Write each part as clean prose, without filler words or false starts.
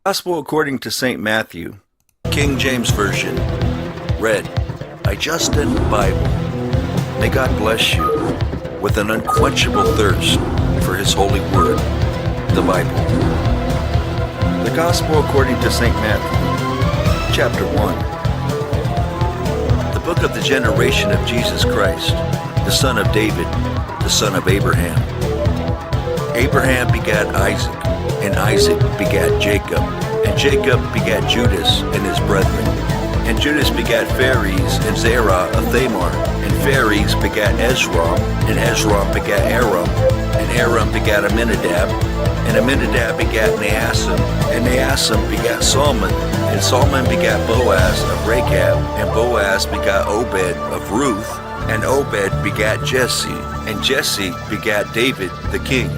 Gospel according to St. Matthew, King James Version, read by Justin Bible. May God bless you with an unquenchable thirst for His holy word, the Bible. The Gospel according to St. Matthew, chapter 1. The book of the generation of Jesus Christ, the son of David, the son of Abraham. Abraham begat Isaac, and Isaac begat Jacob, and Jacob begat Judas and his brethren. And Judas begat Phares and Zerah of Thamar, and Phares begat Esrom, and Esrom begat Aram, and Aram begat Amminadab, and Amminadab begat Naasson, and Naasson begat Salmon, and Salmon begat Boaz of Rachab, and Boaz begat Obed of Ruth, and Obed begat Jesse, and Jesse begat David the king.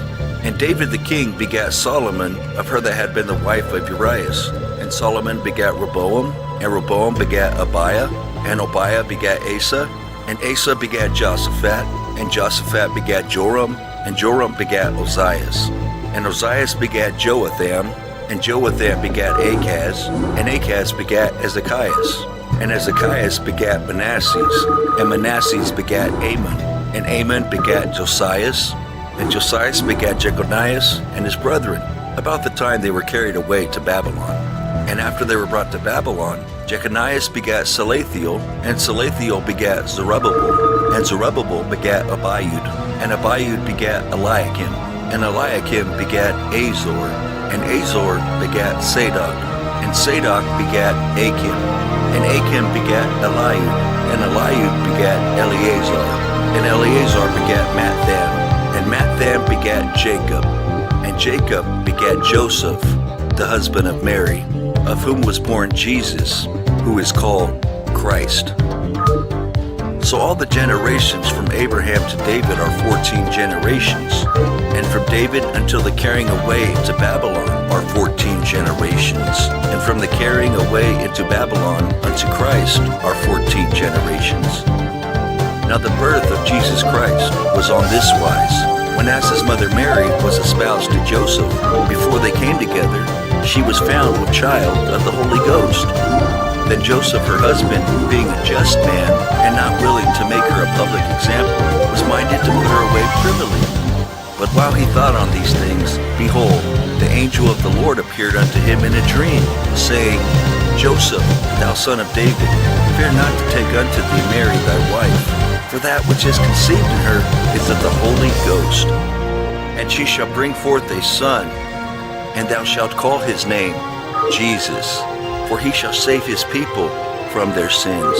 And David the king begat Solomon of her that had been the wife of Urias. And Solomon begat Rehoboam, and Rehoboam begat Abiah, and Abiah begat Asa, and Asa begat Josaphat, and Josaphat begat Joram, and Joram begat Ozias. And Ozias begat Joatham, and Joatham begat Achaz, and Achaz begat Ezekias. And Ezekias begat Manasses, and Manasses begat Amon, and Amon begat Josias, and Josias begat Jeconias and his brethren, about the time they were carried away to Babylon. And after they were brought to Babylon, Jeconias begat Salathiel, and Salathiel begat Zerubbabel, and Zerubbabel begat Abiud, and Abiud begat Eliakim, and Eliakim begat Azor, and Azor begat Sadoc, and Sadoc begat Achim, and Achim begat Eliud, and Eliud begat Eleazar, and Eleazar begat Mathan, and Mathan begat Jacob, and Jacob begat Joseph, the husband of Mary, of whom was born Jesus, who is called Christ. So all the generations from Abraham to David are 14 generations, and from David until the carrying away into Babylon are 14 generations, and from the carrying away into Babylon unto Christ are 14 generations. Now the birth of Jesus Christ was on this wise. When as his mother Mary was espoused to Joseph, before they came together, she was found with child of the Holy Ghost. Then Joseph, her husband, being a just man, and not willing to make her a public example, was minded to put her away privily. But while he thought on these things, behold, the angel of the Lord appeared unto him in a dream, saying, Joseph, thou son of David, fear not to take unto thee Mary thy wife, for that which is conceived in her is of the Holy Ghost. And she shall bring forth a son, and thou shalt call his name Jesus, for he shall save his people from their sins.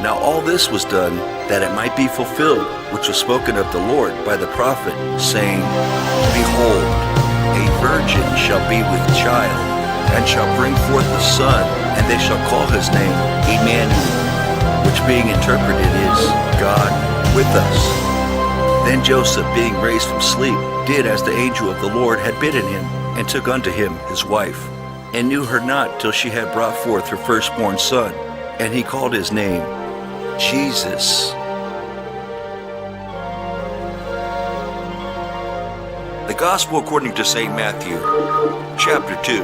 Now all this was done, that it might be fulfilled, which was spoken of the Lord by the prophet, saying, Behold, a virgin shall be with child, and shall bring forth a son, and they shall call his name Emmanuel, which being interpreted is, God with us. Then Joseph, being raised from sleep, did as the angel of the Lord had bidden him, and took unto him his wife, and knew her not till she had brought forth her firstborn son, and he called his name Jesus. The Gospel according to St. Matthew, chapter 2.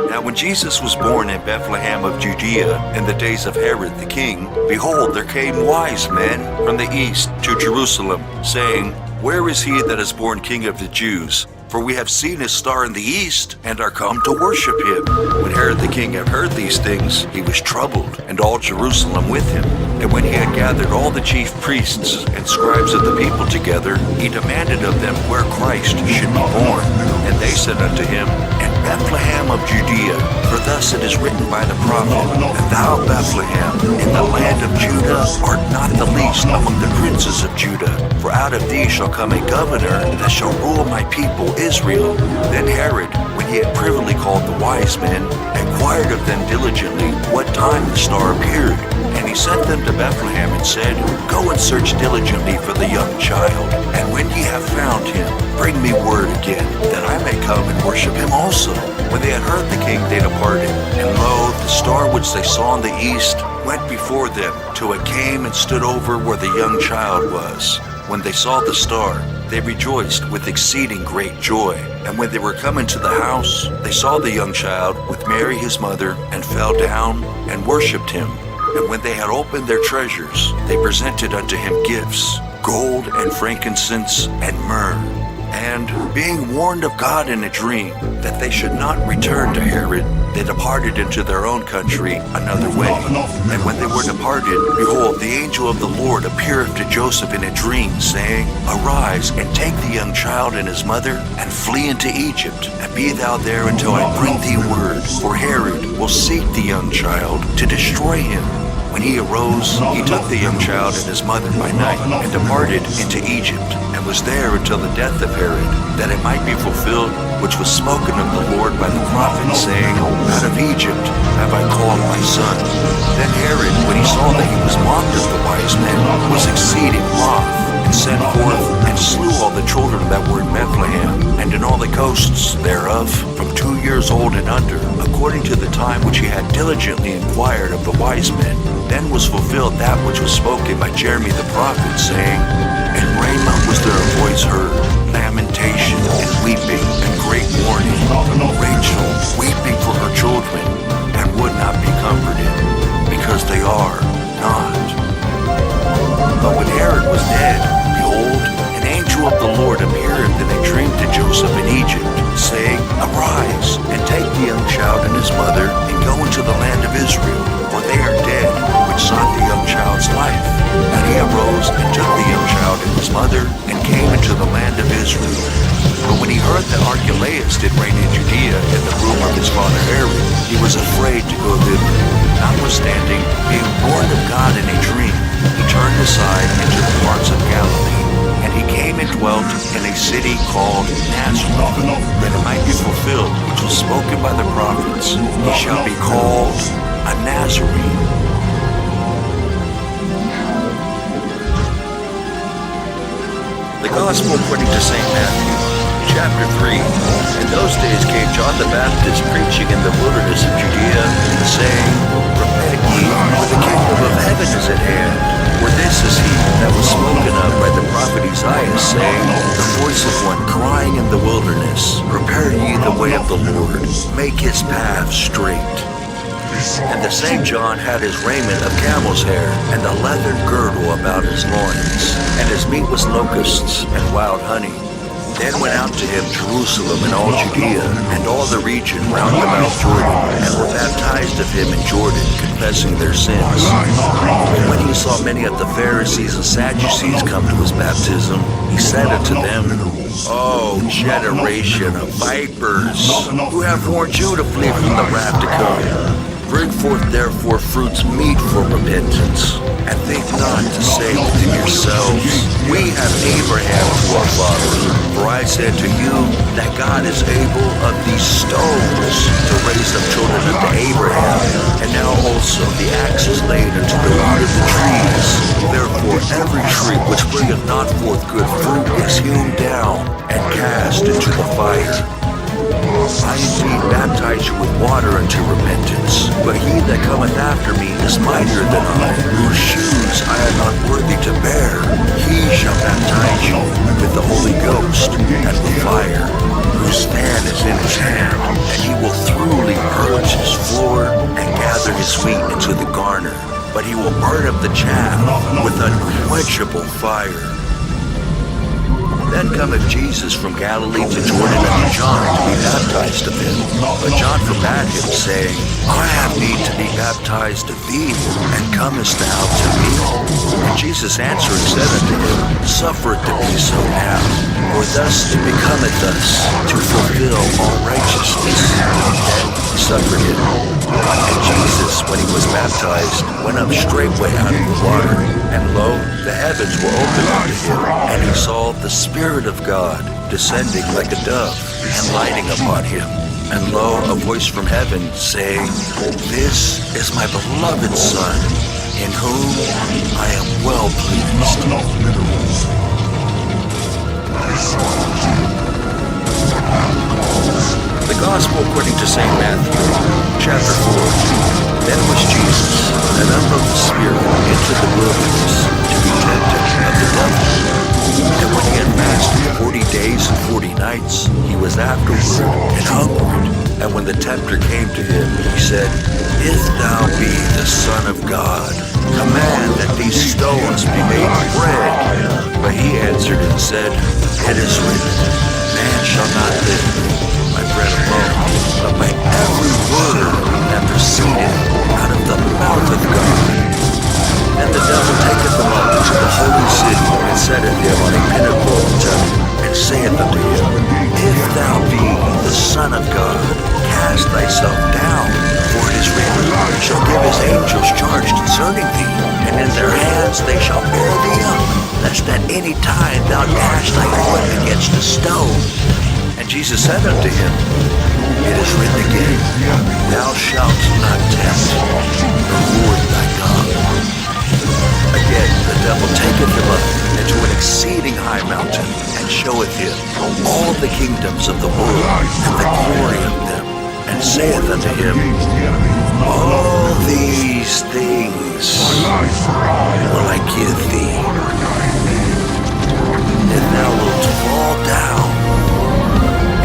Now when Jesus was born in Bethlehem of Judea in the days of Herod the king, behold, there came wise men from the east to Jerusalem, saying, Where is he that is born King of the Jews? For we have seen his star in the east, and are come to worship him. When Herod the king had heard these things, he was troubled, and all Jerusalem with him. And when he had gathered all the chief priests and scribes of the people together, he demanded of them where Christ should be born. And they said unto him, In Bethlehem of Judea, for thus it is written by the prophet, And thou, Bethlehem, in the land of Judah, art not the least among the princes of Judah. For out of thee shall come a governor that shall rule my people Israel. Then Herod, when he had privily called the wise men, inquired of them diligently what time the star appeared. And he sent them to Bethlehem and said, Go and search diligently for the young child, and when ye have found him, bring me word again, that I may come and worship him also. When they had heard the king, they departed. And lo, the star which they saw in the east went before them, till it came and stood over where the young child was. When they saw the star, they rejoiced with exceeding great joy. And when they were come into the house, they saw the young child with Mary his mother, and fell down and worshipped him. And when they had opened their treasures, they presented unto him gifts, gold and frankincense and myrrh. And being warned of God in a dream that they should not return to Herod, they departed into their own country another way. And when they were departed, behold, the angel of the Lord appeareth to Joseph in a dream, saying, Arise, and take the young child and his mother, and flee into Egypt, and be thou there until I bring thee word. For Herod will seek the young child to destroy him. When he arose, he took the young child and his mother by night, and departed into Egypt, and was there until the death of Herod, that it might be fulfilled which was spoken of the Lord by the prophet, saying, Out of Egypt have I called my son. Then Herod, when he saw that he was mocked of the wise men, was exceeding wroth, and sent forth and slew all the children that were in Bethlehem, and in all the coasts thereof, from 2 years old and under, according to the time which he had diligently inquired of the wise men. Then was fulfilled that which was spoken by Jeremy the prophet, saying, In Ramah was there a voice heard, lamentation and weeping and great mourning, Rachel weeping for her children, and would not be comforted, because they are not. But when Herod was dead, behold, an angel of the Lord appeared in a dream to Joseph in Egypt, saying, Arise, and take the young child and his mother, and go into the land of Israel, for they are dead, which sought the young child's life. And he arose and took the young child and his mother, and came into the land of Israel. But when he heard that Archelaus did reign in Judea in the room of his father Herod, he was afraid to go thither. Notwithstanding, being warned of God in a dream, he turned aside into the parts of Galilee. And he came and dwelt in a city called Nazareth, that it might be fulfilled which was spoken by the prophets, He shall be called a Nazarene. The Gospel according to St. Matthew, chapter 3. In those days came John the Baptist preaching in the wilderness of Judea, saying, Repent ye, for the kingdom of heaven is at hand. For this is he that was spoken of by the prophet Isaiah, saying, The voice of one crying in the wilderness, Prepare ye the way of the Lord, make his path straight. And the same John had his raiment of camel's hair, and a leathern girdle about his loins, and his meat was locusts and wild honey. Then went out to him Jerusalem and all Judea, and all the region round about Jordan, and were baptized of him in Jordan, confessing their sins. And when he saw many of the Pharisees and Sadducees come to his baptism, he said unto them, O generation of vipers, who have warned you to flee from the wrath to come? Bring forth therefore fruits meet for repentance, and think not to say within yourselves, We have Abraham to our father. For I said to you that God is able of these stones to raise up children unto Abraham. And now also the axe is laid unto the root of the trees. Therefore every tree which bringeth not forth good fruit is hewn down and cast into the fire. I indeed baptize you with water unto repentance, but he that cometh after me is mightier than I, whose shoes I am not worthy to bear. He shall baptize you with the Holy Ghost and with fire, whose fan is in his hand, and he will thoroughly purge his floor and gather his wheat into the garner, but he will burn up the chaff with unquenchable fire. Then cometh Jesus from Galilee to Jordan unto John to be baptized of him. But John forbade him, saying, I have need to be baptized of thee, and comest thou to me? And Jesus answering said unto him, Suffer it to be so now, for thus it becometh us to fulfill all righteousness. Then he suffered him. And Jesus, when he was baptized, went up straightway out of the water, and lo, the heavens were opened unto him, and he saw the Spirit of God descending like a dove, and lighting upon him. And lo, a voice from heaven, saying, This is my beloved Son, in whom I am well pleased. The Gospel according to St. Matthew, chapter 4. Then was Jesus led up of the Spirit into the wilderness to be tempted of the devil. And And when he had fasted 40 days and 40 nights, he was afterward and hungered. And when the tempter came to him, he said, If thou be the Son of God, command that these stones be made bread. But he answered and said, It is written, Man shall not live by bread alone, but by every word that proceedeth out of the mouth of God. And the devil taketh them up into the holy city, and setteth him on a pinnacle of the temple, and saith unto him, If thou be the Son of God, cast thyself down, for it is written, He shall give his angels charge concerning thee, and in their hands they shall bear thee up, lest at any time thou dash thy foot against a stone. And Jesus said unto him, It is written again, Thou shalt not tempt the Lord thy God. Again, the devil taketh him up into an exceeding high mountain, and showeth him all the kingdoms of the world, and the glory of them, and saith unto him, All these things will I give thee, if thou wilt fall down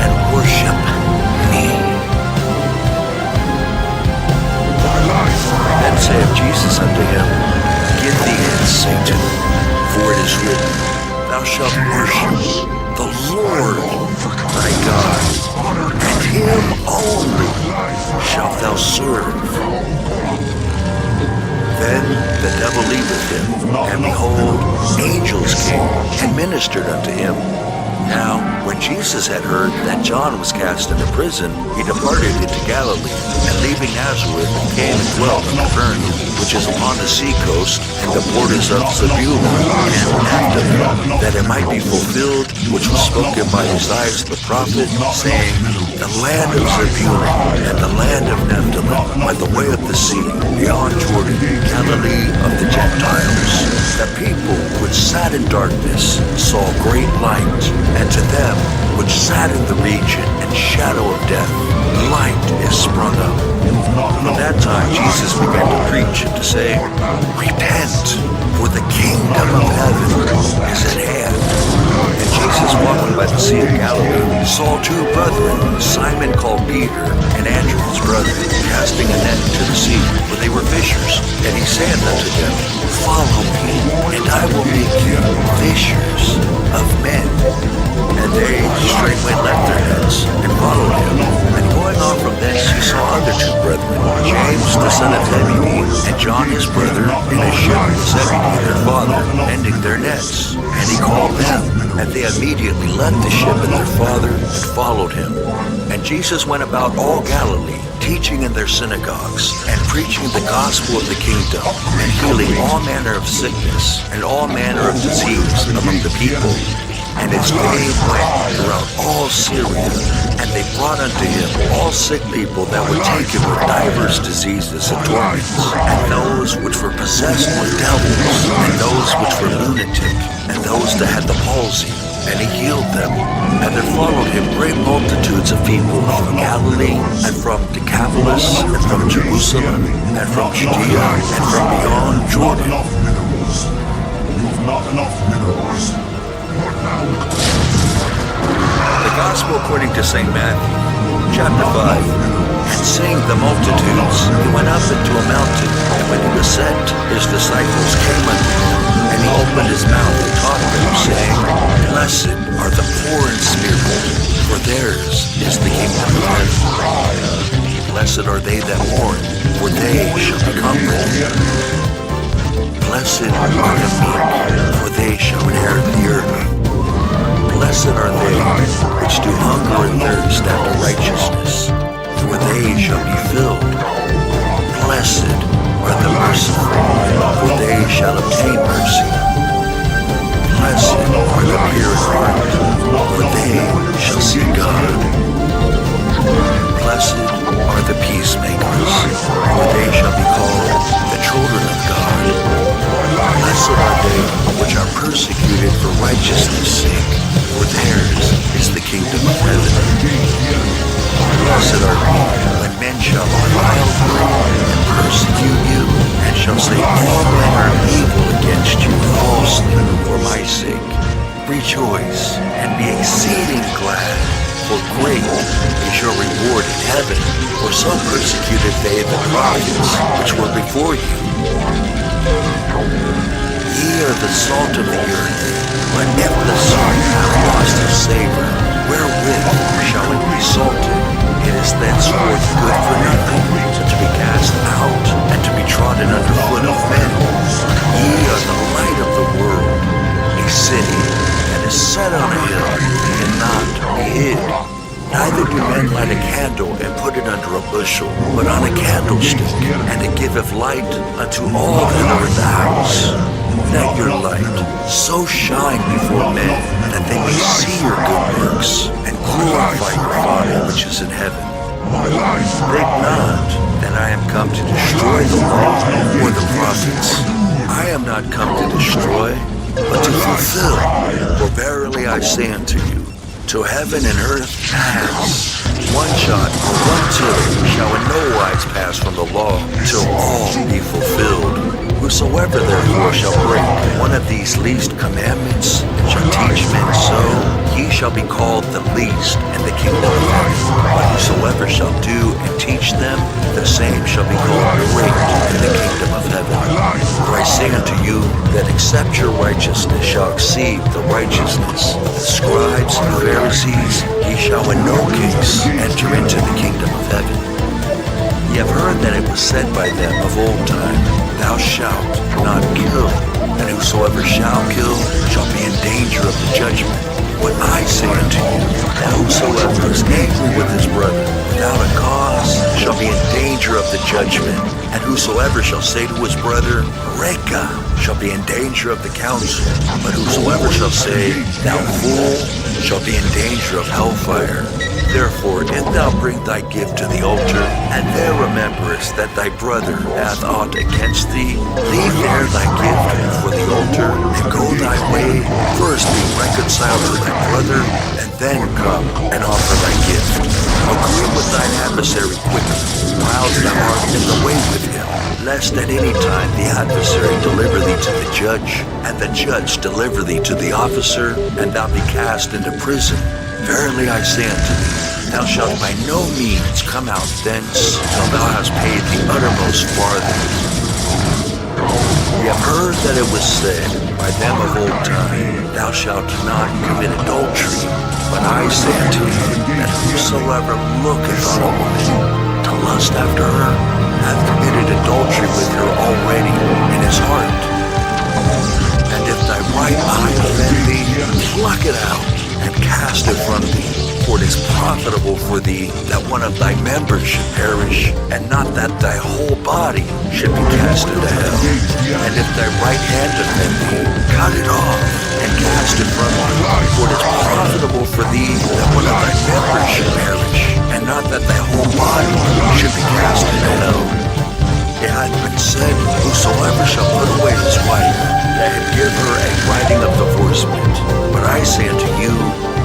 and worship me. Then saith Jesus unto him, Get thee hence, Satan, for it is written, Thou shalt worship the Lord thy God, and him only shalt thou serve. Then the devil leaveth him, and behold, angels came and ministered unto him. Now, when Jesus had heard that John was cast into prison, he departed into Galilee, and leaving Nazareth, he came and dwelt in Capernaum, which is upon the sea coast, and the borders of Zebulun and Naphtali, that it might be fulfilled, which was spoken by Isaiah the prophet, saying, The land of Zebulun and the land of Naphtali, by the way of the sea, beyond Jordan, Galilee of the Gentiles. The people which sat in darkness saw great light, and to them which sat in the region and shadow of death, light is sprung up. From that time Jesus began to preach and to say, Repent, for the kingdom of heaven is at hand. And Jesus, walking by the sea of Galilee, saw two brethren, Simon called Peter, and Andrew his brother, casting a net into the sea, for they were fishers. And he saith unto them, Follow me, and I will make you fishers of men. And they straightway left their nets, and followed him. And going on from thence he saw other two brethren, James the son of Zebedee, and John his brother, in a ship with Zebedee their father, mending their nets. And he called them, and they immediately left the ship and their father, and followed him. And Jesus went about all Galilee, teaching in their synagogues, and preaching the gospel of the kingdom, and healing all manner of sickness, and all manner of disease among the people. And his fame went throughout all Syria, and they brought unto him all sick people that were taken with divers diseases and torments, and those which were possessed with devils, and those which were lunatic, and those that had the palsy. And he healed them. And there followed him great multitudes of people from Galilee, and from Decapolis, and from Jerusalem, and from Judea, and from beyond Jordan. The Gospel according to St. Matthew, chapter 5. And seeing the multitudes, he went up into a mountain, and when he was set, his disciples came unto him, and he opened his mouth and taught them, saying, Blessed are the poor in spirit, for theirs is the kingdom of heaven. Blessed are they that mourn, for they shall be comforted. Blessed are the meek, for they shall inherit the earth. Blessed are they which do hunger and thirst after righteousness, for they shall be filled. Blessed are the merciful, for they shall obtain mercy. Blessed are the pure in heart, for they shall see God. Blessed are the peacemakers, for they shall be called the children of God. Blessed are they which are persecuted for righteousness' sake, for theirs is the kingdom of heaven. Blessed are ye when men shall revile you and persecute you, and shall say all manner of evil against you falsely for my sake. Rejoice and be exceeding glad, for great is your reward in heaven, for so persecuted they the prophets which were before you. Ye are the salt of the earth, but if the salt hath lost its savor, wherewith shall it be salted? It is thenceforth good for nothing, but to be cast out, and to be trodden under foot of men. Ye are the light of the world. A city that is set on a hill cannot be hid. Neither do men light a candle and put it under a bushel, but on a candlestick, and it giveth light unto all that are in the house. Let your light so shine before men, that they may see your good works, and glorify your Father which is in heaven. Think not that I am come to destroy the law or the prophets. I am not come to destroy, but to fulfill. For verily I say unto you, till heaven and earth pass, one jot or one tittle shall in no wise pass from the law, till all be fulfilled. Whosoever therefore shall break one of these least commandments, and shall teach men so, he shall be called the least in the kingdom of heaven. But whosoever shall do and teach them, the same shall be called great in the kingdom of heaven. For I say unto you, that except your righteousness shall exceed the righteousness of the scribes and Pharisees, ye shall in no case enter into the kingdom of heaven. Ye have heard that it was said by them of old time, Thou shalt not kill, and whosoever shall kill shall be in danger of the judgment. But I say unto you, that whosoever is angry with his brother without a cause shall be in danger of the judgment. And whosoever shall say to his brother, Reka, shall be in danger of the council. But whosoever shall say, Thou fool, shall be in danger of hellfire. Therefore, if thou bring thy gift to the altar, and there rememberest that thy brother hath aught against thee, leave there thy gift before the altar, and go thy way. First be reconciled to thy brother, and then come and offer thy gift. Agree with thine adversary quickly, while thou art in the way with him, lest at any time the adversary deliver thee to the judge, and the judge deliver thee to the officer, and thou be cast into prison. Verily I say unto thee, thou shalt by no means come out thence till thou hast paid the uttermost farthing. Ye have heard that it was said by them of old time, Thou shalt not commit adultery. But I say unto you, that whosoever looketh on a woman to lust after her, hath committed adultery with her already in his heart. And if thy right eye offend thee, pluck it out, and cast it from thee. For it is profitable for thee that one of thy members should perish, and not that thy whole body should be cast into hell. And if thy right hand offend thee, cut it off, and cast it from thee. For it is profitable for thee that one of thy members should perish, and not that thy whole body should be cast into hell. It hath been said, Whosoever shall put away his wife, let him give her a writing of divorcement. But I say unto you,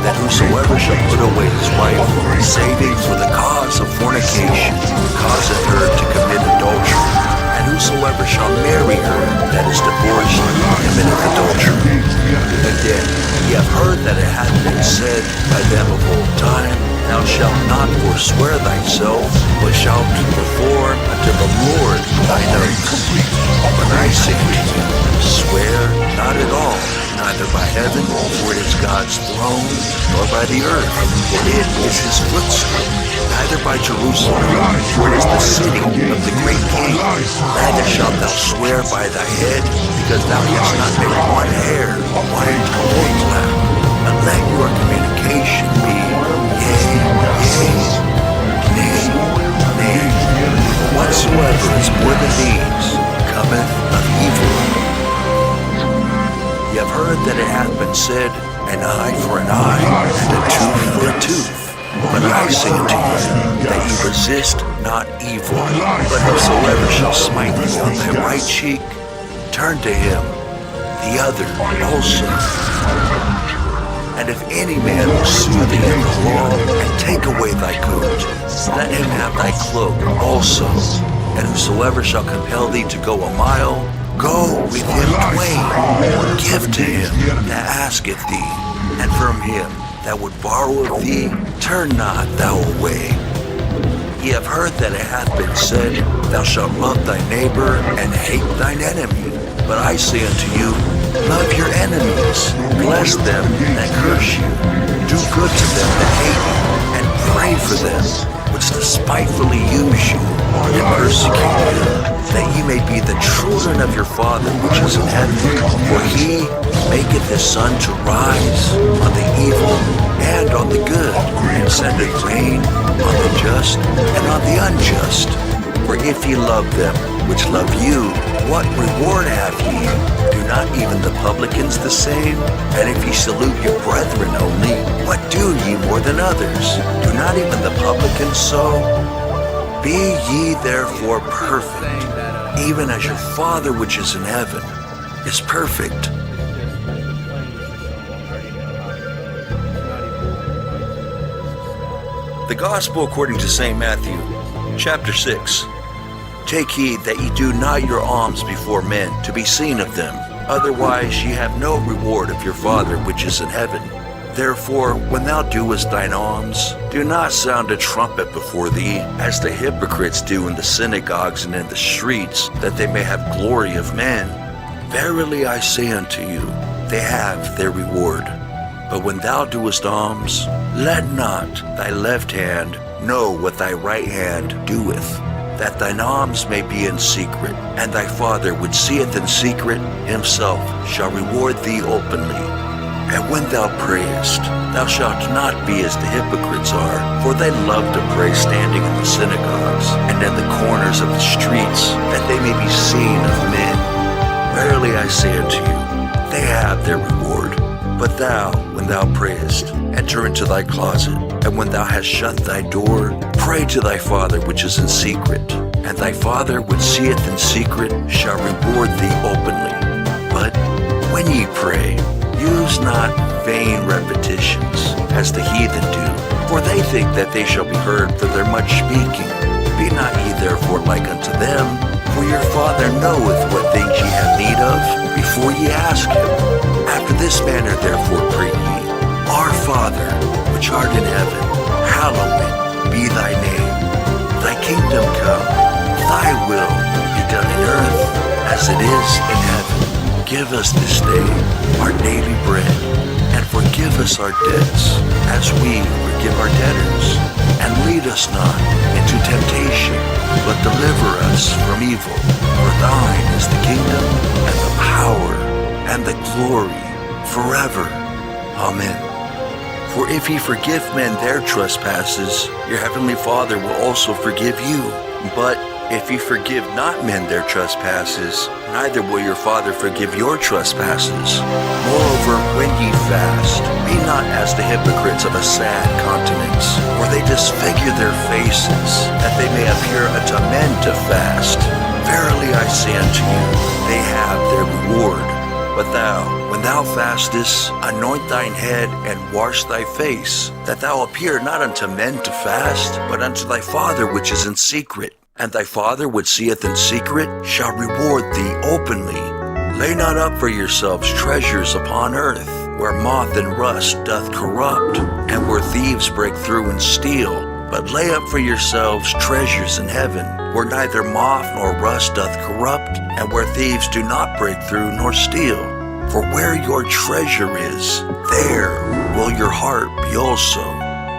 that whosoever shall put away his wife, saving for the cause of fornication, causeth her to commit adultery. And whosoever shall marry her that is divorced, committeth adultery. Again, ye have heard that it hath been said by them of old time, Thou shalt not forswear thyself, but shalt perform unto the Lord thine oaths. But I say unto you, swear not at all, neither by heaven, for it is God's throne, nor by the earth, for it is his footstool, neither by Jerusalem, for it is the city of the great king. Neither shalt thou swear by thy head, because thou hast not made one hair white or black. But let your communication be yea, yea, nay, nay. Whatsoever is more than these cometh of evil. Ye have heard that it hath been said, An eye for an eye, and a tooth for a tooth. But I say unto you, that ye resist not evil, but whosoever shall smite thee on thy right cheek, turn to him the other also. And if any man will sue thee in the law, and take away thy coat, let him have thy cloak also. And whosoever shall compel thee to go a mile, Go with him twain, give to him that asketh thee, and from him that would borrow of thee, turn not thou away. Ye have heard that it hath been said, Thou shalt love thy neighbor and hate thine enemy. But I say unto you, love your enemies, bless them that curse you, do good to them that hate you, and pray for them which despitefully use you and persecute you, that ye may be the children of your Father which is in heaven. For he maketh his sun to rise on the evil and on the good, and sendeth rain on the just and on the unjust. For if ye love them which love you, what reward have ye? Do not even the publicans the same? And if ye salute your brethren only, what do ye more than others? Do not even the publicans so? Be ye therefore perfect, even as your Father which is in heaven is perfect. The Gospel according to St. Matthew, chapter 6. Take heed that ye do not your alms before men to be seen of them, otherwise ye have no reward of your Father which is in heaven. Therefore, when thou doest thine alms, do not sound a trumpet before thee, as the hypocrites do in the synagogues and in the streets, that they may have glory of men. Verily I say unto you, they have their reward. But when thou doest alms, let not thy left hand know what thy right hand doeth, that thine alms may be in secret, and thy Father which seeth in secret himself shall reward thee openly. And when thou prayest, thou shalt not be as the hypocrites are, for they love to pray standing in the synagogues and in the corners of the streets, that they may be seen of men. Verily I say unto you, they have their reward. But thou, when thou prayest, enter into thy closet, and when thou hast shut thy door, pray to thy Father which is in secret, and thy Father which seeth in secret shall reward thee openly. But when ye pray, use not vain repetitions, as the heathen do, for they think that they shall be heard for their much speaking. Be not ye therefore like unto them, for your Father knoweth what things ye have need of before ye ask him. After this manner therefore pray ye, Our Father, which art in heaven, hallowed be thy name. Thy kingdom come, thy will be done in earth as it is in heaven. Give us this day our daily bread, and forgive us our debts, as we forgive our debtors. And lead us not into temptation, but deliver us from evil. For thine is the kingdom, and the power, and the glory, forever. Amen. For if ye forgive men their trespasses, your heavenly Father will also forgive you. But if ye forgive not men their trespasses, neither will your Father forgive your trespasses. Moreover, when ye fast, be not as the hypocrites of a sad countenance, for they disfigure their faces, that they may appear unto men to fast. Verily I say unto you, they have their reward. But thou, when thou fastest, anoint thine head and wash thy face, that thou appear not unto men to fast, but unto thy Father which is in secret. And thy Father which seeth in secret shall reward thee openly. Lay not up for yourselves treasures upon earth, where moth and rust doth corrupt, and where thieves break through and steal. But lay up for yourselves treasures in heaven, where neither moth nor rust doth corrupt, and where thieves do not break through nor steal. For where your treasure is, there will your heart be also.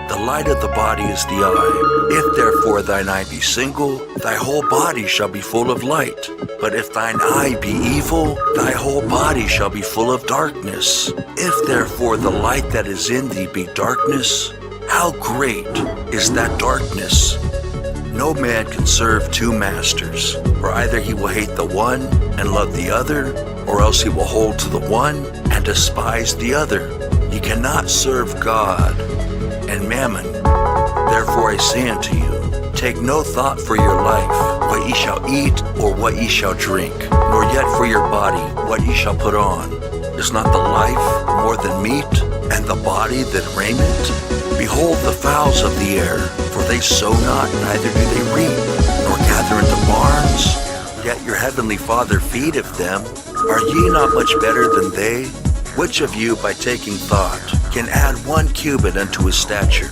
The light of the body is the eye. If therefore thine eye be single, thy whole body shall be full of light. But if thine eye be evil, thy whole body shall be full of darkness. If therefore the light that is in thee be darkness, how great is that darkness? No man can serve two masters, for either he will hate the one and love the other, or else he will hold to the one and despise the other. Ye cannot serve God and mammon. Therefore I say unto you, take no thought for your life, what ye shall eat or what ye shall drink, nor yet for your body, what ye shall put on. Is not the life more than meat, and the body than raiment? Behold the fowls of the air, for they sow not, neither do they reap, nor gather into barns, yet your heavenly Father feedeth them. Are ye not much better than they? Which of you, by taking thought, can add 1 cubit unto his stature?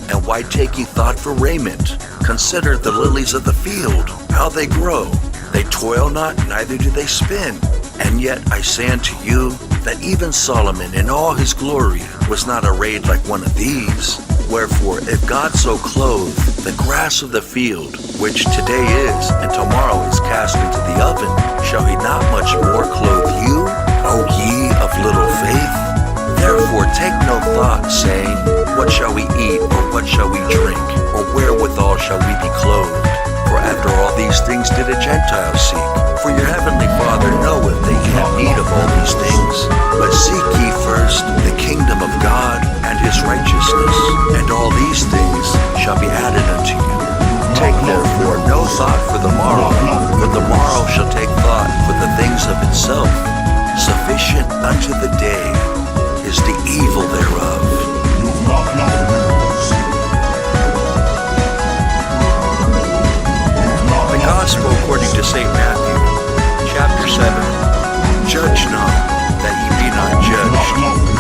And why take ye thought for raiment? Consider the lilies of the field, how they grow. They toil not, neither do they spin. And yet I say unto you, that even Solomon in all his glory was not arrayed like one of these. Wherefore, if God so clothe the grass of the field, which today is, and tomorrow is cast into the oven, shall he not much more clothe you, O ye of little faith? Therefore take no thought, saying, what shall we eat, or what shall we drink, or wherewithal shall we be clothed? For after all these things did a Gentile seek. For your heavenly Father knoweth that ye have need of all these things. But seek ye first the kingdom of God and his righteousness, and all these things shall be added unto you. Take therefore no thought for the morrow shall take thought for the things of itself. Sufficient unto the day is the evil thereof. The Gospel according to St. Matthew, chapter 7. Judge not, that ye be not judged.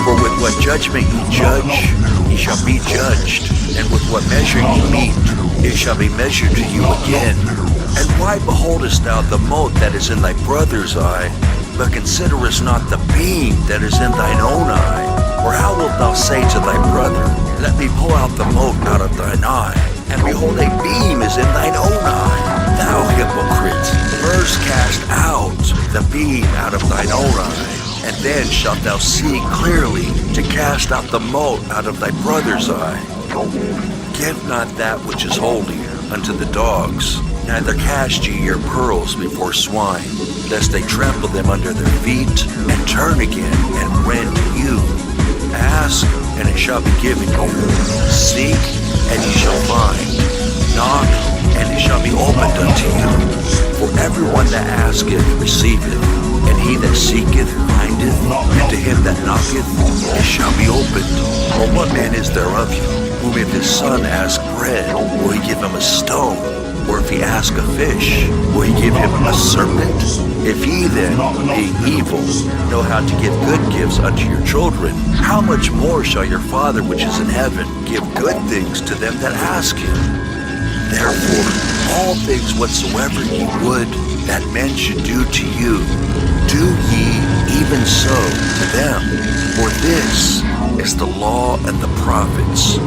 For with what judgment ye judge, ye shall be judged. And with what measure ye mete, it shall be measured to you again. And why beholdest thou the mote that is in thy brother's eye, but considerest not the beam that is in thine own eye? Or how wilt thou say to thy brother, let me pull out the mote out of thine eye, and behold, a beam is in thine own eye? Thou hypocrite, first cast out the beam out of thine own eye, and then shalt thou see clearly to cast out the mote out of thy brother's eye. Give not that which is holy unto the dogs, neither cast ye your pearls before swine, lest they trample them under their feet, and turn again and rend you. Ask, and it shall be given you. Seek, and ye shall find. Knock, and it shall be opened unto you. For everyone that asketh receiveth, and he that seeketh findeth, and to him that knocketh it shall be opened. For what man is there of you, whom if his son ask bread, will he give him a stone? Or if he ask a fish, will he give him a serpent? If ye then, being evil, know how to give good gifts unto your children, how much more shall your Father which is in heaven give good things to them that ask him? Therefore, all things whatsoever ye would that men should do to you, do ye even so to them. For this is the law and the prophets.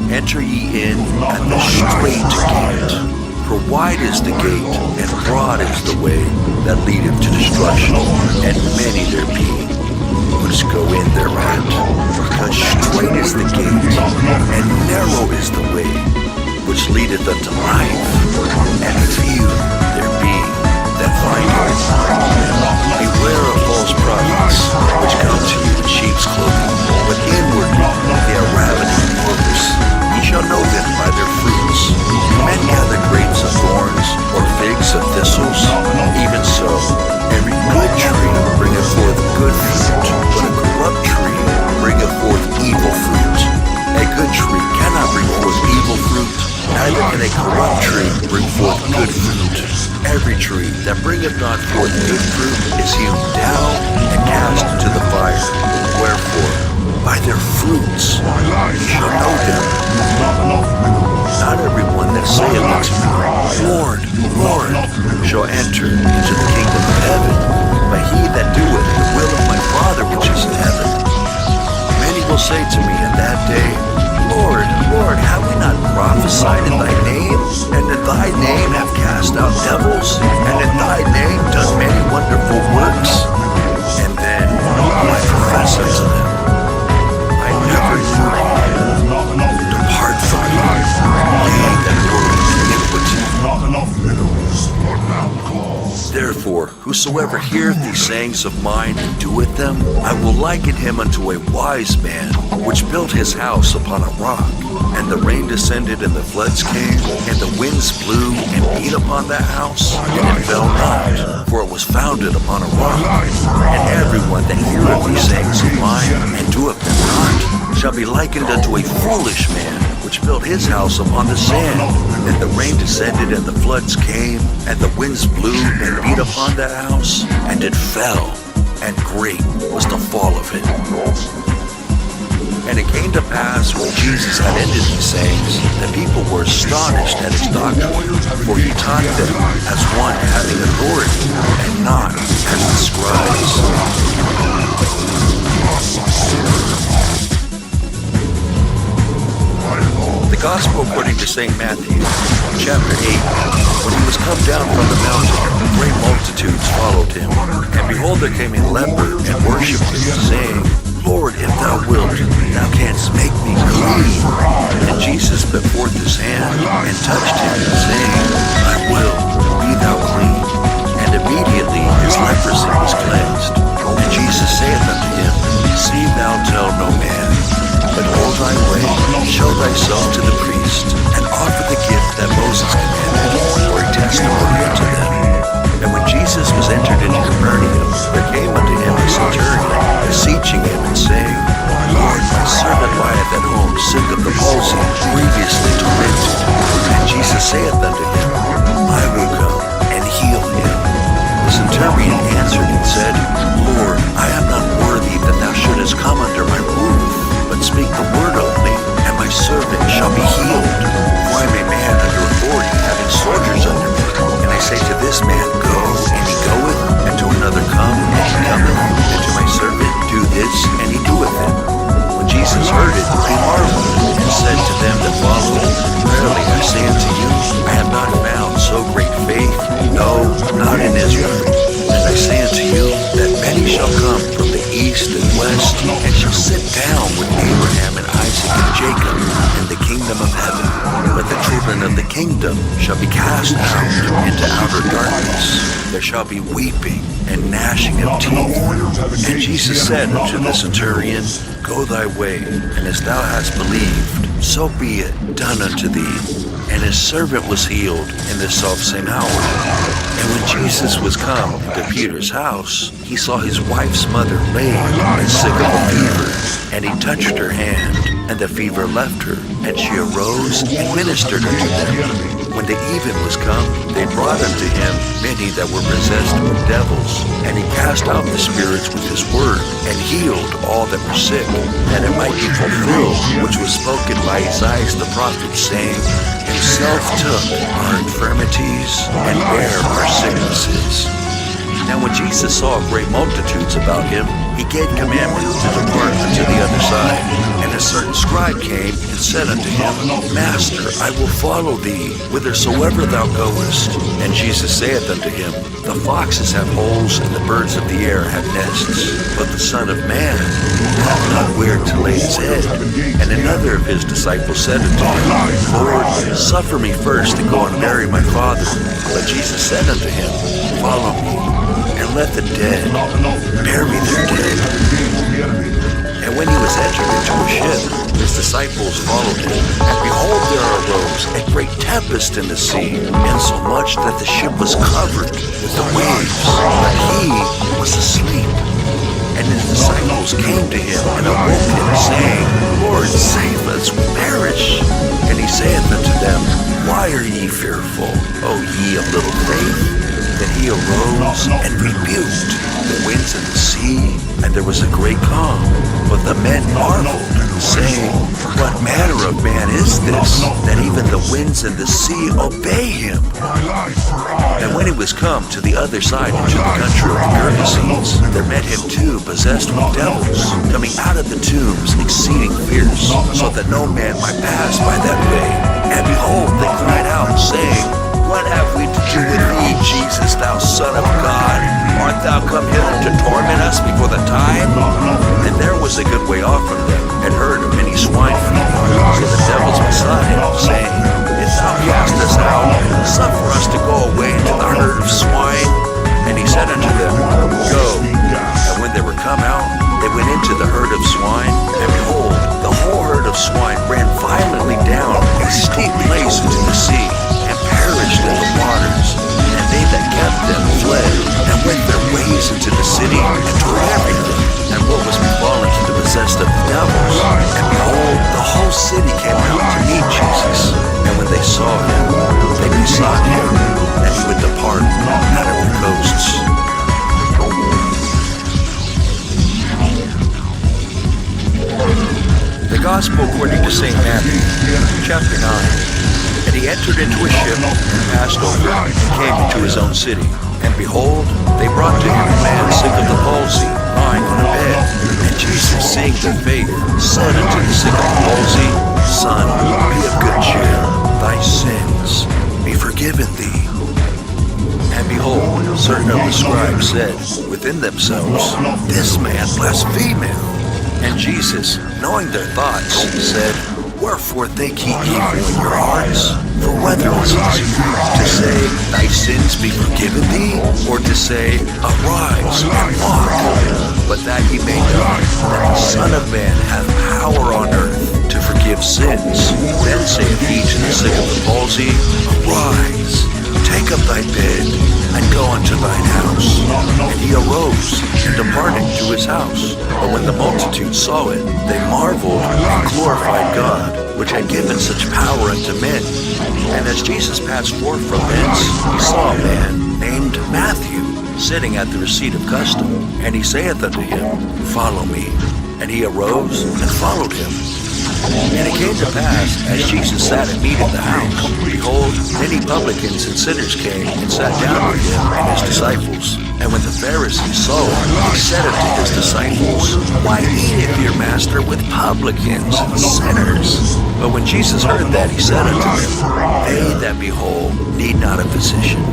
Enter ye in at the strait gate. For wide is the gate, and broad is the way that leadeth to destruction, and many there be which go in thereat. Because strait is the gate, and narrow is the way which leadeth unto life, and few there be that find it. Beware of false prophets, which come to you in sheep's clothing, but inwardly they are ravening wolves. Ye shall know them by their fruits. Do men gather grapes of thorns, or figs of thistles? Even so, every good tree bringeth forth good fruit, but a corrupt tree bringeth forth evil fruit. A good tree cannot bring forth evil fruit, neither can a corrupt tree bring forth good fruit. Every tree that bringeth not forth good fruit is hewn down and cast into the fire. Wherefore, by their fruits ye shall know them. Not everyone that saith unto me, Lord, Lord, shall enter into the kingdom of heaven, but he that doeth the will of my Father which is in heaven. Many will say to me in that day, Lord, Lord, have we not prophesied in thy name, and in thy name have cast out devils, and in thy name done many wonderful works? And then will I profess unto them, I never knew you. Depart from me, ye that work iniquity. Therefore, whosoever heareth these sayings of mine and doeth them, I will liken him unto a wise man, which built his house upon a rock. And the rain descended, and the floods came, and the winds blew and beat upon that house, and it fell not, for it was founded upon a rock. And everyone that heareth these sayings of mine and doeth them not shall be likened unto a foolish man, which built his house upon the sand. And the rain descended, and the floods came, and the winds blew and beat upon that house, and it fell, and great was the fall of it. And it came to pass, when Jesus had ended these sayings, the people were astonished at his doctrine, for he taught them as one having authority, and not as the scribes. The Gospel according to St. Matthew, chapter 8. When he was come down from the mountain, great multitudes followed him. And behold, there came a leper and worshipped him, saying, Lord, if thou wilt, thou canst make me clean. And Jesus put forth his hand and touched him, saying, I will, be thou clean. And immediately his leprosy was cleansed. And Jesus saith unto him, See thou tell no man, but hold thy way, show thyself to the priest, and offer the gift that Moses commanded, for a testimony unto them. And when Jesus was entered into Capernaum, there came unto him a centurion, beseeching him, and saying, Lord, my servant lieth at home, sick of the palsy, grievously tormented. And Jesus saith unto him, I will come and heal him. The centurion answered and said, Lord, I am not worthy that thou shouldest come under my roof, but speak the word only, and my servant shall be healed. For I am a man under authority, having soldiers under me. And I say to this man, Go, and he goeth, and to another, Come, and he cometh, and to my servant, Do this, and he doeth it. When Jesus heard it, he marveled, and said to them that followed, Verily I say unto you, I have not found so great faith, no, not in Israel. And I say unto you, that many shall come from the east and west, and shall sit down with Abraham and Isaac and Jacob in the kingdom of heaven. But the children of the kingdom shall be cast out into outer darkness. There shall be weeping and gnashing of teeth. And Jesus said unto the centurion, Go thy way, and as thou hast believed, so be it done unto thee. And his servant was healed in the selfsame hour. And when Jesus was come into Peter's house, he saw his wife's mother laid and sick of a fever. And he touched her hand, and the fever left her, and she arose and ministered unto them. When the even was come, they brought unto him many that were possessed with devils, and he cast out the spirits with his word, and healed all that were sick, that it might be fulfilled, which was spoken by Isaiah the prophet, saying, Himself took our infirmities, and bare our sicknesses. Now when Jesus saw great multitudes about him, he gave commandment to depart unto the other side. And a certain scribe came and said unto him, Master, I will follow thee whithersoever thou goest. And Jesus saith unto him, The foxes have holes, and the birds of the air have nests, but the Son of Man hath not where to lay his head. And another of his disciples said unto him, Lord, suffer me first to go and bury my father. But Jesus said unto him, Follow me, and let the dead bury their dead. And when he was entered into a ship, his disciples followed him. And behold, there arose a great tempest in the sea, insomuch that the ship was covered with the waves, but he was asleep. And his disciples came to him and awoke him, saying, Lord, save us, we perish. And he saith unto them, Why are ye fearful, O ye of little faith? Then he arose and rebuked the winds and the sea, and there was a great calm. But the men marveled, saying, What manner of man is this, that even the winds and the sea obey him? And when he was come to the other side into the country of the Gergesenes, there met him two possessed with devils, coming out of the tombs exceeding fierce, so that no man might pass by that way. And behold, they cried out, saying, What have we to do with thee, Jesus, thou Son of God? Art thou come hither to torment us before the time? And there was a good way off from them, and heard of many swine feeding. So the devils besought him, saying, If thou cast us out, suffer us to go away to the herd of swine. And he said unto them, Go. And when they were come out, they went into the herd of swine, and behold, the whole herd of swine ran violently down a steep place into the sea, and perished in the waters. And they that kept them fled, and went their ways into the city, and tore everything. And what was befallen to the possessed of the devils? And behold, the whole according to St. Matthew, chapter 9. And he entered into a ship and passed over and came into his own city. And behold, they brought to him a man sick of the palsy, lying on a bed. And Jesus, seeing their faith, said unto the sick of the palsy, Son, be of good cheer, thy sins be forgiven thee. And behold, certain of the scribes said within themselves, This man blasphemeth. And Jesus, knowing their thoughts, said, Wherefore think ye evil in your hearts? For whether is easier, to say, Thy sins be forgiven thee, or to say, Arise and walk? But that ye may know that the Son of Man hath power on earth to forgive sins. Then saith he to the sick of the palsy, Arise, take up thy bed, and go unto thine house. And he arose, and departed to his house. But when the multitude saw it, they marveled, and glorified God, which had given such power unto men. And as Jesus passed forth from thence, he saw a man named Matthew, sitting at the receipt of custom. And he saith unto him, Follow me. And he arose, and followed him. And it came to pass, as Jesus sat at meat in the house, behold, many publicans and sinners came and sat down with him and his disciples. And when the Pharisees saw it, they said unto his disciples, Why eateth your master with publicans and sinners? But when Jesus heard that, he said unto them, They that be whole need not a physician,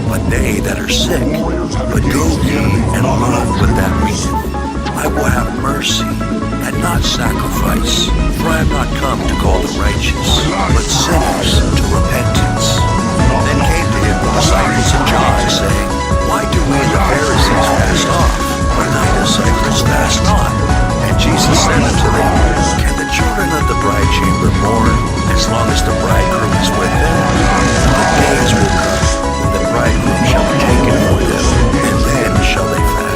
but they that are sick. But go ye and learn what that meaneth. I will have mercy, and not sacrifice, for I am not come to call the righteous, but sinners to repentance. Then came to him the disciples of John, saying, Why do we and the Pharisees fast off, but thy disciples fast not? And Jesus said unto them, Can the children of the bride chamber mourn, as long as the bridegroom is with them? The days will come, when the bridegroom shall be taken from them, and then shall they fast.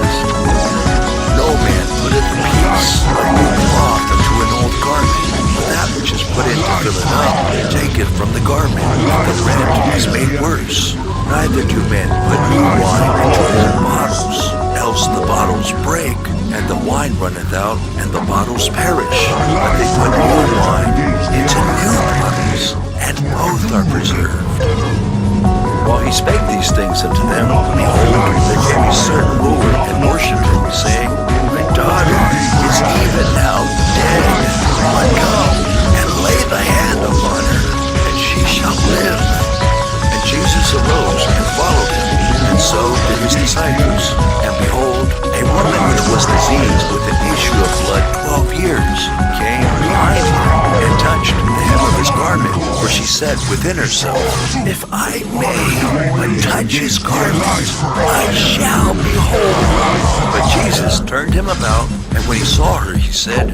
No man putteth a piece of new cloth into an old garment, for that which is put in to fill it up taketh from the garment, and the rent is made worse. Neither do men put new wine into old bottles, else the bottles break, and the wine runneth out, and the bottles perish. But they put new wine into new bottles, and both are preserved. While he spake these things unto them, behold, there came a certain ruler and worshipped him, saying, My daughter is even now dead. But come and lay thy hand upon her, and she shall live. And Jesus arose and followed him, and so did his disciples. And behold, a woman which was diseased with an issue of blood 12 years came behind him, and touched the hem of his garment. For she said within herself, If I may but touch his garment, I shall be whole. But Jesus turned him about, and when he saw her, he said,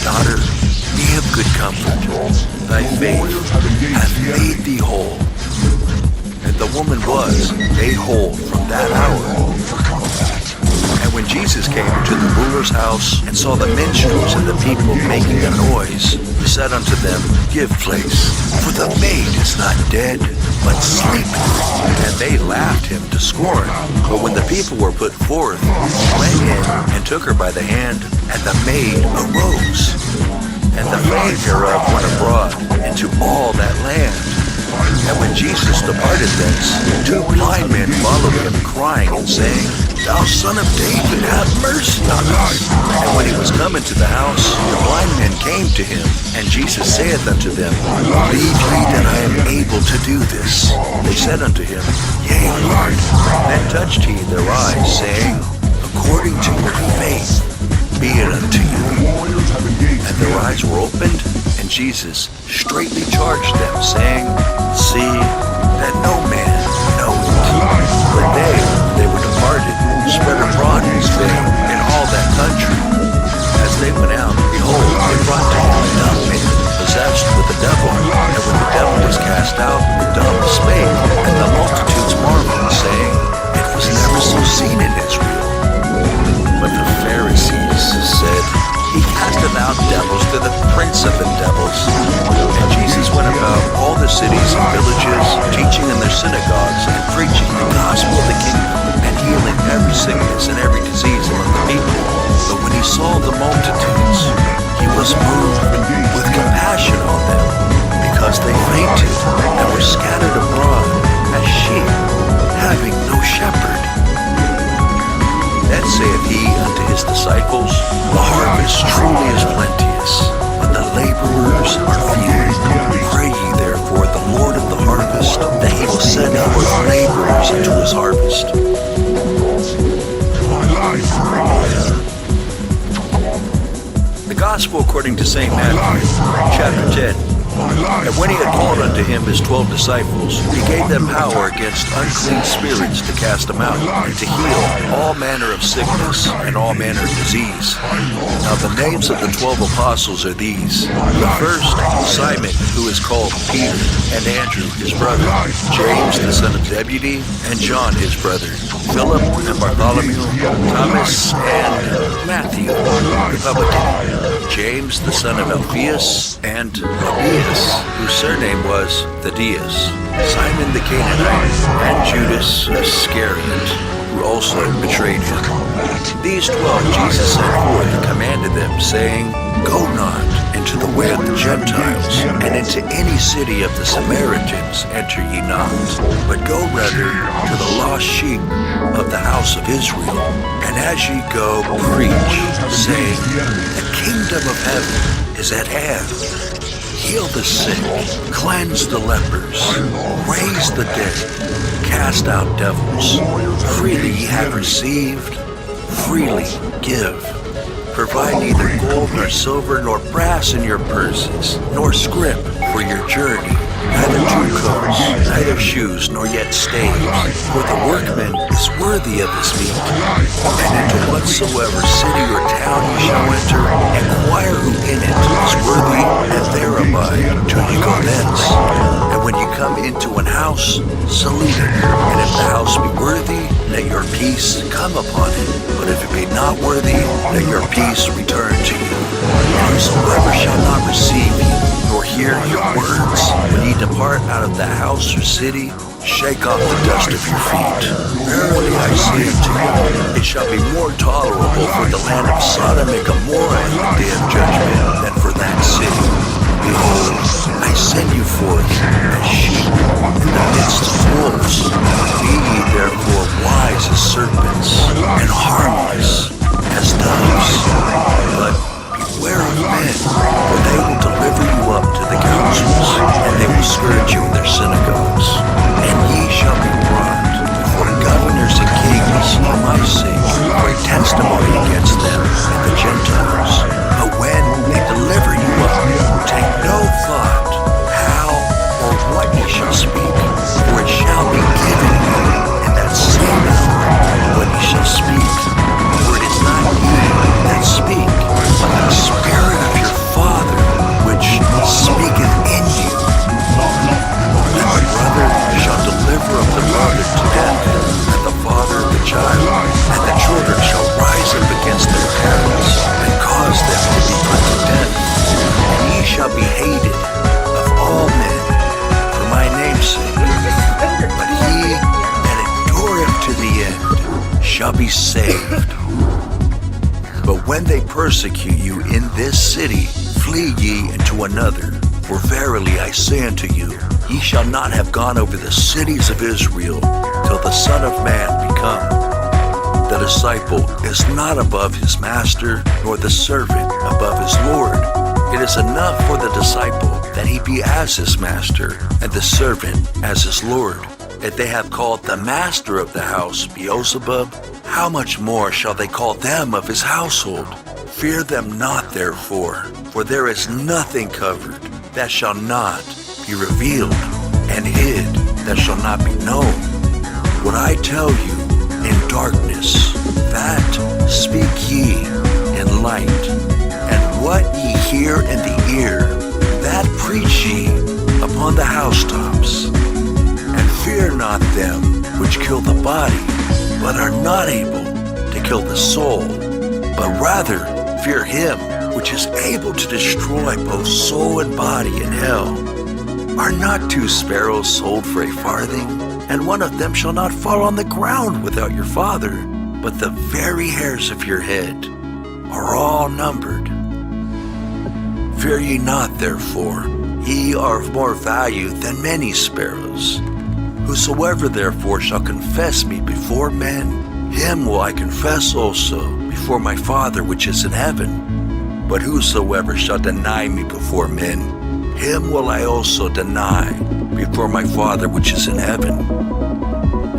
Daughter, be of good comfort. Thy faith hath made thee whole. And the woman was made whole from that hour. And when Jesus came to the ruler's house and saw the minstrels and the people making a noise, he said unto them, Give place, for the maid is not dead, but sleepeth. And they laughed him to scorn. But when the people were put forth, he went in and took her by the hand, and the maid arose. And the fame hereof went abroad into all that land. And when Jesus departed thence, 2 blind men followed him, crying and saying, Thou son of David, have mercy on us. And when he was come into the house, the blind men came to him. And Jesus saith unto them, Believe ye that I am able to do this? They said unto him, Yea, Lord. Then touched he their eyes, saying, According to your faith, be it unto you. And their eyes were opened, and Jesus straitly charged them, saying, See that no man know it. But they were departed, spread abroad his fame in all that country. As they went out, behold, they brought to him a dumb man, possessed with the devil. And when the devil was cast out, the dumb spake, and the multitudes marveled, saying, It was never so seen in Israel. But the Pharisees said, He casteth out devils to the prince of the devils. And Jesus went about all the cities and villages, teaching in their synagogues, and preaching the gospel of the kingdom, and healing every sickness and every disease among the people. But when he saw the multitudes, he was was moved with compassion on them, because they fainted and were scattered abroad as sheep, having no shepherd. Then saith he unto his disciples, The harvest truly is plenteous, but the laborers are few. Pray ye therefore the Lord of the harvest, that he will send forth laborers into his harvest. The Gospel according to St. Matthew, chapter 10. And when he had called unto him his 12 disciples, he gave them power against unclean spirits to cast them out, and to heal all manner of sickness and all manner of disease. Now the names of the 12 apostles are these: the first, Simon, who is called Peter, and Andrew his brother, James the son of Zebedee, and John his brother, Philip and Bartholomew, Thomas and Matthew the publican, James the son of Alphaeus, and Lebbaeus, whose surname was Thaddeus, Simon the Canaanite, and Judas Iscariot, who also betrayed him. These 12 Jesus sent forth and commanded them, saying, Go not into the way of the Gentiles, and into any city of the Samaritans enter ye not, but go rather to the lost sheep of the house of Israel. And as ye go, preach, saying, The kingdom of heaven is at hand. Heal the sick, cleanse the lepers, raise the dead, cast out devils. Freely ye have received, freely give. Provide neither gold nor silver nor brass in your purses, nor scrip for your journey, neither two coats, neither shoes, nor yet staves. For the workman is worthy of his meat. And into whatsoever city or town ye shall enter, inquire who in it is worthy, and there abide till ye go thence. And when ye come into an house, salute it. And if the house be worthy, let your peace come upon it. But if it be not worthy, let your peace return to you. And whosoever shall not receive you, nor hear your words, when ye depart out of the house or city, shake off the dust of your feet. Verily I say unto you, it shall be more tolerable for the land of Sodom and Gomorrah in the day of judgment than for that city. Behold, I send you forth as sheep in the midst of wolves. Be ye therefore wise as serpents, and harmless as doves. But beware of men, for they will deliver you up to the councils, and they will scourge you in their synagogues. And ye shall be brought before governors and kings for my sake, for a testimony against them and the Gentiles. But when they deliver you up, take no thought how or what ye shall speak, for it shall be given you in that same hour what ye shall speak. For it is not ye that speak, but the Spirit of your Father which speaketh in you. And the brother shall deliver up the brother to death, and the father the child, and the children shall rise up against their parents, and cause them to be put to death. And ye shall be hated of all men for my name's sake. But he that endureth to the end shall be saved. But when they persecute you in this city, flee ye into another. For verily I say unto you, ye shall not have gone over the cities of Israel till the Son of Man be come. The disciple is not above his master, nor the servant above his Lord. It is enough for the disciple that he be as his master, and the servant as his Lord. If they have called the master of the house Beelzebub, how much more shall they call them of his household? Fear them not, therefore, for there is nothing covered that shall not be revealed, and hid that shall not be known. What I tell you in darkness, that speak ye in light, and what ye hear in the ear, that preach ye upon the housetops. And fear not them which kill the body, but are not able to kill the soul, but rather fear him which is able to destroy both soul and body in hell. Are not 2 sparrows sold for a farthing? And one of them shall not fall on the ground without your Father. But the very hairs of your head are all numbered. Fear ye not, therefore. Ye are of more value than many sparrows. Whosoever therefore shall confess me before men, him will I confess also before my Father which is in heaven. But whosoever shall deny me before men, him will I also deny before my Father which is in heaven.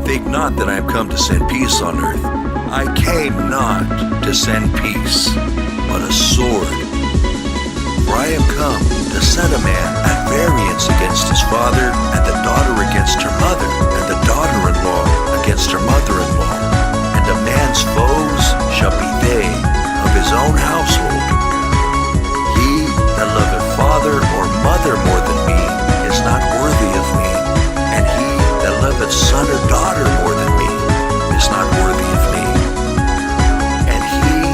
Think not that I am come to send peace on earth. I came not to send peace, but a sword. For I am come to set a man at variance against his father, and the daughter against her mother, and the daughter-in-law against her mother-in-law. And a man's foes shall be they of his own household. He that loveth father or mother more than me is not worthy of me, and he that loveth son or daughter more than me is not worthy of me. And he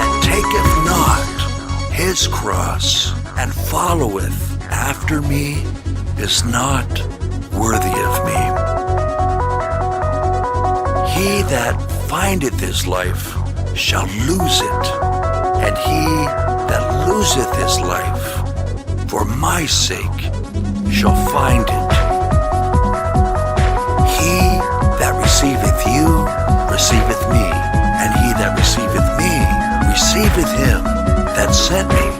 that taketh not his cross and followeth after me is not worthy of me. He that findeth his life shall lose it, and he that loseth his life for my sake shall find it. He that receiveth you receiveth me, and he that receiveth me receiveth him that sent me.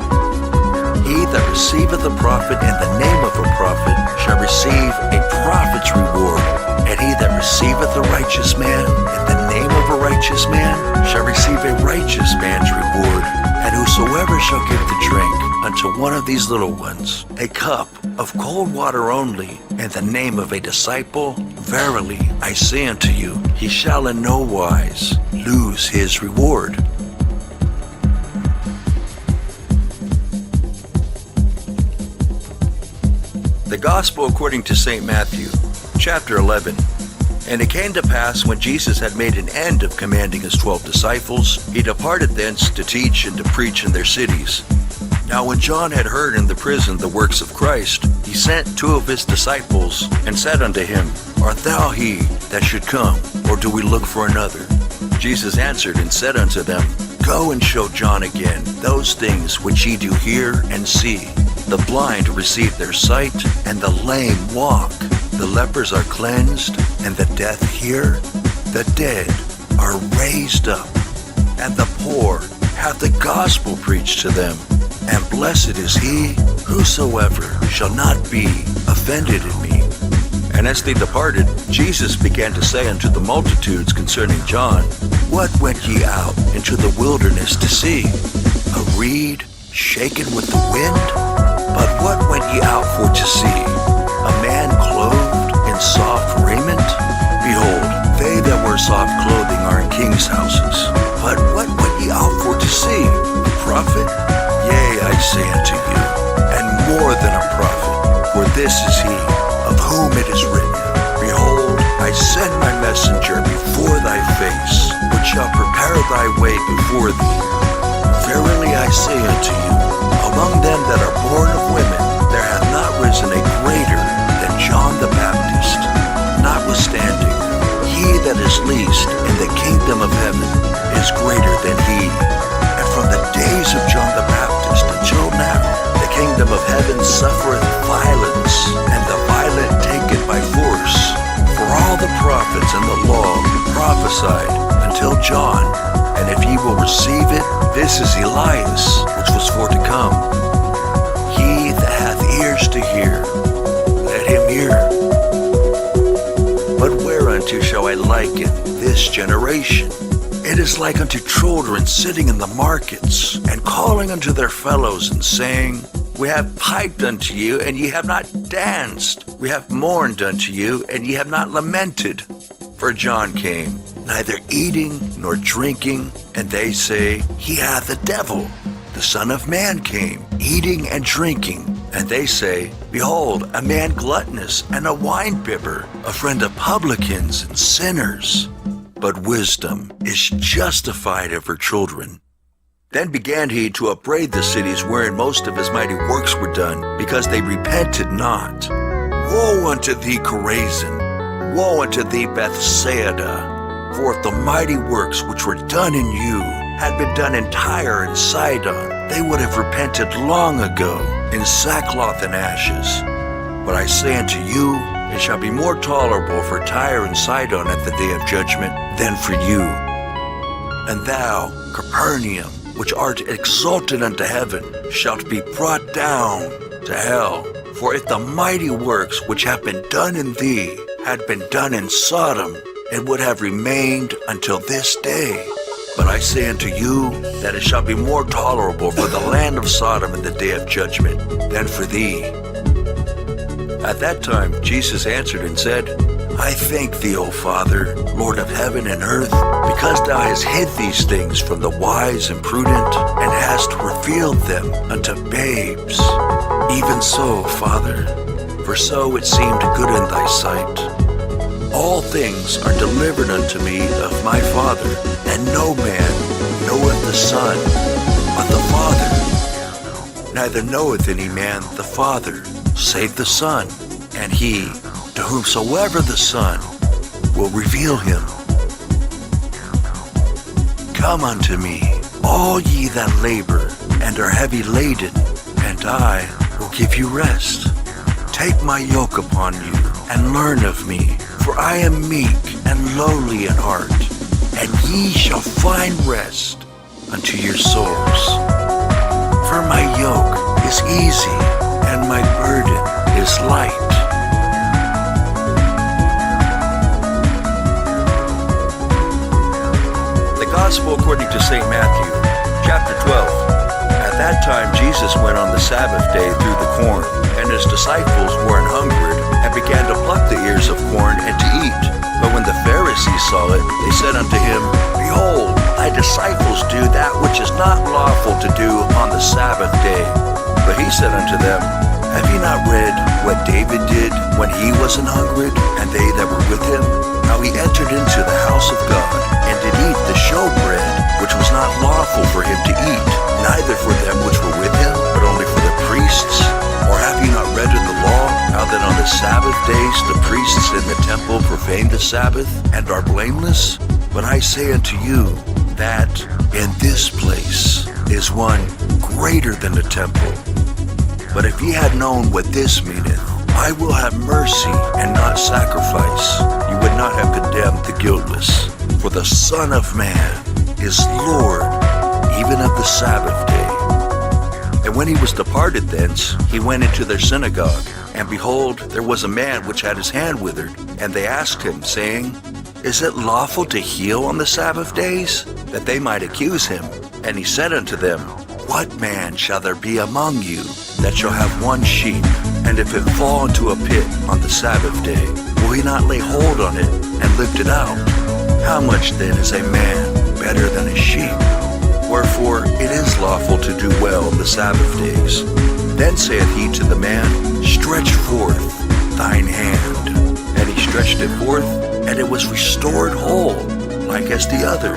He that receiveth a prophet in the name of a prophet shall receive a prophet's reward, and he that receiveth a righteous man in the name of a righteous man shall receive a righteous man's reward. And whosoever shall give to drink unto one of these little ones a cup of cold water only in the name of a disciple, verily I say unto you, he shall in no wise lose his reward. The Gospel according to St. Matthew, chapter 11. And it came to pass, when Jesus had made an end of commanding his 12 disciples, he departed thence to teach and to preach in their cities. Now when John had heard in the prison the works of Christ, he sent 2 of his disciples, and said unto him, Art thou he that should come, or do we look for another? Jesus answered and said unto them, Go and show John again those things which ye do hear and see. The blind receive their sight, and the lame walk. The lepers are cleansed, and the deaf hear. The dead are raised up, and the poor have the gospel preached to them. And blessed is he whosoever shall not be offended in me. And as they departed, Jesus began to say unto the multitudes concerning John, What went ye out into the wilderness to see? A reed shaken with the wind? But what went ye out for to see? A man clothed in soft raiment? Behold, they that wear soft clothing are in kings' houses. But what went ye out for to see? A prophet? Yea, I say unto you, and more than a prophet. For this is he, of whom it is written, Behold, I send my messenger before thy face, which shall prepare thy way before thee. Verily I say unto you, among them that are born of women, there hath not risen a greater than John the Baptist. Notwithstanding, he that is least in the kingdom of heaven is greater than he. And from the days of John the Baptist until now, the kingdom of heaven suffereth violence, and the violent take it by force. For all the prophets and the law prophesied until John. And if ye will receive it, this is Elias, which was for to come. He that hath ears to hear, let him hear. But whereunto shall I liken this generation? It is like unto children sitting in the markets, and calling unto their fellows, and saying, We have piped unto you, and ye have not danced. We have mourned unto you, and ye have not lamented. For John came, neither eating nor drinking, and they say, He hath a devil. The Son of Man came, eating and drinking, and they say, Behold, a man gluttonous and a wine-bibber, a friend of publicans and sinners. But wisdom is justified of her children. Then began he to upbraid the cities wherein most of his mighty works were done, because they repented not. Woe unto thee, Chorazin! Woe unto thee, Bethsaida! For if the mighty works which were done in you had been done in Tyre and Sidon, they would have repented long ago in sackcloth and ashes. But I say unto you, it shall be more tolerable for Tyre and Sidon at the day of judgment than for you. And thou, Capernaum, which art exalted unto heaven, shalt be brought down to hell. For if the mighty works which have been done in thee had been done in Sodom, it would have remained until this day. But I say unto you that it shall be more tolerable for the land of Sodom in the day of judgment than for thee. At that time Jesus answered and said, I thank thee, O Father, Lord of heaven and earth, because thou hast hid these things from the wise and prudent, and hast revealed them unto babes. Even so, Father, for so it seemed good in thy sight. All things are delivered unto me of my Father, and no man knoweth the Son but the Father. Neither knoweth any man the Father, save the Son, and he to whomsoever the Son will reveal him. Come unto me, all ye that labor and are heavy laden, and I will give you rest. Take my yoke upon you, and learn of me, for I am meek and lowly in heart, and ye shall find rest unto your souls. For my yoke is easy, and my burden is light. Gospel according to St. Matthew, chapter 12. At that time Jesus went on the Sabbath day through the corn, and his disciples were an hungered, and began to pluck the ears of corn and to eat. But when the Pharisees saw it, they said unto him, Behold, thy disciples do that which is not lawful to do on the Sabbath day. But he said unto them, Have ye not read what David did when he was an hungered, and they that were with him? How he entered into the house of God, and did eat the showbread, which was not lawful for him to eat, neither for them which were with him, but only for the priests? Or have ye not read in the law, how that on the Sabbath days the priests in the temple profane the Sabbath, and are blameless? But I say unto you, that in this place is one greater than the temple. But if ye had known what this meaneth, I will have mercy and not sacrifice, you would not have condemned the guiltless. For the Son of Man is Lord, even of the Sabbath day. And when he was departed thence, he went into their synagogue. And behold, there was a man which had his hand withered. And they asked him, saying, Is it lawful to heal on the Sabbath days? That they might accuse him. And he said unto them, What man shall there be among you that shall have one sheep, and if it fall into a pit on the Sabbath day, will he not lay hold on it and lift it out? How much then is a man better than a sheep? Wherefore it is lawful to do well on the Sabbath days. Then saith he to the man, Stretch forth thine hand. And he stretched it forth, and it was restored whole, like as the other.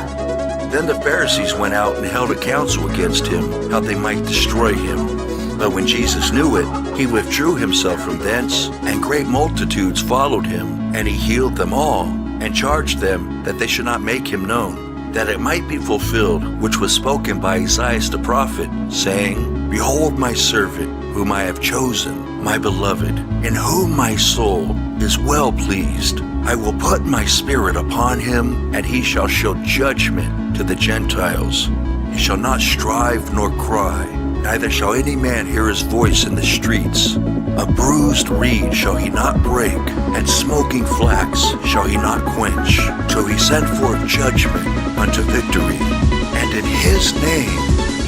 Then the Pharisees went out and held a council against him, how they might destroy him. But when Jesus knew it, he withdrew himself from thence, and great multitudes followed him, and he healed them all, and charged them that they should not make him known, that it might be fulfilled which was spoken by Isaiah the prophet, saying, Behold my servant, whom I have chosen, my beloved, in whom my soul is well pleased. I will put my spirit upon him, and he shall show judgment to the Gentiles. He shall not strive nor cry, neither shall any man hear his voice in the streets. A bruised reed shall he not break, and smoking flax shall he not quench, till he send forth judgment unto victory. And in his name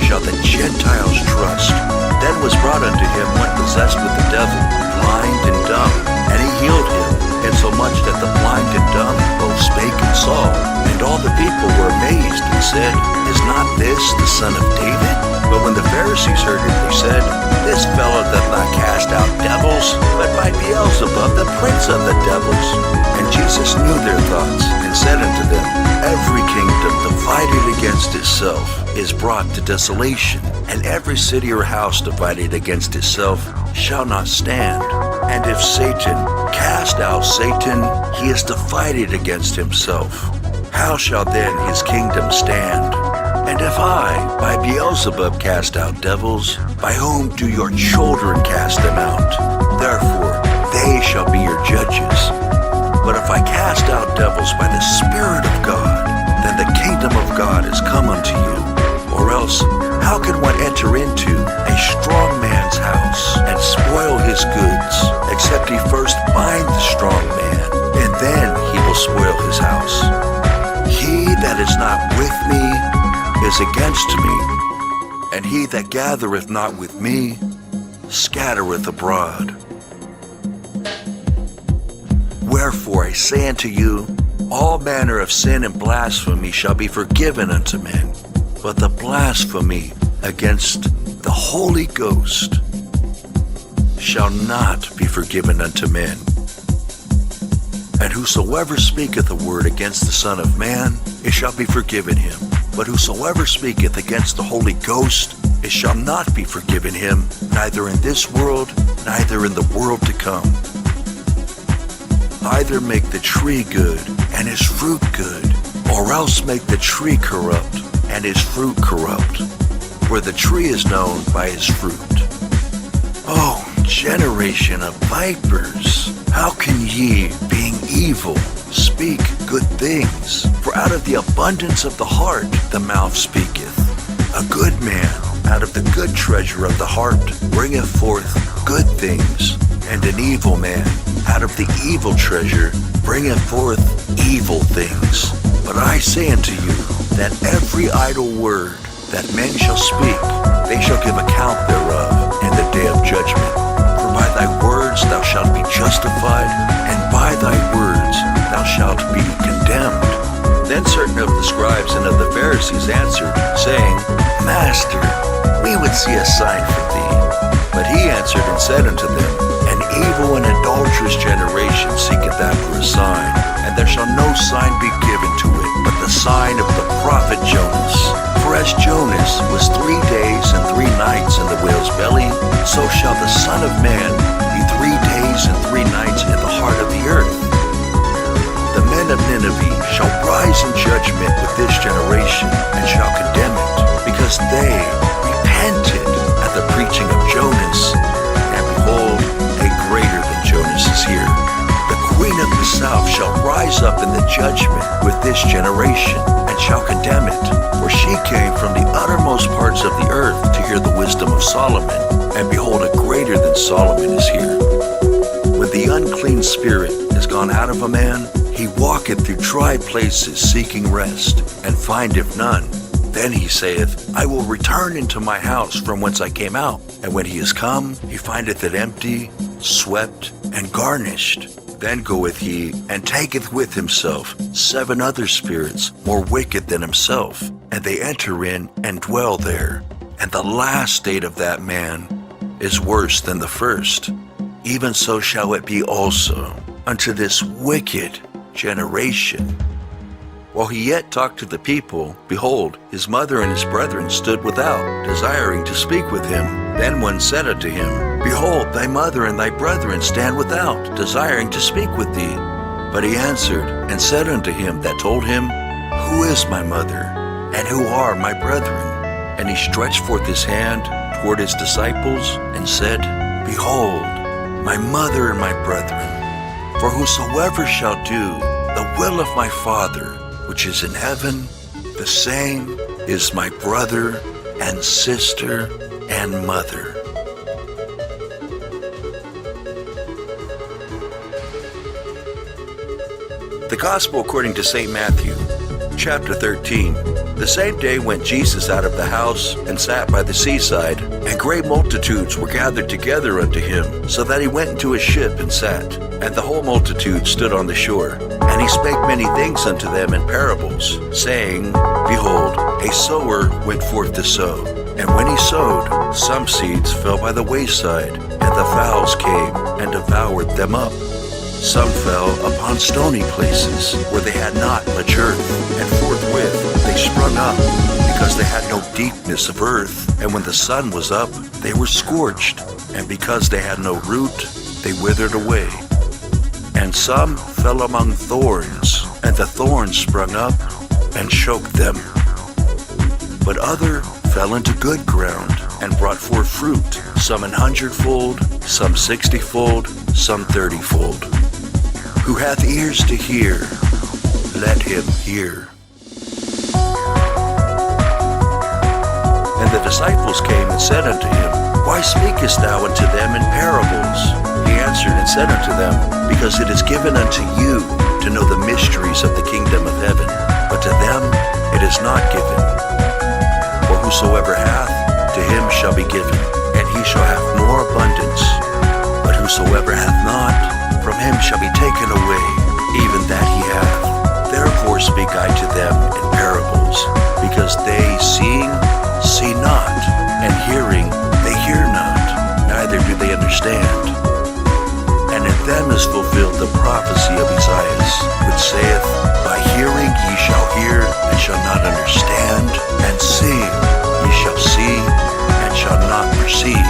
shall the Gentiles trust. Then was brought unto him one possessed with the devil, blind and dumb, and he healed him, insomuch that the blind and dumb both spake and saw. And all the people were amazed, and said, Is not this the son of David? But when the Pharisees heard it, they said, This fellow doth not cast out devils, but by Beelzebub, the prince of the devils. And Jesus knew their thoughts, and said unto them, Every kingdom divided against itself is brought to desolation, and every city or house divided against itself shall not stand. And if Satan cast out Satan, he is divided against himself. How shall then his kingdom stand? And if I, by Beelzebub, cast out devils, by whom do your children cast them out? Therefore, they shall be your judges. But if I cast out devils by the Spirit of God, then the kingdom of God is come unto you. Or else, how can one enter into a strong man's house and spoil his goods, except he first bind the strong man, and then he will spoil his house? He that is not with me is against me, and he that gathereth not with me scattereth abroad. Wherefore I say unto you, all manner of sin and blasphemy shall be forgiven unto men, but the blasphemy against the Holy Ghost shall not be forgiven unto men. And whosoever speaketh a word against the Son of Man, it shall be forgiven him. But whosoever speaketh against the Holy Ghost, it shall not be forgiven him, neither in this world, neither in the world to come. Either make the tree good, and his fruit good, or else make the tree corrupt, and his fruit corrupt. For the tree is known by his fruit. O generation of vipers, how can ye, being evil, speak good things? For out of the abundance of the heart the mouth speaketh. A good man out of the good treasure of the heart bringeth forth good things, and an evil man out of the evil treasure bringeth forth evil things. But I say unto you, that every idle word that men shall speak, they shall give account thereof in the day of judgment. For by thy words thou shalt be justified, and by thy words thou shalt be condemned. Then certain of the scribes and of the Pharisees answered, saying, Master, we would see a sign from thee. But he answered and said unto them, An evil and adulterous generation seeketh after a sign, and there shall no sign be given to it, but the sign of the prophet Jonas. For as Jonas was 3 days and 3 nights in the whale's belly, so shall the Son of Man be 3 days and 3 nights in the heart of the earth. The men of Nineveh shall rise in judgment with this generation, and shall condemn it, because they repented at the preaching of Jonas, and behold, a greater than Jonas is here. The queen of the south shall rise up in the judgment with this generation, and shall condemn it, for she came from the uttermost parts of the earth to hear the wisdom of Solomon, and behold, a greater than Solomon is here. When the unclean spirit is gone out of a man, he walketh through dry places seeking rest, and findeth none. Then he saith, I will return into my house from whence I came out. And when he is come, he findeth it empty, swept, and garnished. Then goeth he, and taketh with himself 7 other spirits more wicked than himself, and they enter in and dwell there. And the last state of that man is worse than the first. Even so shall it be also unto this wicked generation. While he yet talked to the people, behold, his mother and his brethren stood without, desiring to speak with him. Then one said unto him, Behold, thy mother and thy brethren stand without, desiring to speak with thee. But he answered and said unto him that told him, Who is my mother, and who are my brethren? And he stretched forth his hand toward his disciples, and said, Behold, my mother and my brethren. For whosoever shall do the will of my Father, which is in heaven, the same is my brother and sister and mother. The Gospel according to St. Matthew, chapter 13. The same day went Jesus out of the house and sat by the seaside, and great multitudes were gathered together unto him, so that he went into a ship and sat. And the whole multitude stood on the shore. And he spake many things unto them in parables, saying, Behold, a sower went forth to sow. And when he sowed, some seeds fell by the wayside, and the fowls came and devoured them up. Some fell upon stony places, where they had not much earth, and forthwith they sprung up, because they had no deepness of earth. And when the sun was up, they were scorched, and because they had no root, they withered away. And some fell among thorns, and the thorns sprung up and choked them. But other fell into good ground, and brought forth fruit, some 100-fold, some 60-fold, some 30-fold. Who hath ears to hear, let him hear. And the disciples came and said unto him, Why speakest thou unto them in parables? He answered and said unto them, Because it is given unto you to know the mysteries of the kingdom of heaven, but to them it is not given. For whosoever hath, to him shall be given, and he shall have more abundance. But whosoever hath not, from him shall be taken away, even that he hath. Therefore speak I to them in parables, because they seeing see not, and hearing they hear not, neither do they understand. And in them is fulfilled the prophecy of Esaias, which saith, By hearing ye shall hear, and shall not understand, and seeing ye shall see, and shall not perceive.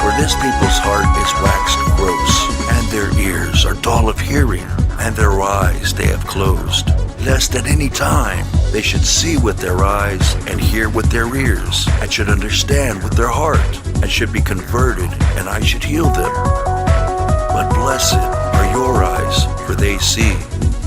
For this people's heart is waxed gross, and their ears are dull of hearing, and their eyes they have closed, lest at any time they should see with their eyes, and hear with their ears, and should understand with their heart, and should be converted, and I should heal them. But blessed are your eyes, for they see,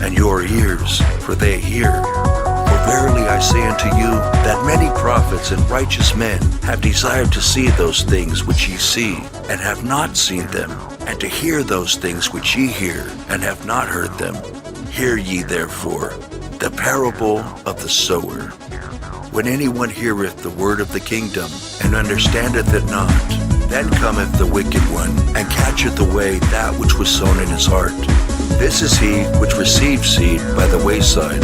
and your ears, for they hear. For verily I say unto you, that many prophets and righteous men have desired to see those things which ye see, and have not seen them, and to hear those things which ye hear, and have not heard them. Hear ye therefore the parable of the sower. When anyone heareth the word of the kingdom, and understandeth it not, then cometh the wicked one, and catcheth away that which was sown in his heart. This is he which received seed by the wayside.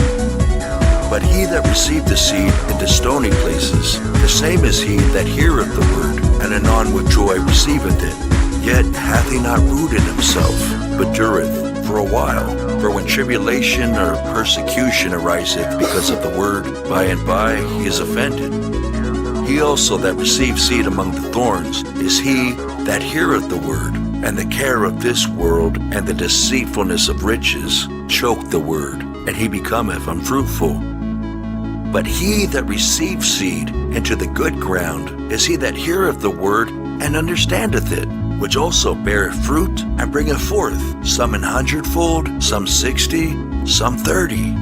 But he that received the seed into stony places, the same is he that heareth the word, and anon with joy receiveth it. Yet hath he not root in himself, but dureth for a while. For when tribulation or persecution ariseth because of the word, by and by he is offended. He also that received seed among the thorns is he that heareth the word, and the care of this world and the deceitfulness of riches choke the word, and he becometh unfruitful. But he that received seed into the good ground is he that heareth the word and understandeth it, which also beareth fruit and bringeth forth, some 100-fold, some 60, some 30.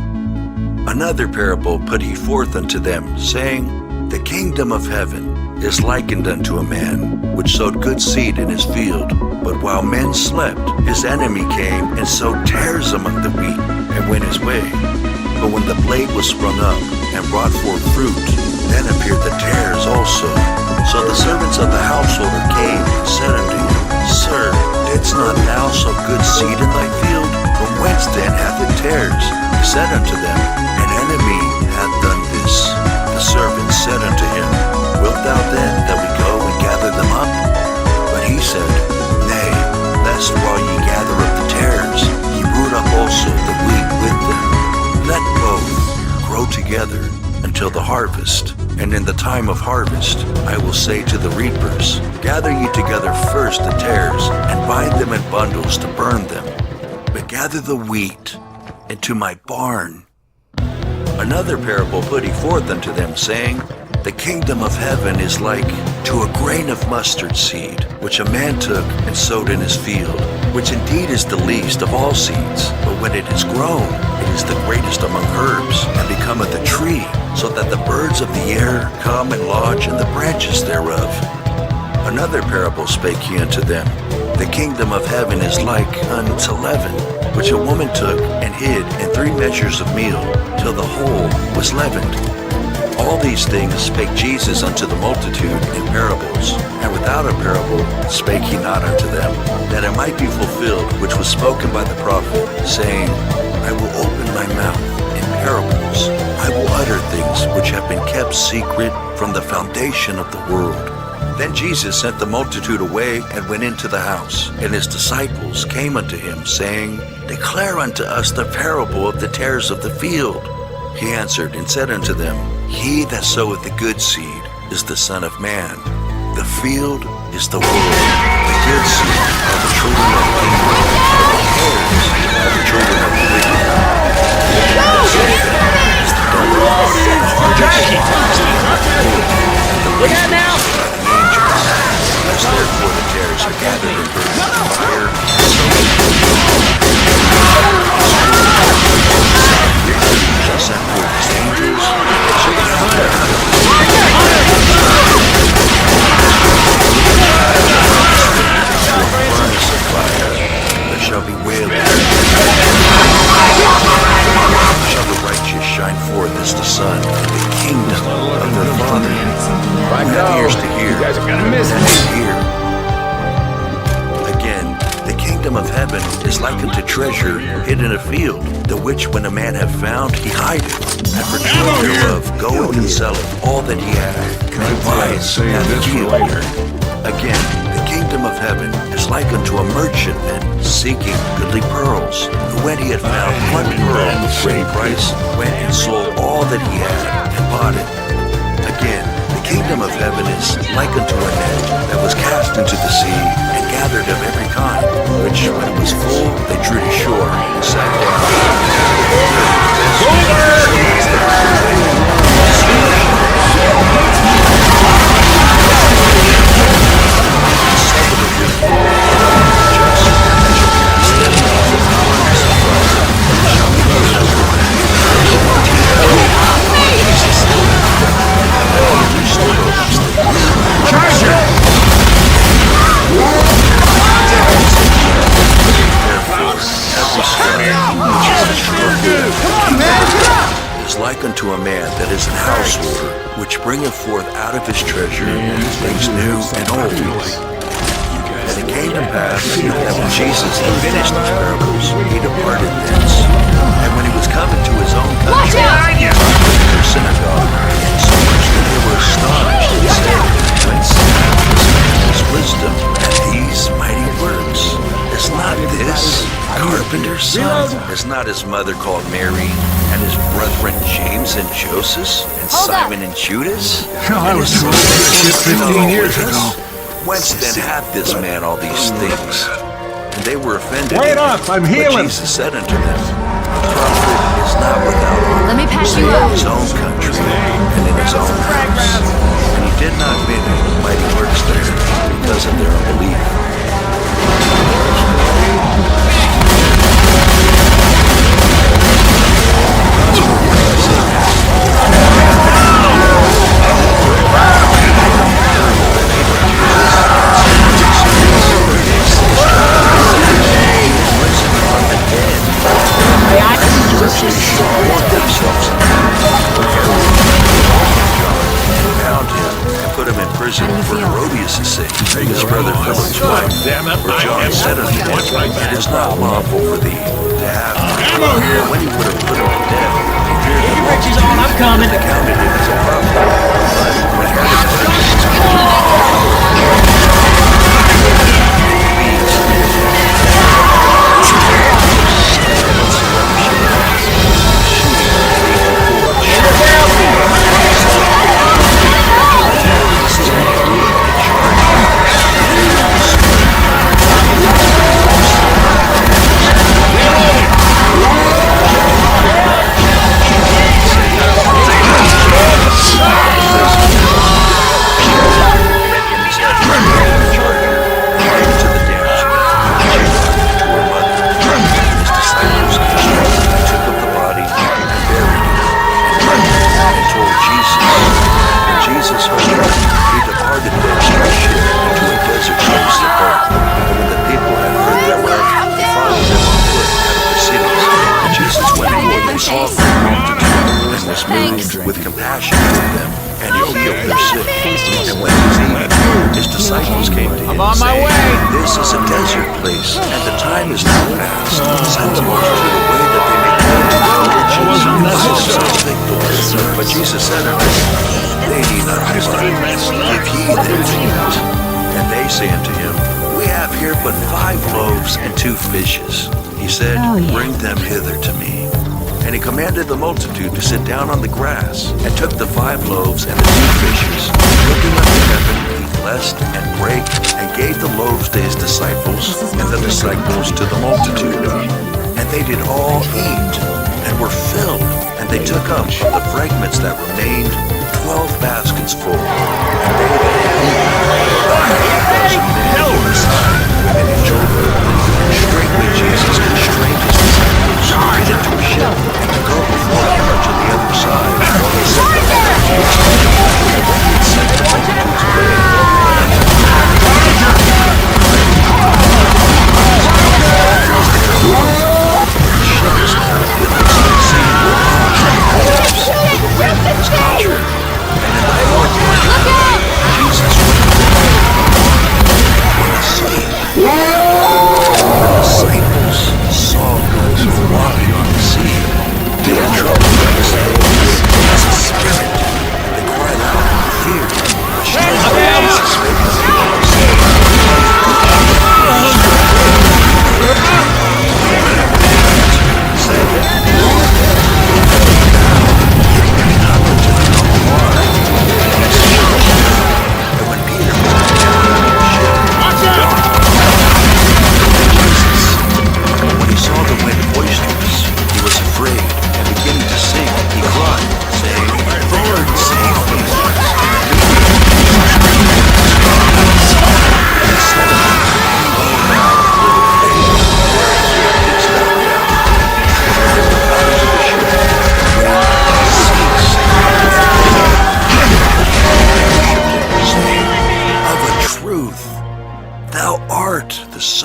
Another parable put he forth unto them, saying, The kingdom of heaven is likened unto a man which sowed good seed in his field. But while men slept, his enemy came and sowed tares among the wheat, and went his way. But when the blade was sprung up and brought forth fruit, then appeared the tares also. So the servants of the householder came and said unto him, Sir, didst not thou sow good seed in thy field? From whence then hath it tares? He said unto them, An enemy hath done this. The servants said unto him, Wilt thou then that we go and gather them up? But he said, Nay, lest while ye gather up the tares, ye root up also the wheat with them. Let both grow together until the harvest. And in the time of harvest, I will say to the reapers, Gather ye together first the tares, and bind them in bundles to burn them, but gather the wheat into my barn. Another parable put he forth unto them, saying, The kingdom of heaven is like to a grain of mustard seed, which a man took and sowed in his field, which indeed is the least of all seeds. But when it is grown, it is the greatest among herbs, and becometh a tree, so that the birds of the air come and lodge in the branches thereof. Another parable spake he unto them, The kingdom of heaven is like unto leaven, which a woman took and hid in 3 measures of meal, till the whole was leavened. All these things spake Jesus unto the multitude in parables, and without a parable spake he not unto them, that it might be fulfilled which was spoken by the prophet, saying, I will open my mouth in parables. I will utter things which have been kept secret from the foundation of the world. Then Jesus sent the multitude away and went into the house, and his disciples came unto him, saying, Declare unto us the parable of the tares of the field. He answered and said unto them, He that soweth the good seed is the Son of Man. The field is the world. The good seed are the children of the kingdom, but the tares are the children of the wicked. The that soweth is the devil. The harvest is the heaven is like unto treasure hid in a field, the which when a man hath found, he hideth, and for joy thereof goeth and selleth all that he hath, and buys and hath yield. Again, the kingdom of heaven is like unto a merchantman seeking goodly pearls, who when he had found one pearl of great price, went and sold all that he had and bought it. Again, the kingdom of heaven is like unto a net that was cast into the sea, and gathered of every kind, which when it was full, they drew to shore, and sat like unto a man that is an householder, which bringeth forth out of his treasure things new and old. And it came to pass that when Jesus had finished these parables, he departed thence. And when he was come into his own country, he taught in their synagogue, insomuch that they were astonished, and said, Whence hath this man this wisdom and these mighty works? Is not this carpenter's son? Is not his mother called Mary, and his brethren James and Joseph, and Simon and Judas? I was told this 15 years ago. Whence then hath this man all these things? And they were offended. Wait up, I'm healing. But Jesus said unto them, A prophet is not without honor, Let me pass you save up. in his own country and in his own house. And he did not many mighty works there because of their unbelief. Found him and put him in prison for Herodias' sake, his brother Philip's wife. For John said unto him, It is not lawful for thee to have him. And when he would have put him to death, he feared the multitude, I'm coming. and counted him as a prophet. But when Herod with compassion toward them, and he healed their sick. And when it was evening, his disciples came to him, I'm on my saying, way. This is a desert place, and the time is now past. Send them on through the way that they may go to the villages and themselves take the way. But Jesus said unto them, They need not depart, give ye them to eat. And they say unto him, We have here but 5 loaves and 2 fishes. He said, Bring them hither to me. And he commanded the multitude to sit down on the grass, and took the 5 loaves and the 2 fishes. Looking up to heaven, he blessed and brake, and gave the loaves to his disciples, and the disciples to the multitude. And they did all eat, and were filled. And they took up of the fragments that remained 12 baskets full. And they that had eaten, 5,000 men on the side, women and children. And straightway Jesus constrained his disciples to get into a ship, and to go before him unto the other side, while he sent them on the fields. And when he had sent the multitudes away, ships with its sea waves, for the wind was contrary. And in the fourth month, Jesus went away in the sea. And the sight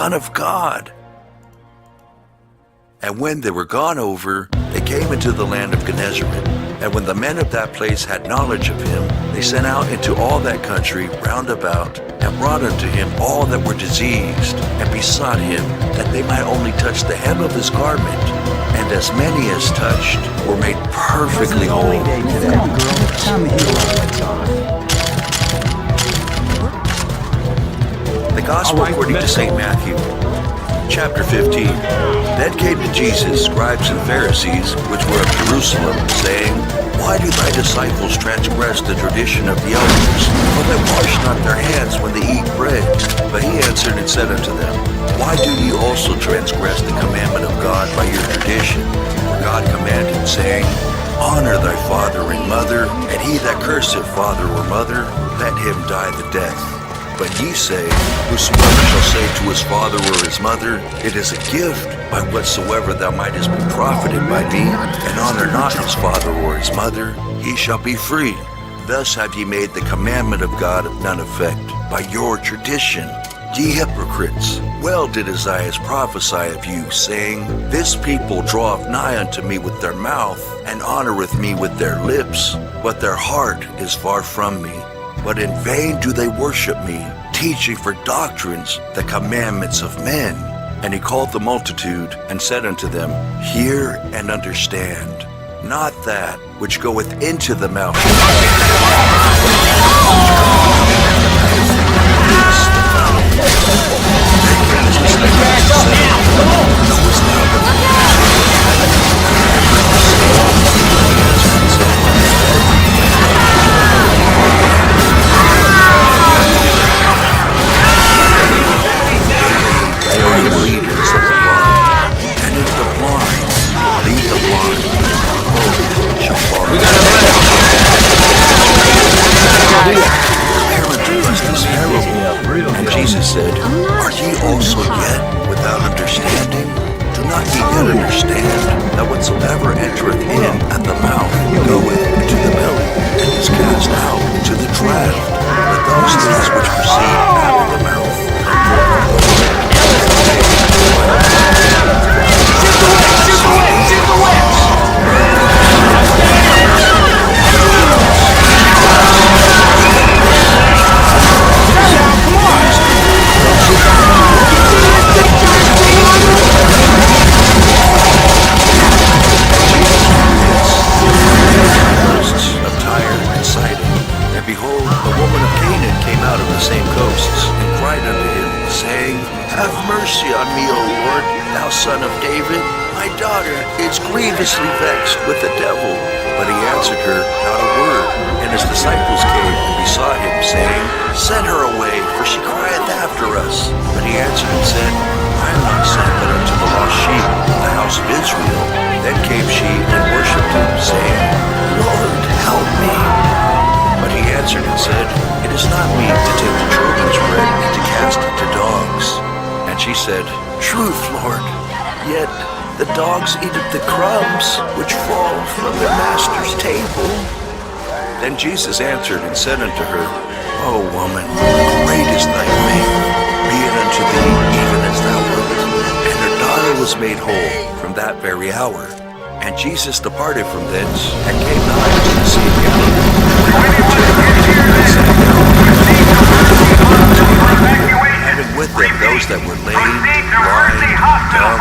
Son of God. And when they were gone over, they came into the land of Gennesaret. And when the men of that place had knowledge of him, they sent out into all that country round about, and brought unto him all that were diseased, and besought him that they might only touch the hem of his garment. And as many as touched were made perfectly whole. The Gospel according to St. Matthew, chapter 15. Then came to Jesus scribes and Pharisees, which were of Jerusalem, saying, Why do thy disciples transgress the tradition of the elders? For they wash not their hands when they eat bread. But he answered and said unto them, Why do ye also transgress the commandment of God by your tradition? For God commanded, saying, Honor thy father and mother, and he that curseth father or mother, let him die the death. But ye say, Whosoever shall say to his father or his mother, It is a gift, by whatsoever thou mightest be profited by me, and honor not his father or his mother, he shall be free. Thus have ye made the commandment of God of none effect, by your tradition. Ye hypocrites, well did Isaiah prophesy of you, saying, This people draweth nigh unto me with their mouth, and honoreth me with their lips, but their heart is far from me. But in vain do they worship me, teaching for doctrines the commandments of men. And he called the multitude, and said unto them, Hear and understand. Not that which goeth into the mouth, And Jesus said, Are ye also yet without understanding? Do not ye yet understand that whatsoever entereth in at the mouth goeth into the belly, and is cast out into the draught? But those things which proceed out of the mouth Son of David, my daughter is grievously vexed with the devil. But he answered her not a word. And his disciples came and besought him, saying, Send her away, for she crieth after us. But he answered and said, I am not sent but unto the lost sheep of the house of Israel. Then came she and worshipped him, saying, Lord, help me. But he answered and said, It is not meet to take the children's bread and to cast it to dogs. And she said, Truth, Lord. Yet the dogs eat of the crumbs which fall from their master's table. Then Jesus answered and said unto her, O woman, great is thy faith. Be it unto thee even as thou wilt. And her daughter was made whole from that very hour. And Jesus departed from thence, and came nigh unto the sea of Galilee. Having with them those that were lame, blind, dumb,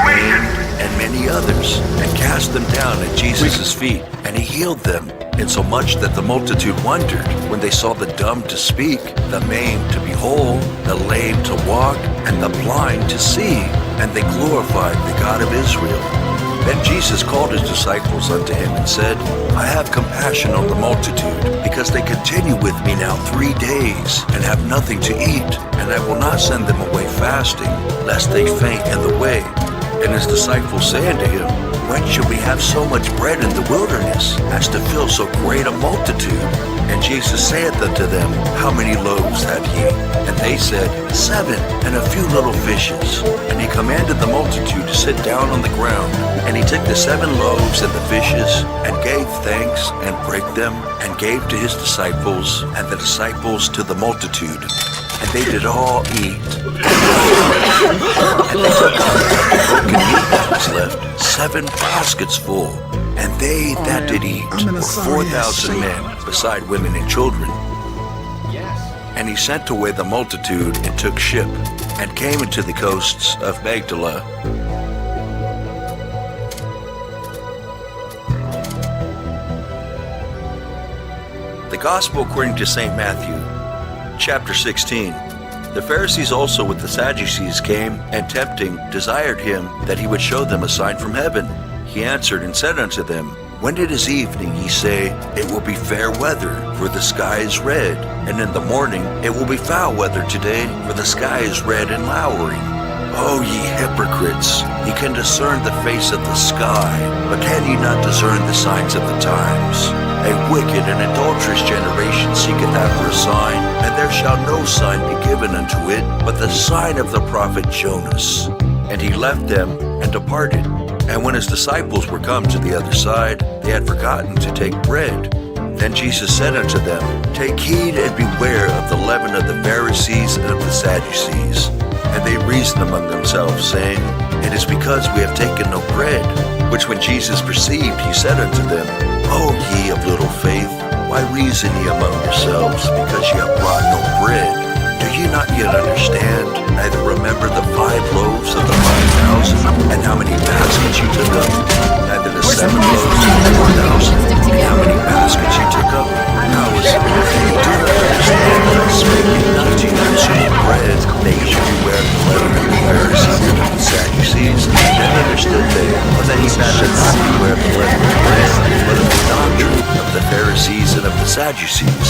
maimed, and many others, and cast them down at Jesus' feet, and he healed them, insomuch that the multitude wondered when they saw the dumb to speak, the maimed to be whole, the lame to walk, and the blind to see, and they glorified the God of Israel. Then Jesus called his disciples unto him and said, I have compassion on the multitude, because they continue with me now 3 days, and have nothing to eat, and I will not send them away fasting, lest they faint in the way. And his disciples say unto him, When shall we have so much bread in the wilderness, as to fill so great a multitude? And Jesus saith unto them, How many loaves have ye? And they said, 7, and a few little fishes. And he commanded the multitude to sit down on the ground. And he took the 7 loaves and the fishes, and gave thanks, and brake them, and gave to his disciples, and the disciples to the multitude. and they did all eat. And they took up the broken meat that was left, 7 baskets full. And they that did eat were 4,000 men, beside women and children. And he sent away the multitude and took ship, and came into the coasts of Magdala. The Gospel according to St. Matthew, chapter 16. The Pharisees also with the Sadducees came, and tempting desired him that he would show them a sign from heaven. He answered and said unto them, When it is evening, ye say, It will be fair weather, for the sky is red. And in the morning, it will be foul weather today, for the sky is red and lowering. O ye hypocrites, ye can discern the face of the sky, but can ye not discern the signs of the times? A wicked and adulterous generation seeketh after a sign, and there shall no sign be given unto it, but the sign of the prophet Jonas. And he left them and departed. And when his disciples were come to the other side, they had forgotten to take bread. Then Jesus said unto them, Take heed and beware of the leaven of the Pharisees and of the Sadducees. And they reasoned among themselves, saying, It is because we have taken no bread. Which when Jesus perceived, he said unto them, O ye of little faith, why reason ye among yourselves, because ye have brought no bread? Do ye not yet understand, neither remember the 5 loaves of the 5,000, and how many baskets you took up? Neither the 7 loaves of the 4,000, and how many baskets you took up? How is it that you do not understand that I spake not to you concerning bread, that ye should beware of the leaven of the Pharisees and of the Sadducees? Then understood they, that he bade them not beware of the leaven of bread, but of the doctrine of the Pharisees and of the Sadducees.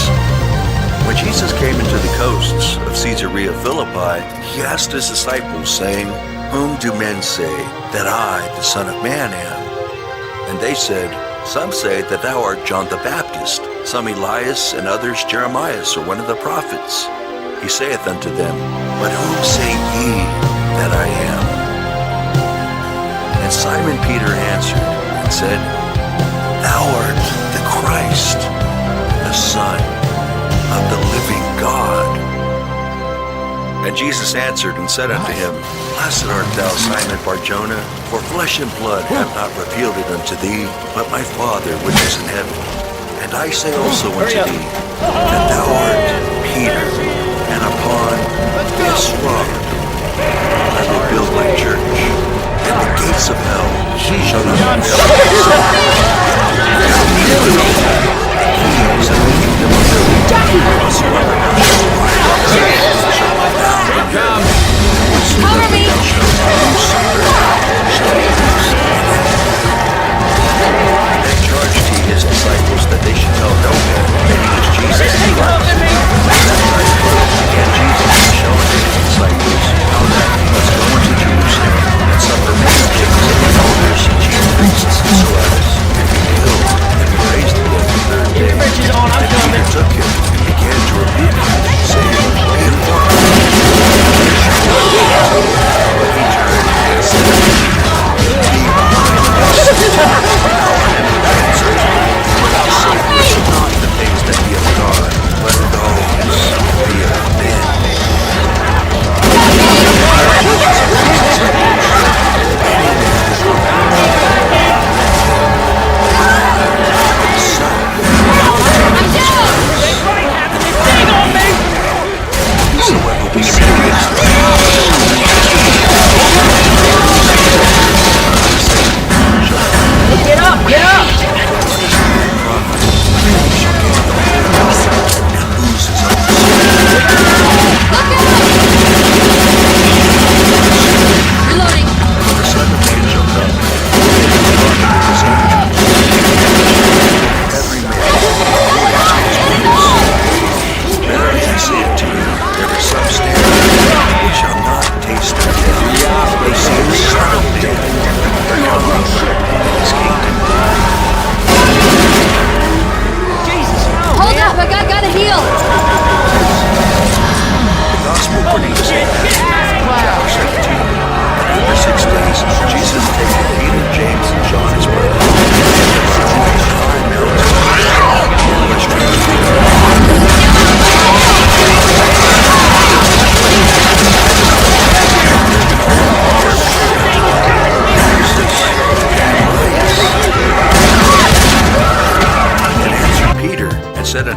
When Jesus came into the coasts of Caesarea Philippi, he asked his disciples, saying, Whom do men say that I, the Son of Man, am? And they said, Some say that thou art John the Baptist, some Elias, and others Jeremias, or one of the prophets. He saith unto them, But whom say ye that I am? And Simon Peter answered and said, Thou art the Christ, the Son of the living God. And Jesus answered and said unto him, Blessed art thou, Simon Bar-Jonah, for flesh and blood have not revealed it unto thee, but my Father which is in heaven. And I say also unto thee, that thou art Peter, and upon this rock I will build my church, and the gates of hell shall not prevail. Cover me! And charged he his disciples that they should tell no man that he was Jesus the Christ. At that time began Jesus to show unto his disciples how that he must go into Jerusalem and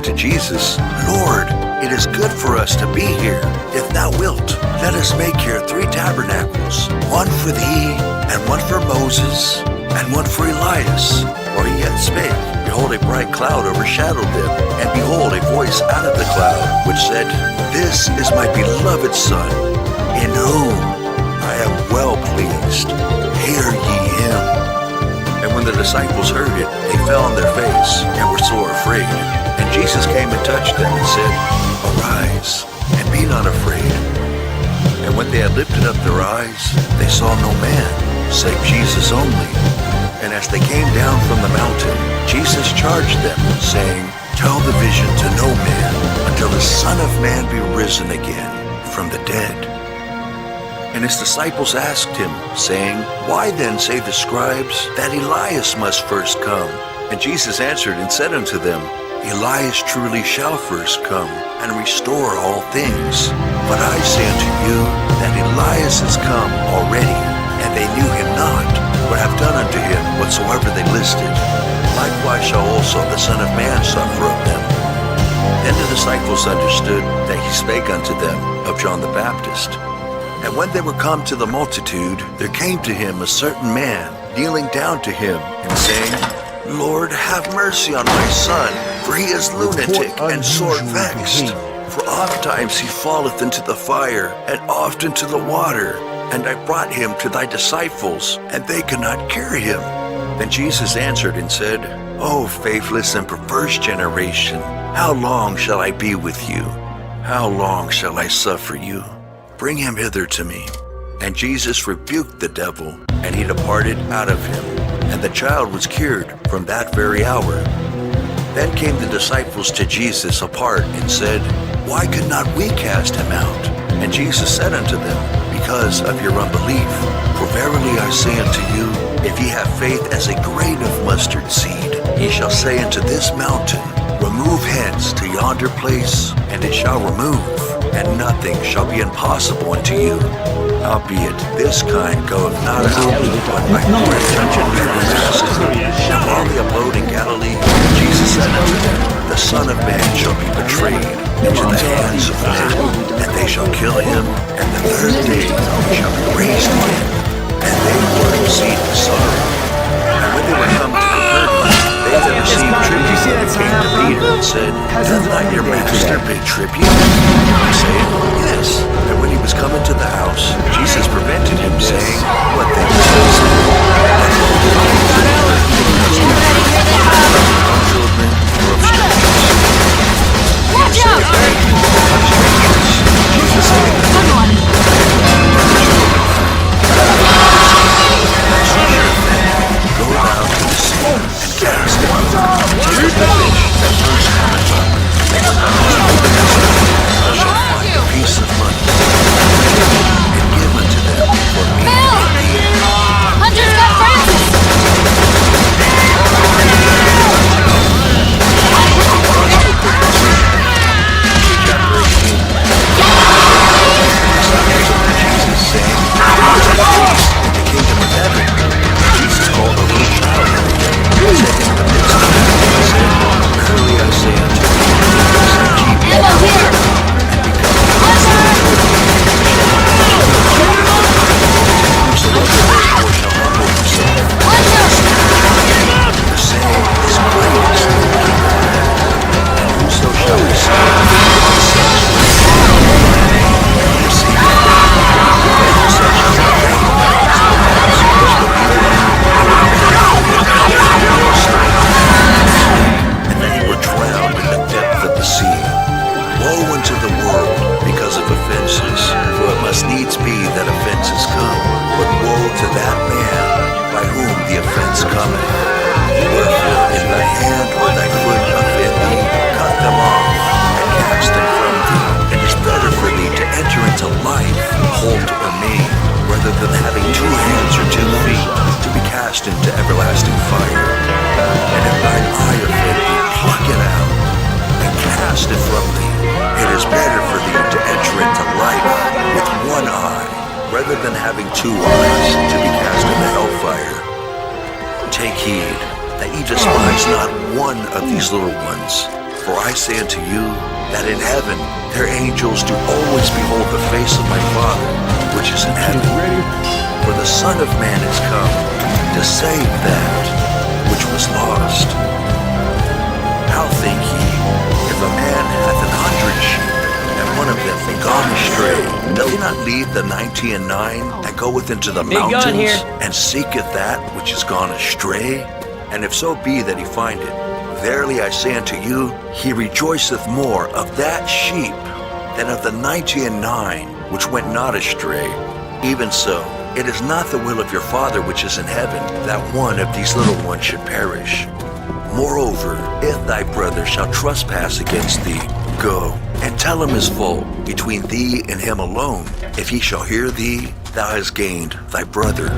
unto Jesus, Lord, it is good for us to be here. If thou wilt, let us make here 3 tabernacles, one for thee, and one for Moses, and one for Elias. For he yet spake, behold, a bright cloud overshadowed them, and behold, a voice out of the cloud, which said, This is my beloved Son, in whom I am well pleased. Hear ye him. And when the disciples heard it, they fell on their face, and were sore afraid. And Jesus came and touched them, and said, Arise, and be not afraid. And when they had lifted up their eyes, they saw no man, save Jesus only. And as they came down from the mountain, Jesus charged them, saying, Tell the vision to no man, until the Son of Man be risen again from the dead. And his disciples asked him, saying, Why then say the scribes that Elias must first come? And Jesus answered and said unto them, Elias truly shall first come, and restore all things. But I say unto you, that Elias is come already, and they knew him not, but have done unto him whatsoever they listed. Likewise shall also the Son of Man suffer of them. Then the disciples understood that he spake unto them of John the Baptist. And when they were come to the multitude, there came to him a certain man, kneeling down to him, and saying, Lord, have mercy on my son, for he is lunatic and sore vexed. For ofttimes he falleth into the fire, and oft into the water. And I brought him to thy disciples, and they could not carry him. Then Jesus answered and said, O faithless and perverse generation, how long shall I be with you? How long shall I suffer you? Bring him hither to me. And Jesus rebuked the devil, and he departed out of him. And the child was cured from that very hour. Then came the disciples to Jesus apart, and said, Why could not we cast him out? And Jesus said unto them, Because of your unbelief. For verily I say unto you, if ye have faith as a grain of mustard seed, ye shall say unto this mountain, Remove hence to yonder place, and it shall remove, and nothing shall be impossible unto you. Howbeit, this kind goeth not out, but by prayer and fasting. And while they abode in Galilee, Jesus said unto them, The Son of Man shall be betrayed into the hands of men, and they shall kill him, and the third day he shall be raised again. And they were exceeding sorrow. And when they were come to Capernaum, they that received tribute came to Peter and said, Doth not your master pay tribute? He said, Yes. And when he was come into the house, Jesus prevented him, saying, What things shall I say? Children or of strangers? Watch out! Jesus said, Good one. Go down to the sea and cast them out. Take the fish that first cometh up. Thou shalt find a piece of money, and give unto them for me. Bill! Hunter's got Francis! Chapter 18. Jesus saying, the kingdom of heaven. Jesus called a little child unto him, and set him in the midst of them, and said, Verily I say unto you, except ye be Ammo here! whosoever therefore shall humble himself, the same is greatest in the kingdom of heaven. And whoso shall receive receive, and such shall reign. And many were drowned in the depth of the sea. Woe unto the world because of offenses, for it must needs be that offenses come. But woe to that man by whom the offense cometh. Wherefore, if thy hand or thy foot offend thee, cut them off, and cast them from thee. It is better for thee to enter into life whole or maimed, rather than having 2 hands or 2 feet, to be cast into everlasting fire. And if thine eye offend thee, pluck it out, and cast it from thee. It is better for thee to enter into life with 1 eye, rather than having 2 eyes, to be cast into hellfire. Take heed that ye despise not one of these little ones. For I say unto you, that in heaven their angels do always behold the face of my Father, which is in heaven. For the Son of Man is come to save that which was lost. How think ye, if a man hath 100 sheep, and one of them be gone astray, doth he not leave the 99 and goeth into the mountains, and seeketh that which is gone astray? And if so be that he find it, verily I say unto you, he rejoiceth more of that sheep than of the 99 which went not astray. Even so, it is not the will of your Father which is in heaven that one of these little ones should perish. Moreover, if thy brother shall trespass against thee, go and tell him his fault between thee and him alone. If he shall hear thee, thou hast gained thy brother.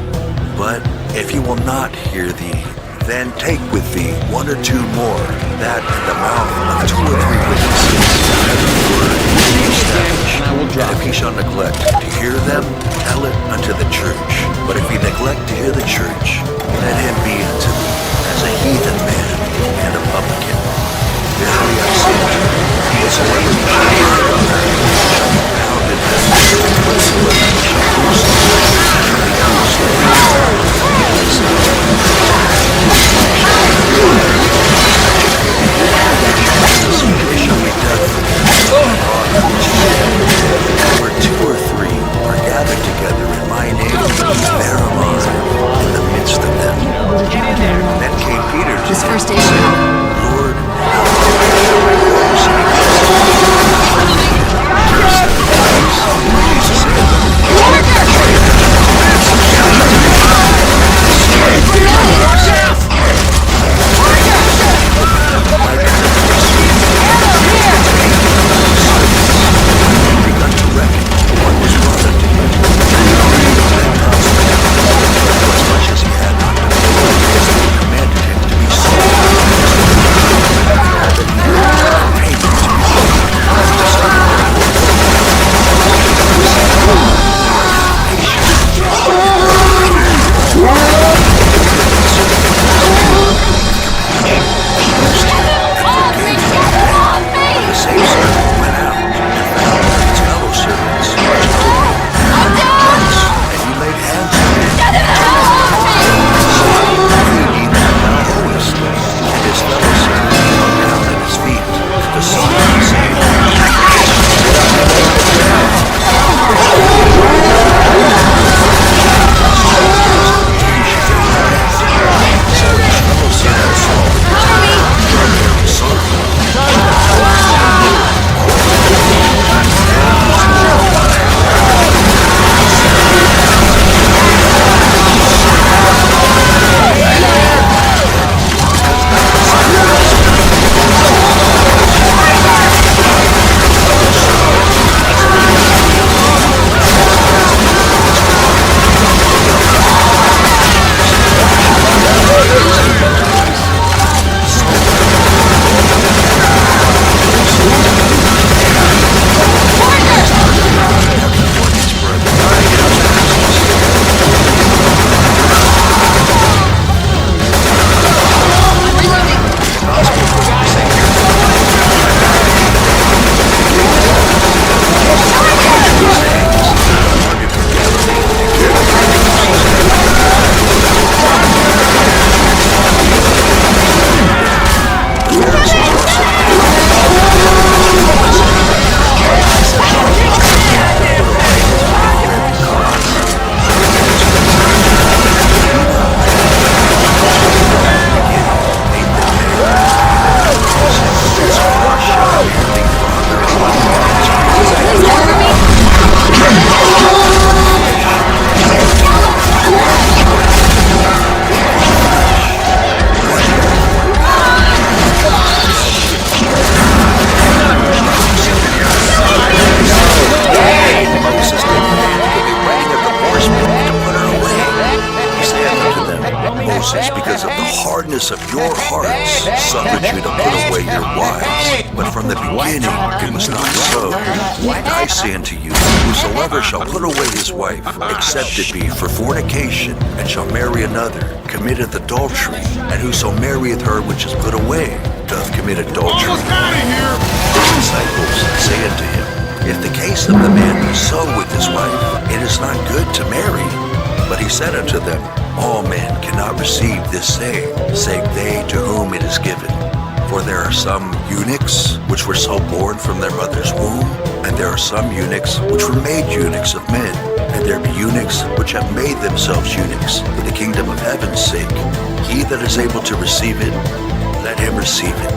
But if he will not hear thee, then take with thee 1 or 2 more, that in the mouth of 2 or 3 witnesses every word be established. And if he shall neglect to hear them, tell it unto the church. But if he neglect to hear the church, let him be unto thee as a heathen man and a publican. Verily I say unto you, whatsoever ye shall bind on earth shall be bound in heaven, and whatsoever ye shall loose on earth shall be loosed in heaven. It shall be done for me. Where 2 or 3 are gathered together in my name, there am I in the midst of them. Then came Peter to him, First station. Lord, Because of the hardness of your hearts, suffered you to put away your wives. But from the beginning it was not so. I say unto you, whosoever shall put away his wife, except it be for fornication, and shall marry another, committeth adultery. And whoso marrieth her which is put away, doth commit adultery. His disciples say unto him, if the case of the man be so with his wife, it is not good to marry. But he said unto them, all men cannot receive this saying, save they to whom it is given. For there are some eunuchs which were so born from their mother's womb, and there are some eunuchs which were made eunuchs of men, and there be eunuchs which have made themselves eunuchs for the kingdom of heaven's sake. He that is able to receive it, let him receive it.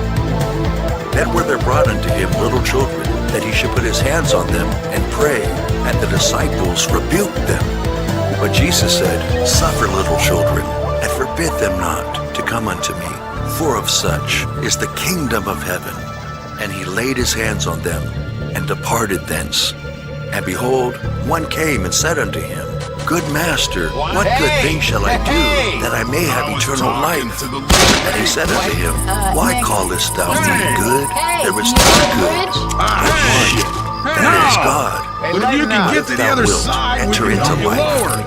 Then were there brought unto him little children, that he should put his hands on them and pray, and the disciples rebuked them. But Jesus said, suffer little children, and forbid them not to come unto me, for of such is the kingdom of heaven. And he laid his hands on them, and departed thence. And behold, one came and said unto him, good master, what good thing shall I do, that I may have eternal life? And he said unto him, why callest thou me good? There is none good, but one, that is God. But if you can get to the other side, enter into life,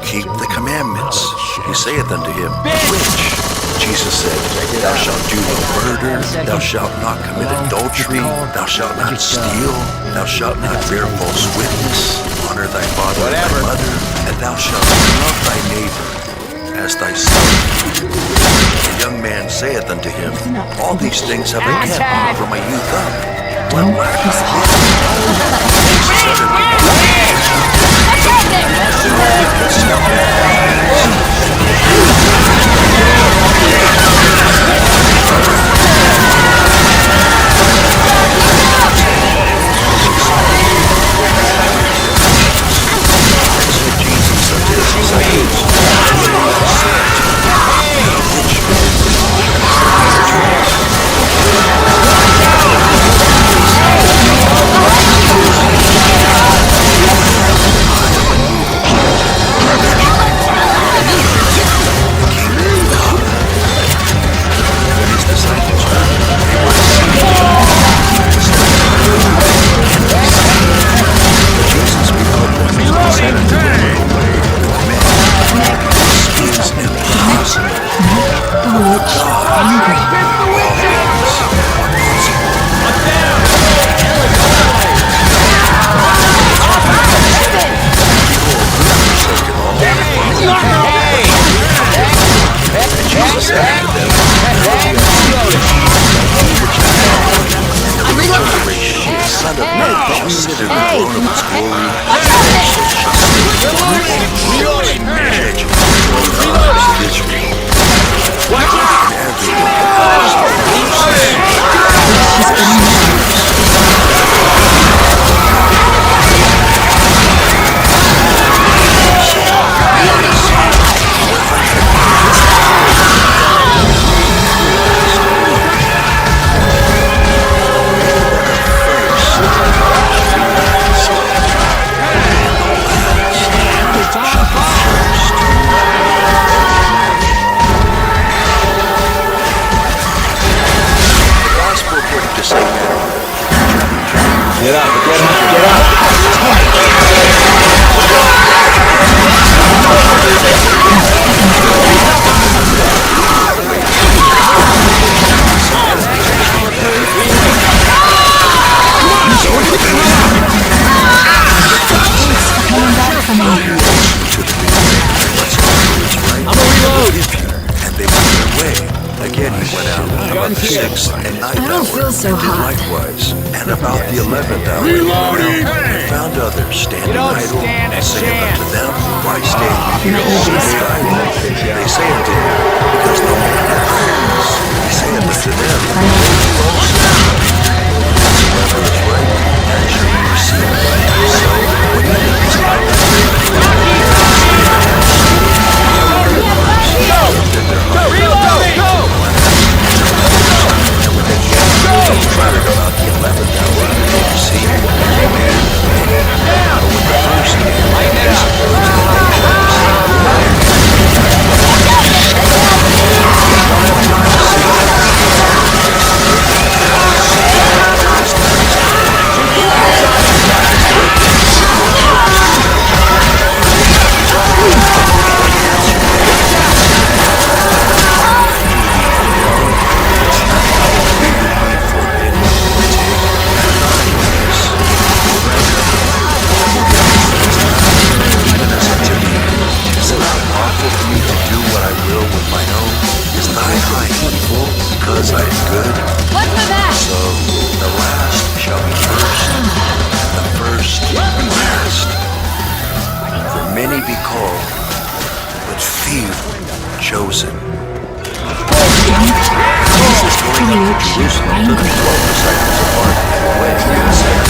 keep the commandments. He saith unto him, which? Jesus said, thou shalt do no murder, thou shalt not commit adultery, thou shalt not steal, thou shalt not bear false witness, honor thy father and thy mother, and thou shalt love thy neighbor as thyself. The young man saith unto him, all these things have I kept from my youth up. What lack I yet? Jesus said unto him, So hot. Likewise, and about the 11th hour, he found others standing idle, and saith unto them, why stand ye here all idle? They say unto him, because no man hath hands. He saith unto them, whatsoever is right, that shall be received. So, when he did his about the 11th hour, you see, down with the first chosen. Jesus going up to Jerusalem took the 12 disciples apart away and said,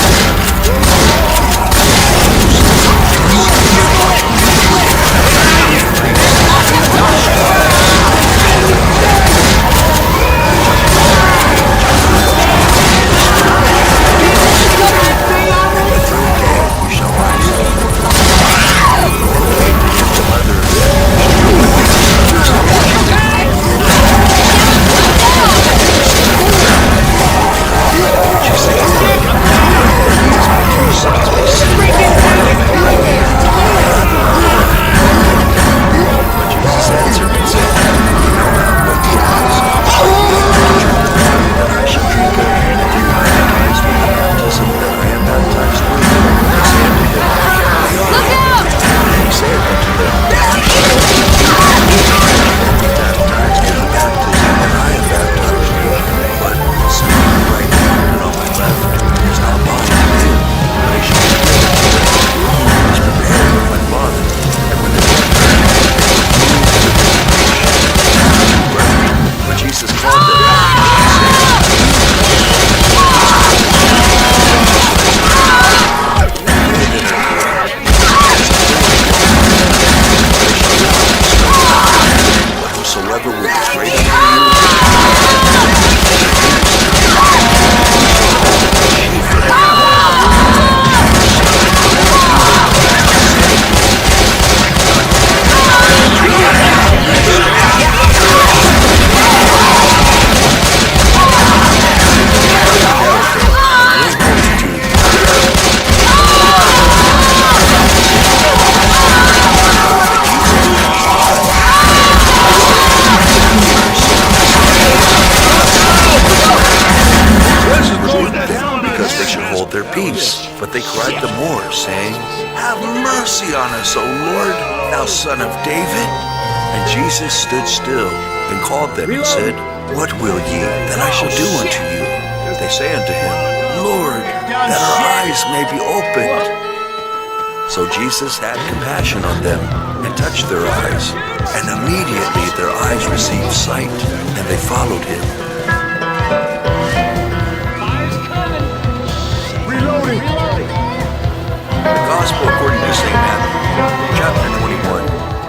their peace. But they cried the more, saying, Have mercy on us, O Lord, thou Son of David. And Jesus stood still and called them and said, What will ye that I shall do unto you? They say unto him, Lord, that our eyes may be opened. So Jesus had compassion on them and touched their eyes. And immediately their eyes received sight, and they followed him. The Gospel according to St. Matthew, chapter 21.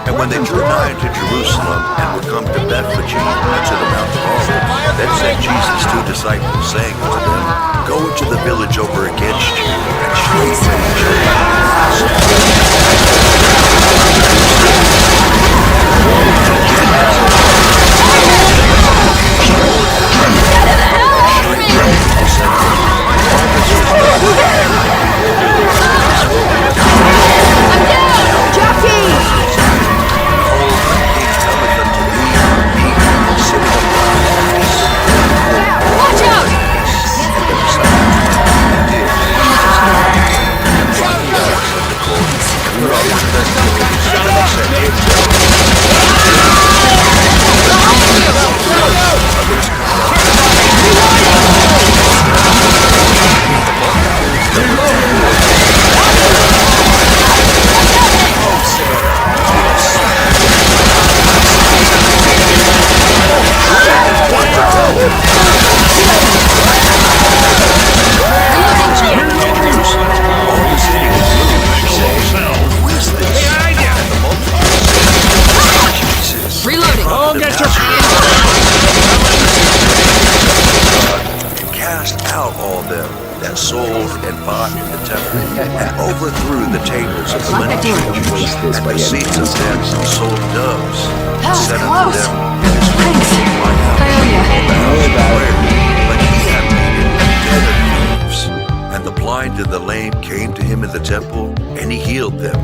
And when they drew nigh unto Jerusalem, and were come to Bethphage and to the Mount of Olives, then sent Jesus 2 disciples, saying unto them, Go into the village over against you, and straightway shall ye that sold and bought in the temple, and overthrew the tables of the money changers, and the seats of them who sold doves, and said unto them, It is written in my house, the house of prayer, but ye have made it a den of thieves. And the blind and the lame came to him in the temple, and he healed them.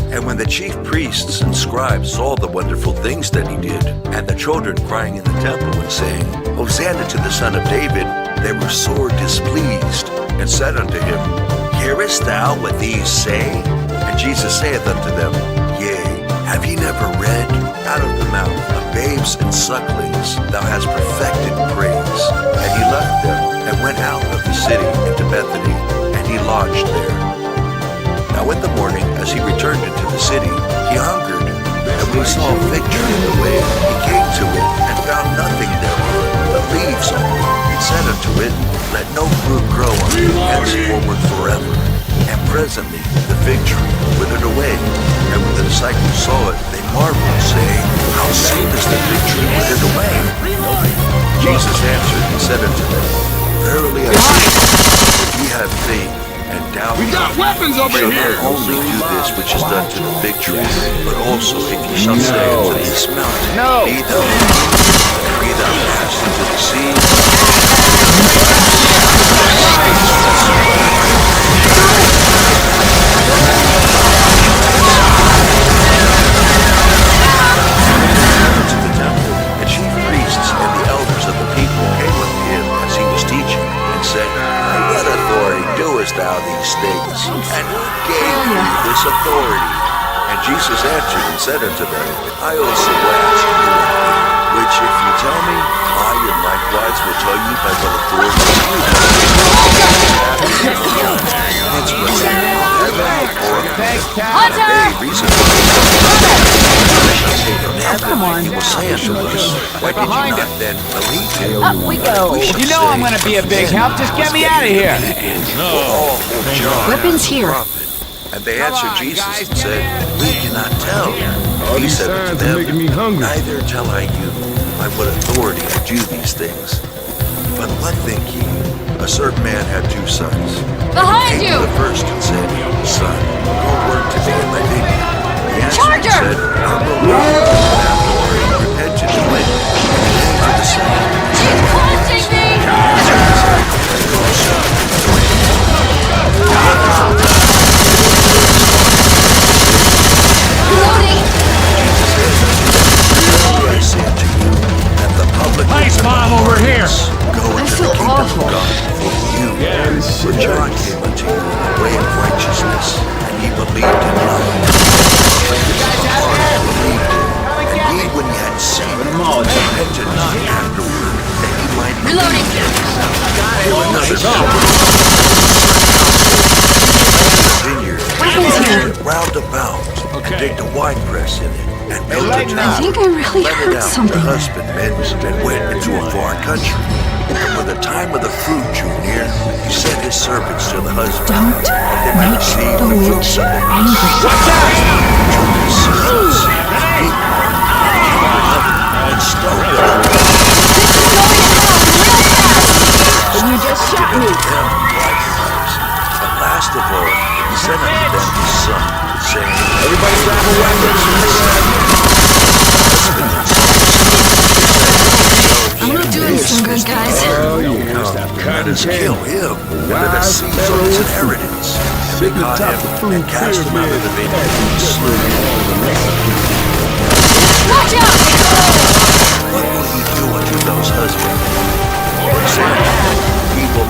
And when the chief priests and scribes saw the wonderful things that he did, and the children crying in the temple and saying, Hosanna to the Son of David, they were sore displeased, and said unto him, Hearest thou what these say? And Jesus saith unto them, Yea, have ye never read, Out of the mouth of babes and sucklings thou hast perfected praise? And he left them, and went out of the city into Bethany, and he lodged there. Now in the morning, as he returned into the city, he hungered, and when he saw a fig tree in the way, he came presently the fig tree withered away. And when the disciples saw it, they marveled, saying, How soon is the fig tree withered away? Jesus answered and said unto them, Verily I say unto you, if ye have faith and doubt, We got weapons over shall here. not only do this which is done to the fig tree, but also if ye shall say unto this mountain, Be thou moved, and be thou cast into the sea. To the temple, and chief priests and the elders of the people came unto him as he was teaching, and said, By what authority doest thou these things? And who gave thee this authority? And Jesus answered and said unto them, I also ask you one thing, which if you tell me, I and likewise will tell you by what authority you Hunter! Come on. He will say unto us, Why did you not then believe him? Up we go. You know I'm gonna be a big help. Just get me out of here. Weapons here. And they answered Jesus and said, We cannot tell. He said unto them, Neither tell I you by what authority I do these things. But what think ye? A certain man had 2 sons. Behind Came you! to the first and said, Son, go work today in my vineyard. He answered Charger! and said, I will work. And afterward he repented and went. And he came to the second and said, He's punching me! Reloading! I say unto you, that the public Nice bomb over here. go into feel the kingdom awful. of God before you. For John came unto you in the way of righteousness, and ye believed him not. But his heart believed him. And ye, when ye had seen him, repented not afterward, that ye might Reloading! another vineyard, round about, and digged a winepress in it, and built a tower. I think I really Let it heard out to something. husbandmen, and went into a far country. And when the time of the fruit drew near, he sent his servants to the husband, Don't that they might make receive the the witch fruits of the angry. took his servants, and beat them, and counted up, and stoned them. You just shot me. Them likewise. But last of all, he sent unto them his son, saying, Everybody grab a weapon. I'm not doing so good, guys. Let us kill him, and let us seize on his inheritance. And they caught him, and cast him out of the vineyard, and slew him. Watch out! What will he do unto those husbands? For example, he will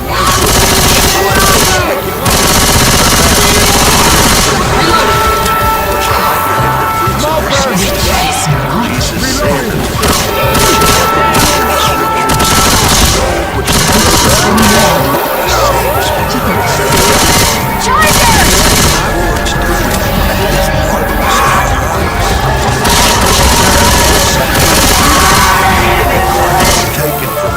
Jesus said unto them, taken from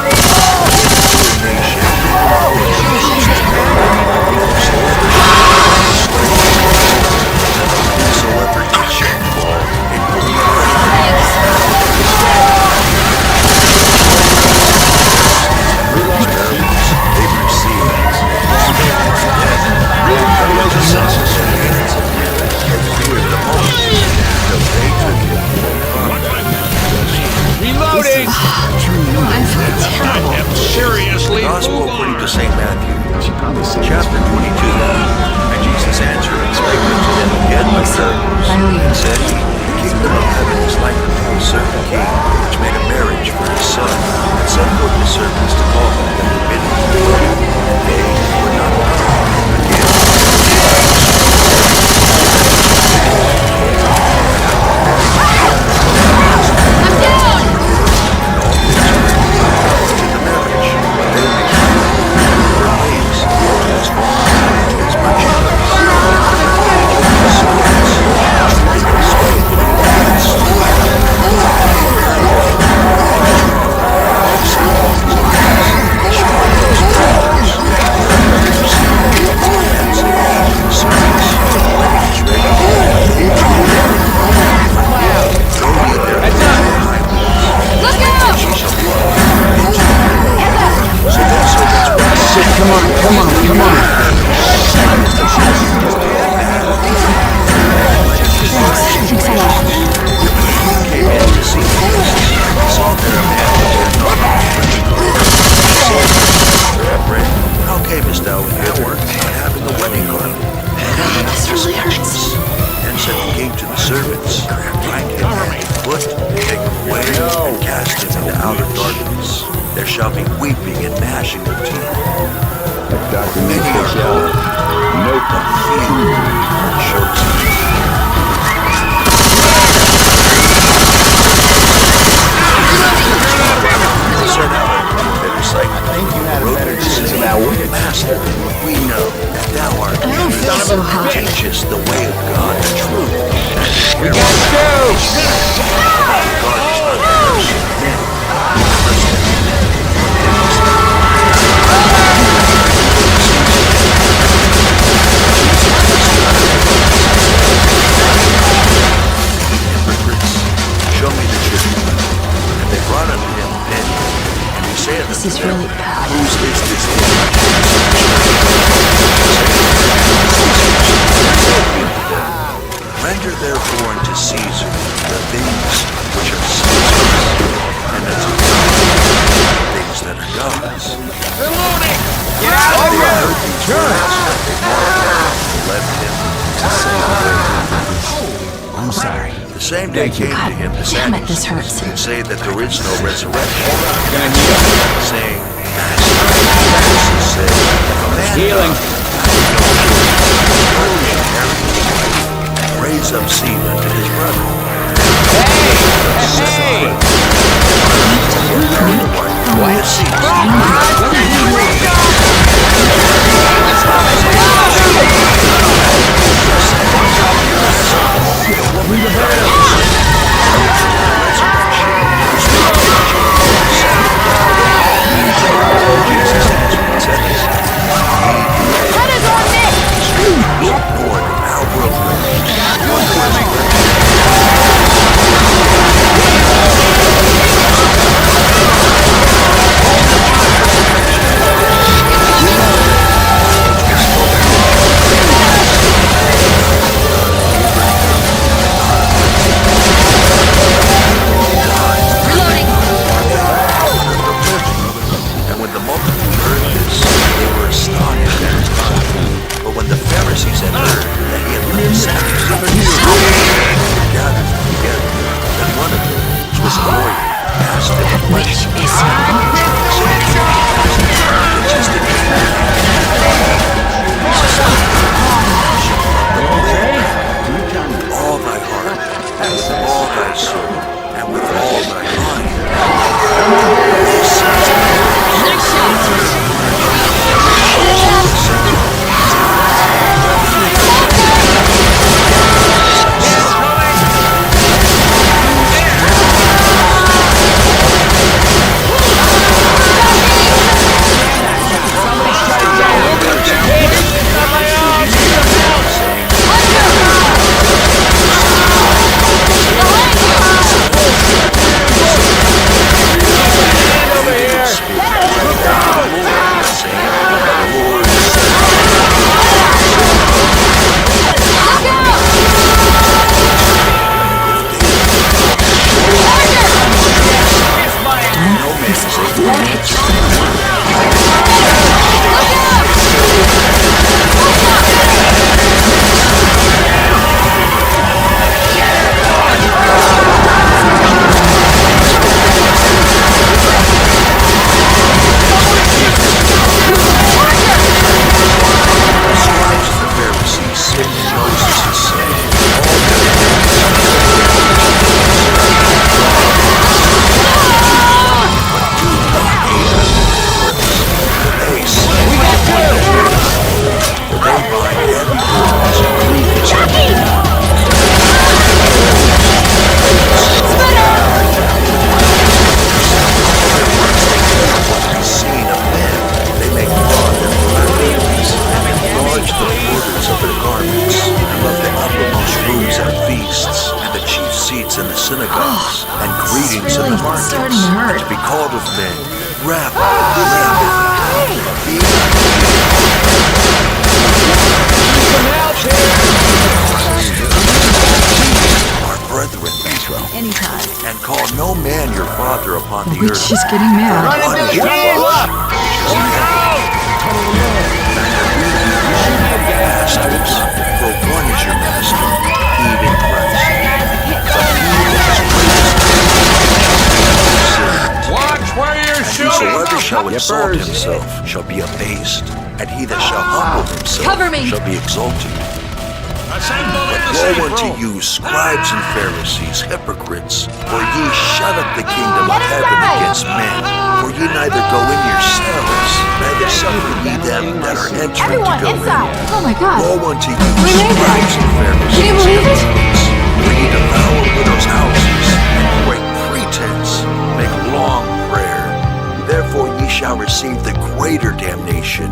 Reloading. I feel terrible. Seriously. Gospel according to St. Matthew, chapter 22. And Jesus answered and spake unto them again by parables, and said, The kingdom of heaven is like unto a certain king, which made a marriage for his son, and sent forth his servants to call them that were bidden to the wedding, and they were not come. I'm down! All cast him into outer darkness. There shall be weeping and gnashing of teeth. Many are called, but few are chosen. Set out their disciples. Wrote their sins about Master, we know that thou art I don't feel so hot. teachest the way of God and truth. We got two! God is not the Show me the truth. And they brought unto him a penny, and he said This unto is them, really bad. Whose is this thing? Render therefore unto Caesar the things which are Caesar's, and unto God the things that are God's. Get out of here! They left him to save the I'm sorry. The same day came to him the Damn it, this hurts. Sadducees, and say that there is no resurrection, Gonna heal. saying, Master, Jesus said, if a man Healing. raise up seed unto his brother. Hey! Why is seed? She's getting mad. For one is your master, even Christ. shall exalt himself shall be abased, and he that shall humble himself Cover me. shall be exalted. But woe unto you, scribes and Pharisees, hypocrites, for ye shut up the kingdom of heaven against men. For ye neither go in yourselves, neither suffer ye them that are entering to go in. Oh my God. Woe unto you, We made that. scribes and Pharisees, Can you believe it? hypocrites, for ye devour widows' houses, and break pretense, make long prayer. Therefore ye shall receive the greater damnation.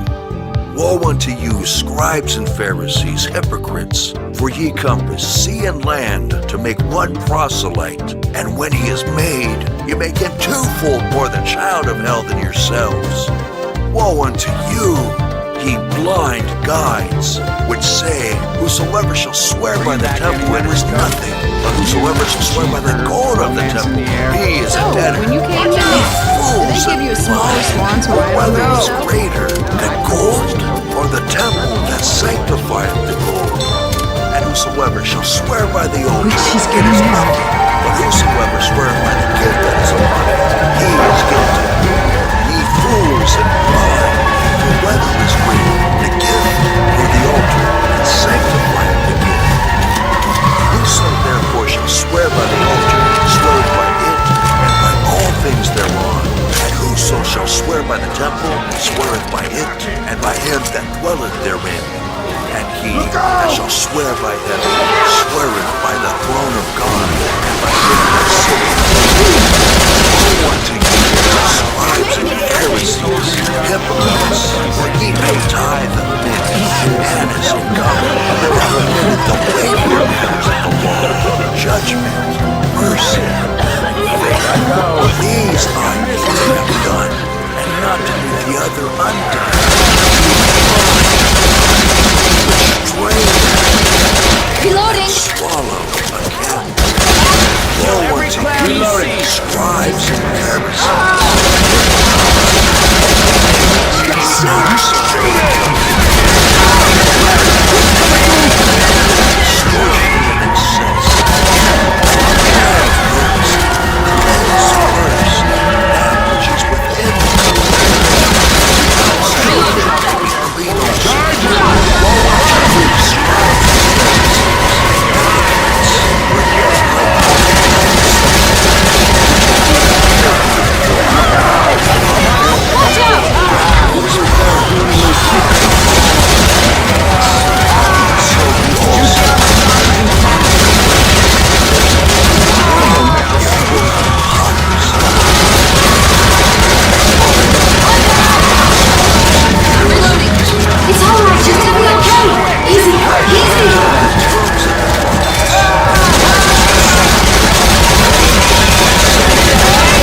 Woe unto you, scribes and Pharisees, hypocrites, for ye compass sea and land to make one proselyte, and when he is made, ye make him twofold more the child of hell than yourselves. Woe unto you, ye blind guides, which say, whosoever shall swear by the temple, it is nothing, but whosoever shall swear by the gold of the temple, he is a debtor. When you came to me, did they give you a small response or I don't Whether is know? greater, the gold or the temple that sanctifieth the gold? And whosoever shall swear by the altar, She's it getting is mad. nothing. But whosoever sweareth by the gift that is upon it, he is guilty. Ye fools and blind, for whether is greater, the gift or the altar that sanctifieth the gift? Whoso therefore shall swear by the altar, sweareth by it, and by all things thereon. And whoso shall swear by the temple, sweareth by it, and by him that dwelleth therein. And he that shall swear by him, sweareth by the throne of God, and by him that sitteth. Woe unto you, scribes and Pharisees, hypocrites, for ye pay tithe of mint, and anise, and gum, and have omitted the weightier matters of the law, judgment, mercy, and faith. These ought ye to have done, and not to leave the other undone. Reloading. Swallow again. Woe unto you, scribes and Pharisees. It's all right. You're gonna be okay. Easy. Easy.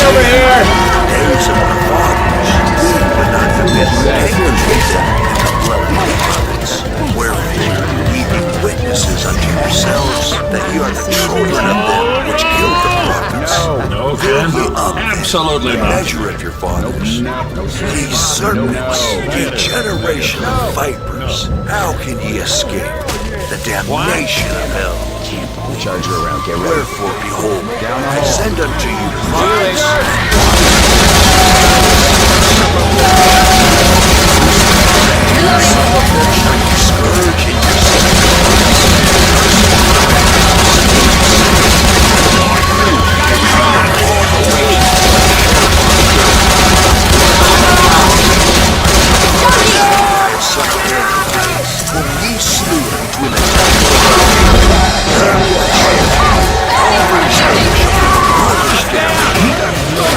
Over here! Days of our fathers, we would not have been partakers with them in the blood of the prophets. Wherefore, ye be witnesses unto yourselves that ye are the children of them which killed the prophets. No, Fill ye up absolutely the not. measure of your fathers. Ye serpents, ye generation of vipers, how can ye escape the damnation of hell? Charge her around, get ready. Wherefore, behold, I send unto you prophets. Scourge in son of Aaron, whom ye slew between the temple and the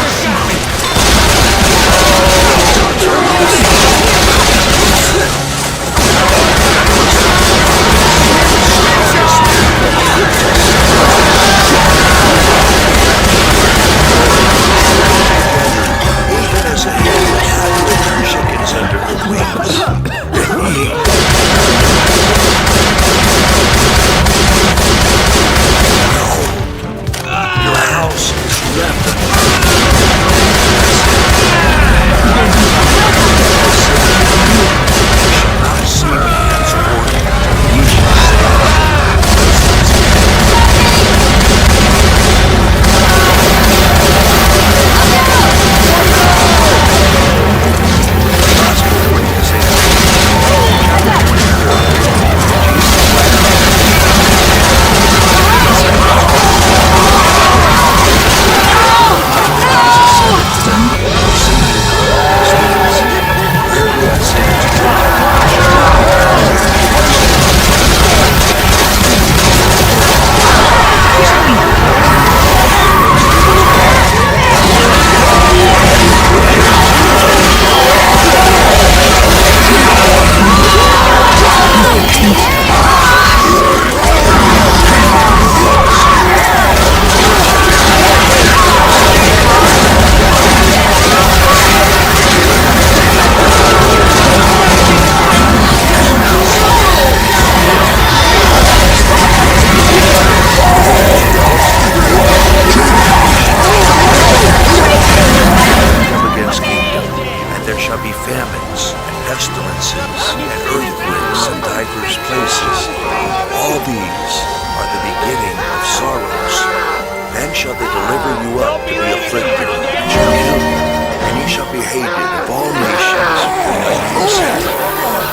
hated of all nations for my name's sake.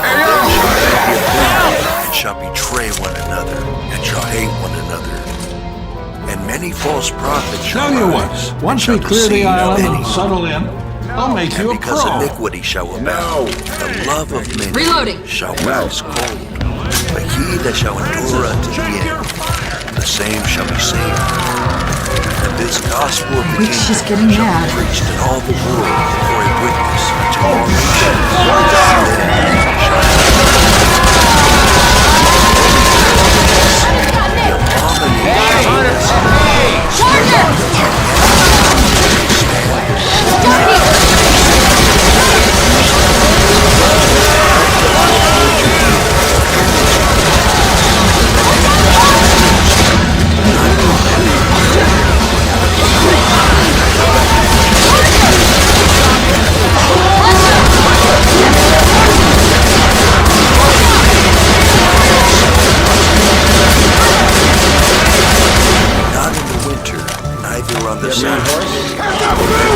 And they shall be offended, and shall betray one another, and shall hate one another. And many false prophets shall Tell you rise, what, once and we shall clear the deceive island many. and settle in, I'll make And you a because pro. iniquity shall abound, the love of many Reloading. shall wax cold. But he that shall endure unto the end, the same shall be saved. And this gospel of the Which she's getting kingdom shall mad. be preached in all the world for a witness unto all nations. The not in the winter, neither on the Sabbath.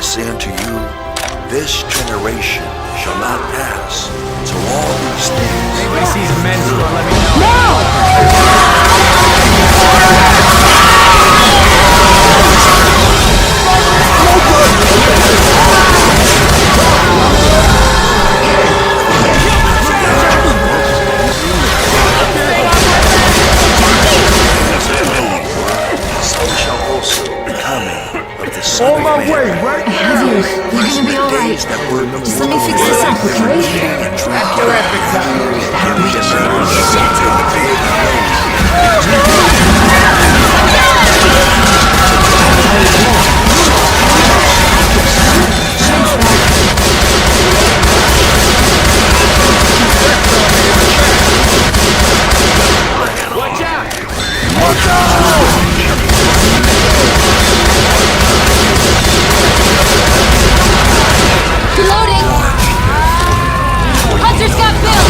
say unto you, this generation shall not pass till all these things. Anybody sees a men's store, let me know. So shall also the coming of the Son of Man. right? I have you. You're gonna be alright. Days that were Just let me fix this up, okay? Watch out! Reloading! Hunter's got Bill!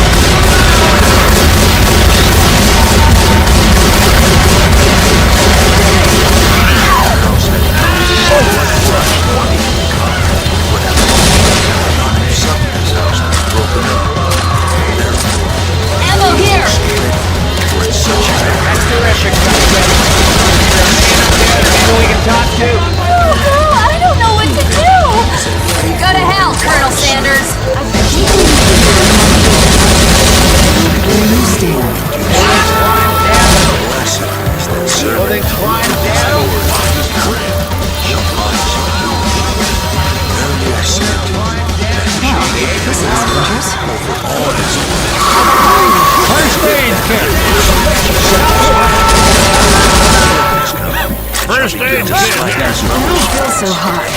soldiers. First aid kit! First aid kit! It feels so hot.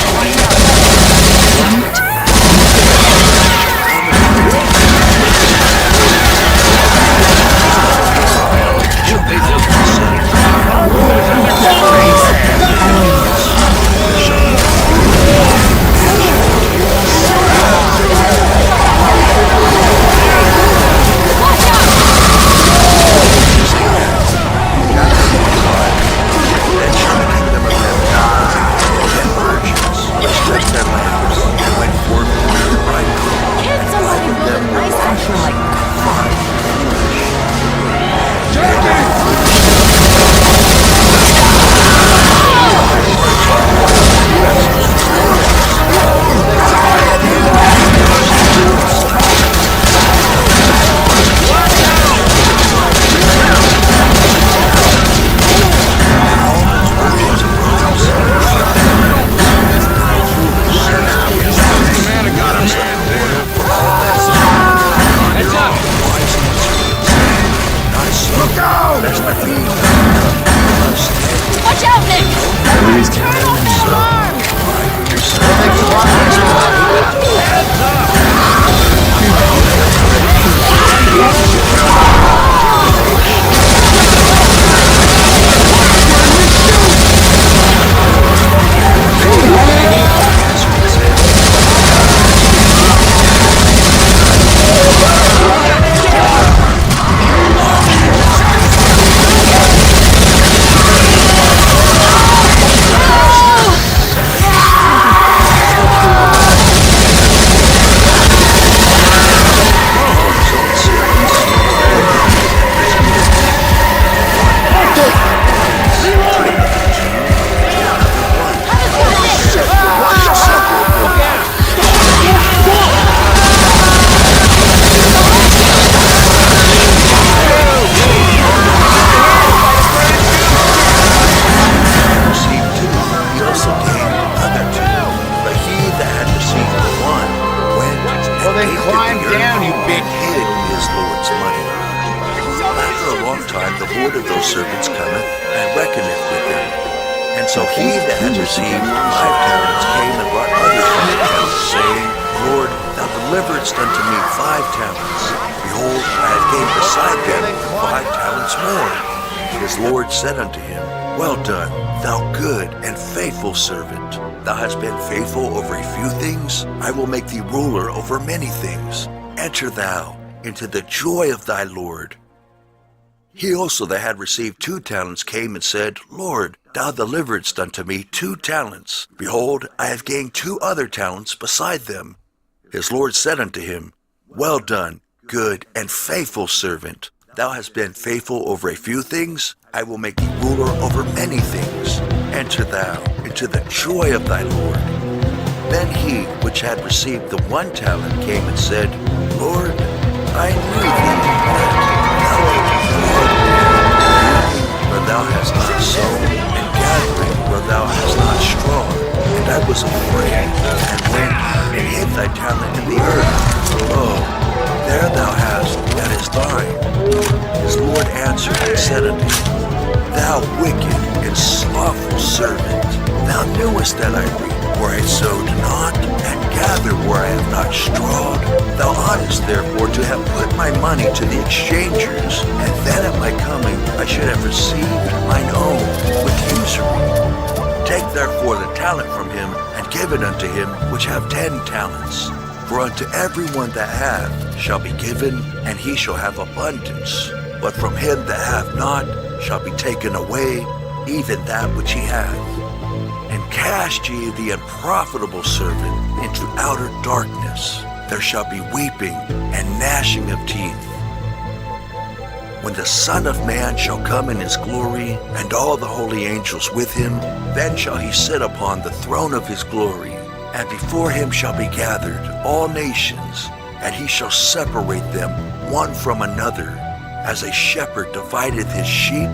Watch out, Nick! Turn off that alarm! servants cometh and reckoneth with them. And so he that had received 5 talents came and brought other 5 talents, saying, Lord, thou deliveredst unto me 5 talents. Behold, I have gained beside them 5 talents more. His Lord said unto him, Well done, thou good and faithful servant. Thou hast been faithful over a few things, I will make thee ruler over many things. Enter thou into the joy of thy Lord. He also that had received 2 talents came and said, Lord, thou deliveredst unto me 2 talents. Behold, I have gained 2 other talents beside them. His Lord said unto him, Well done, good and faithful servant. Thou hast been faithful over a few things, I will make thee ruler over many things. Enter thou into the joy of thy Lord. Then he which had received the 1 talent came and said, Lord, I knew thee that thou art where thou hast not sown, and gathering where thou hast not strawn. And I was afraid, and went and hid thy talent in the earth. Lo, there thou hast that is thine. His Lord answered and said unto him, Thou wicked and slothful servant, thou knewest that I reap where I sowed not, and gather where I have not strawed. Thou oughtest therefore to have put my money to the exchangers, and then at my coming I should have received mine own with usury. Take therefore the talent from him, and give it unto him which have 10 talents. For unto every one that hath shall be given, and he shall have abundance. But from him that hath not shall be taken away even that which he hath. And cast ye the unprofitable servant into outer darkness. There shall be weeping and gnashing of teeth. When the Son of Man shall come in his glory, and all the holy angels with him, then shall he sit upon the throne of his glory. And before him shall be gathered all nations, and he shall separate them one from another, as a shepherd divideth his sheep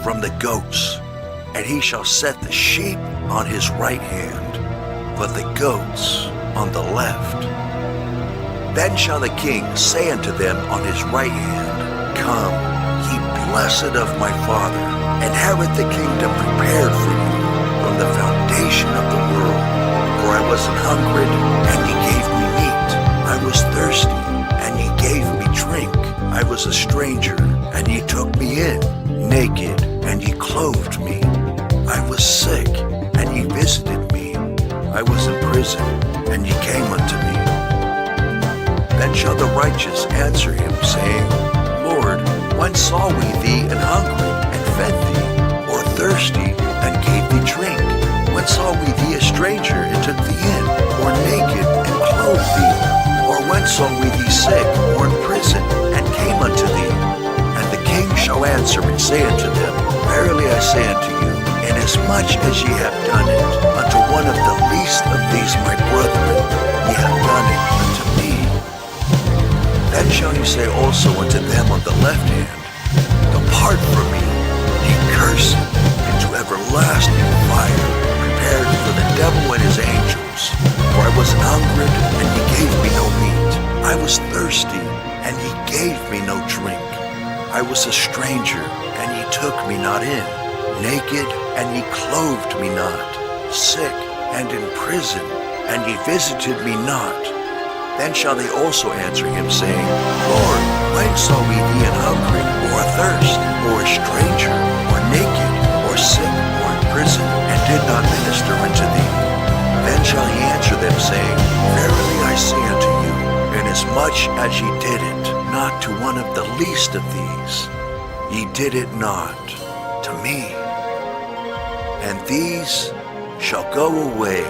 from the goats. And he shall set the sheep on his right hand, but the goats on the left. Then shall the king say unto them on his right hand, Come, ye blessed of my Father, inherit the kingdom prepared for you from the foundation of the world. For I was an hungered, and ye gave me meat. I was thirsty, and ye gave me drink. I was a stranger, and ye took me in. Naked, and ye clothed me. I was sick, and ye visited me. I was in prison, and ye came unto me. Then shall the righteous answer him, saying, Lord, when saw we thee an hungry, and fed thee, or thirsty, and gave thee drink? When saw we thee a stranger, and took thee in, or naked, and clothed thee? Or when saw we thee sick, or in prison, and came unto thee? And the king shall answer and say unto them, Verily I say unto you, inasmuch as ye have done it unto one of the least of these my brethren, ye have done it unto me. Then shall he say also unto them on the left hand, Depart from me, ye cursed, into everlasting fire, prepared for the devil and his angels. For I was hungered, and ye gave me no meat. I was thirsty, and ye gave me no drink. I was a stranger, and ye took me not in. Naked, and ye clothed me not. Sick, and in prison, and ye visited me not. Then shall they also answer him, saying, Lord, when saw we thee an hungry, or athirst, or a stranger, or naked, or sick, or in prison, and did not minister unto thee? Then shall he answer them, saying, Verily I say unto you, inasmuch as ye did it not to one of the least of these, ye did it not to me. And these shall go away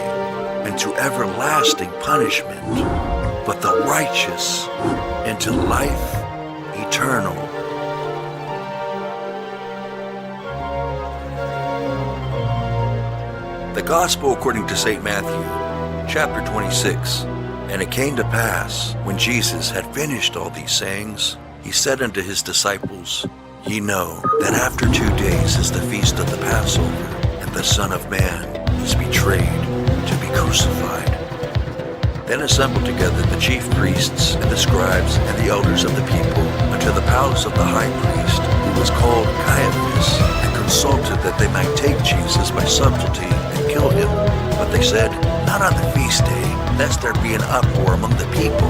into everlasting punishment, but the righteous into life eternal. The Gospel according to St. Matthew, chapter 26. And it came to pass, when Jesus had finished all these sayings, he said unto his disciples, Ye know that after 2 days is the feast of the Passover, and the Son of Man is betrayed to be crucified. Then assembled together the chief priests and the scribes and the elders of the people unto the palace of the high priest, who was called Caiaphas, and consulted that they might take Jesus by subtlety and kill him. But they said, Not on the feast day, lest there be an uproar among the people.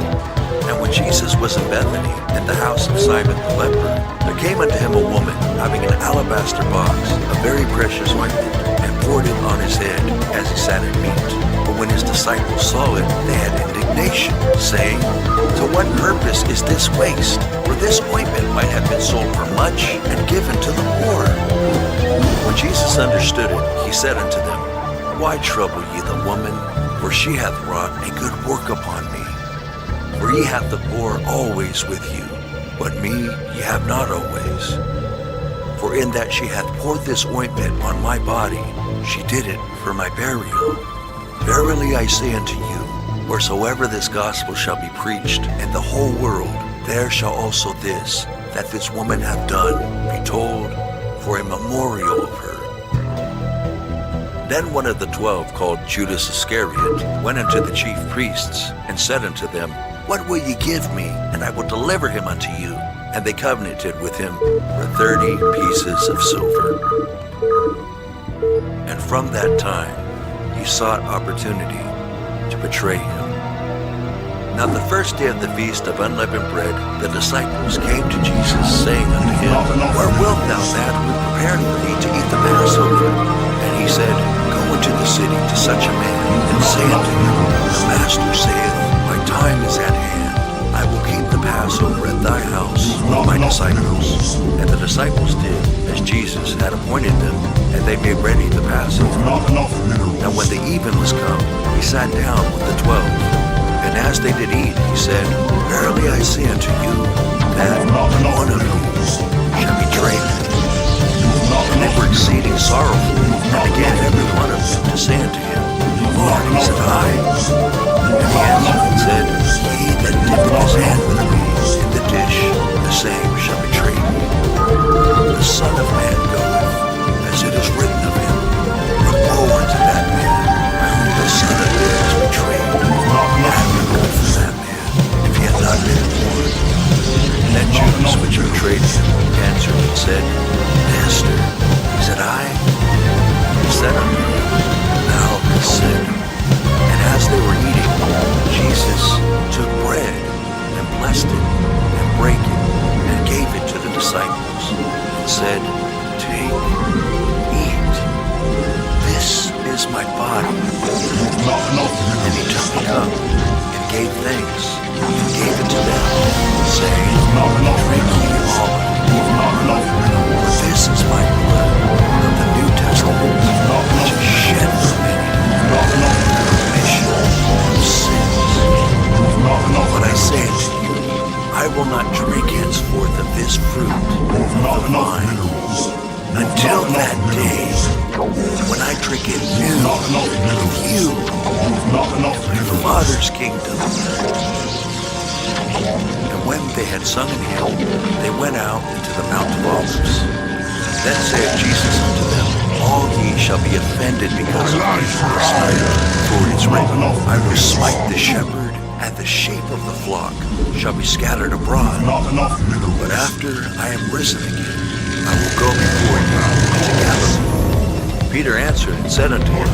And when Jesus was in Bethany, in the house of Simon the leper, there came unto him a woman, having an alabaster box, a very precious ointment, and poured it on his head, as he sat at meat. But when his disciples saw it, they had indignation, saying, To what purpose is this waste? For this ointment might have been sold for much, and given to the poor. When Jesus understood it, he said unto them, Why trouble ye the woman? For she hath wrought a good work upon me. For ye have the poor always with you, but me ye have not always. For in that she hath poured this ointment on my body, she did it for my burial. Verily I say unto you, wheresoever this gospel shall be preached in the whole world, there shall also this, that this woman hath done, be told for a memorial of her. Then one of the 12, called Judas Iscariot, went unto the chief priests, and said unto them, What will ye give me, and I will deliver him unto you? And they covenanted with him for 30 pieces of silver. And from that time he sought opportunity to betray him. Now the first day of the feast of unleavened bread, the disciples came to Jesus, saying unto him, Where wilt thou that we prepare for thee to eat the Passover? And he said, Go into the city to such a man, and say unto him, The Master saith, My time is at hand. I will keep the Passover at thy house with my disciples. And the disciples did as Jesus had appointed them, and they made ready the Passover. Now when the even was come, he sat down with the 12. And as they did eat, he said, Verily I say unto you, that one of you shall betray me. And they were exceeding sorrowful, and began every one of them to say unto him, Lord, is it I? And he answered and said, He that dippeth his hand with me in the dish, the same shall betray me. The Son of Man goeth, as it is written of him. But woe unto that man, by whom the Son of Man is betrayed. Have no good for that man, if he hath Judas, which betrayed him, answered and said, Master, is it I? He said unto him, Thou hast said. And as they were eating, Jesus took bread and blessed it and brake it and gave it to the disciples and said, Take, eat, this is my body. And he took the cup and gave thanks and gave it to them, saying, Drink ye all of it, for this is my blood of the New Testament, which is shed for many, remission of sins. But I say unto you, I will not drink henceforth of this fruit of the vine until that day when I drink it new with you in the Father's kingdom. And when they had sung an hymn, they went out into the Mount of Olives. Then said Jesus unto them, All ye shall be offended because of me this night, for it is written, I will smite the shepherd, and the sheep of the flock shall be scattered abroad. But after I am risen again, I will go before you into Galilee. Peter answered and said unto him,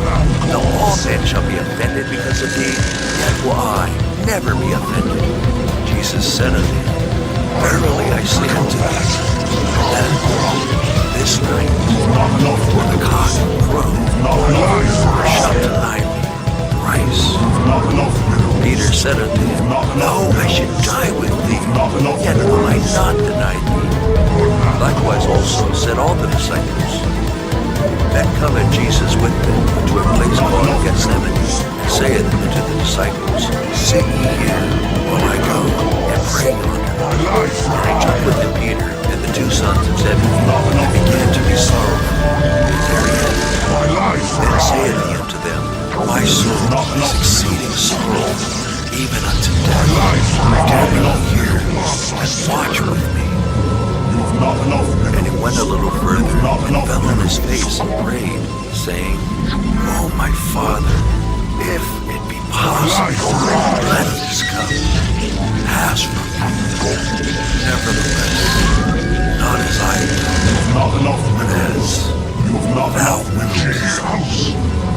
Though all men shall be offended because of thee, yet will I never be offended. Jesus said unto him, Verily I say unto thee, that this night, before the cock crow, thou shalt deny me thrice. Peter said unto him, No, I should die with thee, yet will I not deny thee. Likewise also said all the disciples. Then cometh Jesus with them to a place called Gethsemane, and saith unto the disciples, Sit ye here, while I go and pray yonder. And he took with him Peter and the two sons of Zebedee, and began to be sorrowful therein. Then saith he unto them, My soul is exceeding sorrowful, even unto death. Tarry ye here, and watch with me. And he went a little further, and fell on his face and prayed, saying, O my Father, if it be possible, let this cup pass from me. Nevertheless, not as I will, but as thou wilt.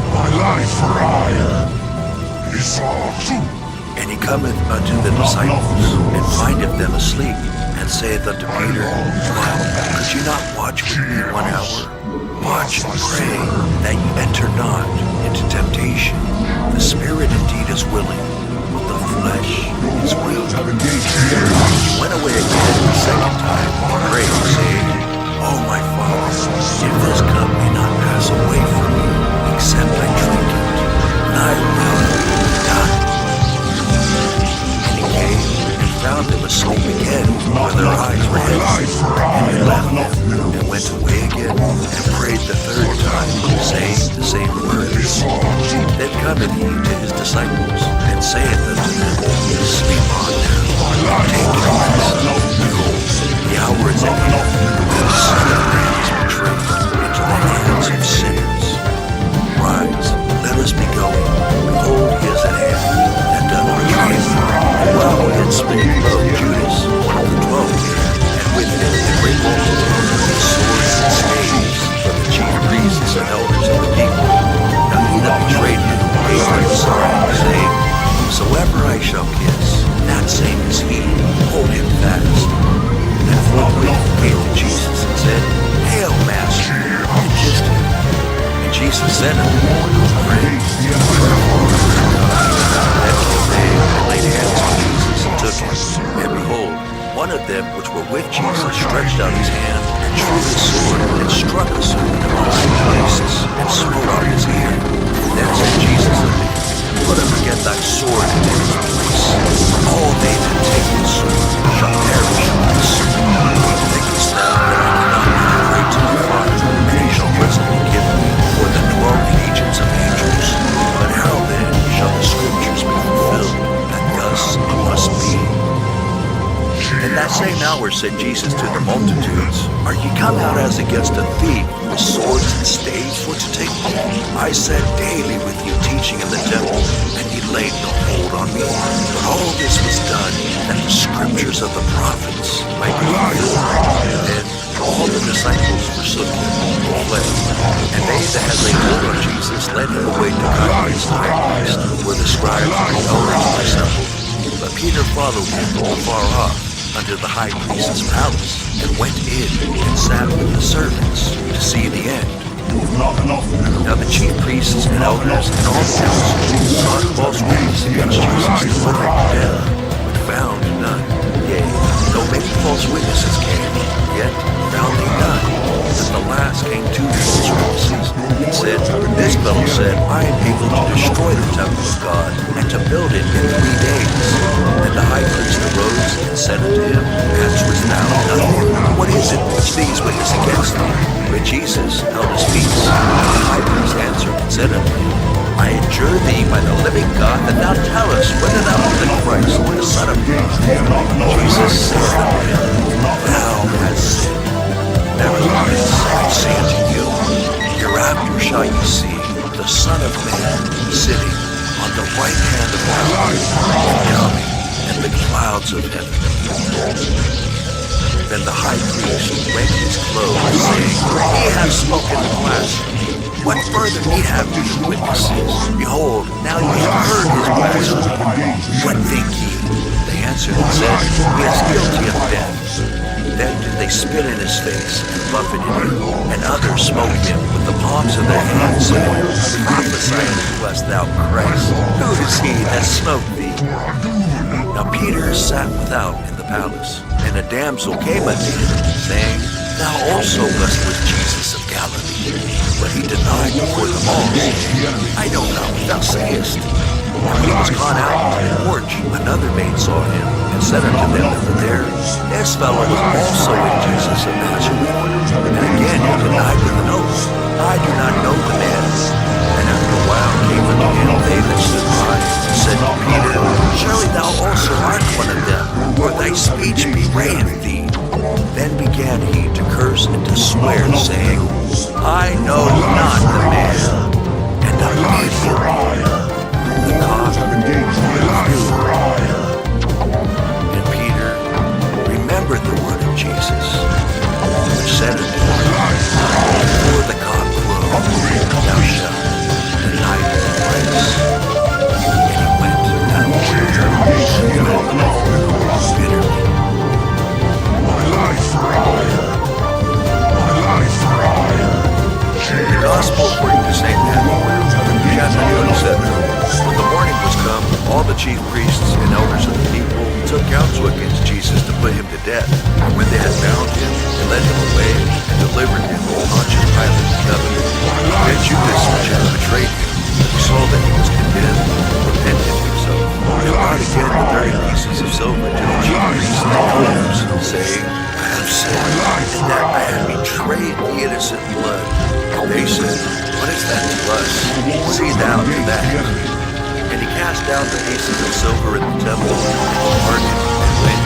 My life for I is all. And he cometh unto the disciples, and findeth them asleep, and saith unto Peter, Why, could you not watch with me 1 hour? Watch and pray, that ye enter not into temptation. The spirit indeed is willing, but the flesh is weak. He went away again the second time, and prayed, saying, O my Father, if this cup may not pass away from me, except I drink it, thy will be done. And he came and found them asleep again, for their eyes were heavy. And he left them, and went away again, and prayed the third time, saying the same words. Then cometh he to his disciples, and saith unto them, Sleep on now, and take your rest. Behold, the hour is at hand, and the Son of Man is betrayed into the hands of sinners. Rise, let us be going. Behold, he is at hand, and doth betray me. And while he had spake, lo, Judas, one of the 12, and with him a great multitude, with swords and staves, from the chief priests and elders of the people. Now he that betrayed him gave him a sign, saying, Whosoever I shall kiss, that same is he, hold him fast. And forthwith came to Jesus and said, Hail, Master, and kissed him. And Jesus said unto him, Pray. Then came they and laid hands on Jesus and took him. And behold, one of them which were with Jesus stretched out his hand, and drew his sword, and struck a certain among his places, and smote off his ear. Then said Jesus unto him, Put up again thy sword into his place. All they that take the sword shall perish by the sword. Thinkest thou that I cannot pray to my Father, and he shall presently give me more than 12 legions of angels? But how then shall the scriptures be fulfilled, that thus it must be? In that same hour said Jesus to the multitudes, Are ye come out as against a thief, with swords and staves for to take me? I sat daily with you teaching in the temple, and ye laid no hold on me. But all this was done, that the scriptures of the prophets might be fulfilled. Then all the disciples forsook him and fled. And they that had laid hold on Jesus led him away to Caiaphas the high priest, where the scribes and the elders were assembled. But Peter followed him afar off unto the high priest's palace, and went in and sat with the servants to see the end. Now the chief priests and elders and all the council sought false witnesses against Jesus to put him to death, but found none. Yea, though many false witnesses came, yet found they none. At the last came two false witnesses, and said, This fellow said, I am able to destroy the temple of God, and to build it in 3 days. And the high priest arose and said unto him, Answerest thou nothing? What is it which these witness against thee? But Jesus held his peace. And the high priest answered and said unto him, I adjure thee by the living God that thou tell us whether thou art the Christ, the Son of God. Jesus said unto him, Thou hast sinned. Nevertheless, I say unto you, hereafter shall you see the Son of Man sitting on the right hand of power, and coming in the clouds of heaven. Then the high priest rent his clothes, saying, He hath spoken blasphemy. What further need have we witnesses? Behold, now ye have heard his blasphemy. What think ye? They answered and said, He is guilty of death. Then did they spit in his face and buffeted him, and others smote him with the palms of their hands, saying, Prophesy unto us, thou Christ. Who is he that smote thee? Now Peter sat without in the palace, and a damsel came unto him, saying, Thou also wast with Jesus of Galilee. But he denied before them all, saying, I know not what thou sayest. And when he was gone out into the porch, another maid saw him, and said unto them that were there, This fellow was also with Jesus of Nazareth. And again he denied with an oath, I do not know the man. And after a while came unto him they that stood by, and said to Peter, Surely thou also art one of them, for thy speech bewrayeth thee. Then began he to curse and to swear, saying, I know not the man. And immediately the cock crew. And Peter remembered the word of Jesus, which said unto him, Before the cock crow, thou shalt deny me thrice. And he went out and wept bitterly. The Gospel according to St. Matthew, chapter 27. When the morning was come, all the chief priests and elders of the people took counsel against Jesus to put him to death. And when they had bound him, they led him away and delivered him to Pontius Pilate the governor. Then Judas, which had betrayed him, who saw that he was condemned, repented himself, and brought again the 30 pieces of silver to the chief priests and elders, saying, I have sinned, in that I have betrayed the innocent blood. And they said, What is that to us? See thou to that. And he cast down the pieces of silver in the temple, and departed, and went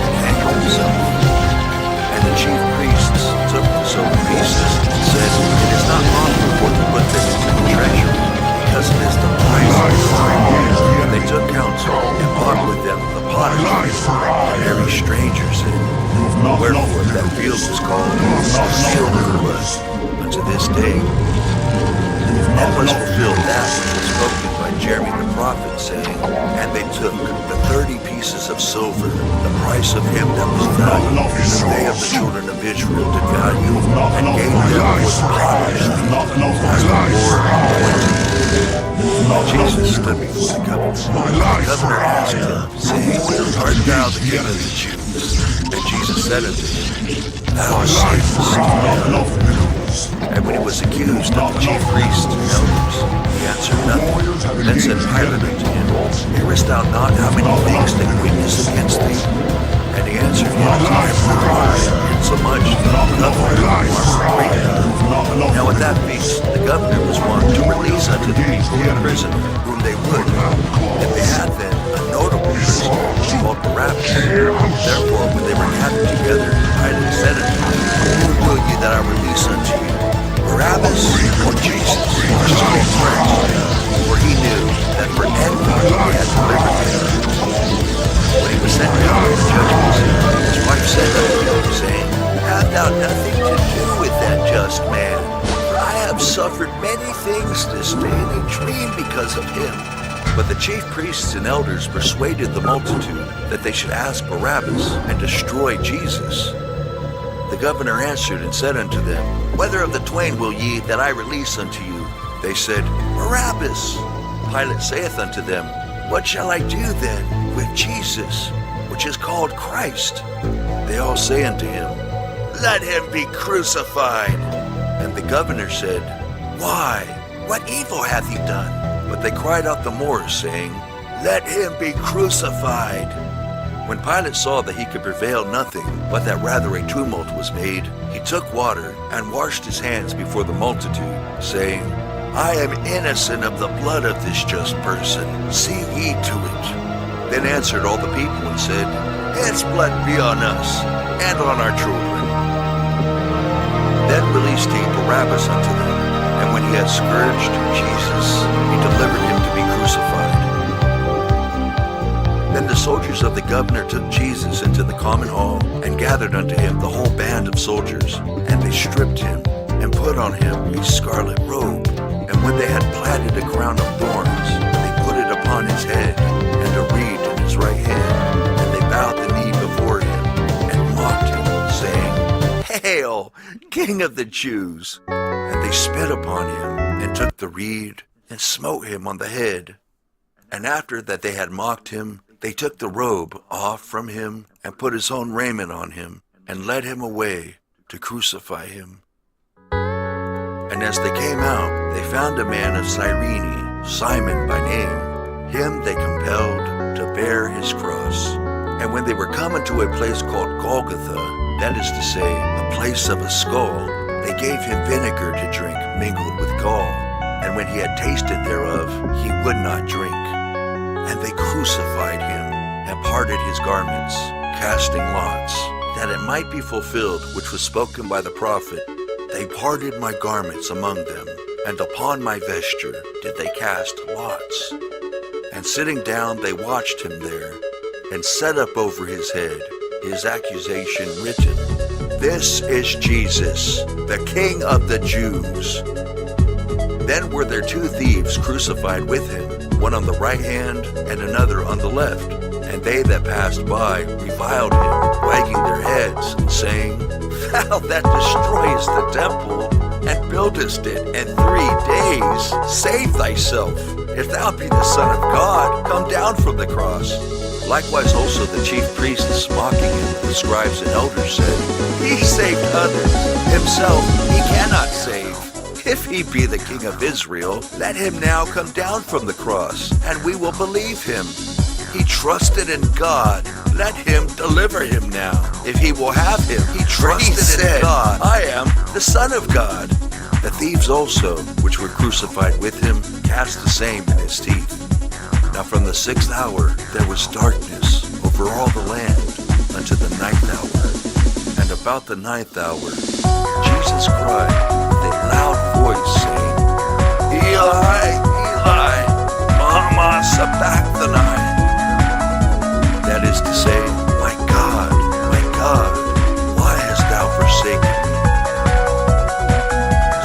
and hanged himself. And the chief priests took the silver pieces, and said, It is not lawful for to put them into the treasury, because it is the price of the. And they took counsel, and bought with them the potter's wheel, and every stranger's in. Wherefore that field was called the field of blood unto this day. And was fulfilled that which was spoken by Jeremy the prophet, saying, And they took the 30 pieces of silver, the price of him that was valued, that they of the children of Israel did value, and gave them for the potter's wheel, as the Lord appointed. Jesus stood before the governor. The governor asked him, saying, Art thou the king of the Jews? And Jesus said unto him, Thou sayest. And when he was accused of the chief priests and elders, he answered nothing. Then said Pilate unto him, Hearest thou not how many things they witness against thee? And he answered him, I am insomuch that the governor are great. Now at that feast the governor was wont to release unto the people a prisoner, whom they would. And they had then a notable prisoner called Barabbas. Therefore when they were gathered together, Pilate said unto them, Whom will ye that I release unto you? Barabbas or Jesus, our chief priest? For he knew that for envy he had delivered him. When he was sent down to the judgment, his wife said unto him, saying, Have thou nothing to do with that just man? For I have suffered many things this day in a dream because of him. But the chief priests and elders persuaded the multitude that they should ask Barabbas and destroy Jesus. The governor answered and said unto them, Whether of the twain will ye that I release unto you? They said, Barabbas. Pilate saith unto them, What shall I do then with Jesus, which is called Christ? They all say unto him, Let him be crucified. And the governor said, Why? What evil hath he done? But they cried out the more, saying, Let him be crucified. When Pilate saw that he could prevail nothing, but that rather a tumult was made, he took water and washed his hands before the multitude, saying, I am innocent of the blood of this just person. See ye to it. Then answered all the people and said, His blood be on us and on our children. Then released he Barabbas unto them, and when he had scourged Jesus, he delivered him to be crucified. Then the soldiers of the governor took Jesus into the common hall, and gathered unto him the whole band of soldiers, and they stripped him, and put on him a scarlet robe. And when they had platted a crown of thorns, they put it upon his head, and a reed in his right hand, and they bowed the knee before him, and mocked him, saying, Hail, King of the Jews! And they spit upon him, and took the reed, and smote him on the head. And after that they had mocked him, they took the robe off from him, and put his own raiment on him, and led him away to crucify him. And as they came out, they found a man of Cyrene, Simon by name. Him they compelled to bear his cross. And when they were come unto a place called Golgotha, that is to say, a place of a skull, they gave him vinegar to drink mingled with gall. And when he had tasted thereof, he would not drink. And they crucified him, and parted his garments, casting lots, that it might be fulfilled which was spoken by the prophet, They parted my garments among them, and upon my vesture did they cast lots. And sitting down they watched him there, and set up over his head his accusation written, This is Jesus, the King of the Jews. Then were there two thieves crucified with him, one on the right hand and another on the left. And they that passed by reviled him, wagging their heads, and saying, Thou that destroyest the temple, and buildest it in 3 days, save thyself. If thou be the Son of God, come down from the cross. Likewise also the chief priests, mocking him, the scribes and elders, said, He saved others, himself he cannot save. If he be the King of Israel, let him now come down from the cross, and we will believe him. He trusted in God, let him deliver him now. If he will have him, he trusted in God, I am the Son of God. The thieves also, which were crucified with him, cast the same in his teeth. Now from the 6th hour there was darkness over all the land unto the 9th hour. And about the 9th hour Jesus cried with a loud voice, saying, Eli, Eli, lama sabachthani. That is to say, my God, why hast thou forsaken me?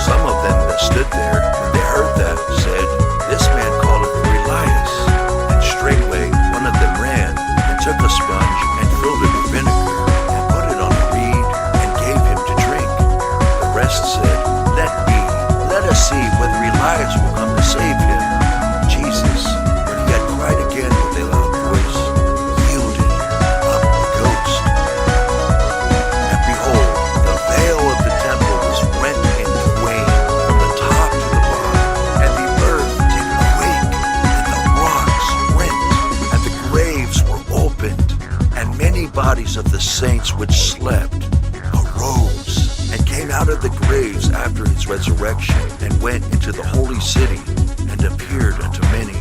Some of them that stood there, when they heard that, said, This man calleth for Elias. And straightway one of them ran, and took a sponge, and filled it with vinegar, and put it on a reed, and gave him to drink. The rest said, Let us see whether Elias will come to save him. Jesus, when he had cried again with a loud voice, yielded up the ghost. And behold, the veil of the temple was rent in twain from the top to the bottom, and the earth did quake, and the rocks rent, and the graves were opened, and many bodies of the saints which slept arose, and came out of the graves after his resurrection, and went into the holy city, and appeared unto many.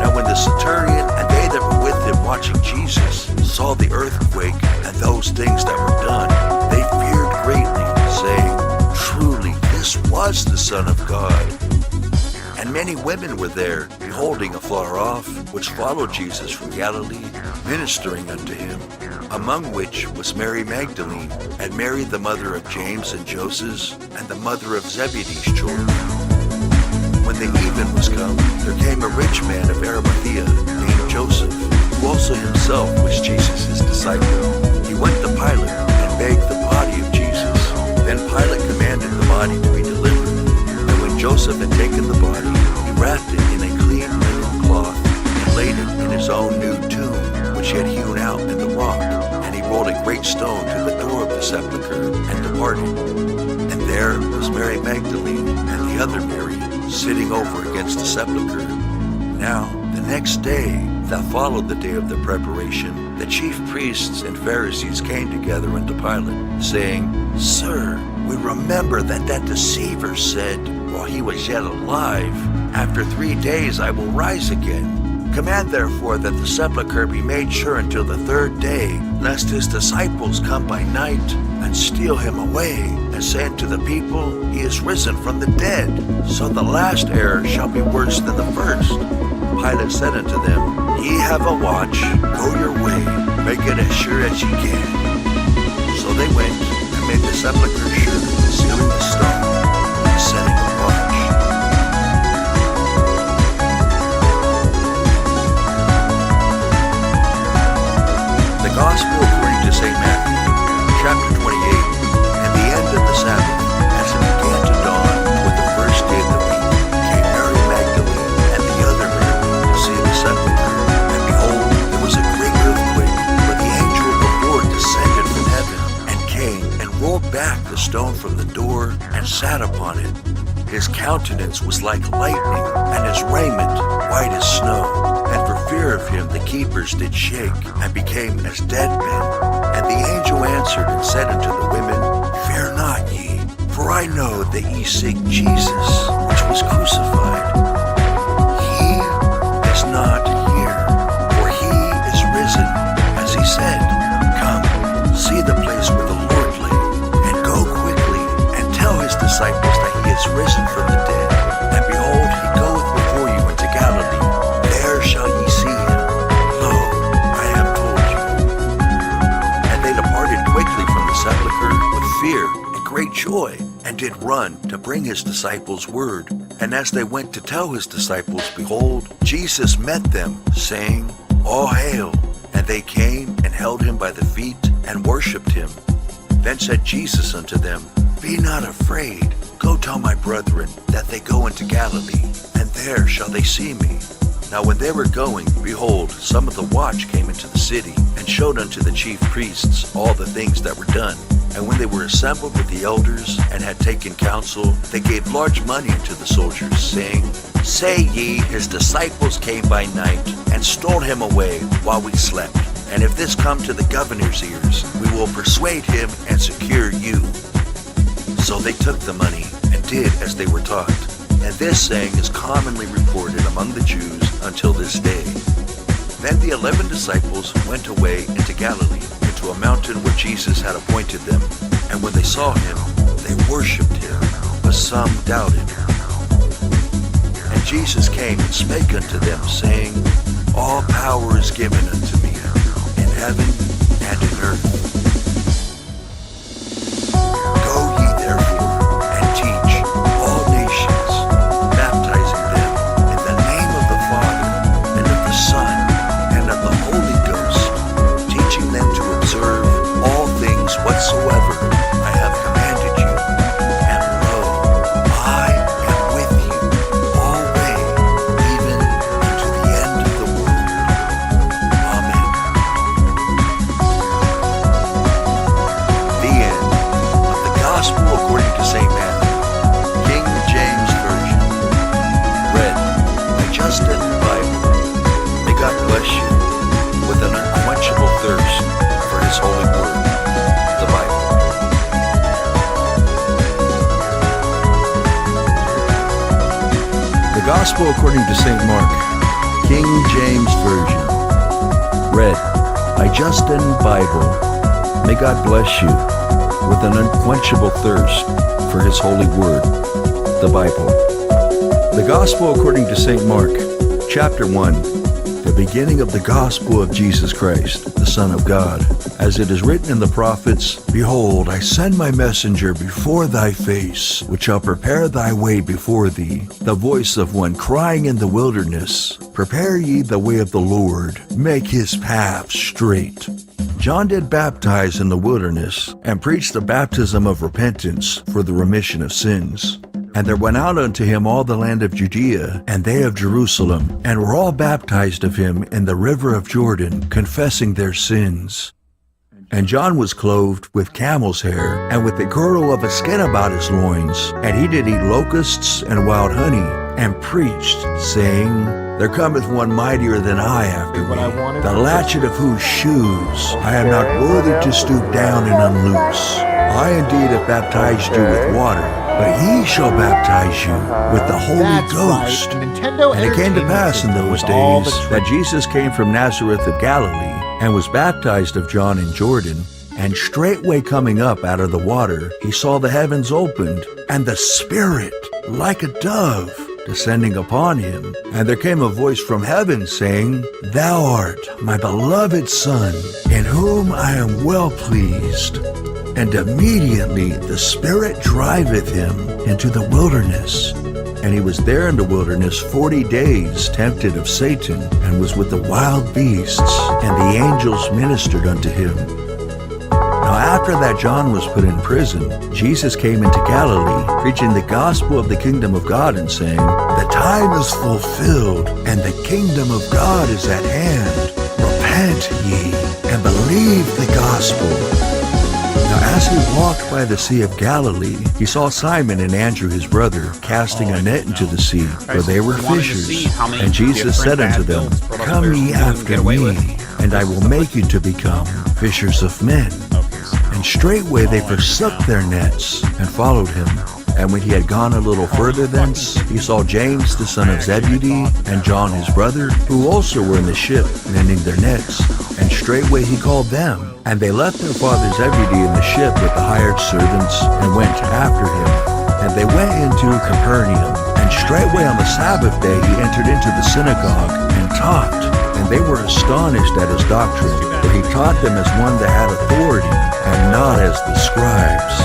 Now when the centurion and they that were with him watching Jesus saw the earthquake and those things that were done, they feared greatly, saying, Truly this was the Son of God. And many women were there, beholding afar off, which followed Jesus from Galilee, ministering unto him, among which was Mary Magdalene, and Mary the mother of James and Joses, and the mother of Zebedee's children. When the even was come, there came a rich man of Arimathea, named Joseph, who also himself was Jesus' disciple. He went to Pilate and begged the body of Jesus. Then Pilate commanded the body to be delivered. And when Joseph had taken the body, he wrapped it in a clean linen cloth and laid it in his own new tomb, which he had hewn out in the rock. And he rolled a great stone to the door of the sepulchre and departed. And there was Mary Magdalene and the other Mary sitting over against the sepulchre. Now, the next day, that followed the day of the preparation, the chief priests and Pharisees came together unto Pilate, saying, Sir, we remember that deceiver said, while he was yet alive, After 3 days I will rise again. Command therefore that the sepulchre be made sure until the 3rd day, lest his disciples come by night and steal him away, and say unto the people, He is risen from the dead. So the last error shall be worse than the first. Pilate said unto them, Ye have a watch, go your way, make it as sure as ye can. So they went and made the sepulchre sure, sealing the stone, and setting a watch. The Gospel according to St. Matthew, chapter 28, and the end of the Sabbath, as it began to dawn toward the first day of the week, came Mary Magdalene and the other Mary to see the sepulchre. And behold, there was a great earthquake, for the angel of the Lord descended from heaven, and came and rolled back the stone from the door, and sat upon it. His countenance was like lightning, and his raiment white as snow. And for fear of him the keepers did shake, and became as dead men. And the angel answered and said unto the women, Fear not ye, for I know that ye seek Jesus, which was crucified. He is not here, for he is risen, as he said. Come, see the place where the Lord lay, and go quickly, and tell his disciples that he is risen from the dead. And behold, he goeth before you into Galilee. There shall ye see him. Lo, I have told you. And they departed quickly from the sepulchre with fear and great joy, and did run to bring his disciples word. And as they went to tell his disciples, behold, Jesus met them, saying, All hail! And they came and held him by the feet, and worshipped him. Then said Jesus unto them, Be not afraid. Go tell my brethren that they go into Galilee, and there shall they see me. Now when they were going, behold, some of the watch came into the city, and showed unto the chief priests all the things that were done. And when they were assembled with the elders, and had taken counsel, they gave large money unto the soldiers, saying, Say ye, his disciples came by night, and stole him away while we slept. And if this come to the governor's ears, we will persuade him and secure you. So they took the money, and did as they were taught. And this saying is commonly reported among the Jews until this day. Then the 11 disciples went away into Galilee, into a mountain where Jesus had appointed them. And when they saw him, they worshipped him, but some doubted. And Jesus came and spake unto them, saying, All power is given unto me, in heaven and in earth. Go ye therefore, and teach all nations, baptizing them in the name of the Father, and of the Son, and of the Holy Ghost, teaching them to observe all things whatsoever I have commanded you. And lo, I am with you alway, even unto the end of the world. Amen. The end of the Gospel according to St. Matthew, King James Version. Read by Justin Bible. May God bless you with an unquenchable thirst for His holy word, the Bible. The Gospel according to St. Mark, King James Version. Read by Justin Bible. May God bless you with an unquenchable thirst for His holy word, the Bible. The Gospel according to St. Mark, chapter 1, the beginning of the gospel of Jesus Christ, the Son of God. As it is written in the prophets, Behold, I send my messenger before thy face, which shall prepare thy way before thee, the voice of one crying in the wilderness, Prepare ye the way of the Lord, make his paths straight. John did baptize in the wilderness, and preached the baptism of repentance for the remission of sins. And there went out unto him all the land of Judea, and they of Jerusalem, and were all baptized of him in the river of Jordan, confessing their sins. And John was clothed with camel's hair, and with the girdle of a skin about his loins. And he did eat locusts and wild honey, and preached, saying, There cometh one mightier than I after me, the latchet of whose shoes I am not worthy to stoop down and unloose. I indeed have baptized you with water, but he shall baptize you with the Holy Ghost. And it came to pass in those days that Jesus came from Nazareth of Galilee, and was baptized of John in Jordan. And straightway coming up out of the water, he saw the heavens opened, and the Spirit, like a dove, descending upon him. And there came a voice from heaven, saying, Thou art my beloved Son, in whom I am well pleased. And immediately the Spirit driveth him into the wilderness. And he was there in the wilderness 40 days, tempted of Satan, and was with the wild beasts, and the angels ministered unto him. Now after that John was put in prison, Jesus came into Galilee, preaching the gospel of the kingdom of God, and saying, The time is fulfilled, and the kingdom of God is at hand. Repent ye, and believe the gospel. Now as he walked by the Sea of Galilee, he saw Simon and Andrew his brother casting a net into the sea, for they were fishers. And Jesus said unto them, Come ye after me, and I will make you to become fishers of men. And straightway they forsook their nets, and followed him. And when he had gone a little further thence, he saw James the son of Zebedee, and John his brother, who also were in the ship, mending their nets. And straightway he called them. And they left their father Zebedee in the ship with the hired servants, and went after him. And they went into Capernaum. And straightway on the Sabbath day he entered into the synagogue, and taught. And they were astonished at his doctrine, for he taught them as one that had authority, and not as the scribes.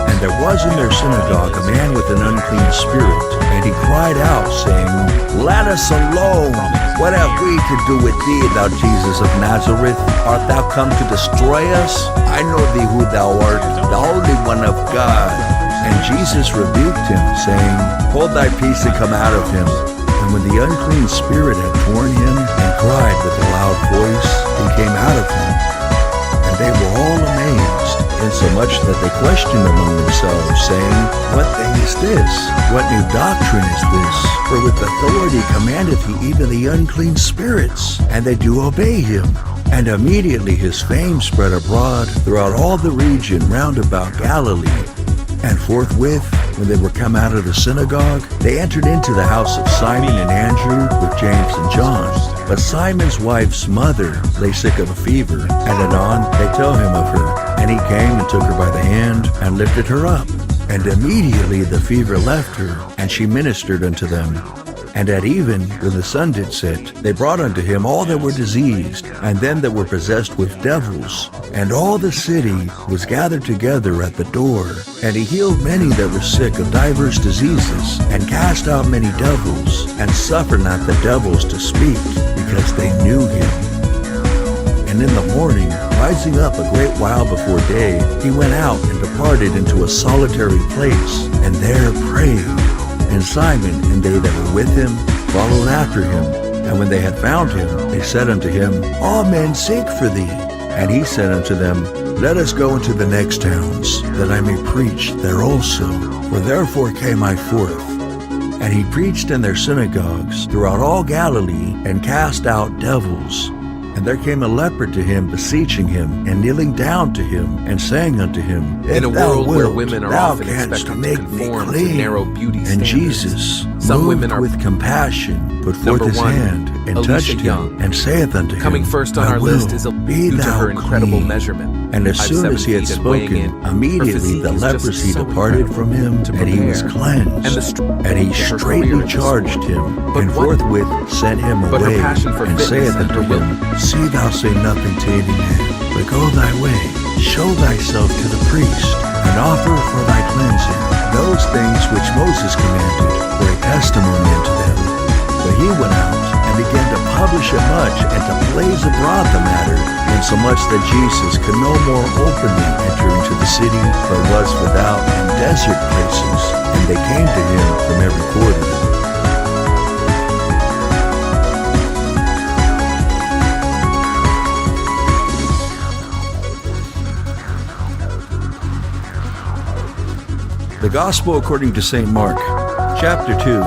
And there was in their synagogue a man with an unclean spirit, and he cried out, saying, Let us alone! What have we to do with thee, thou Jesus of Nazareth? Art thou come to destroy us? I know thee who thou art, the Holy One of God. And Jesus rebuked him, saying, Hold thy peace and come out of him. And when the unclean spirit had torn him, and cried with a loud voice, he came out of him. And they were all amazed, insomuch that they questioned among themselves, saying, What thing is this? What new doctrine is this? For with authority commandeth he even the unclean spirits, and they do obey him. And immediately his fame spread abroad throughout all the region round about Galilee. And forthwith, when they were come out of the synagogue, they entered into the house of Simon and Andrew with James and John. But Simon's wife's mother lay sick of a fever, and anon they tell him of her. And he came and took her by the hand, and lifted her up. And immediately the fever left her, and she ministered unto them. And at even, when the sun did set, they brought unto him all that were diseased, and them that were possessed with devils. And all the city was gathered together at the door. And he healed many that were sick of divers diseases, and cast out many devils, and suffered not the devils to speak, because they knew him. And in the morning, rising up a great while before day, he went out and departed into a solitary place, and there prayed. And Simon and they that were with him followed after him. And when they had found him, they said unto him, All men seek for thee. And he said unto them, Let us go into the next towns, that I may preach there also. For therefore came I forth. And he preached in their synagogues throughout all Galilee, and cast out devils. And there came a leper to him, beseeching him, and kneeling down to him, and saying unto him, In a If thou world where wilt, women are thou often canst expected to make me conform to clean. narrow beauty And standards, Jesus, Some moved women are with compassion, put forth Number his one, hand, and Alicia touched him, Young. and saith unto him, Coming first on I our will, list is be due to thou her incredible clean. measurement. And as 5'7" soon as he had feet and weighing spoken, in, her immediately physique the is just leprosy so departed from him, to and he was prepare. cleansed. And he her career straightly as a charged sword. him, But and what- forthwith sent him but her away, passion for and fitness saith and unto her will- him, See thou say nothing to any man, but go thy way, show thyself to the priest, and offer for thy cleansing those things which Moses commanded for a testimony unto them. But he went out and began to publish it much, and to blaze abroad the matter, insomuch that Jesus could no more openly enter into the city, but was without in desert places, and they came to him from every quarter. The Gospel according to St. Mark, chapter 2.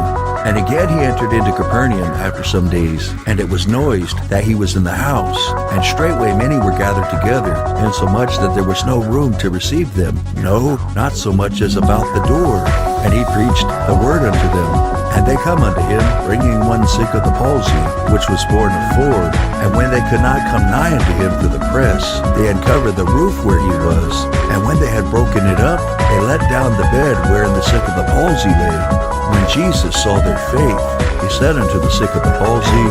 And again he entered into Capernaum after some days, and it was noised that he was in the house. And straightway many were gathered together, insomuch that there was no room to receive them, no, not so much as about the door. And he preached the word unto them. And they come unto him, bringing one sick of the palsy, which was born of 4. And when they could not come nigh unto him for the press, they uncovered the roof where he was. And when they had broken it up, they let down the bed wherein the sick of the palsy lay. When Jesus saw their faith, he said unto the sick of the palsy,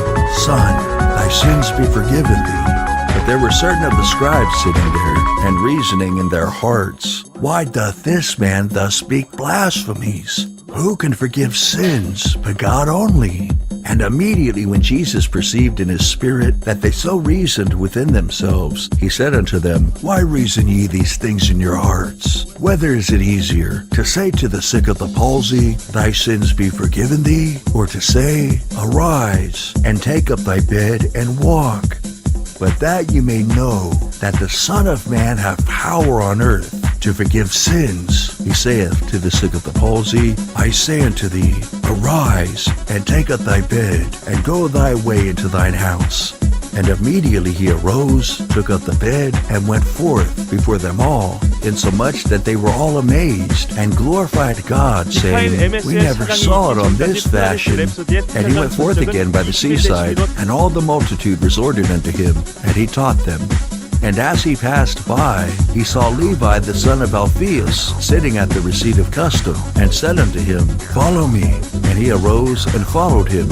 Son, thy sins be forgiven thee. But there were certain of the scribes sitting there, and reasoning in their hearts, Why doth this man thus speak blasphemies? Who can forgive sins but God only? And immediately when Jesus perceived in his spirit that they so reasoned within themselves, he said unto them, Why reason ye these things in your hearts? Whether is it easier to say to the sick of the palsy, Thy sins be forgiven thee, or to say, Arise, and take up thy bed, and walk? But that you may know that the Son of Man hath power on earth to forgive sins, he saith to the sick of the palsy, I say unto thee, Arise, and take up thy bed, and go thy way into thine house. And immediately he arose, took up the bed, and went forth before them all, insomuch that they were all amazed, and glorified God, saying, We never saw it on this fashion. And he went forth again by the seaside, and all the multitude resorted unto him, and he taught them. And as he passed by, he saw Levi the son of Alphaeus sitting at the receipt of custom, and said unto him, Follow me. And he arose and followed him.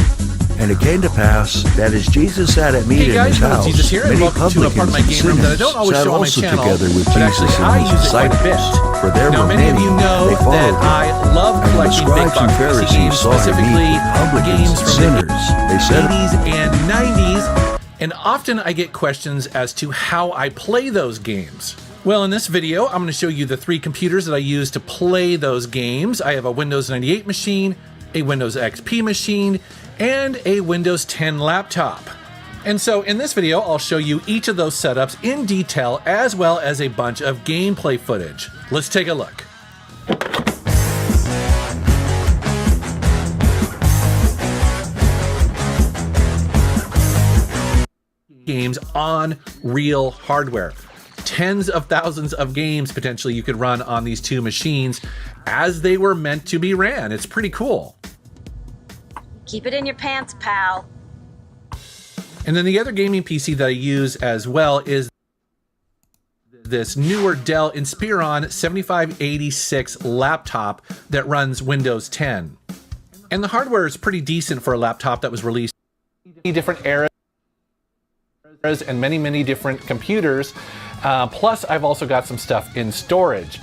And it came to pass that as Jesus sat at meat Hey in his guys, house, Jesus here, and many welcome to a part of my publicans game room and that I sinners don't always sat show on my also channel, together with but Jesus actually and I his use it quite a disciples. bit. For there Now, were many of you they know followed that him. I love And when the collecting big scribes and box PC Pharisees games, saw him specifically eat with publicans games and from the sinners, they said, 80s and 90s, and often I get questions as to how I play those games. Well, in this video, I'm going to show you the 3 computers that I use to play those games. I have a Windows 98 machine, a Windows XP machine, and a Windows 10 laptop. And so in this video, I'll show you each of those setups in detail, as well as a bunch of gameplay footage. Let's take a look. Games on real hardware. Tens of thousands of games potentially you could run on these 2 machines as they were meant to be ran. It's pretty cool. Keep it in your pants, pal. And then the other gaming PC that I use as well is this newer Dell Inspiron 7586 laptop that runs Windows 10. And the hardware is pretty decent for a laptop that was released in different eras and many different computers. Plus, I've also got some stuff in storage.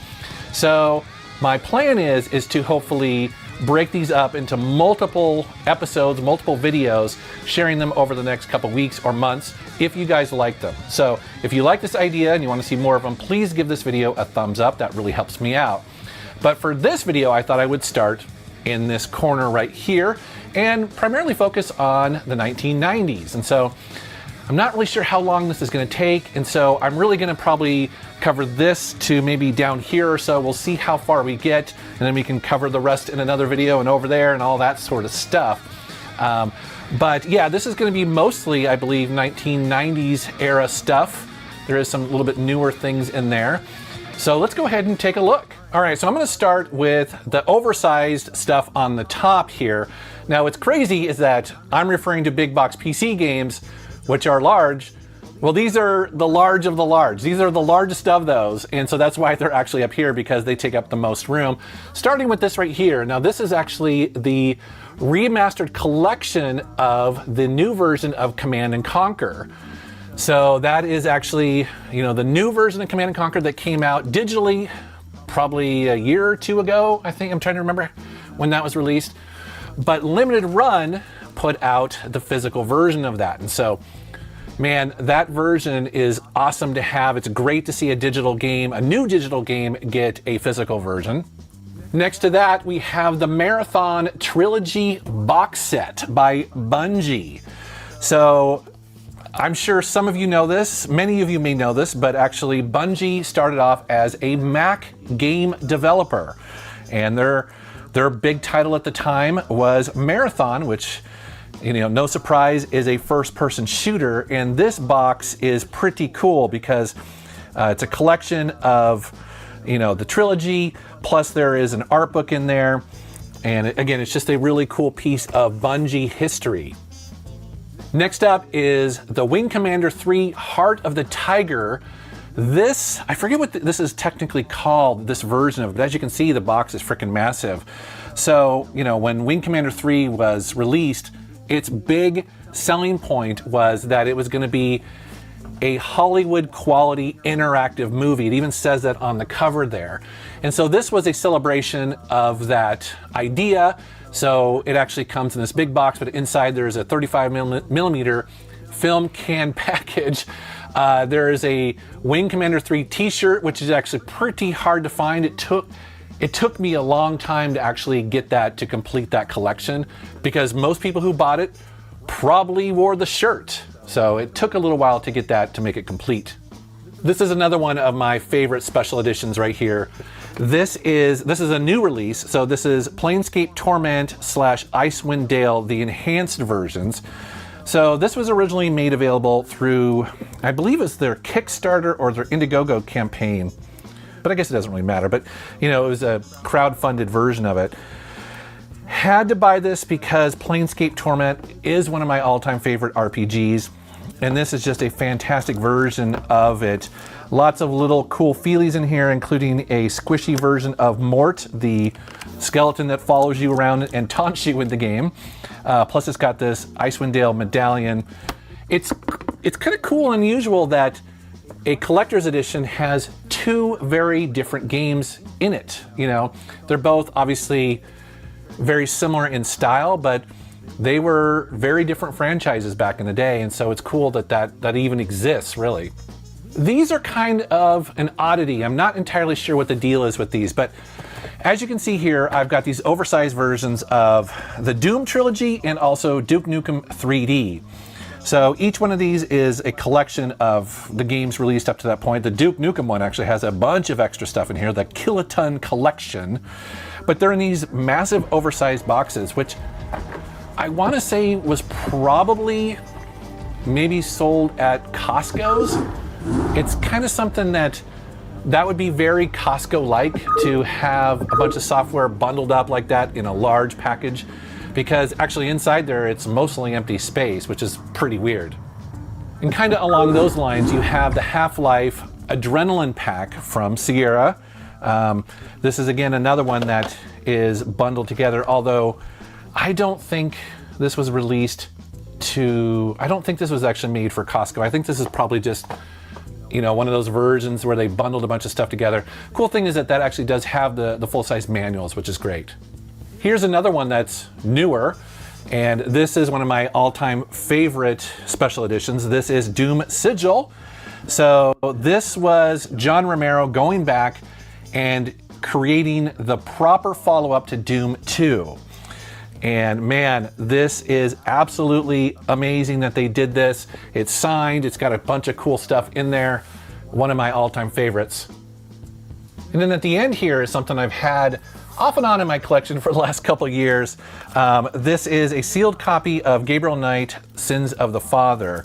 So my plan is to hopefully break these up into multiple episodes, multiple videos, sharing them over the next couple weeks or months if you guys like them. So if you like this idea and you want to see more of them, please give this video a thumbs up. That really helps me out. But for this video, I thought I would start in this corner right here and primarily focus on the 1990s. And so I'm not really sure how long this is going to take, and so I'm really going to probably cover this to maybe down here or so. We'll see how far we get, and then we can cover the rest in another video and over there and all that sort of stuff. But yeah, this is going to be mostly, I believe, 1990s era stuff. There is some little bit newer things in there. So let's go ahead and take a look. All right, so I'm going to start with the oversized stuff on the top here. Now, what's crazy is that I'm referring to big box PC games, which are large. Well, these are the large of the large. These are the largest of those, and so that's why they're actually up here, because they take up the most room. Starting with this right here. Now, this is actually the remastered collection of the new version of Command & Conquer. So that is actually, the new version of Command & Conquer that came out digitally probably a year or two ago, I think. I'm trying to remember when that was released. But Limited Run put out the physical version of that. And so, man, that version is awesome to have. It's great to see a new digital game get a physical version. Next to that, we have the Marathon Trilogy box set by Bungie. So I'm sure some of you know this, many of you may know this, but actually Bungie started off as a Mac game developer. And their big title at the time was Marathon, which, no surprise, is a first-person shooter. And this box is pretty cool because it's a collection of, the trilogy, plus there is an art book in there. And again, it's just a really cool piece of Bungie history. Next up is the Wing Commander 3 Heart of the Tiger. This, I forget what this is technically called, this version of it, but as you can see, the box is freaking massive. So, when Wing Commander 3 was released, its big selling point was that it was going to be a Hollywood quality interactive movie. It even says that on the cover there. And so this was a celebration of that idea. So it actually comes in this big box, but inside there's a 35 millimeter film can package. There is a Wing Commander 3 t-shirt, which is actually pretty hard to find. It took me a long time to actually get that, to complete that collection, because most people who bought it probably wore the shirt. So it took a little while to get that, to make it complete. This is another one of my favorite special editions right here. This is a new release. So this is Planescape Torment / Icewind Dale, the enhanced versions. So this was originally made available through, I believe it's their Kickstarter or their Indiegogo campaign, but I guess it doesn't really matter. But it was a crowd-funded version of it. Had to buy this because Planescape Torment is one of my all-time favorite RPGs, and this is just a fantastic version of it. Lots of little cool feelies in here, including a squishy version of Mort, the skeleton that follows you around and taunts you in the game. Plus it's got this Icewind Dale medallion. It's kind of cool and unusual that a collector's edition has two very different games in it. They're both obviously very similar in style, but they were very different franchises back in the day, and so it's cool that even exists, really. These are kind of an oddity. I'm not entirely sure what the deal is with these, but as you can see here, I've got these oversized versions of the Doom trilogy and also Duke Nukem 3D. So each one of these is a collection of the games released up to that point. The Duke Nukem one actually has a bunch of extra stuff in here, the Kiloton collection. But they're in these massive oversized boxes, which I want to say was probably maybe sold at Costco's. It's kind of something that would be very Costco-like, to have a bunch of software bundled up like that in a large package, because actually inside there it's mostly empty space, which is pretty weird. And kind of along those lines, you have the Half-Life Adrenaline Pack from Sierra. This is again another one that is bundled together, although I don't think this was released I don't think this was actually made for Costco. I think this is probably just one of those versions where they bundled a bunch of stuff together. Cool thing is that actually does have the full-size manuals, which is great. Here's another one that's newer, and this is one of my all-time favorite special editions. This is Doom Sigil. So this was John Romero going back and creating the proper follow-up to Doom 2. And man, this is absolutely amazing that they did this. It's signed, it's got a bunch of cool stuff in there. One of my all-time favorites. And then at the end here is something I've had off and on in my collection for the last couple of years. This is a sealed copy of Gabriel Knight, Sins of the Father.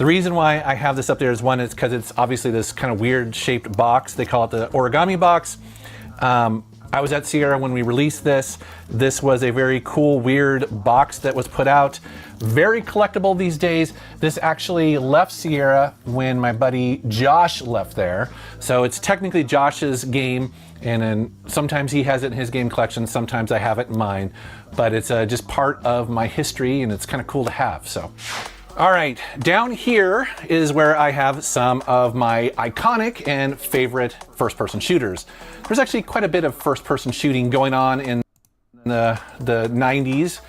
The reason why I have this up there is, one, is because it's obviously this kind of weird shaped box. They call it the origami box. I was at Sierra when we released this. This was a very cool, weird box that was put out. Very collectible these days. This actually left Sierra when my buddy Josh left there. So it's technically Josh's game, and then sometimes he has it in his game collection, sometimes I have it in mine. But it's just part of my history, and it's kind of cool to have. So, all right, down here is where I have some of my iconic and favorite first-person shooters. There's actually quite a bit of first-person shooting going on in the 90s,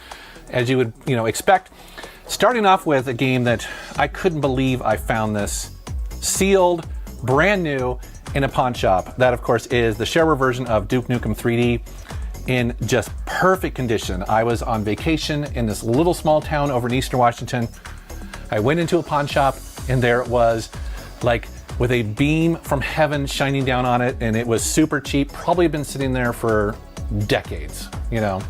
as you would expect. Starting off with a game that I couldn't believe I found this sealed, brand new, in a pawn shop. That, of course, is the shareware version of Duke Nukem 3D in just perfect condition. I was on vacation in this little small town over in Eastern Washington. I went into a pawn shop, and there it was, like with a beam from heaven shining down on it, and it was super cheap. Probably been sitting there for decades, and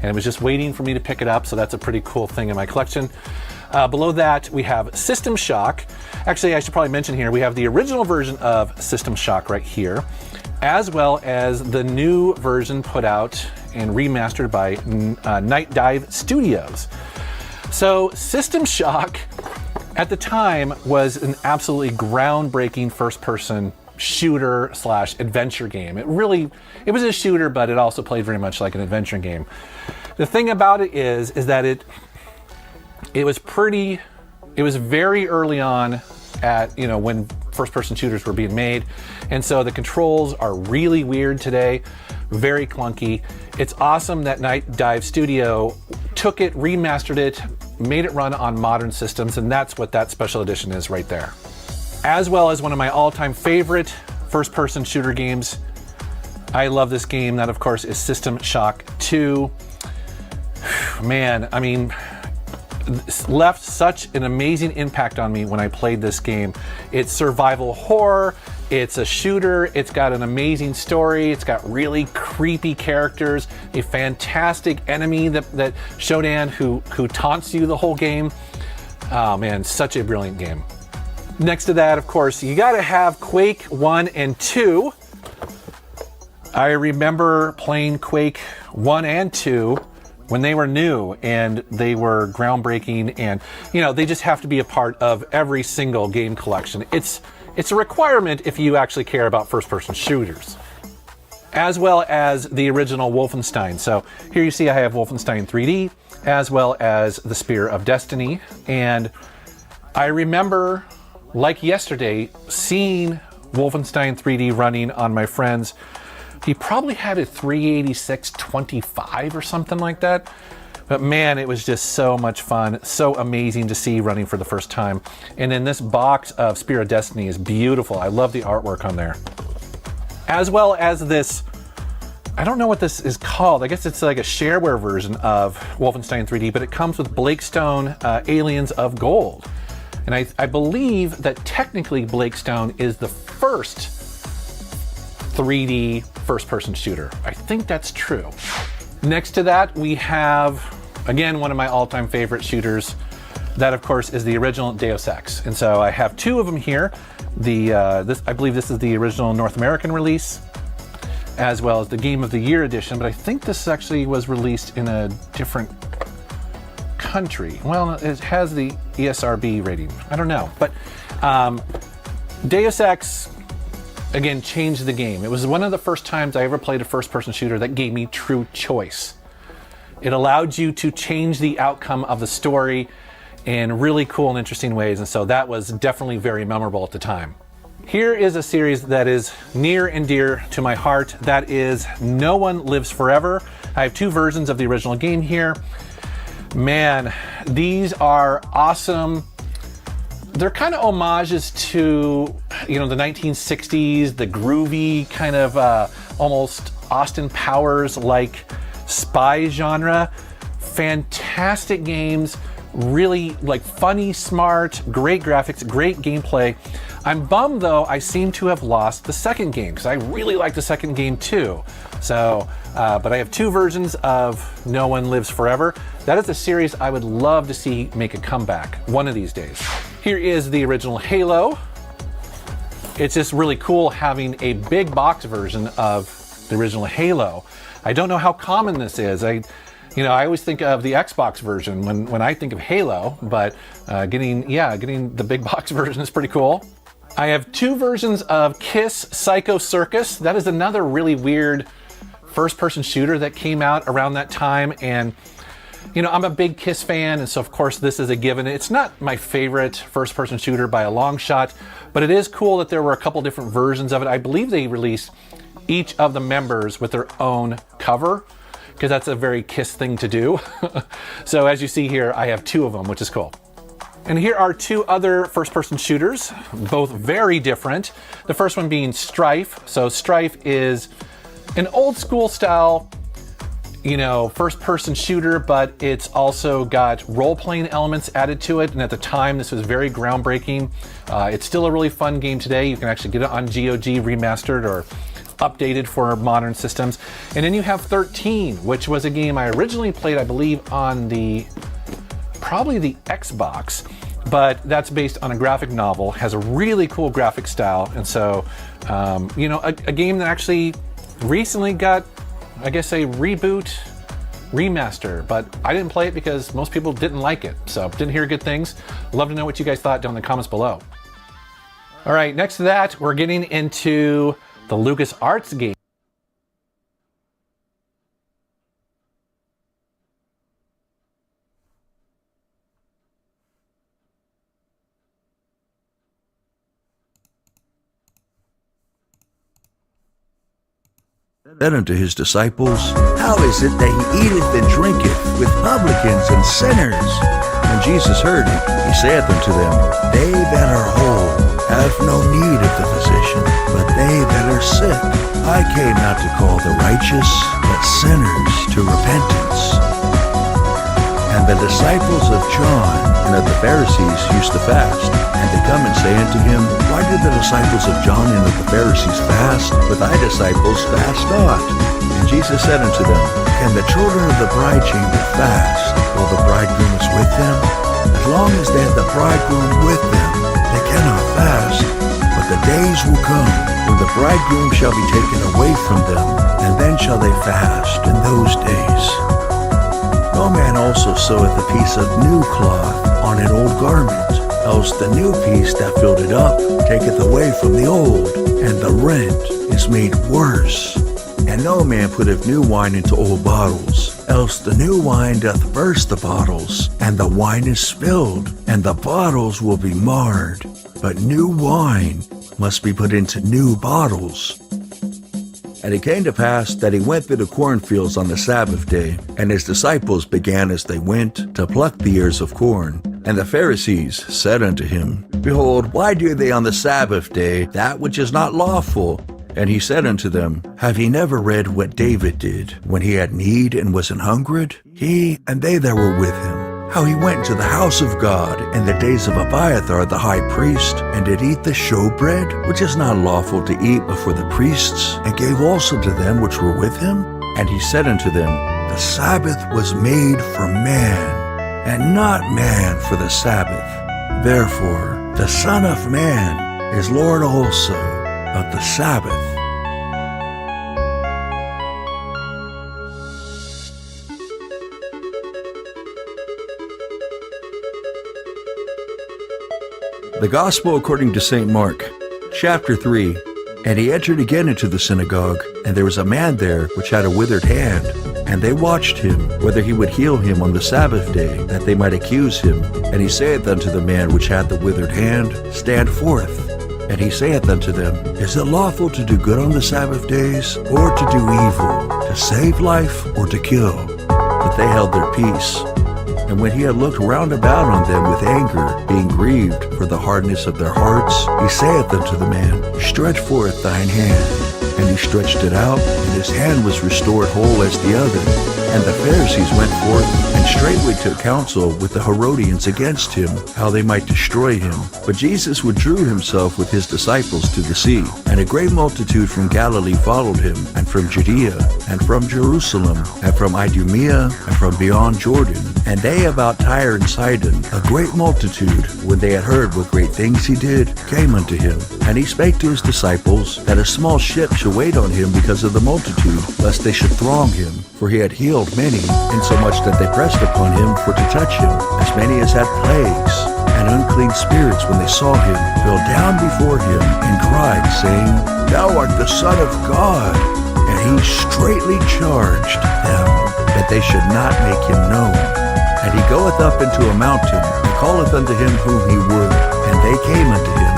it was just waiting for me to pick it up. So that's a pretty cool thing in my collection. Below that, we have System Shock. Actually, I should probably mention here, we have the original version of System Shock right here, as well as the new version put out and remastered by Night Dive Studios. So System Shock at the time was an absolutely groundbreaking first-person shooter slash adventure game. It was a shooter, but it also played very much like an adventure game. The thing about it is that it was very early on at, when first-person shooters were being made. And so the controls are really weird today, very clunky. It's awesome that Night Dive Studio took it, remastered it, made it run on modern systems, and that's what that special edition is right there. As well as one of my all-time favorite first-person shooter games. I love this game. That, of course, is System Shock 2. Man, I mean, left such an amazing impact on me when I played this game. It's survival horror, it's a shooter, it's got an amazing story, it's got really creepy characters, a fantastic enemy that Shodan who taunts you the whole game. Oh man, such a brilliant game. Next to that, of course, you gotta have Quake 1 and 2. I remember playing Quake 1 and 2 when they were new, and they were groundbreaking, and they just have to be a part of every single game collection. It's a requirement if you actually care about first-person shooters. As well as the original Wolfenstein. So here you see I have Wolfenstein 3D, as well as the Spear of Destiny, and I remember, like yesterday, seeing Wolfenstein 3D running on my friend's. He probably had a 386-25 or something like that. But man, it was just so much fun, so amazing to see running for the first time. And then this box of Spear of Destiny is beautiful. I love the artwork on there. As well as this, I don't know what this is called. I guess it's like a shareware version of Wolfenstein 3D, but it comes with Blakestone Aliens of Gold. And I believe that technically Blakestone is the first 3D first-person shooter. I think that's true. Next to that, we have, again, one of my all-time favorite shooters. That, of course, is the original Deus Ex. And so I have two of them here. I believe this is the original North American release, as well as the Game of the Year edition, but I think this actually was released in a different country. Well, it has the ESRB rating. I don't know. But Deus Ex, again, changed the game. It was one of the first times I ever played a first-person shooter that gave me true choice. It allowed you to change the outcome of the story in really cool and interesting ways, and so that was definitely very memorable at the time. Here is a series that is near and dear to my heart. That is No One Lives Forever. I have two versions of the original game here. Man, these are awesome. They're kind of homages to, the 1960s, the groovy kind of almost Austin Powers-like spy genre. Fantastic games, really funny, smart, great graphics, great gameplay. I'm bummed though, I seem to have lost the second game because I really like the second game too. So, but I have two versions of No One Lives Forever. That is a series I would love to see make a comeback one of these days. Here is the original Halo. It's just really cool having a big box version of the original Halo. I don't know how common this is. I always think of the Xbox version when I think of Halo, but getting the big box version is pretty cool. I have 2 versions of Kiss Psycho Circus. That is another really weird first-person shooter that came out around that time, and I'm a big Kiss fan, and so of course this is a given. It's not my favorite first-person shooter by a long shot, but it is cool that there were a couple different versions of it. I believe they released each of the members with their own cover, because that's a very Kiss thing to do. So as you see here, I have 2 of them, which is cool. And here are 2 other first-person shooters, both very different. The first one being Strife. So Strife is an old school style, first-person shooter, but it's also got role-playing elements added to it. And at the time, this was very groundbreaking. It's still a really fun game today. You can actually get it on GOG remastered or updated for modern systems. And then you have 13, which was a game I originally played, I believe, on probably the Xbox, but that's based on a graphic novel, has a really cool graphic style. And so, a game that actually recently got, I guess, a remaster, but I didn't play it because most people didn't like it. So didn't hear good things. Love to know what you guys thought down in the comments below. All right, next to that, we're getting into the LucasArts game. Said unto his disciples, How is it that he eateth and drinketh with publicans and sinners? When Jesus heard it, he saith unto them, They that are whole have no need of the physician, but they that are sick. I came not to call the righteous, but sinners to repentance. And the disciples of John and of the Pharisees used to fast. And they come and say unto him, Why do the disciples of John and of the Pharisees fast, but thy disciples fast not? And Jesus said unto them, Can the children of the bride chamber fast, while the bridegroom is with them? As long as they have the bridegroom with them, they cannot fast. But the days will come, when the bridegroom shall be taken away from them, and then shall they fast in those days. No man also seweth a piece of new cloth on an old garment, else the new piece that filled it up taketh away from the old, and the rent is made worse. And no man putteth new wine into old bottles, else the new wine doth burst the bottles, and the wine is spilled, and the bottles will be marred. But new wine must be put into new bottles. And it came to pass that he went through the cornfields on the Sabbath day, and his disciples began as they went to pluck the ears of corn. And the Pharisees said unto him, Behold, why do they on the Sabbath day that which is not lawful? And he said unto them, Have ye never read what David did when he had need and was an hungered? He and they that were with him, how he went to the house of God in the days of Abiathar the high priest, and did eat the showbread, which is not lawful to eat before the priests, and gave also to them which were with him? And he said unto them, The Sabbath was made for man, and not man for the Sabbath. Therefore the Son of Man is Lord also of the Sabbath. The Gospel according to St. Mark, chapter 3. And he entered again into the synagogue, and there was a man there which had a withered hand. And they watched him, whether he would heal him on the Sabbath day, that they might accuse him. And he saith unto the man which had the withered hand, Stand forth. And he saith unto them, Is it lawful to do good on the Sabbath days, or to do evil, to save life, or to kill? But they held their peace. And when he had looked round about on them with anger, being grieved for the hardness of their hearts, he saith unto the man, Stretch forth thine hand. And he stretched it out, and his hand was restored whole as the other. And the Pharisees went forth, and straightway took counsel with the Herodians against him, how they might destroy him. But Jesus withdrew himself with his disciples to the sea. And a great multitude from Galilee followed him, and from Judea, and from Jerusalem, and from Idumea, and from beyond Jordan. And they about Tyre and Sidon, a great multitude, when they had heard what great things he did, came unto him. And he spake to his disciples, that a small ship should wait on him because of the multitude, lest they should throng him. For he had healed many, insomuch that they pressed upon him for to touch him, as many as had plagues. And unclean spirits, when they saw him, fell down before him, and cried, saying, Thou art the Son of God. And he straitly charged them that they should not make him known. And he goeth up into a mountain, and calleth unto him whom he would. And they came unto him.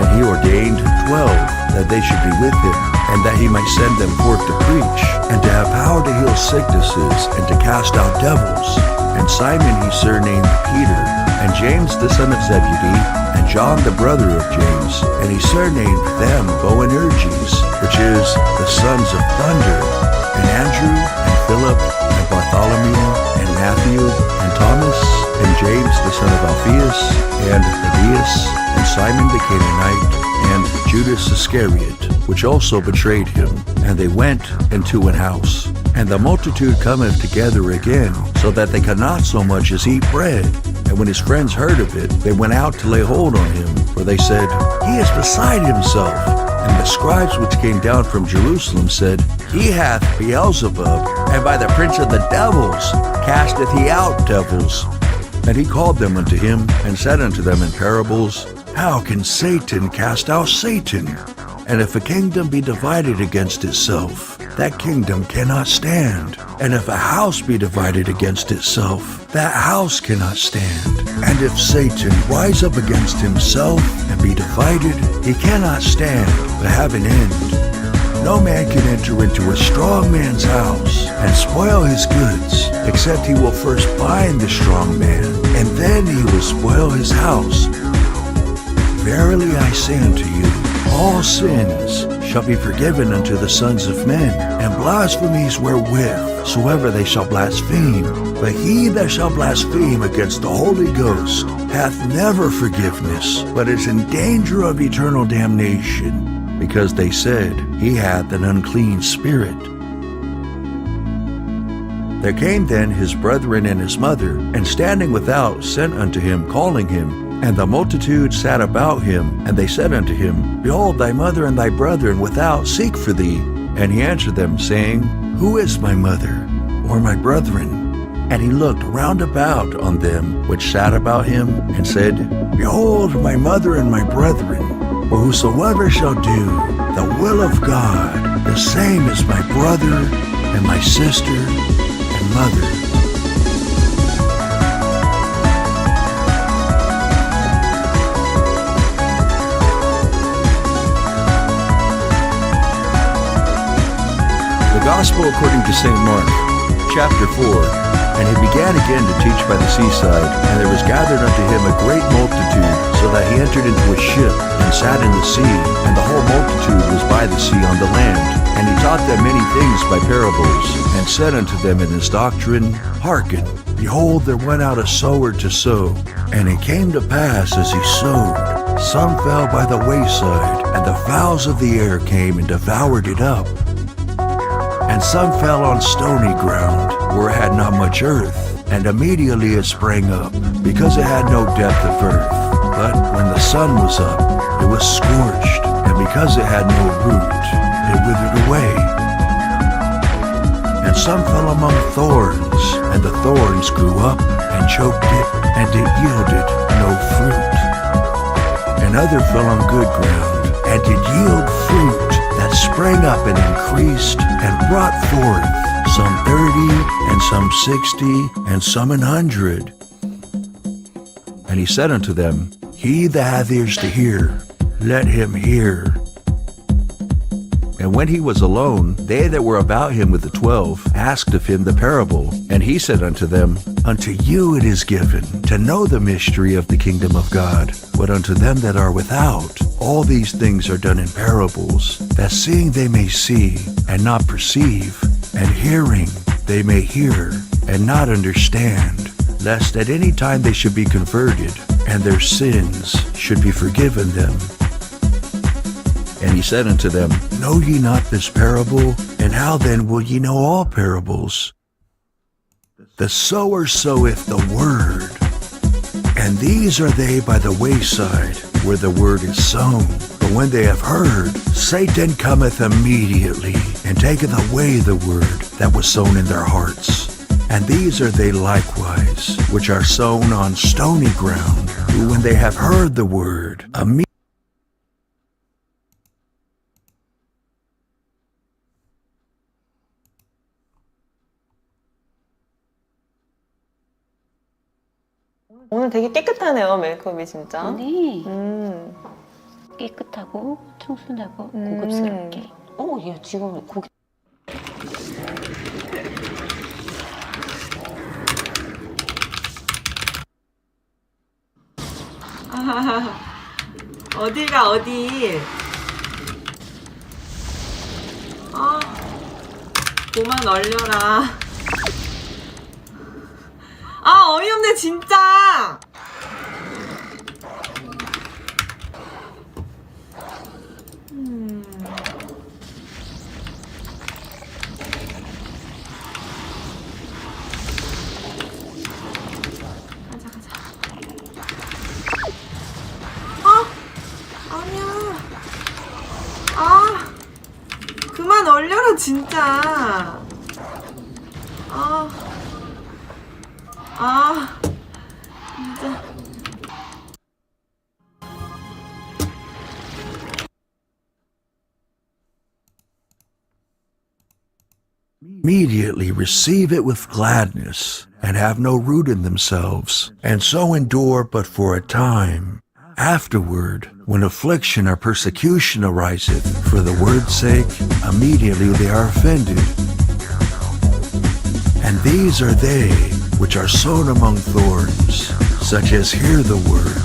And he ordained 12, that they should be with him, and that he might send them forth to preach, and to have power to heal sicknesses, and to cast out devils. And Simon he surnamed Peter, and James the son of Zebedee, and John the brother of James, and he surnamed them Boanerges, which is the sons of thunder, and Andrew, and Philip, and Bartholomew, and Matthew, and Thomas, and James the son of Alphaeus, and Thaddeus, and Simon the Canaanite, and Judas Iscariot, which also betrayed him. And they went into an house. And the multitude cometh together again, so that they could not so much as eat bread. And when his friends heard of it, they went out to lay hold on him. For they said, He is beside himself. And the scribes which came down from Jerusalem said, He hath Beelzebub, and by the prince of the devils casteth he out devils. And he called them unto him, and said unto them in parables, How can Satan cast out Satan? And if a kingdom be divided against itself, that kingdom cannot stand. And if a house be divided against itself, that house cannot stand. And if Satan rise up against himself and be divided, he cannot stand, but have an end. No man can enter into a strong man's house and spoil his goods, except he will first bind the strong man, and then he will spoil his house. Verily I say unto you, all sins shall be forgiven unto the sons of men, and blasphemies wherewith soever they shall blaspheme. But he that shall blaspheme against the Holy Ghost hath never forgiveness, but is in danger of eternal damnation, because they said, He hath an unclean spirit. There came then his brethren and his mother, and standing without sent unto him, calling him. And the multitude sat about him, and they said unto him, Behold, thy mother and thy brethren without seek for thee. And he answered them, saying, Who is my mother, or my brethren? And he looked round about on them which sat about him, and said, Behold, my mother and my brethren. For whosoever shall do the will of God, the same is my brother, and my sister, and mother. Gospel according to St. Mark, chapter 4. And he began again to teach by the seaside, and there was gathered unto him a great multitude, so that he entered into a ship, and sat in the sea, and the whole multitude was by the sea on the land. And he taught them many things by parables, and said unto them in his doctrine, Hearken, behold, there went out a sower to sow. And it came to pass as he sowed, some fell by the wayside, and the fowls of the air came and devoured it up. And some fell on stony ground, where it had not much earth, and immediately it sprang up, because it had no depth of earth. But when the sun was up, it was scorched, and because it had no root, it withered away. And some fell among thorns, and the thorns grew up, and choked it, and it yielded no fruit. And other fell on good ground, and did yield fruit, that sprang up and increased, and brought forth some 30, and some 60, and some 100. And he said unto them, He that hath ears to hear, let him hear. And when he was alone, they that were about him with the 12 asked of him the parable. And he said unto them, Unto you it is given to know the mystery of the kingdom of God, but unto them that are without, all these things are done in parables, that seeing they may see, and not perceive, and hearing they may hear, and not understand, lest at any time they should be converted, and their sins should be forgiven them. And he said unto them, Know ye not this parable? And how then will ye know all parables? The sower soweth the word, and these are they by the wayside, where the word is sown. But when they have heard, Satan cometh immediately, and taketh away the word that was sown in their hearts. And these are they likewise, which are sown on stony ground, who when they have heard the word, immediately 오늘 되게 깨끗하네요, 메이크업이 진짜. 네. 깨끗하고 청순하고 고급스럽게. 얘 지금 고기. 어디가 어디? 그만 얼려라. 어이없네 진짜. 아니야. 그만 얼려라 진짜. 진짜. immediately receive it with gladness, and have no root in themselves, and so endure but for a time. Afterward, when affliction or persecution ariseth for the word's sake, immediately they are offended. And these are they which are sown among thorns, such as hear the word,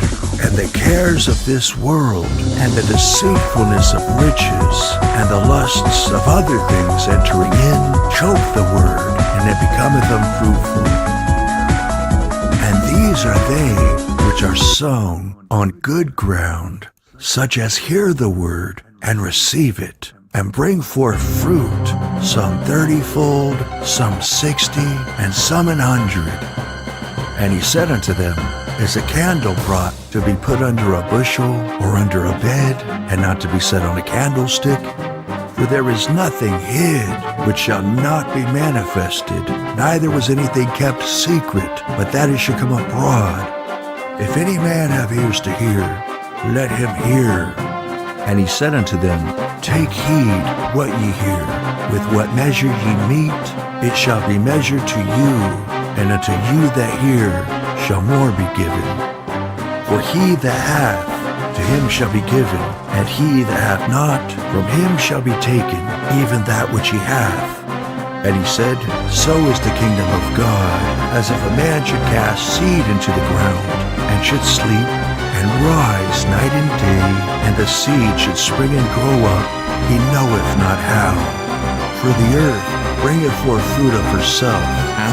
and the cares of this world, and the deceitfulness of riches, and the lusts of other things entering in, choke the word, and it becometh unfruitful. And these are they which are sown on good ground, such as hear the word, and receive it, and bring forth fruit, some 30-fold, some 60, and some 100. And he said unto them, Is a candle brought to be put under a bushel, or under a bed, and not to be set on a candlestick? For there is nothing hid which shall not be manifested, neither was anything kept secret, but that it should come abroad. If any man have ears to hear, let him hear. And he said unto them, Take heed what ye hear. With what measure ye mete, it shall be measured to you, and unto you that hear shall more be given. For he that hath, to him shall be given, and he that hath not, from him shall be taken, even that which he hath. And he said, So is the kingdom of God, as if a man should cast seed into the ground, and should sleep, and rise night and day, and the seed should spring and grow up, he knoweth not how. For the earth bringeth forth fruit of herself,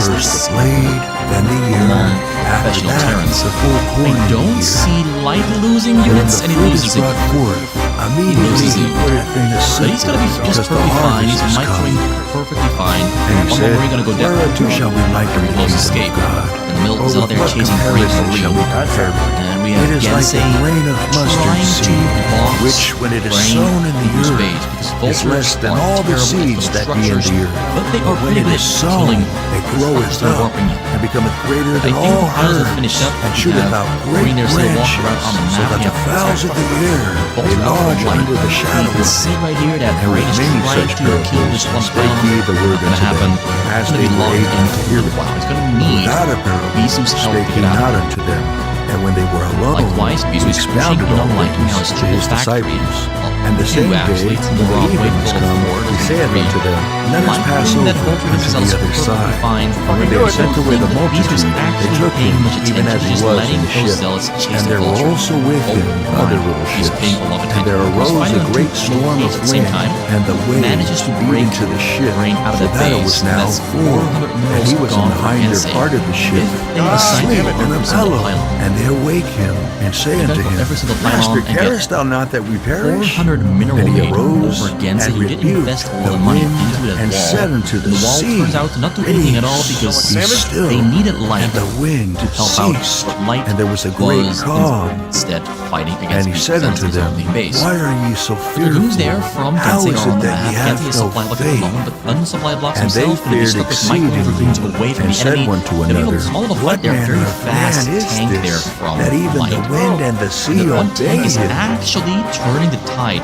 first the blade, then the ear, after that the full corn. I don't see light losing When units, the and he fruit loses is it. brought forth, immediately he puteth in the But he's sickle, gonna be just because the perfectly fine. harvest He's is come. microing perfectly fine. And he Although said, we're gonna go down. Whereunto shall we liken the Close kingdom escape. of God? And the milk is Or out with there what chasing green comparison for shall we compare it? And we It have is like Gensei the grain of mustard trying to seed, box which when it is grain sown in the into earth, space, because is vultures less than are all the terrible at seeds those that be in structures, the earth. but they are When pretty it good is at sown, killing it groweth still up, warping you. and becometh greater I than think all how does it herbs, finish up? and We shooteth have out great greeners that walk branches, around on the so map. that We the have fowls of the air vultures may out lodge for light. under the You shadow can of see it. right here that And brain with is many trying such to kill this one parables spake brown. he the word What's unto gonna happen? them, as It's gonna they be were locked able to hear into the it. cloud. It's gonna need Without a parable Beezus help spake to he get out. not unto them. And when they were alone, Likewise, he Beezus is expounded pushing all in on light things now his to triple his factory. disciples. Well, And the two same actually, day, it's when more the on way evening was full of come, four, he there's saith three. unto them, Let us pass That over vulture unto the himself other perfectly side. fine. And when they had sent away the multitude, they took him, even as he was in the ship. And there were also with him other little ships. And there arose a great storm of wind, and the waves manages to beat break into the ship, grain out of so the that it base. was now That's full. 400 And mils he was in gone the for hinder Gensei. part of the ship, They assign asleep him on a every single pillow. pylon. And they awake him, and say You unto gotta put him, every single pylon Master, and get carest thou not that we perish? 400 mineral And he weight arose over Gensei. and You didn't rebuked invest a lot the of money wind into that and wall. set into And the the wall sea. turns out to not do anything at all because Be still, they needed light and the wind to help out. ceased, But light and there was a great was calm. instead fighting And against he the said unto Zealots them, on the base. Why are ye so The fearful? news there from How Gensei is are on it the that ye map. have Gensei is no supply block faith? alone, but unsupply blocks And they himself, and they feared just took his micro dragoons exceedingly, away from and the said enemy. one to They're able another, to small little What fight there, manner very of fast man is tank there this, from that even Light. the wind and the sea And the one obey tank is him? actually turning the tide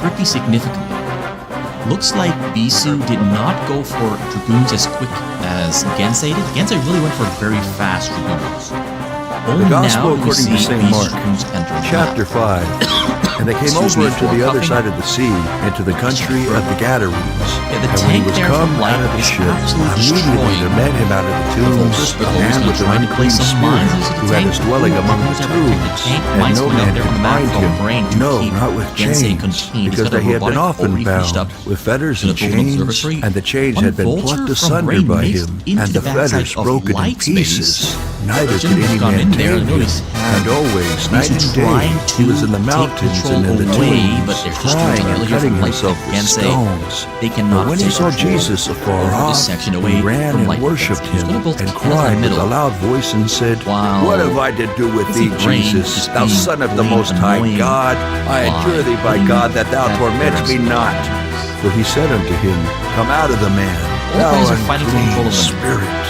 pretty significantly. Looks like Bisu did not go for dragoons as quick as Gensei did. Gensei really went for very fast dragoons. Only Gospel now do we according to see St. Bisu's Mark, dragoons enter the Chapter map. 5. And they came Excuse over me into for the other coughing. side of the sea, into the country of the Gadarenes. Yeah, the And when he tank was there come from Light out of the is ship, absolutely immediately there destroying met him out of the the tombs vultures, a but always man gonna with an try to unclean place some spirit, mines into the who had tank. his dwelling Ooh, among the who's ever protect the tombs, tank? and Mines no going out man there on could the map bind from him, Brain to no, keep not with Gensei chains, contained. He's because got a they had been robotic often already finished bound up with fetters to and the Golden chains, Observatory. and the chains One had been vulture plucked from asunder Brain by mixed him, into and the the backside fetters of broken in Light's pieces. base. Neither Jin could has any gone man in there tame and him, noticed and always, night He's and day, trying to he was in the take mountains control and in the away, tombs, but there's just too crying much and here cutting from Light himself and with Gensei. stones. They But cannot when he take saw control Jesus afar over off, this section he away ran from and Light. worshipped He's him, gonna build and cannons in the cried with middle. a loud voice and said, Wow. What have I to do with thee, Brain Jesus, just thou being Son of the plain Most High annoying. God? I adjure thee by Why? God that thou That torment there's me not. For he said unto him, Come out of the man, All thou parties are fighting for control unclean of them. spirit.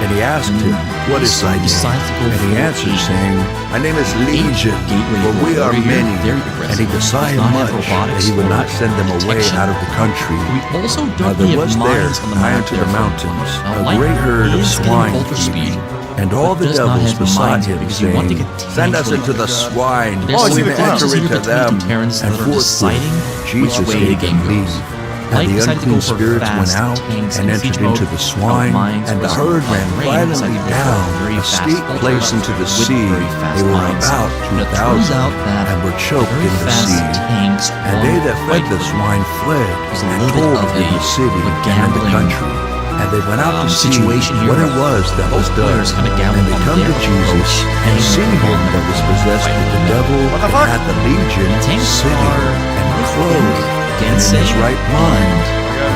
And he asked him, What is thy name? Decides to go And he for answered, a saying, My name is Legion, gateway for we are over here, many. very And he aggressive. desired Does not have much that robotics he would or not send them away detection. out of the country. We also Now don't there have was there, mines on the nigh map unto there the from- mountains, Now, a Light great herd of is getting swine vulture speed, feeding. And all but the does not devils have beside mines him, because you want to saying, get Send us tanks into the swine, There's and some we may enter differences here into between them. the Terrans And that are forthwith deciding Jesus which way the gave game them goes. leave. Light And the decided to go unclean for spirits went fast out tanks and in entered siege mode, into the swine, mines, and the whereas herd ran Brain violently decided to go for down very a fast steep vulture place into the with sea. very fast They were mines. about And it turns 2,000, out that and were choked very in the fast sea. tanks And won they that fed quite the quickly. swine fled, was a and little bit told of in a- the city of a and in the gambling, country. And they went out to see situation here what it where was that was both done. players kinda And gambled they on come to their Jesus, approach, and and see him one that was possessed with the devil, What the and fuck? had the legion, The tanks sitting are and clothed, and in Gensei his right mind.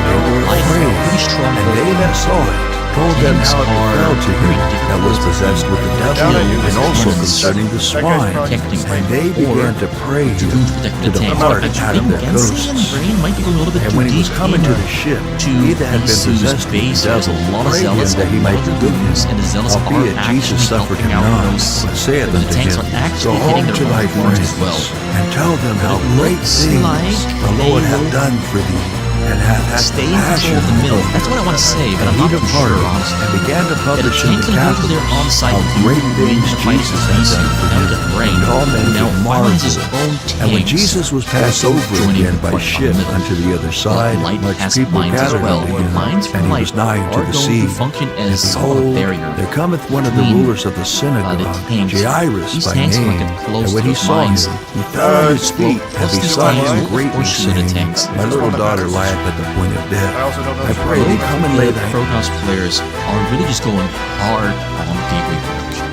They were Light is a afraid, pretty strong and they vulture. that saw it told them Tanks how it are befell to very him that was possessed with the devil, and also concerning the swine. Protecting And they began to pray dragoons protecting to the tanks. depart But I out of think their Gensei and ghosts. Brain might be going a little bit And too when he was deep coming to in the ship, to he that had been Bisu's possessed with base. the There's a devil lot of prayed him zealots, that he might a lot of forgive dragoons, and the him. zealots are Albeit actually Jesus suffered helping him out not, those. but saith The unto tanks him, are Go actually home hitting to their thy own horns friends, as well. and tell them how It great looks things like the Lord they hath will done for thee, and hath had Stay in control compassion of the middle. on That's thee. what I want to say, but And I'm not he too departed, sure, honestly. and began to Yeah, the publish in tanks the and vultures there capitals on site how to great win things the fight Jesus against had done for now him. the Brain. And all men Now did Fireman has his marvel. own And when tanks Jesus was passed also over joining again the by fight on the ship middle. unto the other side, Light much has people mines as gathered well. unto him, Mines from and he Light was nigh are unto the going sea. to function And as somewhat of a behold, barrier there cometh one of the between, rulers of the synagogue, tanks. Jairus These by tanks are name. like close And when to he the saw him, mines. he fell on his feet, and Plus these besought tanks him will greatly, pursue the saying, tanks. My little daughter lieth at the point of death. I also don't know I pray thee, come and lay The thy Protoss players are really just going hard on gateway protection.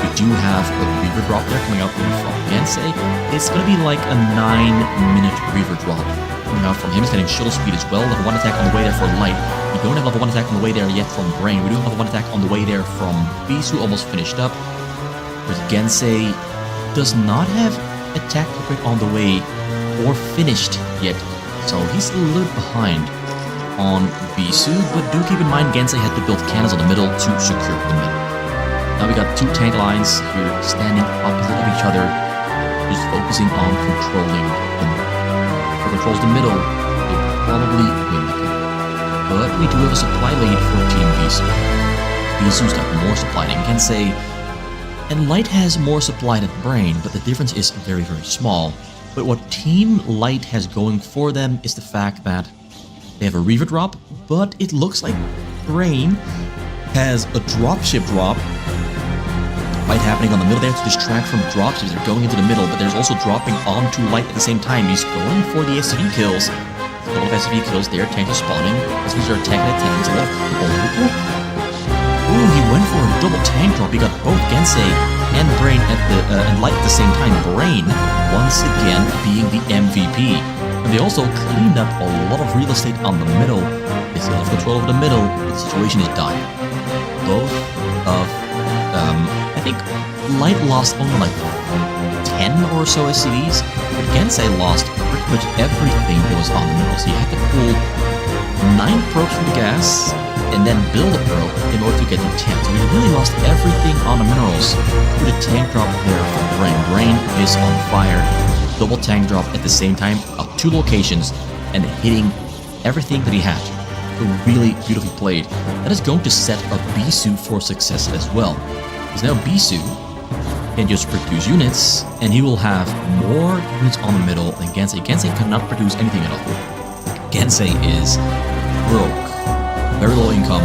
We do have a reaver drop there coming out from Gensei. It's going to be like a 9-minute reaver drop coming out from him. He's getting shuttle speed as well. Level 1 attack on the way there for Light. We don't have level 1 attack on the way there yet from Brain. We do have level 1 attack on the way there from Bisu, almost finished up. Whereas Gensei does not have attack equipment on the way or finished yet. So he's a little bit behind on Bisu, but do keep in mind Gensei had to build cannons on the middle to secure the middle. Now we got two tank lines here standing opposite of each other, just focusing on controlling the middle. Who controls the middle, they probably win the game. But we do have a supply lead for Team Bisu. Bisu's got more supply than Gensei, and Light has more supply than Brain, but the difference is very, very small. But what Team Light has going for them is the fact that they have a Reaver drop, but it looks like Brain has a dropship drop. Fight happening on the middle there to distract from dropships. They're going into the middle, but there's also dropping onto Light at the same time. He's going for the SCV kills. A couple of SCV kills there. Tanks are spawning. SCVs are attacking the tanks. Ooh, he went for a double tank drop. He got both Gensei and Brain and Light at the same time. Brain once again being the MVP. And they also cleaned up a lot of real estate on the middle. They still have control of the middle, but the situation is dire. Both of I think Light lost only like 10 or so SCVs, but Gensei lost pretty much everything that was on the middle. So he had to pull 9 probes from the gas and then build a probe in order to get to 10. So he really lost everything on the minerals. With a tank drop there from Brain. Brain is on fire. Double tank drop at the same time at 2 locations and hitting everything that he had. So really beautifully played. That is going to set up Bisu for success as well. Because now Bisu can just produce units, and he will have more units on the middle than Gensei. Gensei cannot produce anything at all. Gensei is broke. Very low income.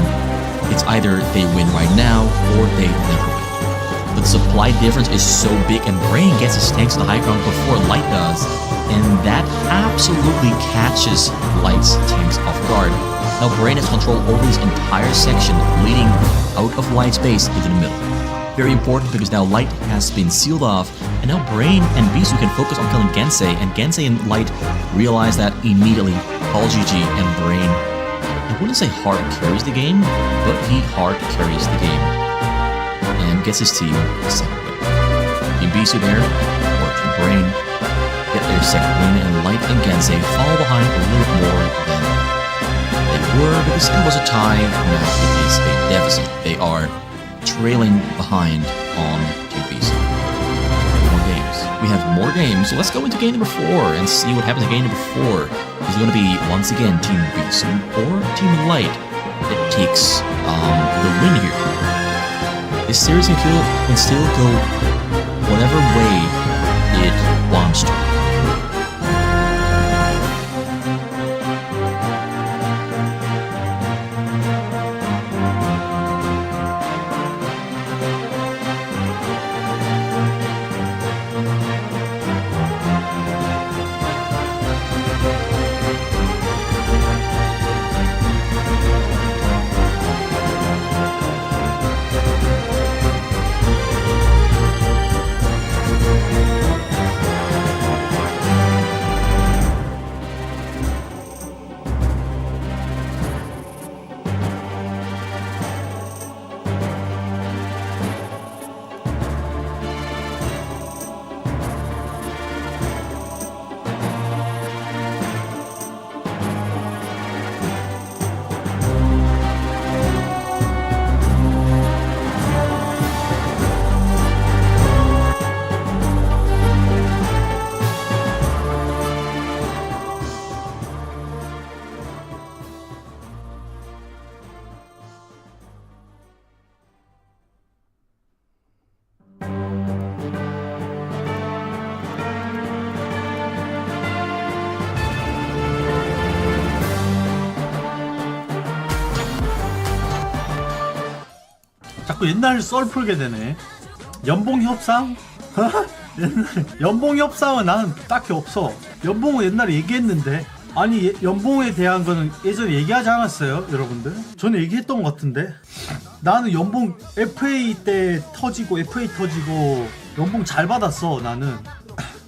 It's either they win right now, or they never win. But the supply difference is so big, and Brain gets his tanks to the high ground before Light does, and that absolutely catches Light's tanks off guard. Now Brain has control over this entire section, leading out of Light's base into the middle. Very important because now Light has been sealed off, and now Brain and Bisu can focus on killing Gensei, and Gensei and Light realize that immediately. Call GG, and Brain, I wouldn't say hard carries the game, but he hard carries the game. And gets his team a second win. Team Bisu there, or Team Brain, get their second win, and Light and Gensei fall behind a little more than they were, because it was a tie. Now it is a deficit. They are trailing behind on Team Bisu. More games. We have more games, so let's go into game number 4 and see what happens in game number 4. Is it going to be, once again, Team Bisu or Team Light that takes the win here? This series can still go whatever way it wants to. 자꾸 옛날 썰 풀게 되네. 연봉 협상? 옛날에 연봉 협상은 나는 딱히 없어. 연봉은 옛날에 얘기했는데, 아니 연봉에 대한 거는 예전에 얘기하지 않았어요 여러분들? 저는 얘기했던 것 같은데. 나는 연봉 FA 때 터지고 FA 터지고 연봉 잘 받았어. 나는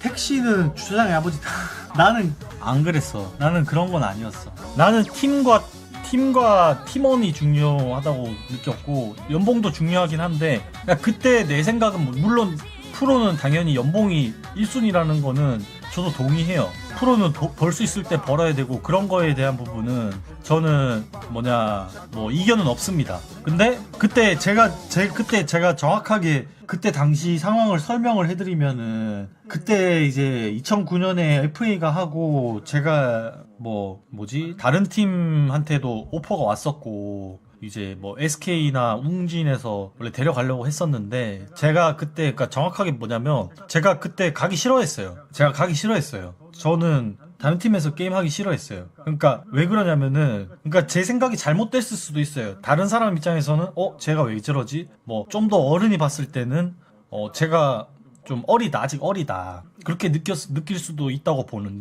택시는 주차장의 아버지다. 나는 안 그랬어. 나는 그런 건 아니었어. 나는 팀과 팀원이 중요하다고 느꼈고, 연봉도 중요하긴 한데, 그때 내 생각은 물론 프로는 당연히 연봉이 1순위라는 거는 저도 동의해요. 프로는 벌 수 있을 때 벌어야 되고, 그런 거에 대한 부분은 저는 뭐 이견은 없습니다. 근데 그때 제가 정확하게 그때 당시 상황을 설명을 해드리면은, 그때 이제 2009년에 FA가 하고, 제가 다른 팀한테도 오퍼가 왔었고, 이제 뭐 SK나 웅진에서 원래 데려가려고 했었는데, 제가 그때, 그러니까 정확하게 뭐냐면, 제가 그때 가기 싫어했어요. 저는 다른 팀에서 게임하기 싫어했어요. 그러니까 왜 그러냐면은, 그러니까 제 생각이 잘못됐을 수도 있어요. 다른 사람 입장에서는 제가 왜 저러지? 좀 더 어른이 봤을 때는 제가 좀 아직 어리다, 그렇게 느낄 수도 있다고 보는데,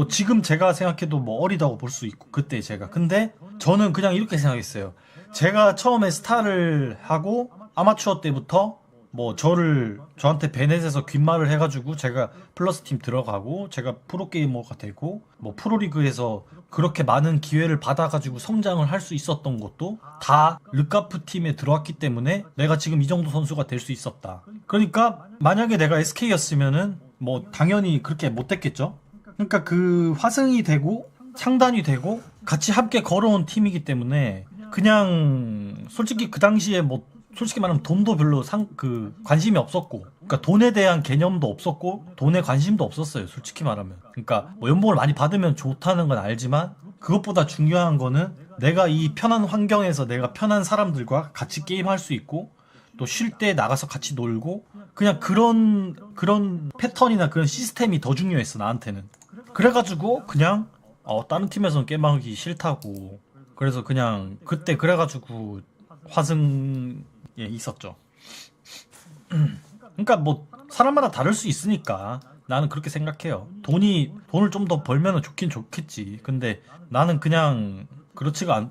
지금 제가 생각해도 어리다고 볼 수 있고, 그때 제가. 근데 저는 그냥 이렇게 생각했어요. 제가 처음에 스타를 하고 아마추어 때부터 뭐 저한테 베넷에서 귓말을 해가지고 제가 플러스 팀 들어가고 제가 프로게이머가 되고 뭐 프로리그에서 그렇게 많은 기회를 받아가지고 성장을 할 수 있었던 것도 다 르카프 팀에 들어왔기 때문에 내가 지금 이 정도 선수가 될 수 있었다. 그러니까 만약에 내가 SK였으면은 뭐 당연히 그렇게 못됐겠죠. 그러니까 그 화승이 되고 창단이 되고 같이 함께 걸어온 팀이기 때문에 그냥 솔직히 그 당시에 뭐 솔직히 말하면 돈도 별로 관심이 없었고, 그러니까 돈에 대한 개념도 없었고 돈에 관심도 없었어요. 솔직히 말하면. 그러니까 뭐 연봉을 많이 받으면 좋다는 건 알지만 그것보다 중요한 거는 내가 이 편한 환경에서 내가 편한 사람들과 같이 게임할 수 있고 또 쉴 때 나가서 같이 놀고 그냥 그런 패턴이나 그런 시스템이 더 중요했어 나한테는. 그래가지고 그냥 다른 팀에서는 게임하기 싫다고 그래서 그냥 그때 그래가지고 화승에 있었죠. 그러니까 뭐 사람마다 다를 수 있으니까 나는 그렇게 생각해요. 돈을 좀 더 벌면 좋긴 좋겠지. 근데 나는 그냥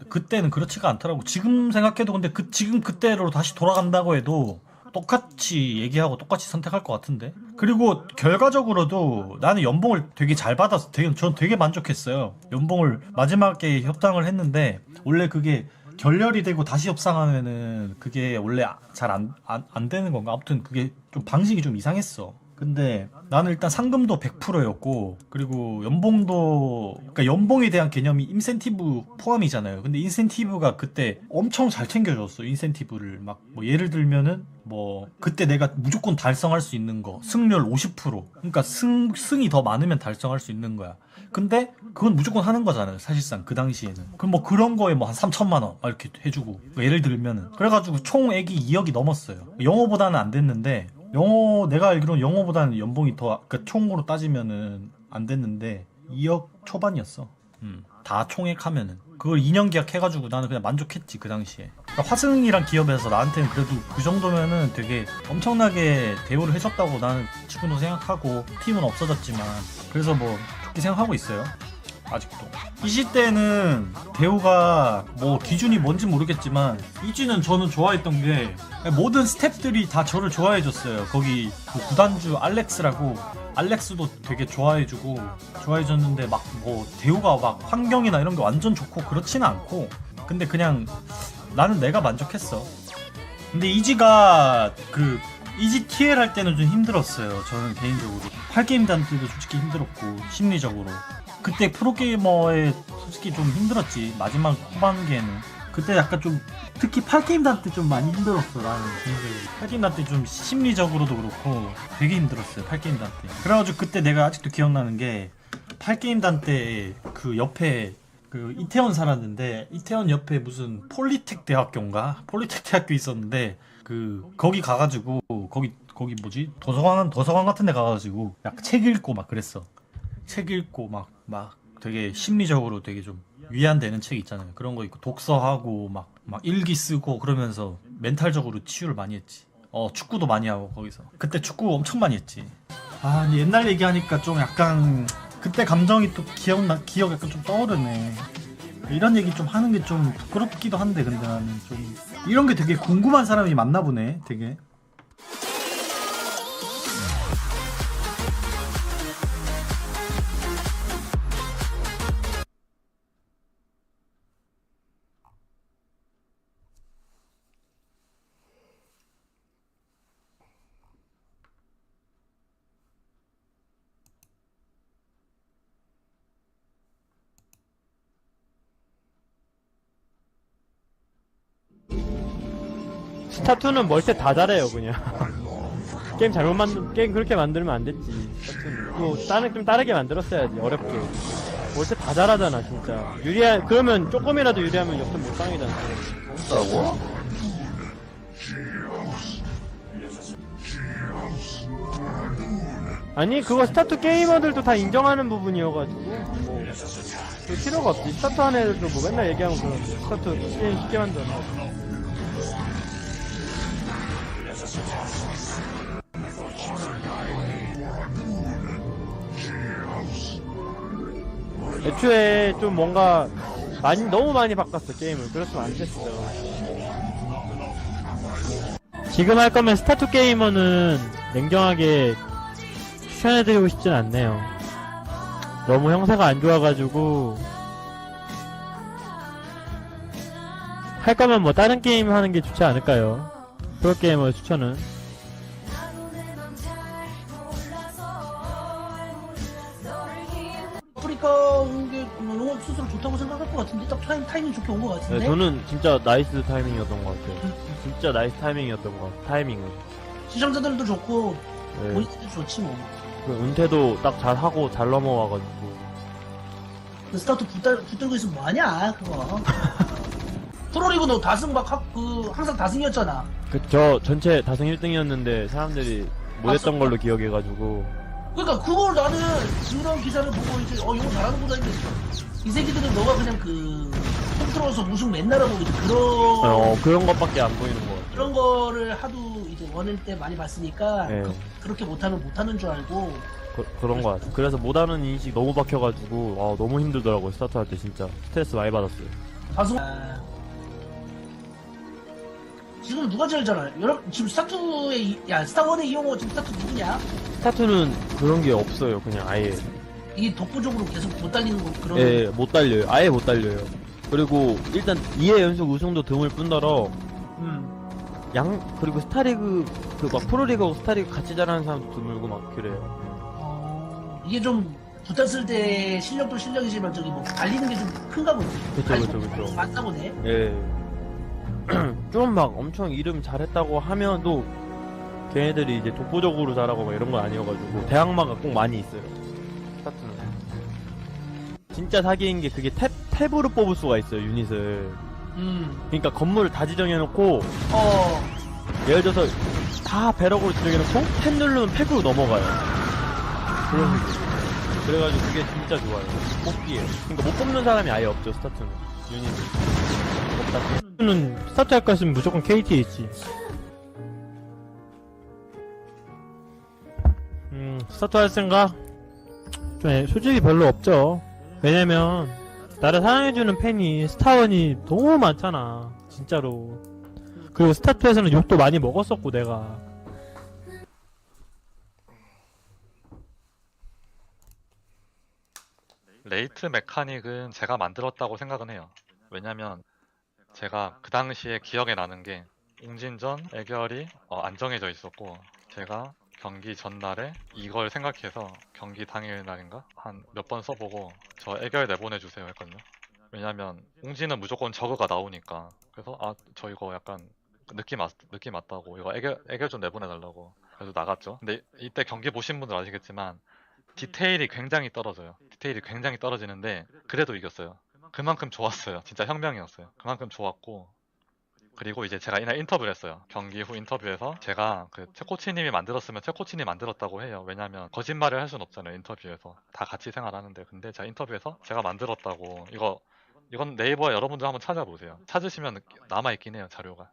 그때는 그렇지가 않더라고. 지금 생각해도 근데 지금 그때로 다시 돌아간다고 해도 똑같이 얘기하고 똑같이 선택할 것 같은데. 그리고 결과적으로도 나는 연봉을 되게 잘 받아서 전 되게 만족했어요. 연봉을 마지막에 협상을 했는데 원래 그게 결렬이 되고 다시 협상하면은 그게 원래 잘 안 되는 건가? 아무튼 그게 좀 방식이 좀 이상했어. 근데 나는 일단 상금도 100%였고 그리고 그러니까 연봉에 대한 개념이 인센티브 포함이잖아요. 근데 인센티브가 그때 엄청 잘 챙겨줬어. 인센티브를 막 뭐 예를 들면은 뭐 그때 내가 무조건 달성할 수 있는 거 승률 50% 그러니까 승이 더 많으면 달성할 수 있는 거야. 근데 그건 무조건 하는 거잖아요. 사실상 그 당시에는. 그럼 뭐 그런 거에 뭐 한 3천만 원 이렇게 해주고 예를 들면은 그래가지고 총액이 2억이 넘었어요. 영어보다는 안 됐는데 내가 알기로는 영어보다는 연봉이 그러니까 총으로 따지면은 안 됐는데 2억 초반이었어. 다 총액하면은 그걸 2년 계약해가지고 나는 그냥 만족했지 그 당시에. 그러니까 화승이란 기업에서 나한테는 그래도 그 정도면은 되게 엄청나게 대우를 해줬다고 나는 지금도 생각하고 팀은 없어졌지만 그래서 뭐 그렇게 생각하고 있어요. 아직도. 이지 때는 대우가 뭐 기준이 뭔지 모르겠지만 이지는 저는 좋아했던 게 모든 스태프들이 다 저를 좋아해줬어요. 거기 그 구단주 알렉스도 되게 좋아해줬는데 막 뭐 대우가 막 환경이나 이런 게 완전 좋고 그렇지는 않고 근데 그냥 나는 내가 만족했어. 근데 이지가 이지 TL 할 때는 좀 힘들었어요. 저는 개인적으로 8게임 단 때도 솔직히 힘들었고 심리적으로 그때 프로게이머에 솔직히 좀 힘들었지. 마지막 후반기에는 그때 약간 좀 특히 8게임 단 때 좀 많이 힘들었어. 나는 개인적으로 8게임 단 때 좀 심리적으로도 그렇고 되게 힘들었어요. 8게임 단 때. 그래가지고 그때 내가 아직도 기억나는 게 8게임 단 때 그 옆에 그 이태원 살았는데 이태원 옆에 무슨 폴리텍 대학교인가? 폴리텍 대학교 있었는데 거기 가가지고 거기 뭐지? 도서관 같은 데 가가지고 약 책 읽고 막 그랬어. 책 읽고 막 되게 심리적으로 되게 좀 위안되는 책 있잖아요. 그런 거 있고 독서하고 막 일기 쓰고 그러면서 멘탈적으로 치유를 많이 했지. 축구도 많이 하고 거기서. 그때 축구 엄청 많이 했지. 근데 옛날 얘기하니까 좀 약간 그때 감정이 또 기억 약간 좀 떠오르네. 이런 얘기 좀 하는 게 좀 부끄럽기도 한데 근데 나는 좀 이런 게 되게 궁금한 사람이 많나 보네. 되게. 스타2는 멀 때 다 잘해요 그냥. 게임 그렇게 만들면 안 됐지. 스타2는 좀 다르게 만들었어야지. 어렵게 멀 때 다 잘하잖아 진짜. 그러면 조금이라도 유리하면 역전 못 당이잖아. 뭐라고? 아니 그거 스타2 게이머들도 다 인정하는 부분이어가지고 뭐 그 필요가 없지. 스타2 하는 애들도 뭐 맨날 얘기하면 그런데 스타2 게임 쉽게 만들어. 애초에 좀 뭔가 너무 많이 바꿨어 게임을. 그랬으면 안 됐어. 지금 할 거면 스타투 게이머는 냉정하게 추천해드리고 싶진 않네요. 너무 형사가 안 좋아가지고 할 거면 뭐 다른 게임 하는 게 좋지 않을까요? 프로게이머 추천은. 아프리카 온게 영업 수수로 좋다고 생각할 것 같은데 딱 타이밍 좋게 온 것 같은데. 네, 저는 진짜 나이스 타이밍이었던 것 같아요. 진짜 나이스 타이밍이었던 것 같아요. 타이밍은. 시청자들도 좋고 네. 본인들도 좋지 뭐. 그 은퇴도 딱 잘하고 잘 넘어와가지고. 그 스타트 붙들고 있으면 뭐하냐 그거. 프로리그 너 다승 항상 다승이었잖아. 저 전체 다승 1등이었는데 사람들이 못했던 걸로 기억해가지고. 그러니까 그걸 나는 그런 기사를 보고 이제 이거 잘하는구나 했는데 이 새끼들은 너가 그냥 홈트로서 우승 맨날 하고 이제 그런 것밖에 안 보이는 거 같아요. 그런 거를 하도 이제 원일 때 많이 봤으니까 네. 그렇게 못하는 줄 알고. 그런 거 같아요. 그래서 못하는 인식 너무 박혀가지고 너무 힘들더라고요. 스타트 할 때 진짜 스트레스 많이 받았어요. 다승. 지금 누가 제일 잘해? 지금 스타원의 이용호 지금 스타트 누구냐? 스타트는 그런 게 없어요. 그냥 아예. 이게 독보적으로 계속 못 달리는 거 그런. 예, 못 달려요. 아예 못 달려요. 그리고 일단 2회 연속 우승도 드물 뿐더러 그리고 스타리그 막 프로리그하고 스타리그 같이 잘하는 사람도 드물고 막 그래요. 이게 좀 붙었을 때 실력도 실력이지만 저기 뭐 달리는 게 좀 큰가 보네. 그쵸. 맞다 보네. 예. 좀 막 엄청 이름 잘했다고 하면 또 걔네들이 이제 독보적으로 잘하고 막 이런 건 아니어가지고 대항마가 꼭 많이 있어요. 스타트는 진짜 사기인 게 그게 탭으로 뽑을 수가 있어요. 유닛을. 그러니까 건물을 다 지정해놓고 예를 들어서 다 배럭으로 지정해놓고 탭 누르면 팩으로 넘어가요. 그런 식으로. 그래가지고 그게 진짜 좋아요. 뽑기에. 그러니까 못 뽑는 사람이 아예 없죠. 스타트는 유닛을. 스타트는 스타트 할 거 있으면 무조건 KT에 있지. 스타트 할 생각? 좀 솔직히 별로 없죠. 왜냐면 나를 사랑해주는 팬이 스타원이 너무 많잖아. 진짜로. 그리고 스타트에서는 욕도 많이 먹었었고 내가. 레이트 메카닉은 제가 만들었다고 생각은 해요. 왜냐면 제가 그 당시에 기억에 나는 게 웅진전 애결이 안 정해져 있었고 제가 경기 전날에 이걸 생각해서 경기 당일 날인가 한 몇 번 써보고 저 애결 내보내주세요 했거든요. 왜냐면 웅진은 무조건 저그가 나오니까. 그래서 저 이거 약간 느낌 왔다고 이거 애결 좀 내보내달라고. 그래서 나갔죠. 근데 이때 경기 보신 분들 아시겠지만 디테일이 굉장히 떨어져요. 디테일이 굉장히 떨어지는데 그래도 이겼어요. 그만큼 좋았어요. 진짜 혁명이었어요. 그만큼 좋았고 그리고 이제 제가 이날 인터뷰를 했어요. 경기 후 인터뷰에서 제가 최코치님이 만들었으면 최코치님이 만들었다고 해요. 왜냐면 거짓말을 할 순 없잖아요. 인터뷰에서 다 같이 생활하는데. 근데 제가 인터뷰에서 제가 만들었다고 이건 네이버에 여러분들 한번 찾아보세요. 찾으시면 남아있긴 해요. 자료가.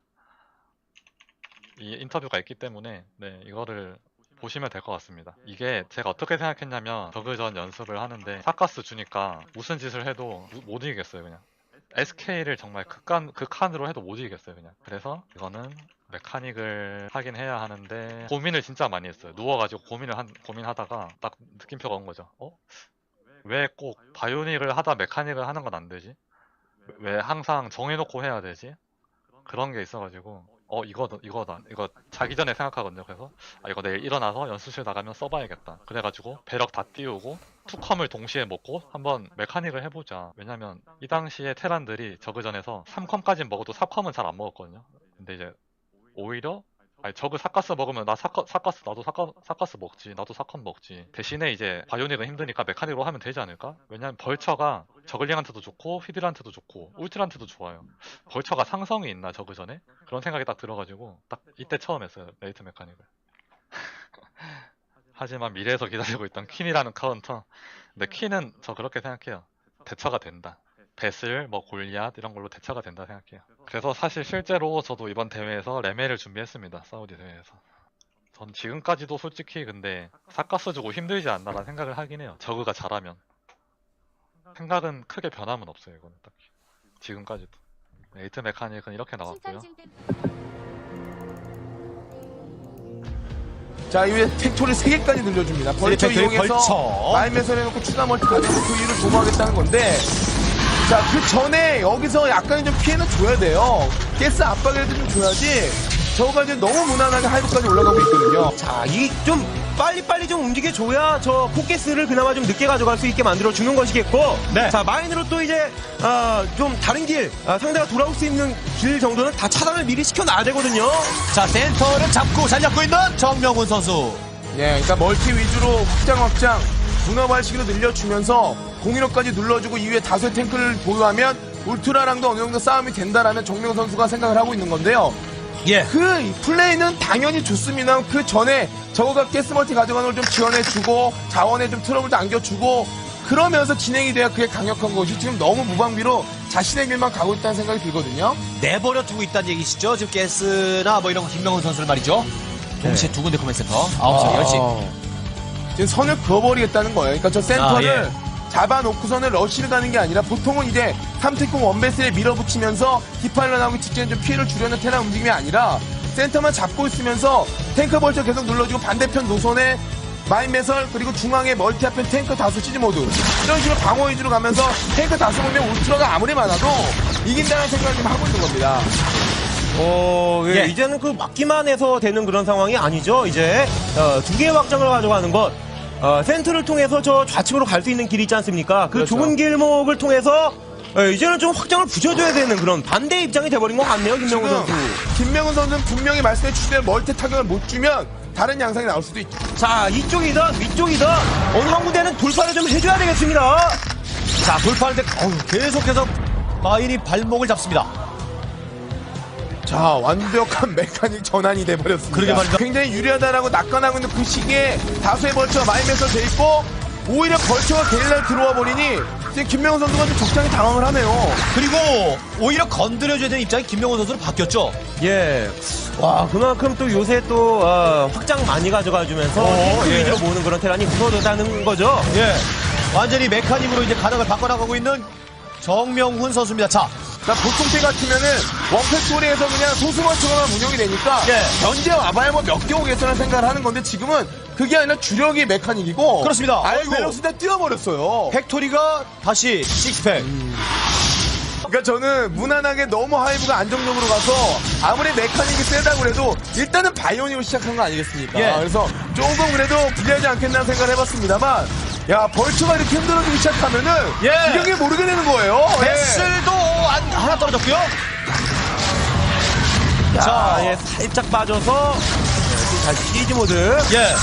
이 인터뷰가 있기 때문에 이거를 보시면 될 것 같습니다. 이게 제가 어떻게 생각했냐면 저그전 연습을 하는데 사가스 주니까 무슨 짓을 해도 못 이기겠어요. 그냥 SK를 정말 극한으로 해도 못 이기겠어요. 그냥. 그래서 이거는 메카닉을 하긴 해야 하는데 고민을 진짜 많이 했어요. 누워가지고 고민하다가 딱 느낌표가 온 거죠. 왜 꼭 바이오닉을 하다 메카닉을 하는 건 안 되지? 왜 항상 정해놓고 해야 되지? 그런 게 있어가지고 이거다. 이거 자기 전에 생각하거든요. 그래서 이거 내일 일어나서 연습실 나가면 써봐야겠다. 그래가지고 배럭 다 띄우고 투컴을 동시에 먹고 한번 메카닉을 해보자. 왜냐면 이 당시에 테란들이 저그전에서 3컴까지 먹어도 4컴은 잘 안 먹었거든요. 근데 이제 오히려 저그 사가스 먹으면 사가스 나도 사가스 먹지. 나도 4컴 먹지. 대신에 이제 바이오닉은 힘드니까 메카닉으로 하면 되지 않을까? 왜냐면 벌처가 저글링한테도 좋고 휘들한테도 좋고 울트한테도 좋아요. 벌처가 상성이 있나 저그전에? 그런 생각이 딱 들어가지고 딱 이때 처음 했어요. 레이트 메카닉을. 하지만 미래에서 기다리고 있던 퀸이라는 카운터. 근데 퀸은 저 그렇게 생각해요. 대처가 된다. 배슬, 골리앗 이런 걸로 대처가 된다 생각해요. 그래서 사실 실제로 저도 이번 대회에서 레메를 준비했습니다. 사우디 대회에서. 전 지금까지도 솔직히 근데 사가스 주고 힘들지 않나라는 생각을 하긴 해요. 저그가 잘하면. 생각은 크게 변함은 없어요. 이거는 딱히. 지금까지도. 레이트 메카닉은 이렇게 나왔고요. 자, 이후에 팩토리 3개까지 늘려줍니다. 벌처 팩토리 이용해서 벌처. 마인맷을 해놓고 추가 멀티 가져서 그 이유를 도모하겠다는 건데, 자, 그 전에 여기서 약간의 좀 피해는 줘야 돼요. 가스 압박이라도 좀 줘야지. 저거가 이제 너무 무난하게 하이브까지 올라가고 있거든요. 자, 이 좀 빨리빨리 좀 움직여줘야 저 포켓스를 그나마 좀 늦게 가져갈 수 있게 만들어주는 것이겠고. 네. 자, 마인으로 또 이제 좀 다른 길, 상대가 돌아올 수 있는 길 정도는 다 차단을 미리 시켜놔야 되거든요. 자, 센터를 잡고 잘 잡고 있는 정명훈 선수. 예, 그러니까 멀티 위주로 확장 분업발식으로 늘려주면서 공인호까지 눌러주고 이후에 다수의 탱크를 보유하면 울트라랑도 어느 정도 싸움이 된다라는 정명 선수가 생각을 하고 있는 건데요. 예. 그 플레이는 당연히 좋습니다. 그 전에 저거가 가스 멀티 가져가는 걸 좀 지원해주고 자원에 좀 트러블도 안겨주고 그러면서 진행이 돼야 그게 강력한 것이 지금 너무 무방비로 자신의 길만 가고 있다는 생각이 들거든요. 내버려 두고 있다는 얘기시죠? 지금 가스나 뭐 이런 거 김명훈 선수를 말이죠. 동시에 두 군데 커맨 센터. 9시, 10시. 지금 선을 그어버리겠다는 거예요. 그러니까 저 센터를 잡아놓고서는 러쉬를 가는 게 아니라 보통은 이제 3탱크 원베스에 밀어붙이면서 디파일러 나오기 직전에 좀 피해를 주려는 테란 움직임이 아니라 센터만 잡고 있으면서 탱크 벌처 계속 눌러주고 반대편 노선에 마인 매설 그리고 중앙에 멀티 앞엔 탱크 다수 시즈 모드 이런 식으로 방어 위주로 가면서 탱크 다수 보면 울트라가 아무리 많아도 이긴다는 생각을 좀 하고 있는 겁니다. 예. 이제는 그 막기만 해서 되는 그런 상황이 아니죠. 이제 두 개의 확장을 가져가는 것. 센터를 통해서 저 좌측으로 갈 수 있는 길이 있지 않습니까? 그 그렇죠. 좁은 길목을 통해서 이제는 좀 확장을 붙여줘야 되는 그런 반대 입장이 돼버린 것 같네요, 김명훈 선수. 김명훈 선수는 분명히 말씀해 주신 대로 멀티 타격을 못 주면 다른 양상이 나올 수도 있죠. 자, 이쪽이든 위쪽이든 어느 한 군데는 돌파를 좀 해줘야 되겠습니다. 자, 돌파하는데 계속해서 마인이 발목을 잡습니다. 자, 완벽한 메카닉 전환이 돼버렸습니다. 그러게 말이죠. 굉장히 유리하다라고 낙관하고 있는 그 시기에 다수의 벌처가 마인맷으로 돼 있고 오히려 벌처가 게릴라를 들어와 버리니 지금 김명훈 선수가 좀 적당히 당황을 하네요. 그리고 오히려 건드려줘야 되는 입장이 김명훈 선수로 바뀌었죠. 예. 와, 그만큼 또 요새 또 확장 많이 가져가주면서 탱크 위주로 모으는 그런 테란이 무서워졌다는 거죠. 예. 완전히 메카닉으로 이제 가닥을 바꿔나가고 있는 정명훈 선수입니다. 자, 그러니까 보통 때 같으면은 원팩토리에서 그냥 소수먼처럼 운영이 되니까 현재 와봐야 뭐 몇 개 오겠다는 생각을 하는 건데 지금은 그게 아니라 주력이 메카닉이고 그렇습니다. 알베럭스 다 뛰어버렸어요. 팩토리가 다시 식스팩. 그러니까 저는 무난하게 너무 하이브가 안정적으로 가서 아무리 메카닉이 세다고 그래도 일단은 바이오닉으로 시작한 거 아니겠습니까? 예. 그래서 조금 그래도 불리하지 않겠나 생각을 해봤습니다만 야, 벌처가 이렇게 흔들어주기 시작하면은 이경이 모르게 되는 거예요. 베슬도 하나 떨어졌고요. 자, 살짝 빠져서 다시 시리즈 모드. 예.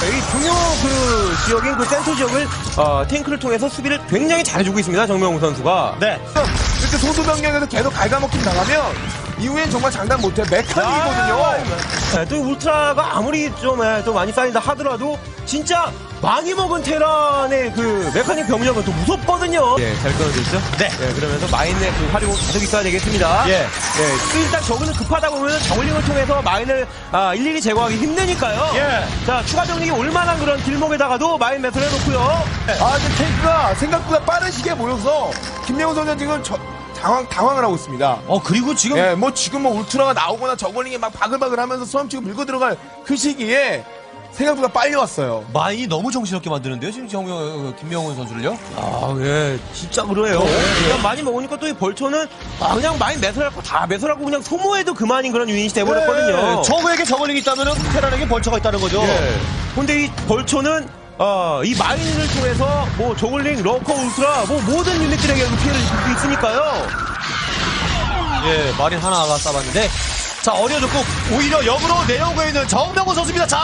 이 중요 그 지역인 그 센터 지역을 탱크를 통해서 수비를 굉장히 잘해주고 있습니다, 정명훈 선수가. 네. 이렇게 소수 병력에서 계속 갉아먹힌 당하면 이후엔 정말 장담 못해. 메카닉이거든요. 또 울트라가 아무리 좀 많이 쌓인다 하더라도 진짜 많이 먹은 테란의 그 메카닉 병력은 또 무섭거든요. 예, 잘 끊어졌죠? 네. 예, 그러면서 마인의 그 활용 계속 있어야 되겠습니다. 예. 일단 저거는 급하다 보면 저글링을 통해서 마인을 일일이 제거하기 힘드니까요. 예. 자, 추가 병력이 올만한 그런 길목에다가도 마인 매설 해놓고요. 지금 탱크가 생각보다 빠른 시기에 모여서 김명훈 선수는 지금 당황을 하고 있습니다. 그리고 지금 지금 울트라가 나오거나 저글링이 막 바글바글 하면서 수험 치고 밀고 들어갈 그 시기에 생각보다 빨리 왔어요. 마인이 너무 정신없게 만드는데요, 지금 김명훈 선수를요? 예, 진짜 그래요. 그냥 많이 먹으니까 또 이 벌초는 그냥 마인 매설할 거 다 매설하고 그냥 소모해도 그만인 그런 유닛이 돼버렸거든요. 저그에게 저글링이 있다면 테란에게 벌처가 있다는 거죠. 근데 이 벌초는 이 마인을 통해서 뭐 저글링, 러커, 울트라 뭐 모든 유닛들에게 피해를 입을 수 있으니까요. 예, 마린 하나가 싸봤는데 자, 어려졌고 오히려 역으로 내려오고 있는 정명훈 선수입니다. 자,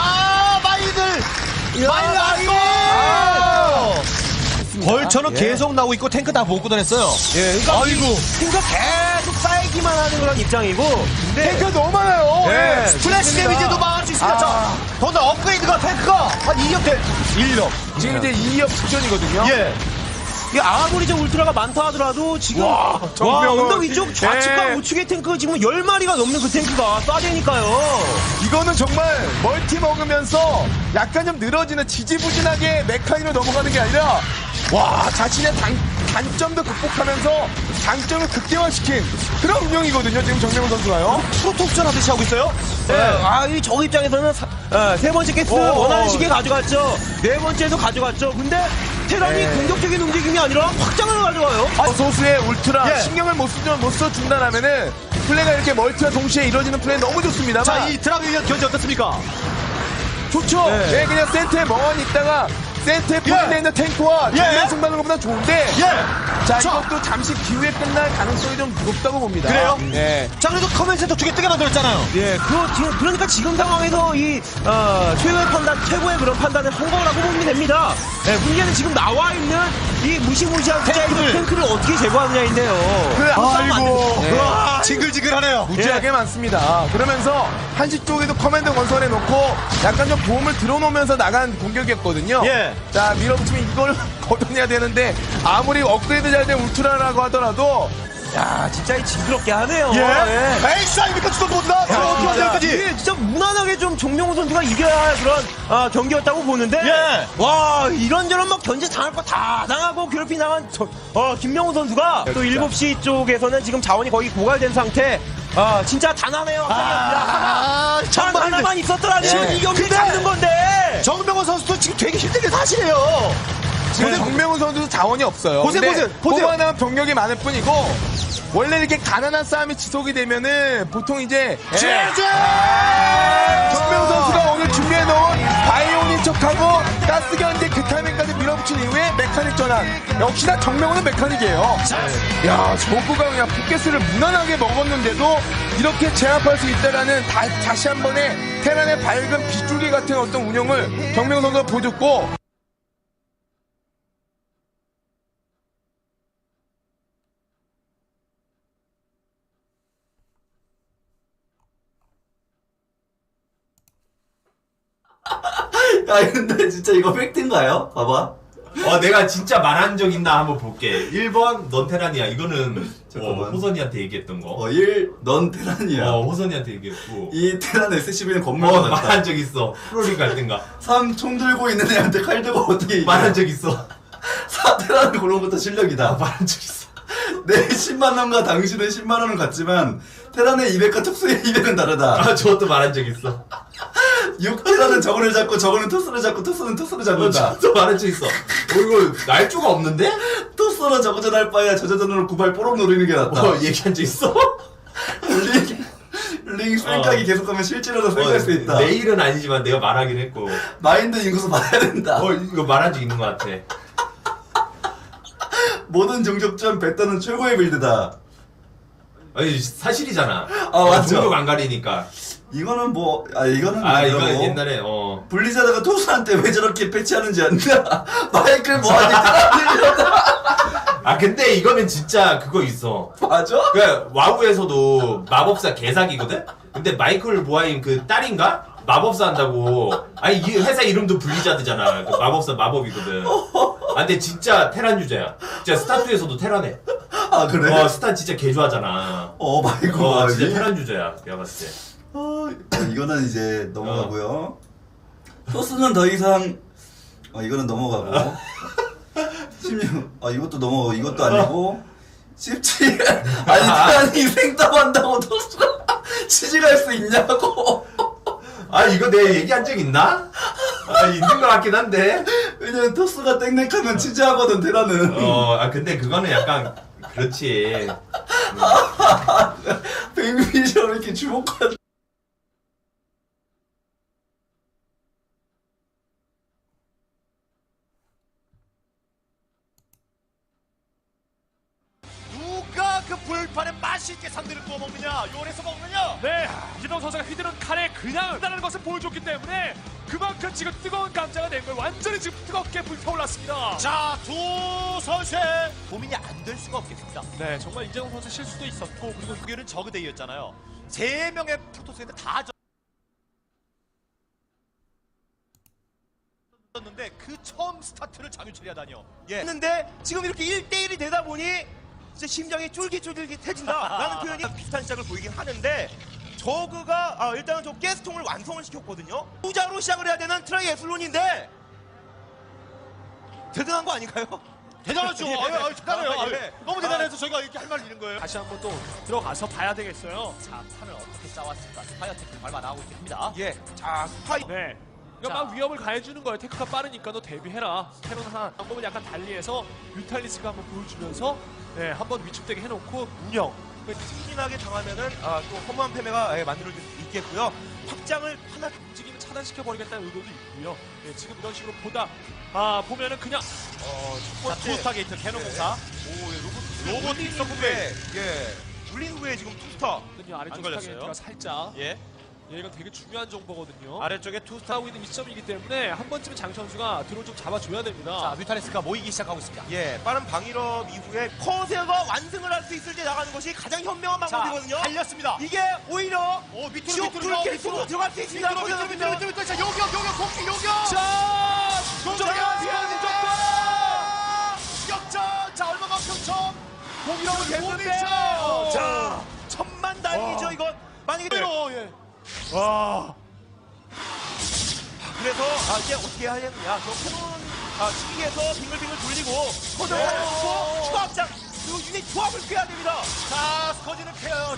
마인을 하고 벌처는 계속 나오고 있고 탱크 다 보고 다녔어요. 예, 그러니까 아이고 탱크가 계속 쌓이기만 하는 그런 입장이고 탱크가 너무 많아요. 스플래시 데미지도 막을 수 있습니다. 자, 더군다나 업그레이드가 탱크가 한 2업 돼 1업. 지금 이제 2업 직전이거든요. 이게 아무리 저 울트라가 많다 하더라도 지금 와 언덕 위쪽 좌측과 우측의 탱크 지금 10마리가 넘는 그 탱크가 쏴대니까요. 이거는 정말 멀티 먹으면서 약간 좀 늘어지는 지지부진하게 메카닉으로 넘어가는 게 아니라 자신의 단점도 극복하면서 장점을 극대화시킨 그런 운영이거든요. 지금 정명훈 선수가요. 프로토스전 하듯이 하고 있어요. 이 저 입장에서는 세 번째 게스 원하는 시기에 가져갔죠. 네 번째에서 가져갔죠. 근데 테란이 공격적인 움직임이 아니라 확장을 가져와요. 소수의 울트라 신경을 못 써준다라면은 플레이가 이렇게 멀티와 동시에 이루어지는 플레이 너무 좋습니다만. 자, 이 드라마 견제 어떻습니까? 좋죠. 네, 그냥 센터에 멍하니 있다가 센터에 포진되어 있는 탱크와 정면 승부하는 것보다 좋은데 자, 이것도 잠시 기후에 끝날 가능성이 좀 높다고 봅니다. 그래요? 네. 자, 그래도 커맨 센터 2개 뜨게 만들었잖아요. 예, 그러니까 지금 상황에서 이 최고의 그런 판단을 한 거라고 보면 됩니다. 예, 문제는 지금 나와 있는 이 무시무시한 탱크를 어떻게 제거하느냐인데요. 그래, 아이고. 와, 징글징글하네요. 무지하게 많습니다. 그러면서 한시 쪽에도 커맨드 건설해 놓고 약간 좀 보험을 들어놓으면서 나간 공격이었거든요. 자, 밀어붙이면 이걸 걷어내야 되는데 아무리 업그레이드 잘 된 울트라라고 하더라도 야, 진짜 징그럽게 하네요. 에이스 아닙니까? 주도보다 어떻게 하자까지. 이게 진짜 무난하게 좀 정명훈 선수가 이겨야 할 그런 경기였다고 보는데 와, 이런저런 막 견제 당할 거 다 당하고 괴롭히 나간 김명훈 선수가 또 7시 쪽에서는 지금 자원이 거의 고갈된 상태. 진짜 단하네요. 하나만 있었더라면 이 경기 잡는 건데. 정명훈 선수도 지금 되게 힘든 게 사실이에요. 지금 정명훈 선수도 자원이 없어요. 보세요. 뽑아나간 병력이 많을 뿐이고 원래 이렇게 가난한 싸움이 지속이 되면은 보통 이제 정명훈 선수가 오늘 준비해놓은 바이오닌 척하고 가스 견제 그 타이밍까지 밀어붙인 이후에 메카닉 전환. 역시나 정명훈은 메카닉이에요. 야, 저구가 그냥 포켓스를 무난하게 먹었는데도 이렇게 제압할 수 있다라는 다시 한 번의 테란의 밝은 빗줄기 같은 어떤 운영을 정명훈 선수가 보여줬고. 야, 근데 진짜 이거 팩트인가요? 봐봐. 내가 진짜 말한 적 있나 한번 볼게. 1번 넌 테란이야. 이거는 호선이한테 얘기했던 거. 1. 넌 테란이야. 호선이한테 얘기했고. 2. 테란 SCB는 건물가 났다. 말한 적 있어. 프로링 갈 땐가. 3. 총 들고 있는 애한테 칼 들고 어떻게 얘기해. 말한 적 있어. 4. 테란은 그런 것도 실력이다. 말한 적 있어. 내 10만원과 당신의 10만원은 같지만 테란의 200과 특수의 200은 다르다. 저것도 말한 적 있어. 6. 테란은 저거를 잡고 저거는 토스를 잡고 토스는 토스를 잡는다. 저도 말한 적 있어. 이거 날조가 없는데? 토스로 저거전 할 바에야 저저전으로 9발 뽀록 노리는 게 낫다. 얘기한 적 있어? 링 생각이 계속하면 실제로도 생각할 수 있다. 내일은 아니지만 내가 말하긴 했고. 마인드 인구수 받아야 된다. 이거 말한 적 있는 것 같아. 모든 종족전 배터는 최고의 빌드다. 아니 사실이잖아. 맞죠. 종족 안 가리니까. 이거는 이거는 이거 옛날에 블리자드가 토스한테 왜 저렇게 패치하는지 안다. 마이클 뭐하지? 근데 이거는 진짜 그거 있어. 맞아? 그러니까 와우에서도 마법사 개사기거든. 근데 마이클 모하임 그 딸인가? 마법사 한다고. 아니 이 회사 이름도 블리자드잖아. 그 마법사 마법이거든. 근데 진짜 테란 유저야. 진짜 스타2에서도 테란해. 그래? 스타 진짜 개 좋아하잖아. 마이클 진짜 테란 유저야. 내가 봤을 때. 이거는 이제 넘어가고요. 토스는 더 이상 이거는 넘어가고 16 이것도 넘어가고 이것도 아니고 17 테란이 생담한다고 토스가 취직할 수 있냐고. 이거 내가 얘기한 적 있나? 있는 것 같긴 한데. 왜냐면 토스가 땡땡하면 취재하거든 테란은. 근데 그거는 약간 그렇지. 백미션 이렇게 주목하는. 누가 그 불판에 맛있게 상대를 구워 먹느냐, 요리해서 먹느냐. 네, 이동 선수가 휘두른 칼에 그냥 한다는 것을 보여줬기 때문에 그만큼 지금 뜨거운 감자가 된 거예요. 완전히 지금 뜨겁게 불타올랐습니다. 자, 두 선수의 고민이 안 될 수가 없겠습니다. 네, 정말 이재동 선수 실수도 있었고, 그리고 그게는 저그데이였잖아요. 3명의 프로토스인데 다 졌는데 그 처음 스타트를 장윤철이 하다니요. 했는데 지금 이렇게 1대1이 되다 보니 진짜 심장이 쫄깃쫄깃해진다라는 표현이 비슷한 시작을 보이긴 하는데, 저그가 일단은 저 가스통을 완성을 시켰거든요. 후자로 시작을 해야 되는 트라이 에슬론인데 대단한 거 아닌가요? 대단하죠. 대단해요. 예. 너무 대단해서 저희가 이렇게 할 말을 잃은 거예요. 다시 한번 또 들어가서 봐야 되겠어요. 자, 판을 어떻게 짜왔을까? 스파이어 테크 밟아 나오고 있긴 합니다. 예. 자, 스파이. 네. 그러니까 막 위협을 가해주는 거예요. 테크가 빠르니까 너 대비해라. 캐논 하나 방법을 약간 달리해서 뮤탈리스크가 한번 보여주면서 네, 한번 위축되게 해놓고 운영. 승진하게 당하면은 또 허무한 패배가 만들어질 수 있겠고요. 확장을 하나 움직임을 차단시켜버리겠다는 의도도 있고요. 네, 지금 이런 식으로 보면은 그냥 자, 투스타 게이트 캐논 공사. 로봇이 있었는데 예. 물린 후에 지금 투스타 아래쪽 걸렸어요. 스타게이트가 살짝. 예. 예, 이건 되게 중요한 정보거든요. 아래쪽에 투스타 하고 있는 이 시점이기 때문에 한 번쯤은 장 선수가 드론 좀 잡아줘야 됩니다. 자, 뮤탈리스크가 모이기 시작하고 있습니다. 예, 빠른 방위럽 이후에 커세어가 완승을 할 수 있을 때 나가는 것이 가장 현명한 방법이거든요. 달렸습니다. 이게 오히려 밑으로 불길수로 들어갈 수 있습니다. 밑으로. 자, 요격. 자, 역전. 자, 얼마만큼 공이라고 됐는데요. 자, 천만 다행이죠, 이건. 만약에 예. 와. 그래서 이제 어떻게 하겠느냐. 저 캐논 시기에서 빙글빙글 돌리고 커세어가 놓고 추가 확장 그리고 유닛 조합을 꾀해야 됩니다. 자, 스커지는 피해요.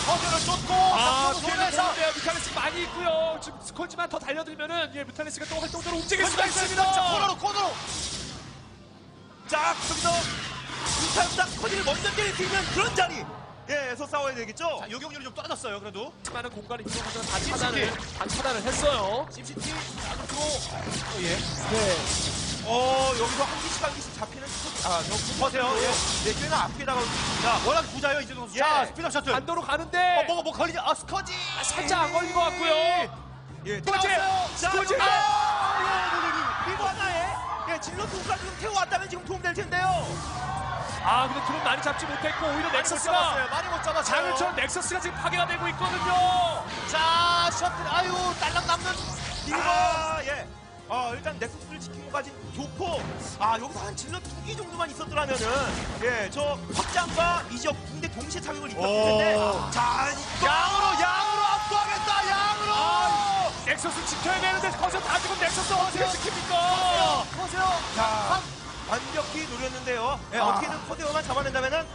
커즈를 쫓고 손에서 뮤탈리스크 많이 있고요. 지금 스콜지만 더 달려들면은 예, 뮤탈리스크가 또 활동대로 움직일 수가 있습니다. 자, 코너로. 자, 여기서 뮤탈보다 커지를 먼저 때릴 수 있는 그런 자리. 에서 싸워야 되겠죠? 자, 요격률이 좀 떨어졌어요, 그래도. 많은 공간을 이용해서 다 차단을 했어요. 심시티 안으로. 예. 네. 여기서 한 개씩 잡히는 보세요. 예, 꽤나 앞에 나가고 있습니다. 워낙 부자예요, 이제 선수. 예. 자, 스피드업 셔틀. 안도로 가는데. 뭐 걸리지? 스커지. 살짝 안 걸린 것 같고요. 예, 스커지. 리버 하나에 질러 두까지 좀 태워왔다면 지금 도움될 텐데요. 근데 드론 많이 잡지 못했고 오히려 넥서스가 많이 못 잡았어요. 장을처럼 넥서스가 지금 파괴가 되고 있거든요. 자, 셔틀. 딸랑 남는 리버. 예. 일단 넥서스를 지킨 것까지 좋고 여기서 한 질럿 2기 정도만 있었더라면은 예, 저 확장과 이적 군대 동시에 착용을 입혔을 텐데 자, 양으로 압도하겠다. 양으로. 넥서스 지켜야 되는데 거기서 다 지금 넥서스 어떻게 지킵니까? 커세요. 자, 완벽히 노렸는데요. 예, 어떻게든 커세어만 잡아낸다면은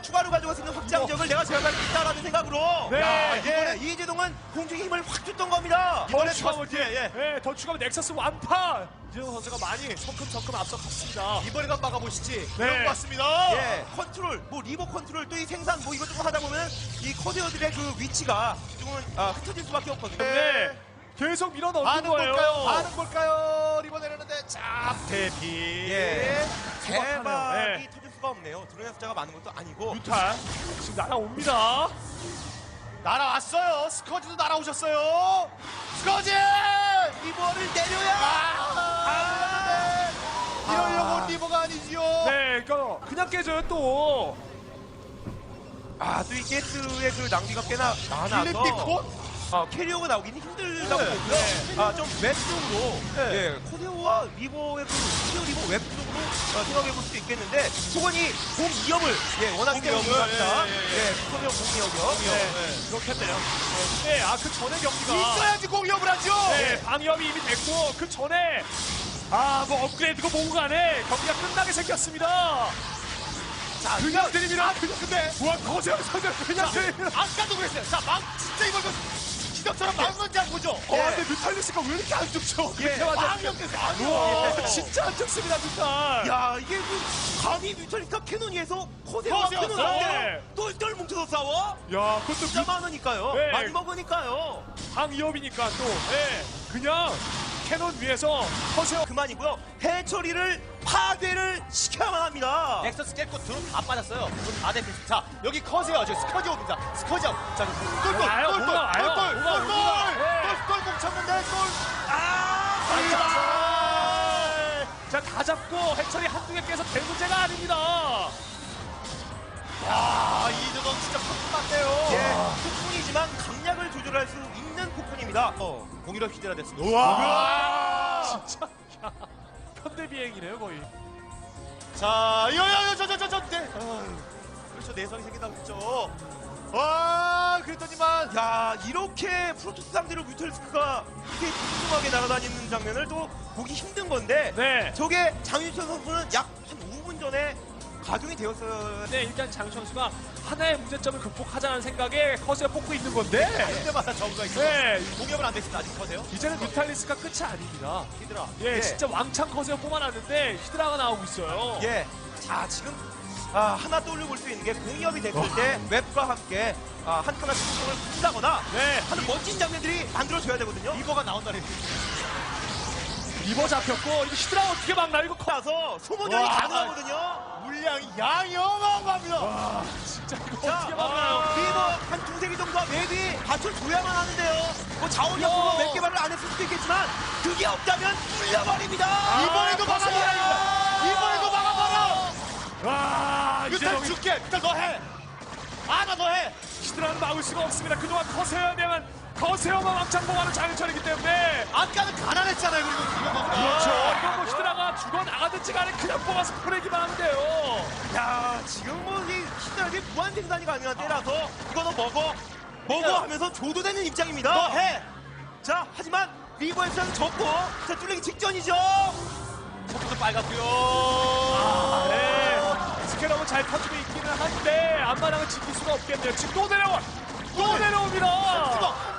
추가로 가져갈 수 있는 확장 지역을 내가 제어할 수 있다라는 생각으로 이번에 이재동은 공중에 힘을 확 줬던 겁니다. 더 추가하면 넥서스 완파. 이재동 선수가 많이 성큼 앞서갔습니다. 이번에도 한번 막아보시지. 네. 그런 것 같습니다. 예, 컨트롤, 리버 컨트롤 또 이 생산 이것저것 하다 보면 이 커세어들의 그 위치가 조금은 흩어질 수밖에 없거든요. 네. 계속 밀어넣는 반응 거예요. 볼까요? 리버 내렸는데 자, 대피. 예. 대박이 네. 터질 수가 없네요. 드론의 숫자가 많은 것도 아니고. 뮤탈 지금 날아옵니다. 날아왔어요. 스커지도 날아오셨어요. 스커지! 리버를 내려야! 이러려고 리버가 아니지요. 네, 그냥 깨져요 또. 또 이 게스의 그 낭비가 꽤나 많아서. 캐리어가 나오기는 힘들다고 보고요. 좀 웹쪽으로 코데오와 리버의 그 리버 웹쪽으로 생각해볼 수도 있겠는데 혹은 이 공이업을 워낙 중요합니다. 코데오 공이업이요. 그렇겠네요. 네, 그 전에 경기가 있어야지 공이업을 하죠. 네, 방위업이 이미 됐고 그 전에 뭐 업그레이드고 뭐고 간에 경기가 끝나게 생겼습니다. 자, 그냥 드립니다. 근데 거세요 그냥 드립니다. 아까도 그랬어요. 자, 진짜 이걸 기적처럼 막은 건지 안 보죠. 근데 뮤탈리스크가 왜 이렇게 안 죽죠? 진짜 안 죽습니다, 뮤탈. 야, 이게 감히 뮤탈리스크가 캐논위에서 코세오와 캐논 상대로 똘똘 뭉쳐서 싸워? 야, 그것도 진짜 많으니까요. 네. 많이 먹으니까요. 방위업이니까 또 그냥 캐논 위에서 커세요. 그만이고요. 해처리를 파괴를 시켜야만 합니다. 넥서스 깼고 드론 다 빠졌어요. 드론 다 대피. 자, 여기 커세요. 저 스커지업입니다. 스커지업. 자, 똘똘 뭉쳤는데 자, 다 잡고 해철이 한두 개 깨서 될 문제가 아닙니다. 야, 이드건 진짜 폭풍한데요. 예, 폭풍이지만 강약을 조절할 수 있는 폭풍입니다. 공유럽 히드라 됐습니다. 우와! 진짜 편대 비행이네요, 거의. 자, 그렇죠. 내성이 생긴다고 했죠. 그랬더니만 야 이렇게 프로토스 상대로 뮤탈리스크가 이렇게 뚱뚱하게 날아다니는 장면을 또 보기 힘든 건데 네. 저게 장윤철 선수는 약 한 5분 전에 가동이 되었어요. 네, 일단 장 선수가 하나의 문제점을 극복하자는 생각에 커세어 뽑고 있는 건데 그때마다 저그가 있어요. 네. 공격은 안 됐습니다. 아직 커세요. 이제는 뮤탈리스크가 끝이 아닙니다. 히드라. 예, 진짜 왕창 커세어 뽑아놨는데 히드라가 나오고 있어요. 예. 자 지금 하나 떠올려 수 있는 게 공이업이 됐을 때 웹과 함께 한 칸의 수성을 푼다거나 하는 멋진 장면들이 만들어져야 되거든요. 리버가 나온다는 리버 잡혔고 이거 히드라 어떻게 막나 이거 커서 소모전이 가능하거든요. 물량이 양이 어마어마합니다. 와 진짜 이거 자, 어떻게 막나요? 리버 한 두세 개 정도가 맵이 받쳐줘야만 하는데요. 뭐 자원 약속으로 몇 개발을 안 했을 수도 있겠지만 그게 없다면 뚫려버립니다. 이번에도 막아버려. 이번에도 막아버려. 와 이제 뮤탈 줄게. 뮤탈 너 해. 하나 더 해. 히드라는 막을 수가 없습니다. 그동안 커세어에 대한 커세어만 왕창 뽑아는 장윤철이기 때문에 아까는 가난했잖아요. 그리고 그렇죠. 이건 뭐 히드라가 죽어나가든지 간에 그냥 뽑아서 보내기만 하면 돼요. 야 지금 뭐이 히드라게 무한생산이 가능한 때라서 이거는 먹어 하면서 줘도 되는 입장입니다. 너 해. 자 하지만 리버에서는 졌고 자 뚫리기 직전이죠. 속도도 빨갛고요. 네. 스캐너는 잘 터지고 있기는 한데 앞마당을 지킬 수가 없겠네요. 지금 또 내려와. 또 내려옵니다.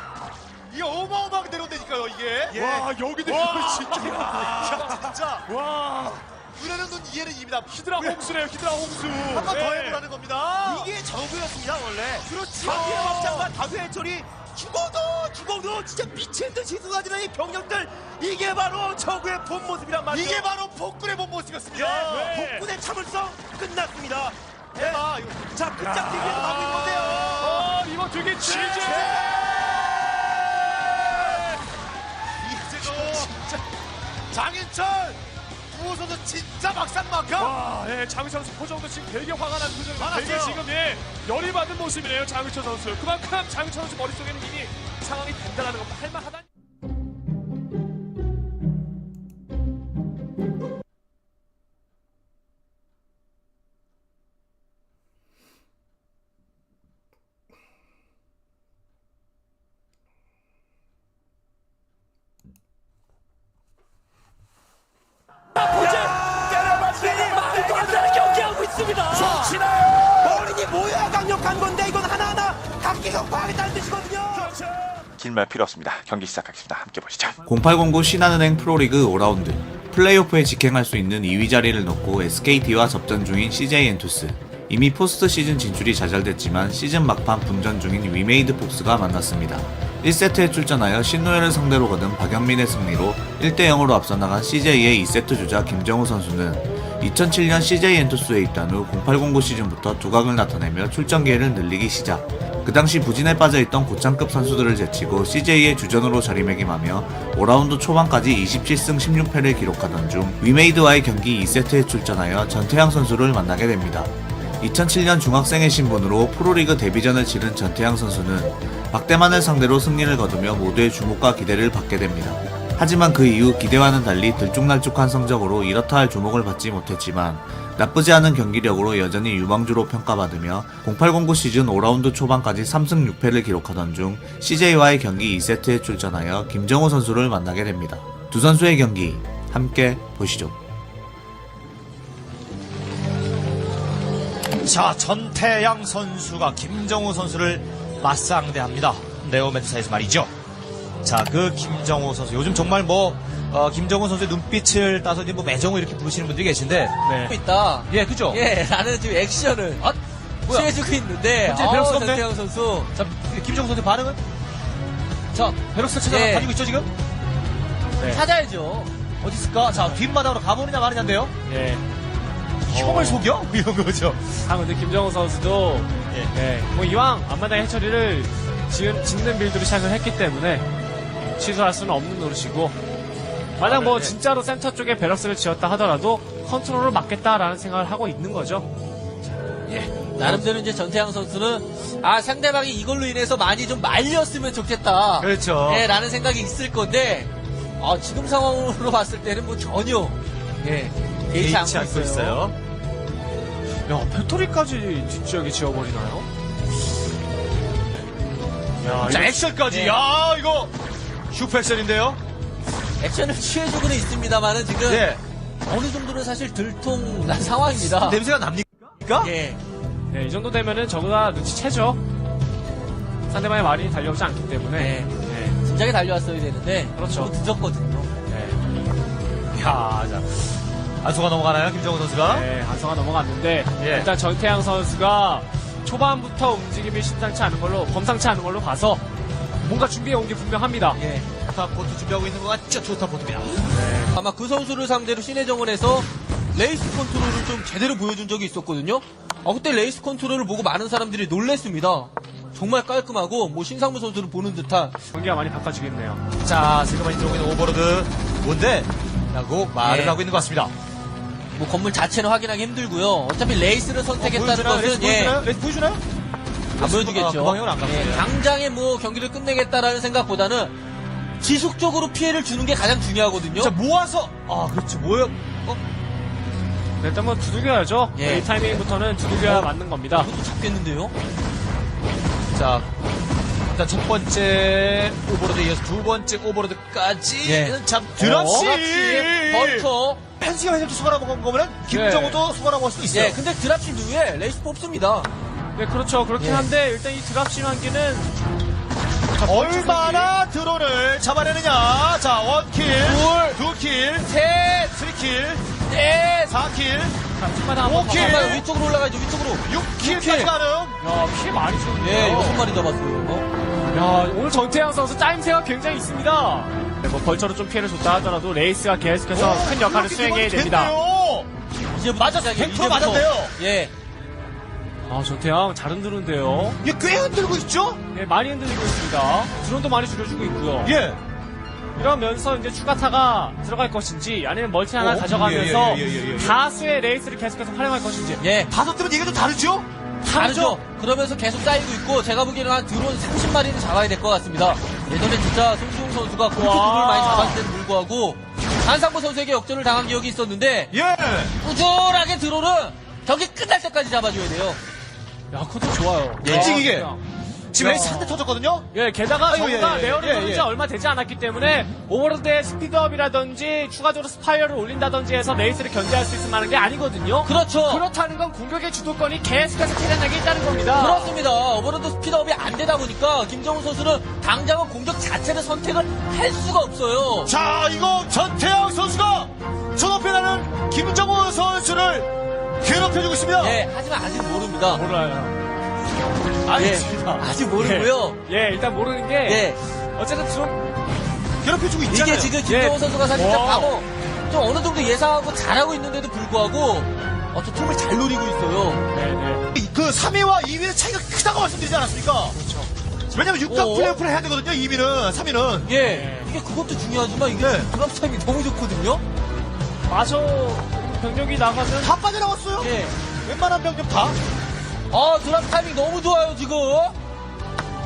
이게 어마어마하게 내려온다니까요 이게. 예. 와 여기도 와, 진짜. 야, 진짜. 와. 눈에는 눈 이해는 입니다. 히드라 홍수네요. 히드라 홍수. 한 번 더 해보라는 겁니다. 이게 저그였습니다 원래. 그렇죠. 다수의 확장과 다수의 해철이 죽어도 진짜 미친 듯이 쏟아지는 이 병력들 이게 바로 저그의 본 모습이란 말이죠. 이게 바로 폭군의 본 모습이었습니다. 예, 폭군의 참을성 끝났습니다. 대박. 자 끝장 TV에서 나오고 있는 건데요. 이거 되게 치즈. 이제도 진짜 장인철 구호선수 진짜 막상막하. 와, 예, 장윤철 선수 표정도 지금 되게 화가 난 표정이고 화났어요. 되게 지금 열이 받은 모습이네요. 장윤철 선수. 그만큼 장윤철 선수 머릿속에는 이미 상황이 된다라는 건 할만하다. 말도 안 되는 경기하고 있습니다. 좋지나요? 어린이 모여야 강력한 건데 이건 하나하나 각기 격파하겠다는 뜻이거든요. 길 말 필요 없습니다. 경기 시작하겠습니다. 함께 보시죠. 0809 신한은행 프로리그 5라운드 플레이오프에 직행할 수 있는 2위 자리를 놓고 SKT와 접전 중인 CJ 엔투스. 이미 포스트 시즌 진출이 좌절됐지만 시즌 막판 분전 중인 위메이드 폭스가 만났습니다. 1세트에 출전하여 신노현을 상대로 거둔 박영민의 승리로 1대0으로 앞서 나간 CJ의 2세트 주자 김정우 선수는 2007년 CJ 엔투스에 입단 후 0809 시즌부터 두각을 나타내며 출전 기회를 늘리기 시작. 그 당시 부진에 빠져있던 고창급 선수들을 제치고 CJ의 주전으로 자리매김하며 5라운드 초반까지 27승 16패를 기록하던 중 위메이드와의 경기 2세트에 출전하여 전태양 선수를 만나게 됩니다. 2007년 중학생의 신분으로 프로리그 데뷔전을 치른 전태양 선수는 박대만을 상대로 승리를 거두며 모두의 주목과 기대를 받게 됩니다. 하지만 그 이후 기대와는 달리 들쭉날쭉한 성적으로 이렇다 할 주목을 받지 못했지만 나쁘지 않은 경기력으로 여전히 유망주로 평가받으며 0809 시즌 5라운드 초반까지 3승 6패를 기록하던 중 CJ와의 경기 2세트에 출전하여 김정우 선수를 만나게 됩니다. 두 선수의 경기 함께 보시죠. 자, 전태양 선수가 김정우 선수를 맞상대합니다. 네오메트사에서 말이죠. 자, 그 김정우 선수 요즘 정말 김정우 선수의 눈빛을 따서 이제 매정우 이렇게 부르시는 분들이 계신데 있다. 예, 그죠? 예, 나는 지금 액션을 취해주고 있는데 베럭스가 없네. 전태양 선수. 자, 김정우 선수 반응은? 자, 베럭스 찾아다니고 있죠 지금? 네. 찾아야죠. 어디 있을까? 자, 뒷마당으로 가보느냐 마느냐인데요? 예. 형을 속여? 이런 거죠. 근데 김정우 선수도 뭐 이왕 앞마당 해처리를 짓는 빌드로 시작을 했기 때문에 취소할 수는 없는 노릇이고, 만약 뭐 진짜로 센터 쪽에 베럭스를 지었다 하더라도 컨트롤을 막겠다라는 생각을 하고 있는 거죠. 나름대로 이제 전태양 선수는 상대방이 이걸로 인해서 많이 좀 말렸으면 좋겠다. 그렇죠. 예, 라는 생각이 있을 건데 지금 상황으로 봤을 때는 뭐 전혀 개의치 않고 있어요. 야, 배터리까지 뒷지역에 지어버리나요? 자, 액션까지. 네. 야, 이거 슈퍼 액션인데요. 액션을 취해주고는 있습니다만은 지금 예. 어느 정도는 사실 들통난 상황입니다. 냄새가 납니까? 예. 네, 이 정도 되면은 저보다 눈치채죠. 상대방의 말이 달려오지 않기 때문에. 네. 진작에 달려왔어야 되는데. 그렇죠. 너무 늦었거든요. 네. 야, 자. 안소가 넘어가나요, 김정우 선수가? 네, 안소가 넘어갔는데 예. 일단 전태양 선수가 초반부터 움직임이 심상치 않은 걸로 범상치 않은 걸로 봐서 뭔가 준비해 온 게 분명합니다. 예. 포트 준비하고 있는 것 같죠? 투스타 포트입니다. 아마 그 선수를 상대로 시내 정원에서 레이스 컨트롤을 좀 제대로 보여준 적이 있었거든요. 그때 레이스 컨트롤을 보고 많은 사람들이 놀랬습니다. 정말 깔끔하고 뭐 신상무 선수를 보는 듯한 경기가 많이 바꿔지겠네요. 자, 지금 많이 들어오고 있는 오버로드 뭔데? 라고 말을 예. 하고 있는 것 같습니다. 뭐 건물 자체는 확인하기 힘들고요. 어차피 레이스를 선택했다는 보여주나요? 것은 레이스 보여주나요? 안 보여주겠죠. 그 방향은 안 갔어요. 당장에 뭐 경기를 끝내겠다라는 생각보다는 지속적으로 피해를 주는 게 가장 중요하거든요. 자, 모아서 그렇죠. 모여. 네, 일단 뭐 두들겨야죠. 예. 이 타이밍부터는 두들겨야 맞는 겁니다. 그것도 잡겠는데요? 자, 일단 첫 번째 오버로드에 이어서 두 번째 오버로드까지. 예. 참, 드랍시! 벌쳐. 한시간 회전도 소가라 먹은 거면 김정우도 소가라 먹을 수도 있어요. 예, 근데 드랍시 이후에 레이스 뽑습니다. 네, 그렇죠. 그렇긴 예. 한데 일단 이 드랍시 한기는 얼마나 드론을 잡아내느냐. 자, 원킬, 두킬, 셋, 쓰리킬, 넷, 4킬, 자, 팀마다 한번 5킬, 위쪽으로 올라가죠, 위쪽으로. 6킬까지 가능. 야, 피해 많이 줬네요. 예, 6마리 잡았어요. 야, 오늘 전태양 선수 짜임새가 굉장히 있습니다. 네, 뭐 벌처로 좀 피해를 줬다 하더라도 레이스가 계속해서 큰 역할을 수행해야 됩니다. 이제 맞았어, 100% 맞았네요. 예. 아, 전태양 잘 흔드는데요. 예, 꽤 흔들고 있죠? 네, 많이 흔들리고 있습니다. 드론도 많이 줄여주고 있고요. 예. 이러면서 이제 추가타가 들어갈 것인지 아니면 멀티 하나 가져가면서 예. 다수의 레이스를 계속해서 활용할 것인지. 예. 다섯 뜨면 얘기도 다르죠? 다르죠? 그러면서 계속 쌓이고 있고, 제가 보기에는 한 드론 30마리는 잡아야 될 것 같습니다. 예전에 진짜 송지웅 선수가 공수 드론을 많이 잡았을 때도 불구하고, 한상보 선수에게 역전을 당한 기억이 있었는데, 예. 꾸준하게 드론은 경기 끝날 때까지 잡아줘야 돼요. 야, 그것도 좋아요. 움직이게. 야. 지금 레이스 한 대 터졌거든요? 예, 게다가 아이고, 저가 예, 레어를 예, 누른 지 예. 얼마 되지 않았기 때문에 오버로드의 스피드업이라든지 추가적으로 스파이어를 올린다든지 해서 레이스를 견제할 수 있을 만한 게 아니거든요. 그렇죠. 그렇다는 건 공격의 주도권이 계속해서 필요하게 있다는 겁니다. 그렇습니다. 오버로드 스피드업이 안 되다 보니까 김정우 선수는 당장은 공격 자체를 선택을 할 수가 없어요. 자, 이거 전태양 선수가 전업에 나는 김정우 선수를 괴롭혀주고 있습니다. 예, 하지만 아직 모릅니다. 몰라요. 알겠습니다. 아직 모르고요. 예, 일단 모르는 게 예. 어쨌든 좀 괴롭혀주고 있잖아요. 이게 지금 김정우 예. 선수가 사실 와. 바로 좀 어느 정도 예상하고 잘하고 있는데도 불구하고 어떤 틈을 잘 노리고 있어요. 네네. 그 3위와 2위의 차이가 크다고 말씀드리지 않았습니까? 그렇죠. 왜냐면 6강 플레이오프를 해야 되거든요, 2위는, 3위는. 예. 이게 그것도 중요하지만 이게 드랍 타임이 너무 좋거든요. 마저 병력이 나가면 다 빠져나왔어요. 예. 웬만한 병력 다. 드랍 타이밍 너무 좋아요, 지금.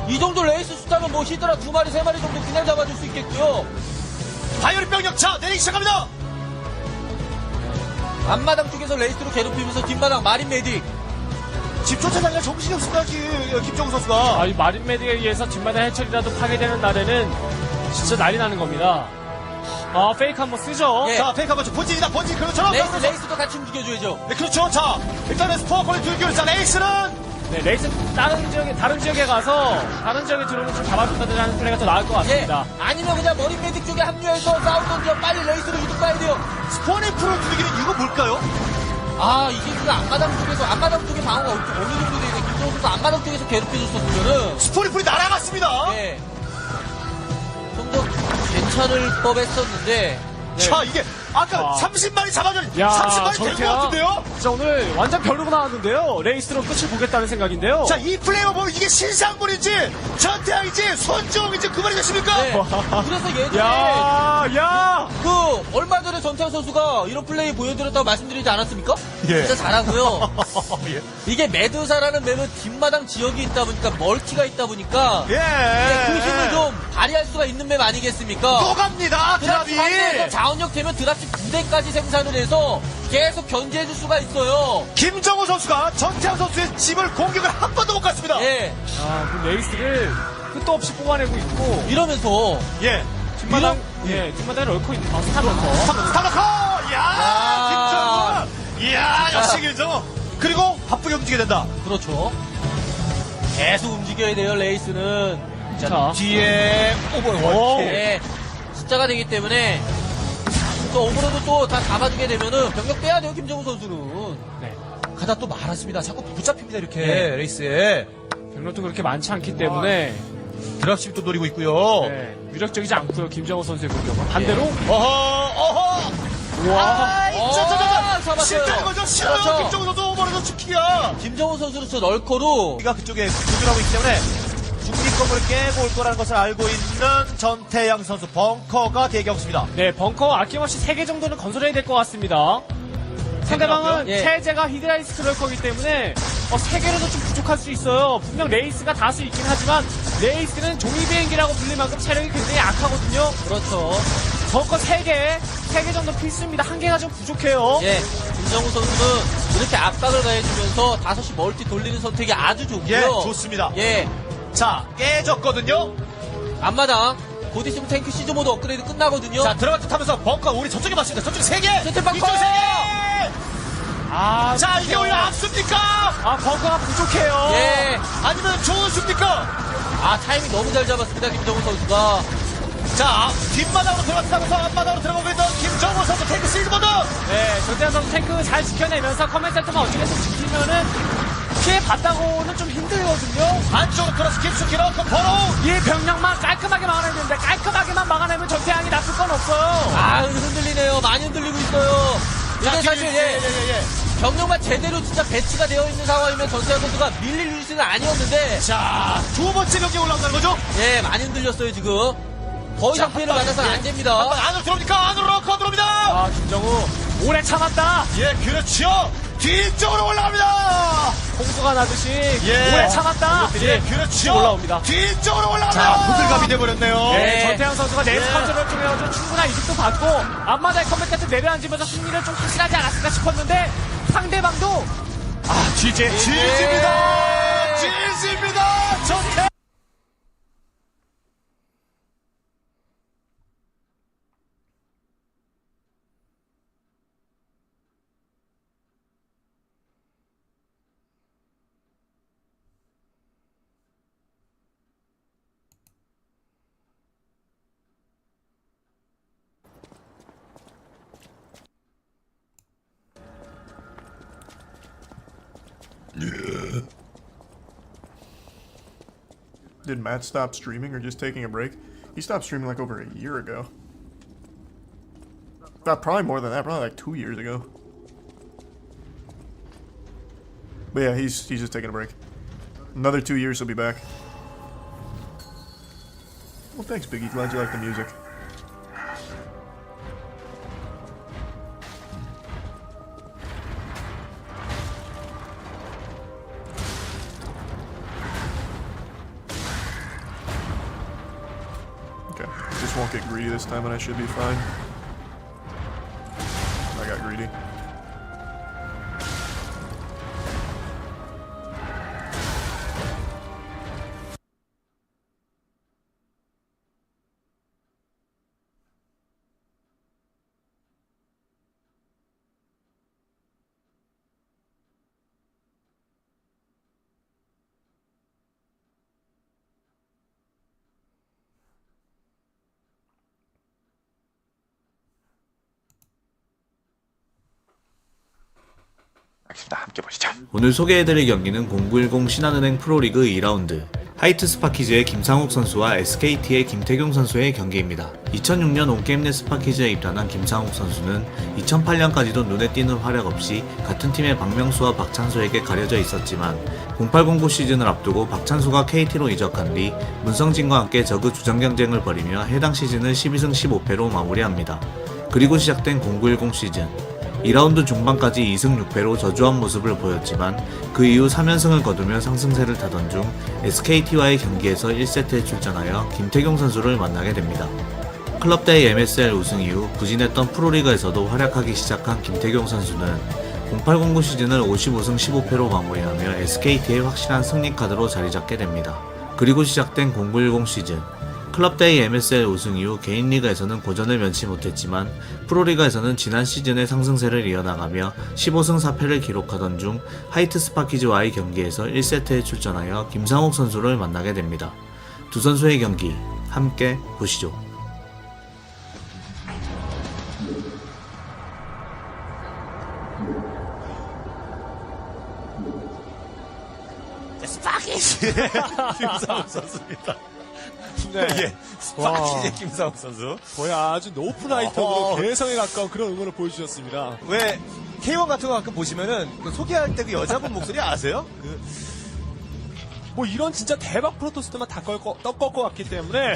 이 정도 레이스 숫자면 뭐 히드라 2마리, 3마리 정도 그냥 잡아줄 수 있겠고요. 바이오리 병력, 자, 내리기 시작합니다. 앞마당 쪽에서 레이스로 괴롭히면서 뒷마당 마린 메딕. 집 쫓아다니까 정신이 없습니다, 김정우 선수가. 이 마린 메딕에 의해서 뒷마당 해처리라도 파괴되는 날에는 진짜 난리 나는 겁니다. 페이크 한번 쓰죠. 예. 자, 페이크 한번 본진이다, 본진. 그렇죠. 레이스도 같이 움직여줘야죠. 네, 그렇죠. 자, 일단은 스포어 콜 들기로. 자, 레이스는. 네, 레이스 다른 지역에 가서 다른 지역의 드론을 좀 잡아준다는 플레이가 더 나을 것 같습니다. 예. 아니면 그냥 머리 메딕 쪽에 합류해서 싸우던지 빨리 레이스로 이득 봐야 돼요. 스포닝 프로 두들기는 이유가 뭘까요? 이게 그 앞마당 쪽에 방어가 어느 정도 되는데 김정우 선수 앞마당 쪽에서 괴롭혀줬었으면은 스포닝 풀이 날아갔습니다. 예. 좀 더 괜찮을 법했었는데. 자, 이게 아까 30마리 잡아준 야, 30마리 된 것 같은데요? 진짜 오늘 완전 별로가 나왔는데요. 레이스로 끝을 보겠다는 생각인데요. 자, 이 플레이어 보면 이게 신상물인지 전태양인지 손주홍인지 그 말이 되십니까? 네. 그래서 예전에 야! 얼마 전에 전태양 선수가 이런 플레이 보여드렸다고 말씀드리지 않았습니까? 예. 진짜 잘하고요. 예. 이게 메두사라는 맵은 뒷마당 지역이 있다 보니까 멀티가 있다 보니까 그 힘을 좀 발휘할 수가 있는 맵 아니겠습니까? 또 갑니다, 드랍시 드랍이. 상대에서 자원력 되면 드랍시 2대까지 생산을 해서 계속 견제해줄 수가 있어요. 김정우 선수가 전태양 선수의 집을 공격을 한 번도 못 갔습니다. 예. 그 레이스를 끝도 없이 뽑아내고 있고 이러면서 예. 뒷마당 뒷마당에 럴커 스타러커. 스타러커! 야, 김정우! 이야, 역시 김정우! 그리고 바쁘게 움직여야 된다. 그렇죠. 계속 움직여야 돼요, 레이스는. 자, 뒤에 오버. 네, 숫자가 되기 때문에 또 오버로드 또 다 잡아주게 되면은 병력 빼야 돼요, 김정우 선수는. 네. 가다 또 말았습니다. 자꾸 붙잡힙니다, 이렇게 네. 레이스에. 병력도 그렇게 많지 않기 때문에 드랍십도 노리고 있고요. 네, 위력적이지 않고요, 김정우 선수의 공격은. 반대로 어허. 와. 잡았어요. 실전인 거죠? 싫어요. 그렇죠. 김정우 선수 오버로드 치키야. 김정우 선수는 저 럴커로 우리가 그쪽에 조준하고 있기 때문에 중립건물을 깨고 올 거라는 것을 알고 있는 전태양 선수 벙커가 대기하고 있습니다. 네, 벙커 아낌없이 3개 정도는 건설해야 될 것 같습니다. 상대방은 예. 체제가 히드라이스크 럴커기 때문에 3개로도 좀 부족할 수 있어요. 분명 레이스가 다수 있긴 하지만 레이스는 종이 비행기라고 불릴 만큼 체력이 굉장히 약하거든요. 그렇죠. 벙커 3개 정도 필수입니다. 1개가 좀 부족해요. 예, 김정우 선수는 이렇게 압박을 가해주면서 5시 멀티 돌리는 선택이 아주 좋고요. 예, 좋습니다. 예. 자, 깨졌거든요. 앞마당 곧 있으면 탱크 시즈 모드 업그레이드 끝나거든요. 자, 들어갈 듯 하면서 벙커 우리 저쪽에 맞습니다. 저쪽에 3개! 세트 벙커! 이쪽 3개! 자, 이게 그렇죠. 오히려 앞섭니까? 벙커가 부족해요. 예. 아니면 좋으십니까? 타이밍 너무 잘 잡았습니다, 김정우 선수가. 자, 뒷마당으로 들어가면서 앞마당으로 들어가고 있는 김정우 선수 탱크 시즈모드! 네, 전태현 선수 탱크 잘 지켜내면서 커맨 센터만 어떻게든 지키면은 피해 봤다고는 좀 힘들거든요. 안쪽으로 들어서 깊숙이 넣고 번호! 이 병력만 깔끔하게 막아내야 되는데 깔끔하게만 막아내면 전태양이 나쁠 건 없어요. 흔들리네요. 많이 흔들리고 있어요. 이게 사실 병력만 제대로 진짜 배치가 되어 있는 상황이면 전태양 선수가 밀릴 유닛은 아니었는데. 자, 두 번째 경기에 올라온다는 거죠? 예, 많이 흔들렸어요 지금. 더 이상 피해를 받아서는 안 됩니다. 안으로 들어옵니까? 안으로 넣고 들어옵니다! 김정우 오래 참았다. 예, 그렇죠. 뒤쪽으로 올라갑니다. 홍수가 나듯이 오래 참았다. 예, 그렇죠. 올라옵니다. 뒤쪽으로 올라갑니다. 자, 호들갑이 돼버렸네요. 네, 전태양 선수가 네이스 컨트롤 중에 충분한 이득도 받고 앞마다의 컴백까지 내려앉으면서 승리를 좀 확실하지 않았을까 싶었는데 상대방도 지지입니다. 전태. Did Matt stop streaming or just taking a break? He stopped streaming like over a year ago. Probably more than that, probably like 2 years ago. But yeah, he's just taking a break. Another 2 years he'll be back. Well, thanks, Biggie. Glad you like the music. Okay, just won't get greedy this time and I should be fine. I got greedy. 알겠습니다. 함께 보시죠. 오늘 소개해드릴 경기는 0910 신한은행 프로리그 2라운드 하이트 스파키즈의 김상욱 선수와 SKT의 김태경 선수의 경기입니다. 2006년 온게임넷 스파키즈에 입단한 김상욱 선수는 2008년까지도 눈에 띄는 활약 없이 같은 팀의 박명수와 박찬수에게 가려져 있었지만 0809 시즌을 앞두고 박찬수가 KT로 이적한 뒤 문성진과 함께 저그 주전 경쟁을 벌이며 해당 시즌을 12승 15패로 마무리합니다. 그리고 시작된 0910 시즌 2라운드 중반까지 2승 6패로 저조한 모습을 보였지만 그 이후 3연승을 거두며 상승세를 타던 중 SKT와의 경기에서 1세트에 출전하여 김태경 선수를 만나게 됩니다. 클럽대회 MSL 우승 이후 부진했던 프로리그에서도 활약하기 시작한 김태경 선수는 0809 시즌을 55승 15패로 마무리하며 SKT의 확실한 승리 카드로 자리잡게 됩니다. 그리고 시작된 0910 시즌. 클럽데이 MSL 우승 이후 개인 리그에서는 고전을 면치 못했지만 프로리그에서는 지난 시즌의 상승세를 이어나가며 15승 4패를 기록하던 중 하이트 스파키즈와의 경기에서 1세트에 출전하여 김상욱 선수를 만나게 됩니다. 두 선수의 경기 함께 보시죠. 스파키즈 김상욱 선수입니다. 네. 예, 스파키즈의 김상욱 선수. 거의 아주 노픈 아이템으로 개성에 가까운 그런 응원을 보여주셨습니다. 왜 K1 같은 거 가끔 보시면은 그 소개할 때 그 여자분 목소리 아세요? 뭐 이런 진짜 대박 프로토스들만 다 떡꺾어 왔기 때문에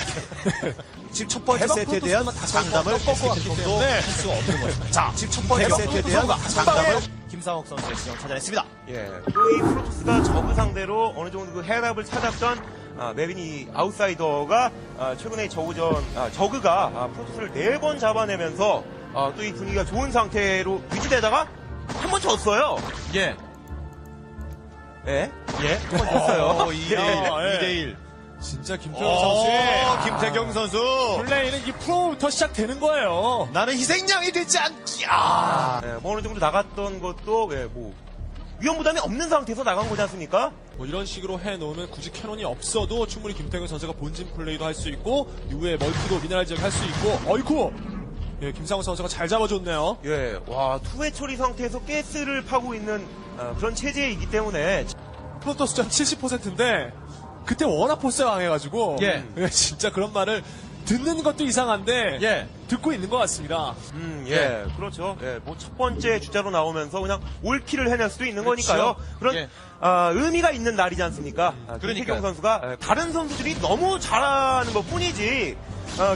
지금 첫 번째 세트에 대한 장담을 떡꺾어 왔기 때문에 할 수 없는 거죠. 자, 지금 첫 번째 세트에 대한 장담을 김상욱 선수의 지정 찾아냈습니다. 예, 또 이 프로토스가 저그 상대로 어느 정도 그 해답을 찾았던 메빈이 아웃사이더가 최근에 저그가 프로토스를 4번 잡아내면서 또 이 분위기가 좋은 상태로 유지되다가 한 번 졌어요. 예. 예? 예? 한 번 졌어요. 2대1. 진짜 김태경 선수의 김태경 선수 플레이는 이 프로부터 시작되는 거예요. 나는 희생양이 되지 않기. 뭐 어느 정도 나갔던 것도 뭐 위험 부담이 없는 상태에서 나간 거지 않습니까? 뭐 이런 식으로 해놓으면 굳이 캐논이 없어도 충분히 김태경 선수가 본진 플레이도 할 수 있고 이후에 멀티도 미네랄 지역 할 수 있고 어이쿠! 예, 김상우 선수가 잘 잡아줬네요. 예, 와 투회 처리 상태에서 가스를 파고 있는 그런 체제이기 때문에 프로토스전 70%인데 그때 워낙 포스가 강해가지고 예, 진짜 그런 말을 듣는 것도 이상한데 듣고 있는 것 같습니다. 예, 그렇죠. 예, 뭐 첫 번째 주자로 나오면서 그냥 올킬을 해낼 수도 있는 그렇죠. 거니까요. 그런 의미가 있는 날이지 않습니까? 그러니까요. 김태경 선수가 다른 선수들이 너무 잘하는 것 뿐이지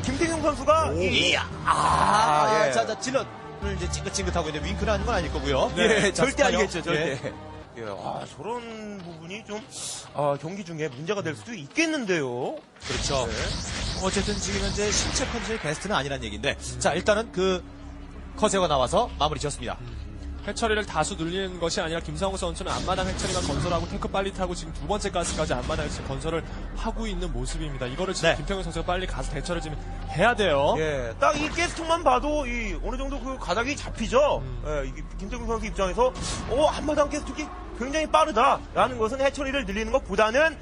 김태경 선수가 자, 질럿을 이제 찡긋찡긋하고 이제 윙크를 하는 건 아닐 거고요. 예, 자, 절대 스파이어. 아니겠죠, 절대. 예, 저런 부분이 좀 경기 중에 문제가 될 수도 있겠는데요. 그렇죠. 어쨌든 지금 현재 신체 컨디션이 베스트는 아니란 얘기인데, 자 일단은 그 커세가 나와서 마무리 지었습니다. 해처리를 다수 늘리는 것이 아니라 김상우 선수는 앞마당 해처리만 건설하고 탱크 빨리 타고 지금 두 번째 가스까지 앞마당에서 건설을 하고 있는 모습입니다. 이거를 지금 김태경 선수가 빨리 가서 대처를 좀 해야 돼요. 예, 딱 이 가스통만 봐도 어느 정도 그 가닥이 잡히죠. 예, 이게 김태경 선수 입장에서 한마당 가스통이 굉장히 빠르다라는 것은 해처리를 늘리는 것보다는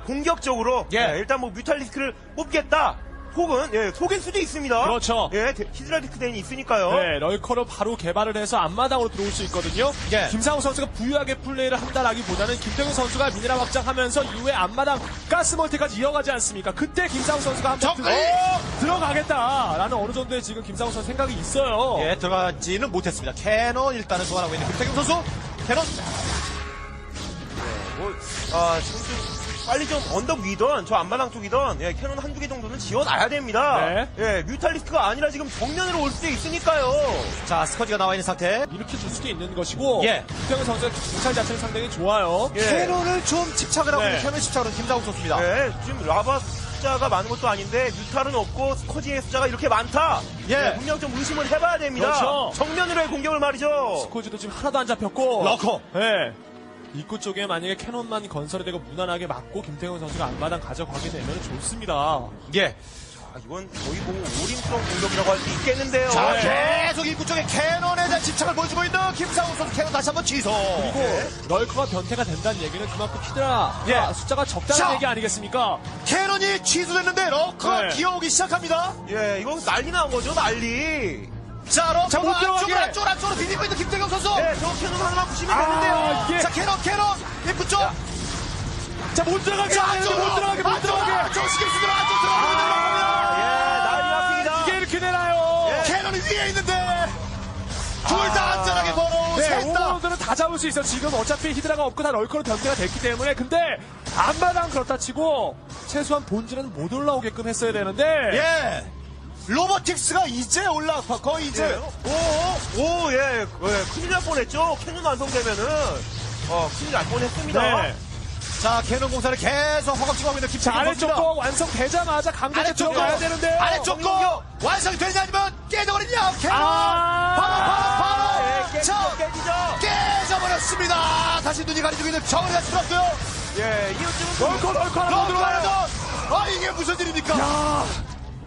공격적으로 일단 뭐 뮤탈리스크를 뽑겠다. 혹은 속일 수도 있습니다. 그렇죠. 히드라리스크 덴이 있으니까요. 네, 럴커를 바로 개발을 해서 앞마당으로 들어올 수 있거든요. 김상우 선수가 부유하게 플레이를 한다라기보다는 김태경 선수가 미네랄 확장하면서 이후에 앞마당 가스 멀티까지 이어가지 않습니까? 그때 김상우 선수가 한번 들어가겠다라는 어느 정도의 지금 김상우 선수 생각이 있어요. 예, 들어가지는 못했습니다. 캐논 일단은 소환하고 있는 김태경 선수. 캐논. 지금 좀 빨리 좀 언덕 위던 저 앞마당 쪽이던 캐논 한두 개 정도는 지어놔야 됩니다. 뮤탈리스크가 아니라 지금 정면으로 올 수도 있으니까요. 자, 스커지가 나와 있는 상태. 이렇게 줄 수도 있는 것이고 김태경 선수가 정찰 자체는 상당히 좋아요. 캐논을 좀 집착을 하고 있는 캐논 집착을 하는 김상욱 선수입니다. 지금 라바 숫자가 많은 것도 아닌데 뮤탈은 없고 스커지의 숫자가 이렇게 많다. 분명 좀 의심을 해봐야 됩니다. 그렇죠. 정면으로의 공격을 말이죠. 스코지도 지금 하나도 안 잡혔고 러커. 입구 쪽에 만약에 캐논만 건설이 되고 무난하게 맞고 김태경 선수가 앞마당 가져가게 되면 좋습니다. 이건 거의 뭐 올인성 공격이라고 할 수 있겠는데요. 자, 계속 입구 쪽에 캐논에 대한 집착을 보여주고 있는 김상욱 선수. 캐논 다시 한번 취소. 그리고 럴커가 변태가 된다는 얘기는 그만큼 히드라 숫자가 적다는 얘기 아니겠습니까? 캐논이 취소됐는데 럴커가 기어오기 시작합니다. 이거 난리 난 거죠, 난리. 자, 럭커가 안쪽으로 비비고 있는 김태경 선수. 저 캐논 하나만 부시면 되는데요. 자, 캐논 입구 쪽. 자, 못 들어가게. 못 들어가게. 저 신경 쓰더라. 안쪽 들어가면 난리 났습니다. 이게 이렇게 되나요? 캐논이 위에 있는데 둘 다 안전하게 벌어. 오버로드는 다 잡을 수 있어. 지금 어차피 히드라가 없고 다 럴커로 변태가 됐기 때문에. 근데 앞마당 그렇다 치고 최소한 본질은 못 올라오게끔 했어야 되는데. 로보틱스가 이제 올라와. 거의 이제. 큰일 날 뻔했죠. 캐논 완성되면은 큰일 날 뻔했습니다. 자, 캐논 공사를 계속 허겁지겁 하고 있는 김태경 선수입니다. 아래쪽 거 완성되자마자 강제로 들어가야 되는데. 아래쪽 거 완성이 되냐 아니면 깨져버리냐. 캐논 바로 깨지죠. 깨져버렸습니다. 다시 눈이 가리지고 있는 정은이가 들어왔고요. 예, 이웃집은 널커 하나 들어와요. 아, 이게 무슨 일입니까?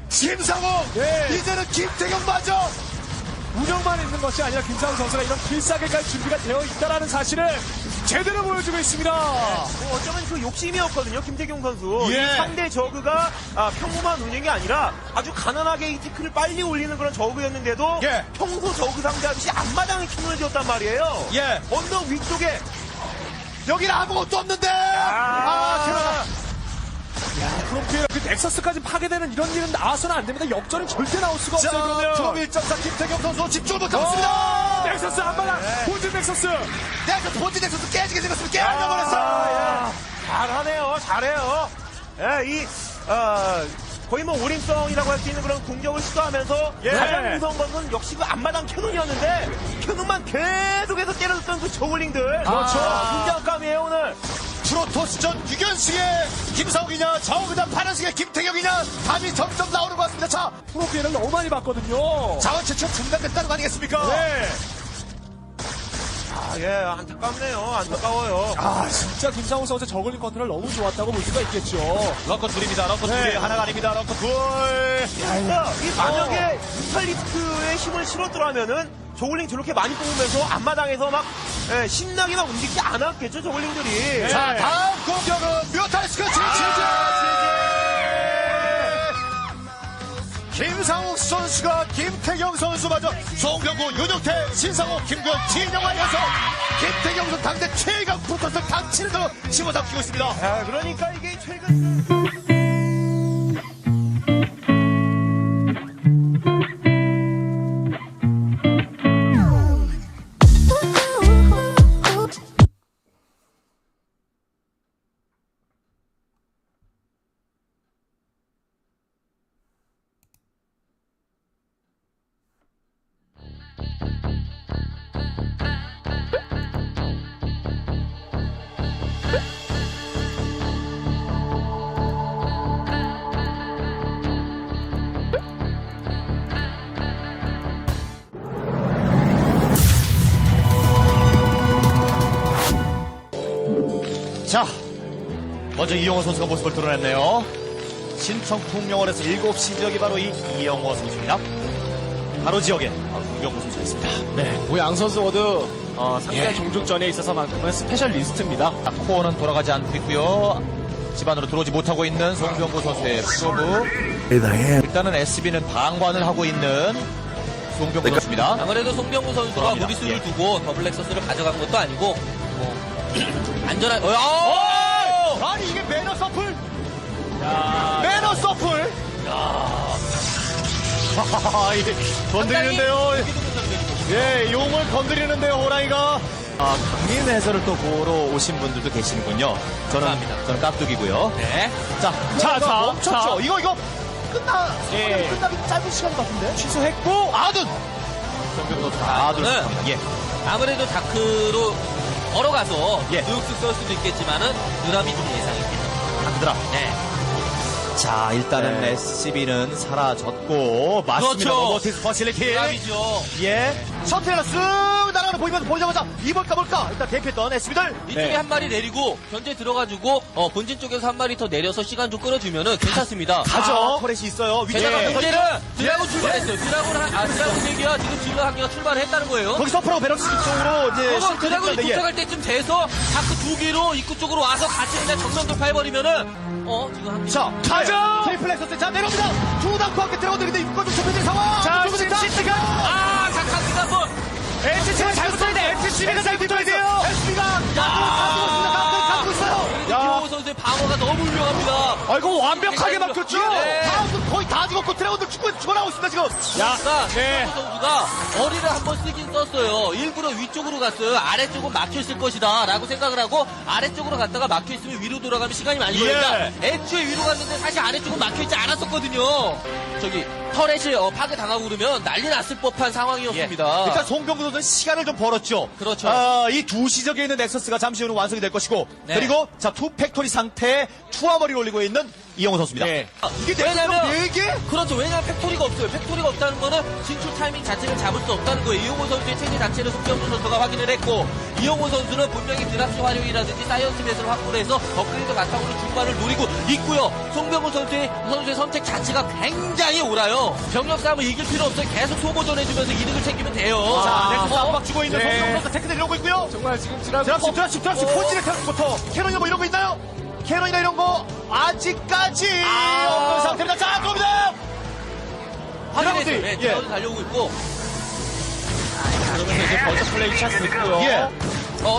김상호! 이제는 김태경 맞아! 운영만 있는 것이 아니라 김상호 선수가 이런 필살기까지 준비가 되어 있다는 사실을 제대로 보여주고 있습니다. 뭐 어쩌면 그 욕심이었거든요, 김태경 선수. 예. 이 상대 저그가 평범한 운영이 아니라 아주 가난하게 이 태클을 빨리 올리는 그런 저그였는데도 평소 저그 상대하듯이 앞마당에 킹을 지었단 말이에요. 예. 언덕 위쪽에 여기는 아무것도 없는데! 프롬피에 그 넥서스까지 파괴되는 이런 일은 나와서는 안 됩니다. 역전은 절대 나올 수가 없어요. 그러면. 프롬 1.4 김태경 선수 집중을 못하고 있습니다. 넥서스 한 마당. 본진 넥서스. 본진 넥서스 깨지게 생겼으면 깨알려버렸어. 잘하네요, 잘해요. 예, 거의 뭐 오림성이라고 할 수 있는 그런 공격을 시도하면서 가장 무서운 것은 역시 그 앞마당 캐논이었는데 캐논만 계속해서 때려줬던 그 저글링들. 그렇죠. 긴장감이에요 오늘. 프로토스전 6연승의 김상욱이냐 저그전 8연승의 김태경이냐 답이 점점 나오는 것 같습니다. 자, 프로피해를 너무 많이 봤거든요. 자원 채취가 중단됐다는 거 아니겠습니까? 네. 예, 안타깝네요. 안타까워요. 진짜 김상우 선수의 저글링 컨트롤 너무 좋았다고 볼 수가 있겠죠. 럭커 둘입니다. 럭커 둘이 하나가 아닙니다. 럭커 둘. 이 만약에 뮤탈리스크에 힘을 실었더라면은 저글링 저렇게 많이 뽑으면서 앞마당에서 막 신나게 막 움직이지 않았겠죠, 저글링들이. 자, 다음 공격은 뮤탈리스크 김상욱 선수가 김태경 선수마저 송병구, 윤용태, 신상욱, 김구현, 진영환 연속 김태경 선수 당대 최강 프로토스 당치를 더 집어잡히고 있습니다. 그러니까 이게 최근 자, 먼저 이영호 선수가 모습을 드러냈네요. 신청풍명원에서 7시 지역이 바로 이 이영호 선수입니다. 바로 지역에 이영호 선수가 있습니다. 네, 양 선수 모두 상대 종족전에 있어서만큼은 스페셜리스트입니다. 코어는 돌아가지 않고 있고요. 집안으로 들어오지 못하고 있는 송병구 선수의 프로브. 일단은 SB는 방관을 하고 있는 송병구 선수입니다. 아무래도 송병구 선수가 무리수를 두고 더블 렉서스를 가져간 것도 아니고 안전한 아니 이게 매너 서플. 매너 서플. 이게 건드리는데요. 예, 용을 건드리는데요, 호랑이가. 강민 해설을 또 보러 오신 분들도 계시는군요. 저는 깍두기고요. 네. 자, 멈췄죠. 이거 끝나기 짧은 시간 같은데. 취소했고 아둔. 송병구 선수 아둔은 아무래도 다크로 걸어가서 뉴욕스 쓸 수도 있겠지만은 드랍이 좀 예상입니다. 다크드랍. 네. 자, 일단은 SCB는 사라졌고 맞습니다. 그렇죠. 로보틱스 퍼실리티. 드랍이죠. 예. 셔틀이 쓱 날아가는 보이면서 보자마자 이볼까 볼까 일단 대피했던 SCB들. 이쪽에 한 마리 내리고 견제 들어가지고 본진 쪽에서 한 마리 더 내려서 시간 좀 끌어주면은 괜찮습니다. 가죠. 터렛이 있어요. 게다가 문제는 드라군 출발했어요. 드라군 세기와 지금 질러 한 개가 출발을 했다는 거예요. 거기 서프로 베럭스 쪽으로 이제 드라군이 도착할 때쯤 돼서 다크 두 개로 입구 쪽으로 와서 같이 그냥 정면 돌파해버리면은 지금 한 자, 가죠. 트리플 엑서스 자 내려옵니다. 두 단코 함께 들어오는데 입구 쪽 좁혀진 상황. 자, 시티가 카스가 한번 SCB가 잘 붙어야 돼. SCB가 잘 붙어야 돼요. SCB가 갖고 있어요. 이영호 선수의 방어가 너무 훌륭합니다. 아이고 완벽하게 막혔죠. 다음은 거의 다 죽었고 드래곤들 죽어나오고 있습니다 지금. 그러니까 이영호 선수가 머리를 한번 쓰긴 썼어요. 일부러 위쪽으로 갔어요. 아래쪽은 막혀있을 것이다 라고 생각을 하고 아래쪽으로 갔다가 막혀있으면 위로 돌아가면 시간이 많이 걸린다. 애초에 위로 갔는데 사실 아래쪽은 막혀있지 않았었거든요. 저기 터렛이 파괴당하고 그러면 난리 났을 법한 상황이었습니다. 일단 송병구 선수는 시간을 좀 벌었죠. 그렇죠. 이 두 시적에 있는 넥서스가 잠시 후는 완성이 될 것이고 네. 그리고 자 투 팩토리 상태에 투하머리를 올리고 있는 이영호 선수입니다. 네. 이게 왜냐면 4개? 그렇죠. 왜냐면 팩토리가 없어요. 팩토리가 없다는 거는 진출 타이밍 자체를 잡을 수 없다는 거예요. 이영호 선수의 체제 자체를 송병구 선수가 확인을 했고 이영호 선수는 분명히 드랍시 활용이라든지 사이언스 맷을 확보를 해서 업그레이드 바탕으로 중반을 노리고 있고요. 송병구 선수의 선택 자체가 굉장히 옳아요. 병력 싸움을 이길 필요 없어요. 계속 소모전 해주면서 이득을 챙기면 돼요. 자, 넥서스 압박 주고 있는 송병구 선수 테크를 이러고 있고요. 정말 지금 드랍십 폰진의 테크부터 캐논이나 뭐 이런 거 있나요? 캐논이나 이런 거 아직까지 없는 상태입니다. 자, 들어옵니다. 확인했어요. 네, 드라운드 달려오고 있고. 그러면서 이제 벌써 플레이 찬스 됐고요. 예.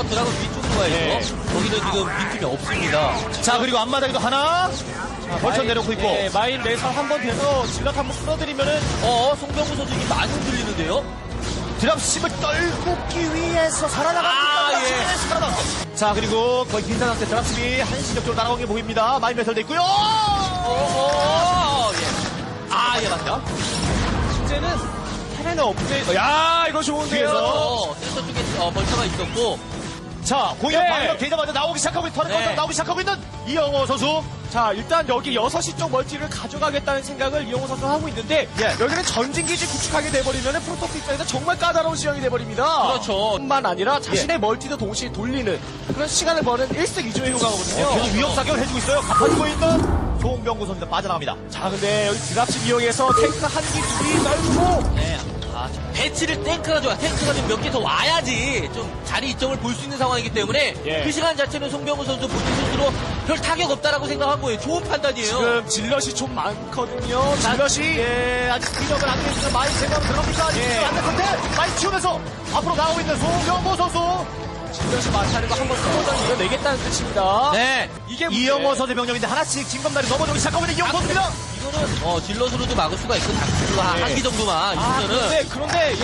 드라곤 위쪽으로 가야죠. 거기는 지금 빈틈이 없습니다. 자, 그리고 앞마당에도 하나 벌쳐 내려놓고 있고. 네, 마인 내선 한번 돼서 질럿 한번 풀어드리면은 송병구 선수 이게 많이 흔들리는데요? 드랍십을 떨구기 위해서 살아나갑니다. 예. 자, 그리고 거의 빈산 상태 드랍십이 한시적으로 날아온 게 보입니다. 마인 매설돼 있고요. 예. 예, 맞죠? 이제는 테레는 업그레이드. 야, 이거 좋은데요. 센터 쪽에 벌처가 있었고. 자, 공격 네. 방역 되자마자 나오기 시작하고 있는 턴에 나오기 시작하고 있는 이영호 선수. 자, 일단 여기 6시 쪽 멀티를 가져가겠다는 생각을 이영호 선수가 하고 있는데 여기는 전진기지 구축하게 돼버리면 프로토스 입장에서 정말 까다로운 시황이 돼버립니다. 그렇죠. 뿐만 아니라 자신의 멀티도 동시에 돌리는 그런 시간을 버는 일석이조의 효과거든요. 계속 위협 사격을 해주고 있어요. 갚아주고 있는 송병구 선수가 빠져나갑니다. 자, 근데 여기 드랍십 이용해서 탱크 한 기, 둘이 떨고 네. 배치를 탱크가 좋아. 탱크가 좀 몇 개 더 와야지 좀 자리 이점을 볼 수 있는 상황이기 때문에 그 시간 자체는 송병구 선수 본인 스스로 별 타격 없다라고 생각한 거예요. 좋은 판단이에요. 지금 질럿이 좀 많거든요. 질럿이 아직 기력을 안 내주는 마인 생각 들어갑니까? 안될 건데 마인 치우면서 앞으로 나오고 있는 송병구 선수. 질럿이 많다는 거 한번 소모전 이겨내겠다는 뜻입니다. 네. 이게 이영호 선수 병력인데 하나씩 진검다리 넘어지기 시작하고 있는 이영호 선수입니다. 이거는 질럿으로도 막을 수가 있고 닭질로 한기 정도만 있으면은 그런데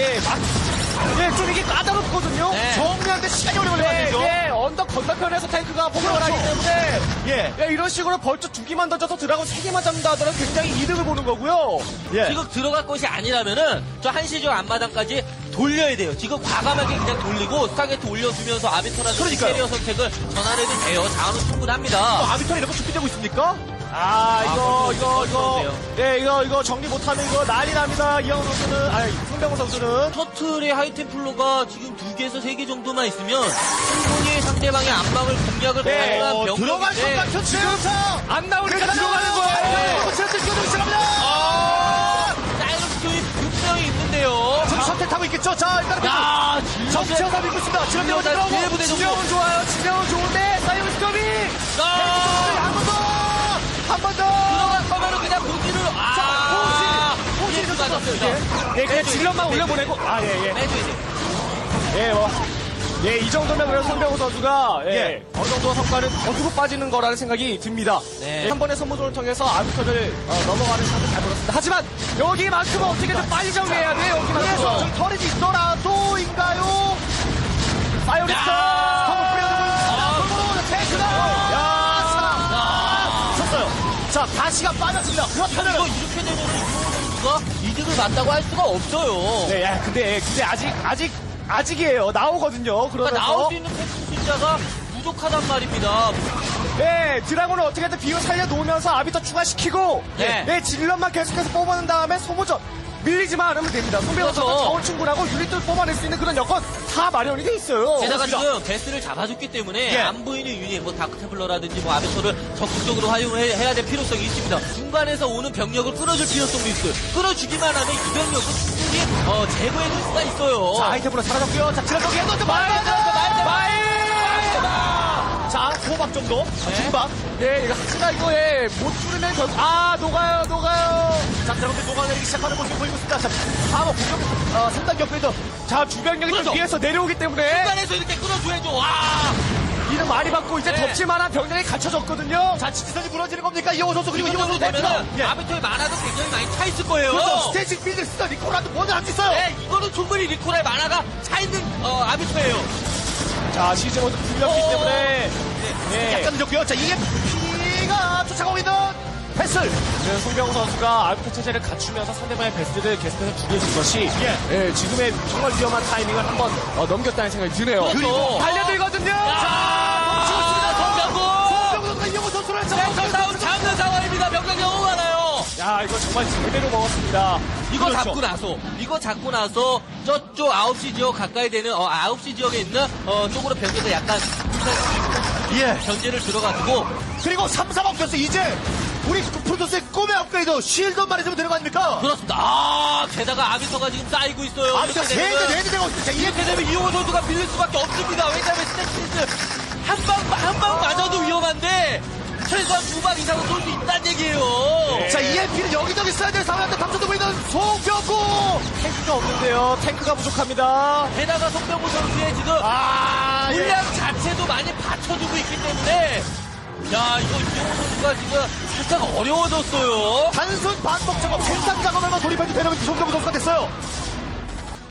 좀 이게 까다롭거든요. 정리하는데 시간이 오래 걸리거든요. 언덕 건너편에서 탱크가 폭격을 하기 때문에 이런 식으로 벌써 2기만 던져서 드라곤 3개만 잡는다 하더라도 굉장히 이득을 보는 거고요. 지금 들어갈 것이 아니라면은 저 한시적 앞마당까지 돌려야 돼요. 지금 과감하게 그냥 돌리고 스타게트 올려주면서 아비터라든지 캐리어 선택을 전환해도 돼요. 자원은 충분합니다. 아비터는 이런 거 준비되고 있습니까? 이거 정리 못하면 이거 난리 납니다. 이영호 선수는, 송병호 선수는. 터틀의 하이템플로가 지금 2개에서 3개 정도만 있으면 충분히 상대방의 압박을 공략을 가능한 병력인데 들어갈 순간 터치 안 나오니까 들어가는 거예요. 사이로스토이 분명히 있는데요. 지금 선택하고 있겠죠? 자, 일단은 정치화사 믿고 있습니다. 지금 지명은 좋아요. 지명은 좋은데, 사이언스톱이! 한 번 더! 들어갈 거면은 그냥 고지를, 호시를 맞았어요. 그냥 질럿만 올려보내고, 이 정도면 그래서 송병호 선수가, 어느 정도 성과는 거두고 빠지는 거라는 생각이 듭니다. 한 번의 선모전을 통해서 아비터를 넘어가는 샷을 잘 보였습니다. 하지만, 여기만큼은 어떻게든 빨리 정리해야 돼요, 여기만큼은. 털이 있더라도인가요? 사이오리스! 자, 다시가 빠졌습니다. 그렇다면 이렇게 되면 이거 이득을 맞다고 할 수가 없어요. 근데 아직이에요. 나오거든요. 그러니까 나올 수 있는 팩트 숫자가 부족하단 말입니다. 드라곤을 어떻게든 비워 살려놓으면서 아비터 추가시키고, 질럿만 계속해서 뽑아낸 다음에 소모전. 밀리지만 않으면 됩니다. 송병호 선수가 자원 충분하고 유닛들 뽑아낼 수 있는 그런 여건 다 마련이 돼 있어요. 게다가 지금 베스를 잡아줬기 때문에 안 보이는 유닛, 다크테블러라든지 아비터를 적극적으로 활용해야 될 필요성이 있습니다. 중간에서 오는 병력을 끌어줄 필요성도 있어요. 끌어주기만 하면 이 병력은 충분히 제거해줄 수가 있어요. 자, 하이템으로 사라졌고요. 자, 지나가기 해놓고 자, 호박 정도. 중박. 하지만 이거, 못 뚫으면 녹아요. 자, 여러분들 녹아내리기 시작하는 모습이 보이고 있습니다. 자, 다음 공격, 3단계 업그레이드. 자, 주병력이 좀 위에서 내려오기 때문에. 중간에서 이렇게 끌어줘야죠. 이득 많이 받고 이제 덮칠만한 병력이 갖춰졌거든요. 자, 지지선이 무너지는 겁니까? 이영호 선수, 그리고 이영호 이영호 선수 선수 되면 아비터의 만화도 굉장히 많이 차 있을 거예요. 그렇죠. 스테이지 빌드 쓰던 리콜라도 먼저 할 수 있어요. 이거는 충분히 리콜의 만화가 차 있는 아비터예요. 자, 시즌 모두 풀렸기 때문에. 약간 좋고요. 자, 이게 피가 쫓아가고 있는 패슬. 송병호 선수가 아비터 체제를 갖추면서 상대방의 베스트를 계속해서 죽여준 것이 지금의 정말 위험한 타이밍을 한번 넘겼다는 생각이 드네요. 그리고 달려들거든요. 자, 송병구 송병구 선수가 이영호 선수를 센터 다운 잡는 상황입니다. 야, 이거 정말 제대로 먹었습니다. 이거 그렇죠. 이거 잡고 나서 저쪽 9시 지역 가까이 되는 9시 지역에 있는 쪽으로 병력을 약간 견제를 들어가지고 그리고 3-3 업혔어. 이제 우리 프로토스의 꿈의 업그레이드 쉴드만 해주면 되는 거 아닙니까? 그렇습니다. 게다가 아비터가 지금 쌓이고 있어요. 아비터 이렇게 되면 3대 되고 있습니다. 이렇게 되면 이용호 선수가 밀릴 수밖에 없습니다. 왜냐하면 스태시스 한 방 맞아도 위험한데 최소한 2방 이상은 쏠 수 있다는 얘기예요. 자, EMP는 여기저기 써야 될 상황인데 감춰두고 있는 송병구! 탱크가 없는데요. 탱크가 부족합니다. 게다가 송병구 선수의 지금 물량 자체도 많이 받쳐주고 있기 때문에 야, 이거 이용호 선수가 지금 살짝 어려워졌어요. 단순 반복 작업, 생산 작업에만 돌입해도 되는 송병구 선수가 됐어요.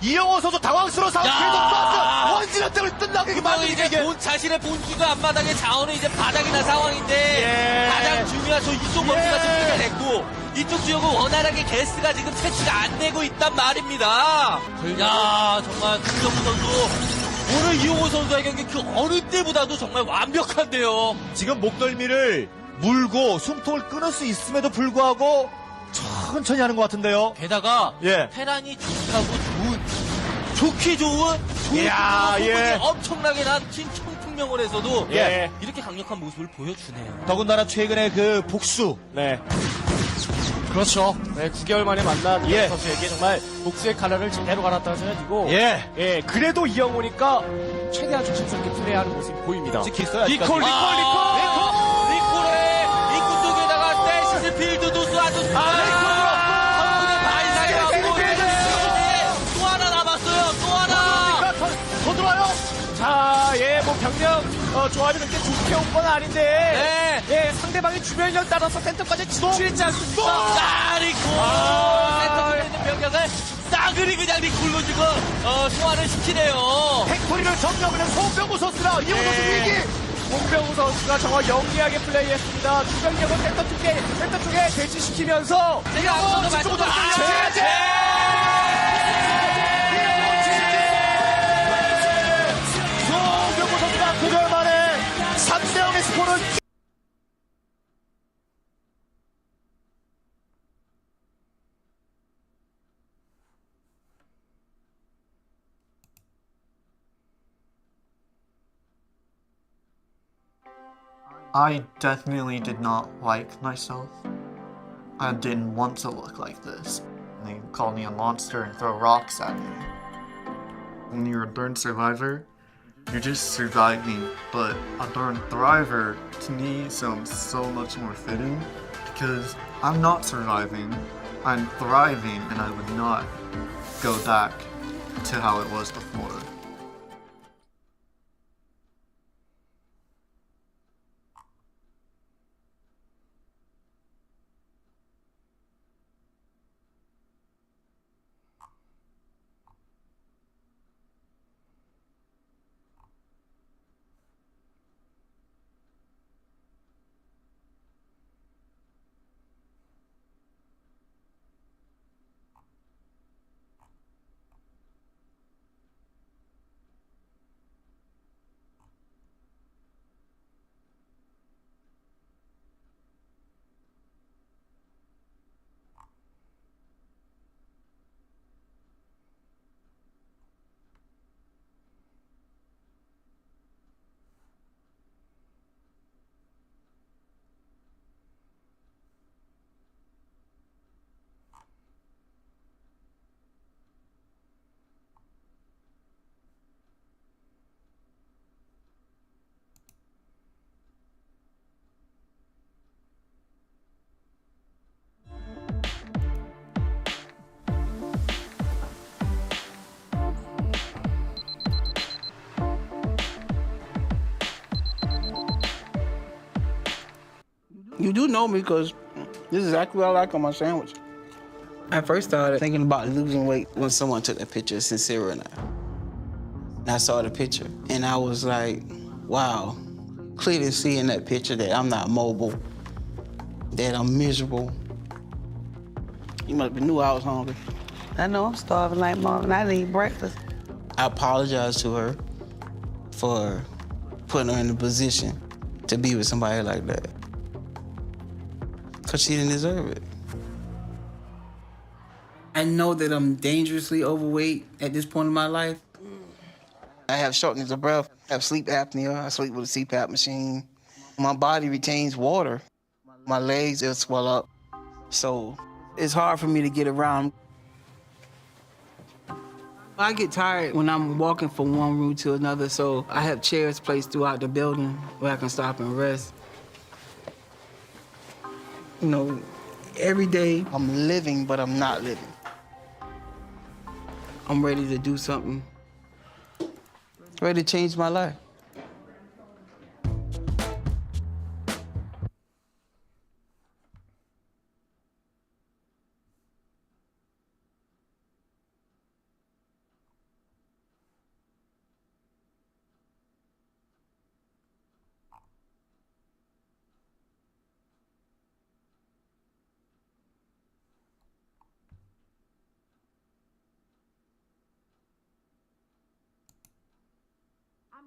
이영호 선수 당황스러워서 계속 쐈어. 원진원 때문에 끝나게 만든 이제 자신의 본주가 앞마당에 자원은 이제 바닥이나 상황인데 가장 중요한 저 이쪽 범위가 좀 끊어냈고 이쪽 지역은 원활하게 게스가 지금 채취가 안 되고 있단 말입니다. 야, 정말 김정우 선수 오늘 이용호 선수의 경기 그 어느 때보다도 정말 완벽한데요. 지금 목덜미를 물고 숨통을 끊을 수 있음에도 불구하고 천천히 하는 것 같은데요. 게다가 테란이 좋기 좋은 소속이 엄청나게 난 팀 총풍명원에서도 이렇게 강력한 모습을 보여주네요. 더군다나 최근에 그 복수. 네. 그렇죠. 네, 9개월 만에 만난 이영호 선수에게 정말 복수의 칼날을 제대로 갈았다는 생각이 들고 그래도 이영호니까 최대한 조심스럽게 플레이하는 모습이 보입니다. 지켰어요. 리콜의 입구 쪽에다가 스테이시스 필드도 쏴줬습니다. 또 하나 남았어요. 또 하나. 더 들어와요. 자, 뭐 병력 조합이 그렇게 좋게 온 건 아닌데 상대방의 주변력 따라서 센터까지 진출했지 않습니까? 리콜 센터에 있는 병력을 싸그리 그냥 리콜로 지금 소환을 시키네요. 팩토리를 점령하는 송병구 선수가 이영호 선수 위기. 송병구 선수가 정말 영리하게 플레이했습니다. 주변력을 센터 쪽에 배치시키면서 제가 앞서서 말씀드렸죠. 송병구 선수가 9개월 만에 3대0의 스코어를 I definitely did not like myself. I didn't want to look like this. They call me a monster and throw rocks at me. When you're a darn survivor, you're just surviving, but a darn thriver to me sounds so much more fitting because I'm not surviving, I'm thriving, and I would not go back to how it was before. You do know me because this is exactly what I like on my sandwich. I first started thinking about losing weight when someone took that picture of Sincere and I. And I saw the picture and I was like, wow, clearly seeing that picture that I'm not mobile, that I'm miserable. You must have knew I was hungry. I know I'm starving like mom and I didn't eat breakfast. I apologized to her for putting her in a position to be with somebody like that. Because she didn't deserve it. I know that I'm dangerously overweight at this point in my life. I have shortness of breath. I have sleep apnea. I sleep with a CPAP machine. My body retains water. My legs will swell up. So it's hard for me to get around. I get tired when I'm walking from one room to another, so I have chairs placed throughout the building where I can stop and rest. You know, every day I'm living, but I'm not living. I'm ready to do something, ready to change my life.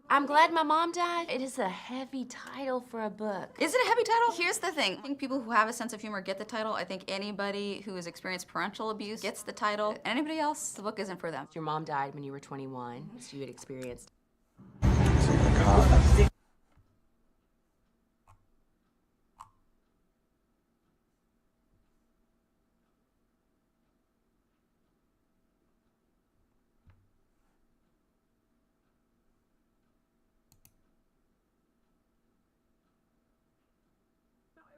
I'm glad my mom died. It is a heavy title for a book. Is it a heavy title? Here's the thing. I think people who have a sense of humor get the title. I think anybody who has experienced parental abuse gets the title. Anybody else, the book isn't for them. Your mom died when you were 21, so you had experienced.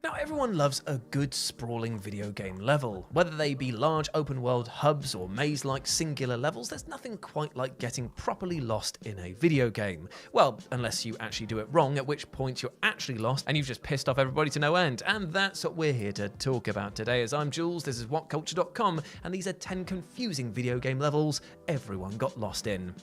Now, everyone loves a good sprawling video game level. Whether they be large open world hubs or maze-like singular levels, there's nothing quite like getting properly lost in a video game. Well, unless you actually do it wrong, at which point you're actually lost and you've just pissed off everybody to no end. And that's what we're here to talk about today. As I'm Jules, this is WhatCulture.com, and these are 10 confusing video game levels everyone got lost in.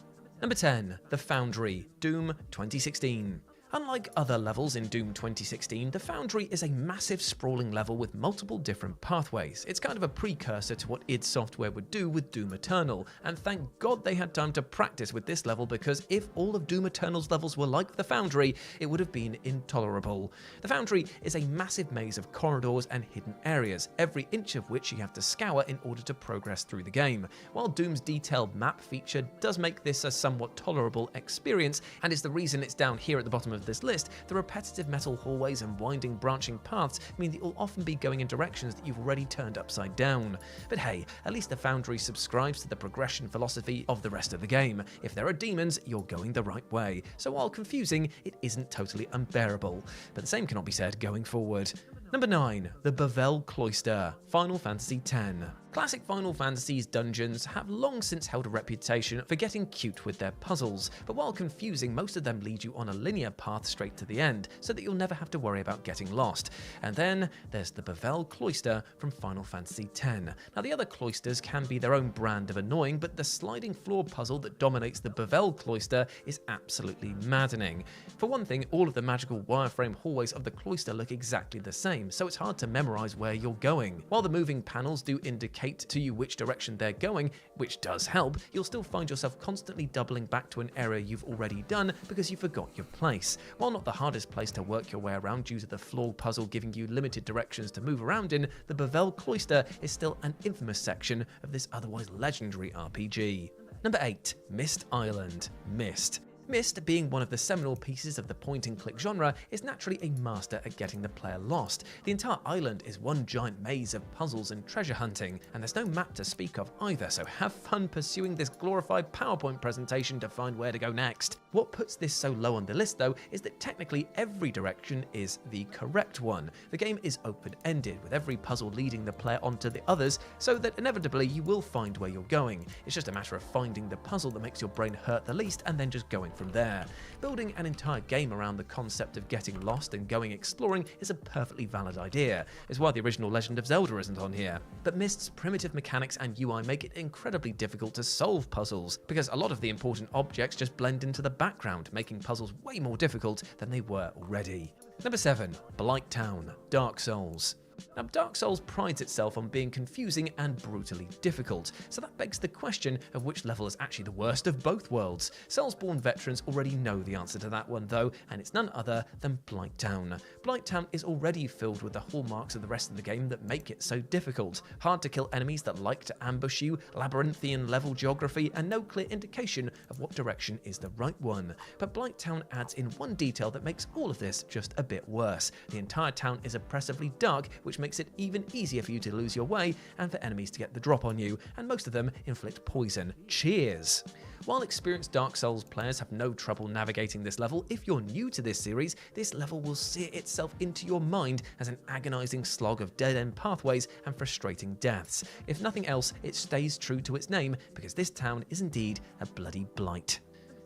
Number 10, The Foundry, Doom 2016. Unlike other levels in Doom 2016, the Foundry is a massive sprawling level with multiple different pathways. It's kind of a precursor to what id Software would do with Doom Eternal, and thank God they had time to practice with this level, because if all of Doom Eternal's levels were like the Foundry, it would have been intolerable. The Foundry is a massive maze of corridors and hidden areas, every inch of which you have to scour in order to progress through the game. While Doom's detailed map feature does make this a somewhat tolerable experience, and is the reason it's down here at the bottom of this list, the repetitive metal hallways and winding branching paths mean that you'll often be going in directions that you've already turned upside down. But hey, at least the Foundry subscribes to the progression philosophy of the rest of the game. If there are demons, you're going the right way. So while confusing, it isn't totally unbearable. But the same cannot be said going forward. Number 9, the Bavel Cloister, Final Fantasy X. Classic Final Fantasy's dungeons have long since held a reputation for getting cute with their puzzles, but while confusing, most of them lead you on a linear path straight to the end, so that you'll never have to worry about getting lost. And then there's the Bavel Cloister from Final Fantasy X. Now, the other cloisters can be their own brand of annoying, but the sliding floor puzzle that dominates the Bavel Cloister is absolutely maddening. For one thing, all of the magical wireframe hallways of the cloister look exactly the same, so it's hard to memorize where you're going. While the moving panels do indicate to you which direction they're going, which does help, you'll still find yourself constantly doubling back to an area you've already done because you forgot your place. While not the hardest place to work your way around due to the floor puzzle giving you limited directions to move around in, the Bavel Cloister is still an infamous section of this otherwise legendary RPG. Number 8, Mist Island, Myst. Myst, being one of the seminal pieces of the point-and-click genre, is naturally a master at getting the player lost. The entire island is one giant maze of puzzles and treasure hunting, and there's no map to speak of either, so have fun pursuing this glorified PowerPoint presentation to find where to go next. What puts this so low on the list, though, is that technically every direction is the correct one. The game is open-ended, with every puzzle leading the player onto the others, so that inevitably you will find where you're going. It's just a matter of finding the puzzle that makes your brain hurt the least, and then just going from there. Building an entire game around the concept of getting lost and going exploring is a perfectly valid idea. It's why the original Legend of Zelda isn't on here. But Myst's primitive mechanics and UI make it incredibly difficult to solve puzzles, because a lot of the important objects just blend into the background, making puzzles way more difficult than they were already. Number 7, Blight Town, Dark Souls. Now, Dark Souls prides itself on being confusing and brutally difficult, so that begs the question of which level is actually the worst of both worlds. Soulsborne veterans already know the answer to that one though, and it's none other than Blighttown. Blighttown is already filled with the hallmarks of the rest of the game that make it so difficult. Hard to kill enemies that like to ambush you, labyrinthian level geography, and no clear indication of what direction is the right one. But Blighttown adds in one detail that makes all of this just a bit worse. The entire town is oppressively dark, which makes it even easier for you to lose your way and for enemies to get the drop on you, and most of them inflict poison. Cheers! While experienced Dark Souls players have no trouble navigating this level, if you're new to this series, this level will sear itself into your mind as an agonizing slog of dead-end pathways and frustrating deaths. If nothing else, it stays true to its name, because this town is indeed a bloody blight.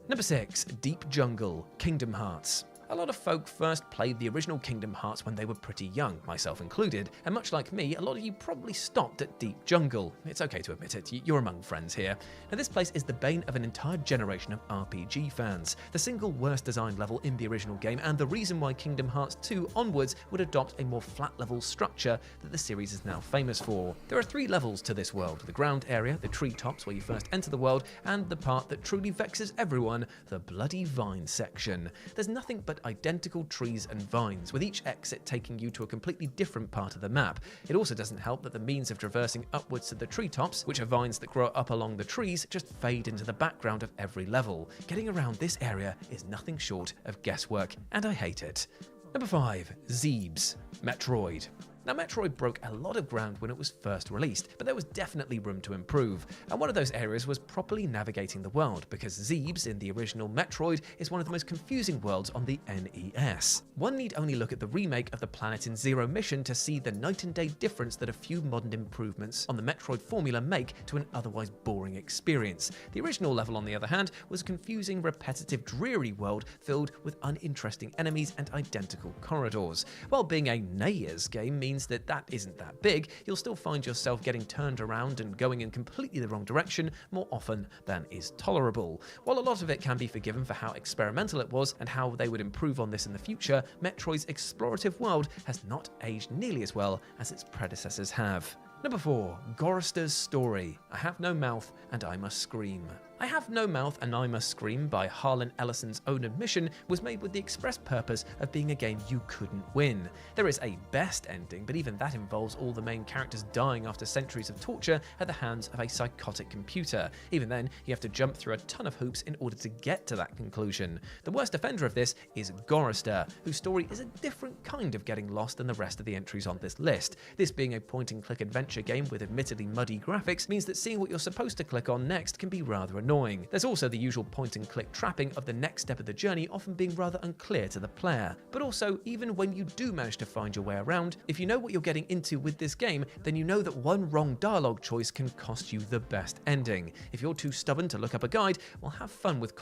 Number 6. Deep Jungle, Kingdom Hearts. A lot of folk first played the original Kingdom Hearts when they were pretty young, myself included, and much like me, a lot of you probably stopped at Deep Jungle. It's okay to admit it, you're among friends here. Now, this place is the bane of an entire generation of RPG fans, the single worst designed level in the original game, and the reason why Kingdom Hearts 2 onwards would adopt a more flat level structure that the series is now famous for. There are 3 levels to this world: the ground area, the treetops where you first enter the world, and the part that truly vexes everyone, the bloody vine section. There's nothing but identical trees and vines, with each exit taking you to a completely different part of the map. It also doesn't help that the means of traversing upwards to the treetops, which are vines that grow up along the trees, just fade into the background of every level. Getting around this area is nothing short of guesswork, and I hate it. Number 5. Zeebs, Metroid. Now, Metroid broke a lot of ground when it was first released, but there was definitely room to improve, and one of those areas was properly navigating the world, because Zeebs in the original Metroid is one of the most confusing worlds on the NES. One need only look at the remake of the Planet in Zero mission to see the night and day difference that a few modern improvements on the Metroid formula make to an otherwise boring experience. The original level, on the other hand, was a confusing, repetitive, dreary world filled with uninteresting enemies and identical corridors. While being a NES game means that isn't that big, you'll still find yourself getting turned around and going in completely the wrong direction more often than is tolerable. While a lot of it can be forgiven for how experimental it was and how they would improve on this in the future, Metroid's explorative world has not aged nearly as well as its predecessors have. Number 4. Gorister's Story, I Have No Mouth and I Must Scream. I Have No Mouth and I Must Scream, by Harlan Ellison's own admission, was made with the express purpose of being a game you couldn't win. There is a best ending, but even that involves all the main characters dying after centuries of torture at the hands of a psychotic computer. Even then, you have to jump through a ton of hoops in order to get to that conclusion. The worst offender of this is Gorister, whose story is a different kind of getting lost than the rest of the entries on this list. This being a point-and-click adventure game with admittedly muddy graphics means that seeing what you're supposed to click on next can be rather annoying. There's also the usual point-and-click trapping of the next step of the journey often being rather unclear to the player. But also, even when you do manage to find your way around, if you know what you're getting into with this game, then you know that one wrong dialogue choice can cost you the best ending. If you're too stubborn to look up a guide, well, have fun with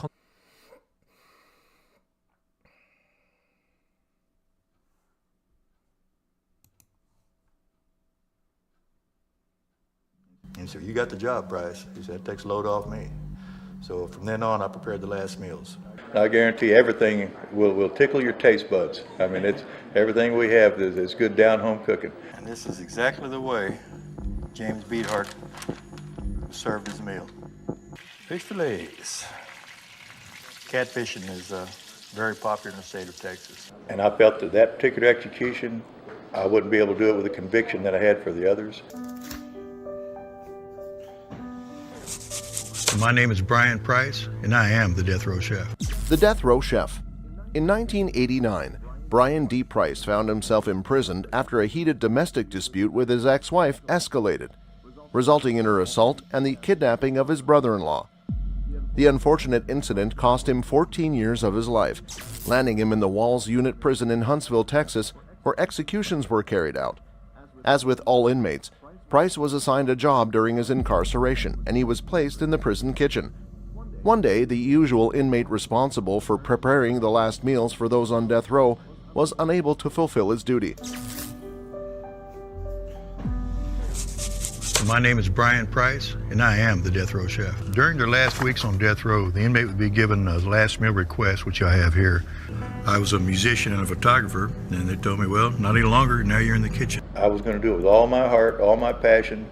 And so, you got the job, Bryce. He said, it takes a load off me. So from then on, I prepared the last meals. I guarantee everything will tickle your taste buds. I mean, it's everything we have is good down-home cooking. And this is exactly the way James Beathard served his meal. Fish fillets. Catfishing is very popular in the state of Texas. And I felt that particular execution, I wouldn't be able to do it with the conviction that I had for the others. My name is Brian Price, and I am the Death Row Chef. The Death Row Chef. In 1989, Brian D. Price found himself imprisoned after a heated domestic dispute with his ex-wife escalated, resulting in her assault and the kidnapping of his brother-in-law. The unfortunate incident cost him 14 years of his life, landing him in the Walls Unit Prison in Huntsville, Texas, where executions were carried out. As with all inmates, Price was assigned a job during his incarceration, and he was placed in the prison kitchen. One day, the usual inmate responsible for preparing the last meals for those on death row was unable to fulfill his duty. My name is Brian Price, and I am the Death Row Chef. During their last weeks on death row, the inmate would be given a last meal request, which I have here. I was a musician and a photographer, and they told me, well, not any longer, now you're in the kitchen. I was going to do it with all my heart, all my passion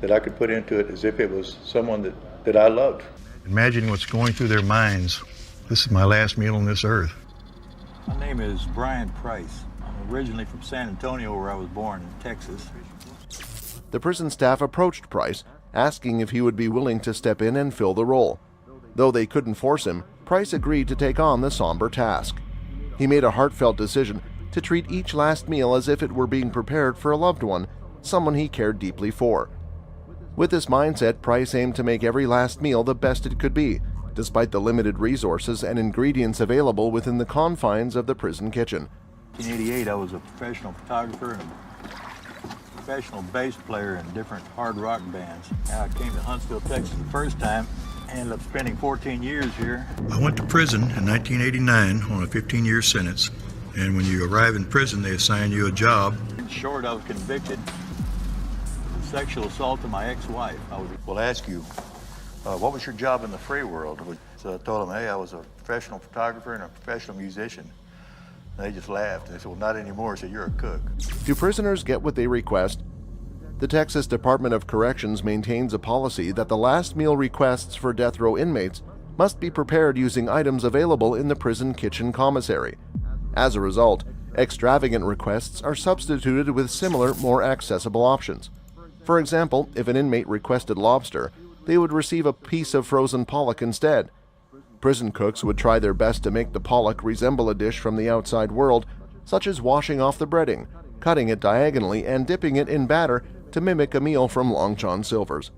that I could put into it, as if it was someone that I loved. Imagine what's going through their minds. This is my last meal on this earth. My name is Brian Price. I'm originally from San Antonio, where I was born, in Texas. The prison staff approached Price, asking if he would be willing to step in and fill the role. Though they couldn't force him, Price agreed to take on the somber task. He made a heartfelt decision to treat each last meal as if it were being prepared for a loved one, someone he cared deeply for. With this mindset, Price aimed to make every last meal the best it could be, despite the limited resources and ingredients available within the confines of the prison kitchen. In 1988, I was a professional photographer and a professional bass player in different hard rock bands. I came to Huntsville, Texas the first time. I ended up spending 14 years here. I went to prison in 1989 on a 15-year sentence. And when you arrive in prison, they assign you a job. In short, I was convicted of sexual assault of my ex-wife. I will ask you, what was your job in the free world? So I told them, hey, I was a professional photographer and a professional musician. And they just laughed. They said, well, not anymore. I said, you're a cook. Do prisoners get what they request? The Texas Department of Corrections maintains a policy that the last meal requests for death row inmates must be prepared using items available in the prison kitchen commissary. As a result, extravagant requests are substituted with similar, more accessible options. For example, if an inmate requested lobster, they would receive a piece of frozen pollock instead. Prison cooks would try their best to make the pollock resemble a dish from the outside world, such as washing off the breading, cutting it diagonally, and dipping it in batter to mimic a meal from Long John Silver's.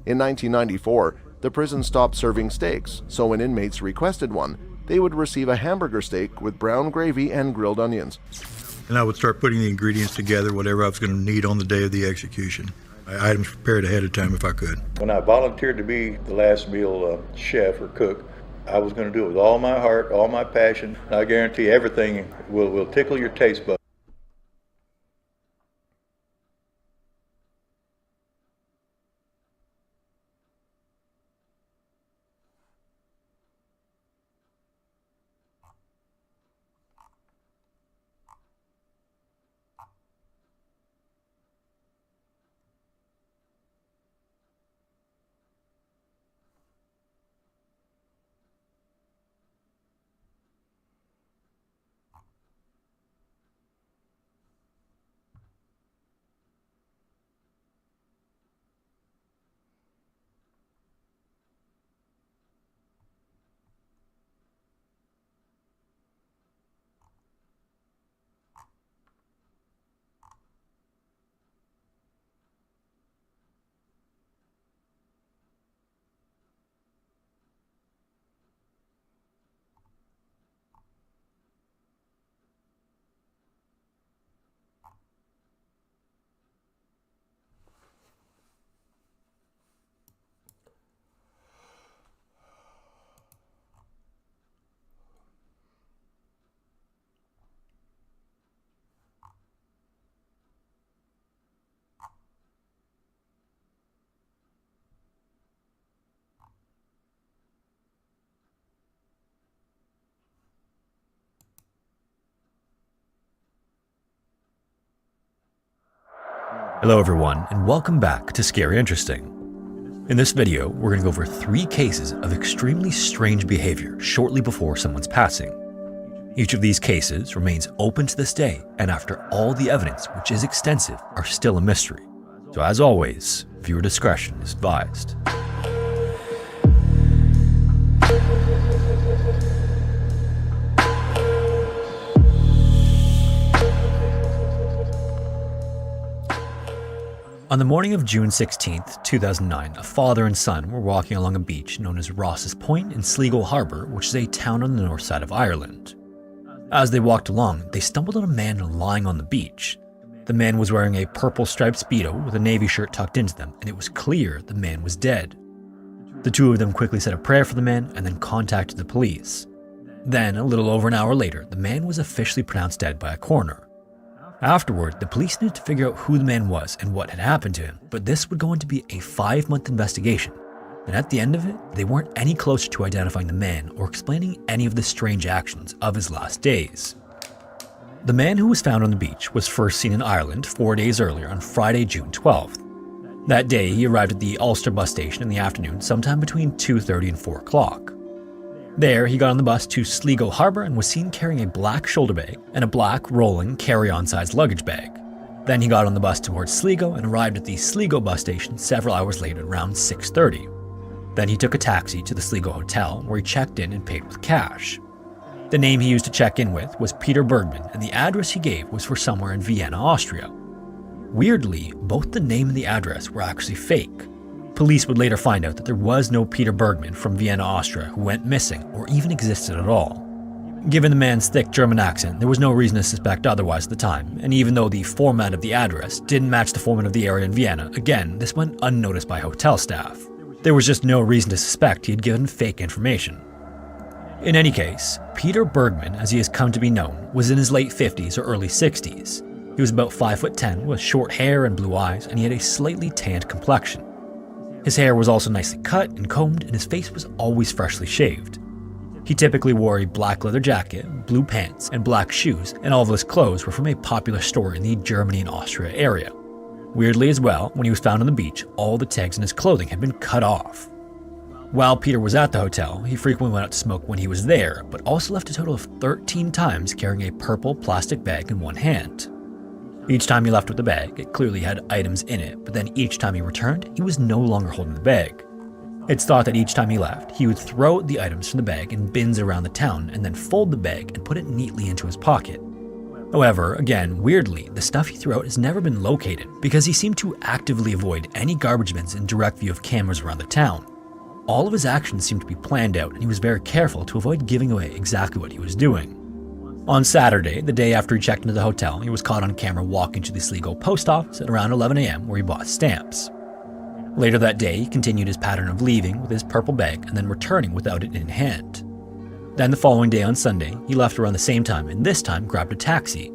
In 1994, the prison stopped serving steaks, so when inmates requested one, they would receive a hamburger steak with brown gravy and grilled onions. And I would start putting the ingredients together, whatever I was going to need on the day of the execution. Items prepared ahead of time if I could. When I volunteered to be the last meal chef or cook, I was going to do it with all my heart, all my passion. I guarantee everything will tickle your taste buds. Hello everyone, and welcome back to Scary Interesting. In this video, we're going to go over 3 cases of extremely strange behavior shortly before someone's passing. Each of these cases remains open to this day, and after all the evidence, which is extensive, are still a mystery. So as always, viewer discretion is advised. On the morning of June 16, 2009, a father and son were walking along a beach known as Ross's Point in Sligo Harbour, which is a town on the north side of Ireland. As they walked along, they stumbled on a man lying on the beach. The man was wearing a purple striped Speedo with a navy shirt tucked into them, and it was clear the man was dead. The two of them quickly said a prayer for the man and then contacted the police. Then, a little over an hour later, the man was officially pronounced dead by a coroner. Afterward, the police needed to figure out who the man was and what had happened to him, but this would go on to be a 5-month investigation. And at the end of it, they weren't any closer to identifying the man or explaining any of the strange actions of his last days. The man who was found on the beach was first seen in Ireland 4 days earlier on Friday, June 12th. That day, he arrived at the Ulster bus station in the afternoon sometime between 2:30 and 4 o'clock. There, he got on the bus to Sligo Harbour and was seen carrying a black shoulder bag and a black, rolling, carry-on sized luggage bag. Then he got on the bus towards Sligo and arrived at the Sligo bus station several hours later around 6:30. Then he took a taxi to the Sligo Hotel, where he checked in and paid with cash. The name he used to check in with was Peter Bergman, and the address he gave was for somewhere in Vienna, Austria. Weirdly, both the name and the address were actually fake. Police would later find out that there was no Peter Bergman from Vienna, Austria who went missing or even existed at all. Given the man's thick German accent, there was no reason to suspect otherwise at the time, and even though the format of the address didn't match the format of the area in Vienna, again, this went unnoticed by hotel staff. There was just no reason to suspect he had given fake information. In any case, Peter Bergman, as he has come to be known, was in his late 50s or early 60s. He was about 5'10", with short hair and blue eyes, and he had a slightly tanned complexion. His hair was also nicely cut and combed, and his face was always freshly shaved. He typically wore a black leather jacket, blue pants, and black shoes, and all of his clothes were from a popular store in the Germany and Austria area. Weirdly as well, when he was found on the beach, all the tags in his clothing had been cut off. While Peter was at the hotel, he frequently went out to smoke when he was there, but also left a total of 13 times carrying a purple plastic bag in one hand. Each time he left with the bag, it clearly had items in it, but then each time he returned, he was no longer holding the bag. It's thought that each time he left, he would throw the items from the bag in bins around the town and then fold the bag and put it neatly into his pocket. However, again, weirdly, the stuff he threw out has never been located because he seemed to actively avoid any garbage bins in direct view of cameras around the town. All of his actions seemed to be planned out, and he was very careful to avoid giving away exactly what he was doing. On Saturday, the day after he checked into the hotel, he was caught on camera walking to the Sligo post office at around 11 a.m. where he bought stamps. Later that day, he continued his pattern of leaving with his purple bag and then returning without it in hand. Then the following day on Sunday, he left around the same time and this time grabbed a taxi.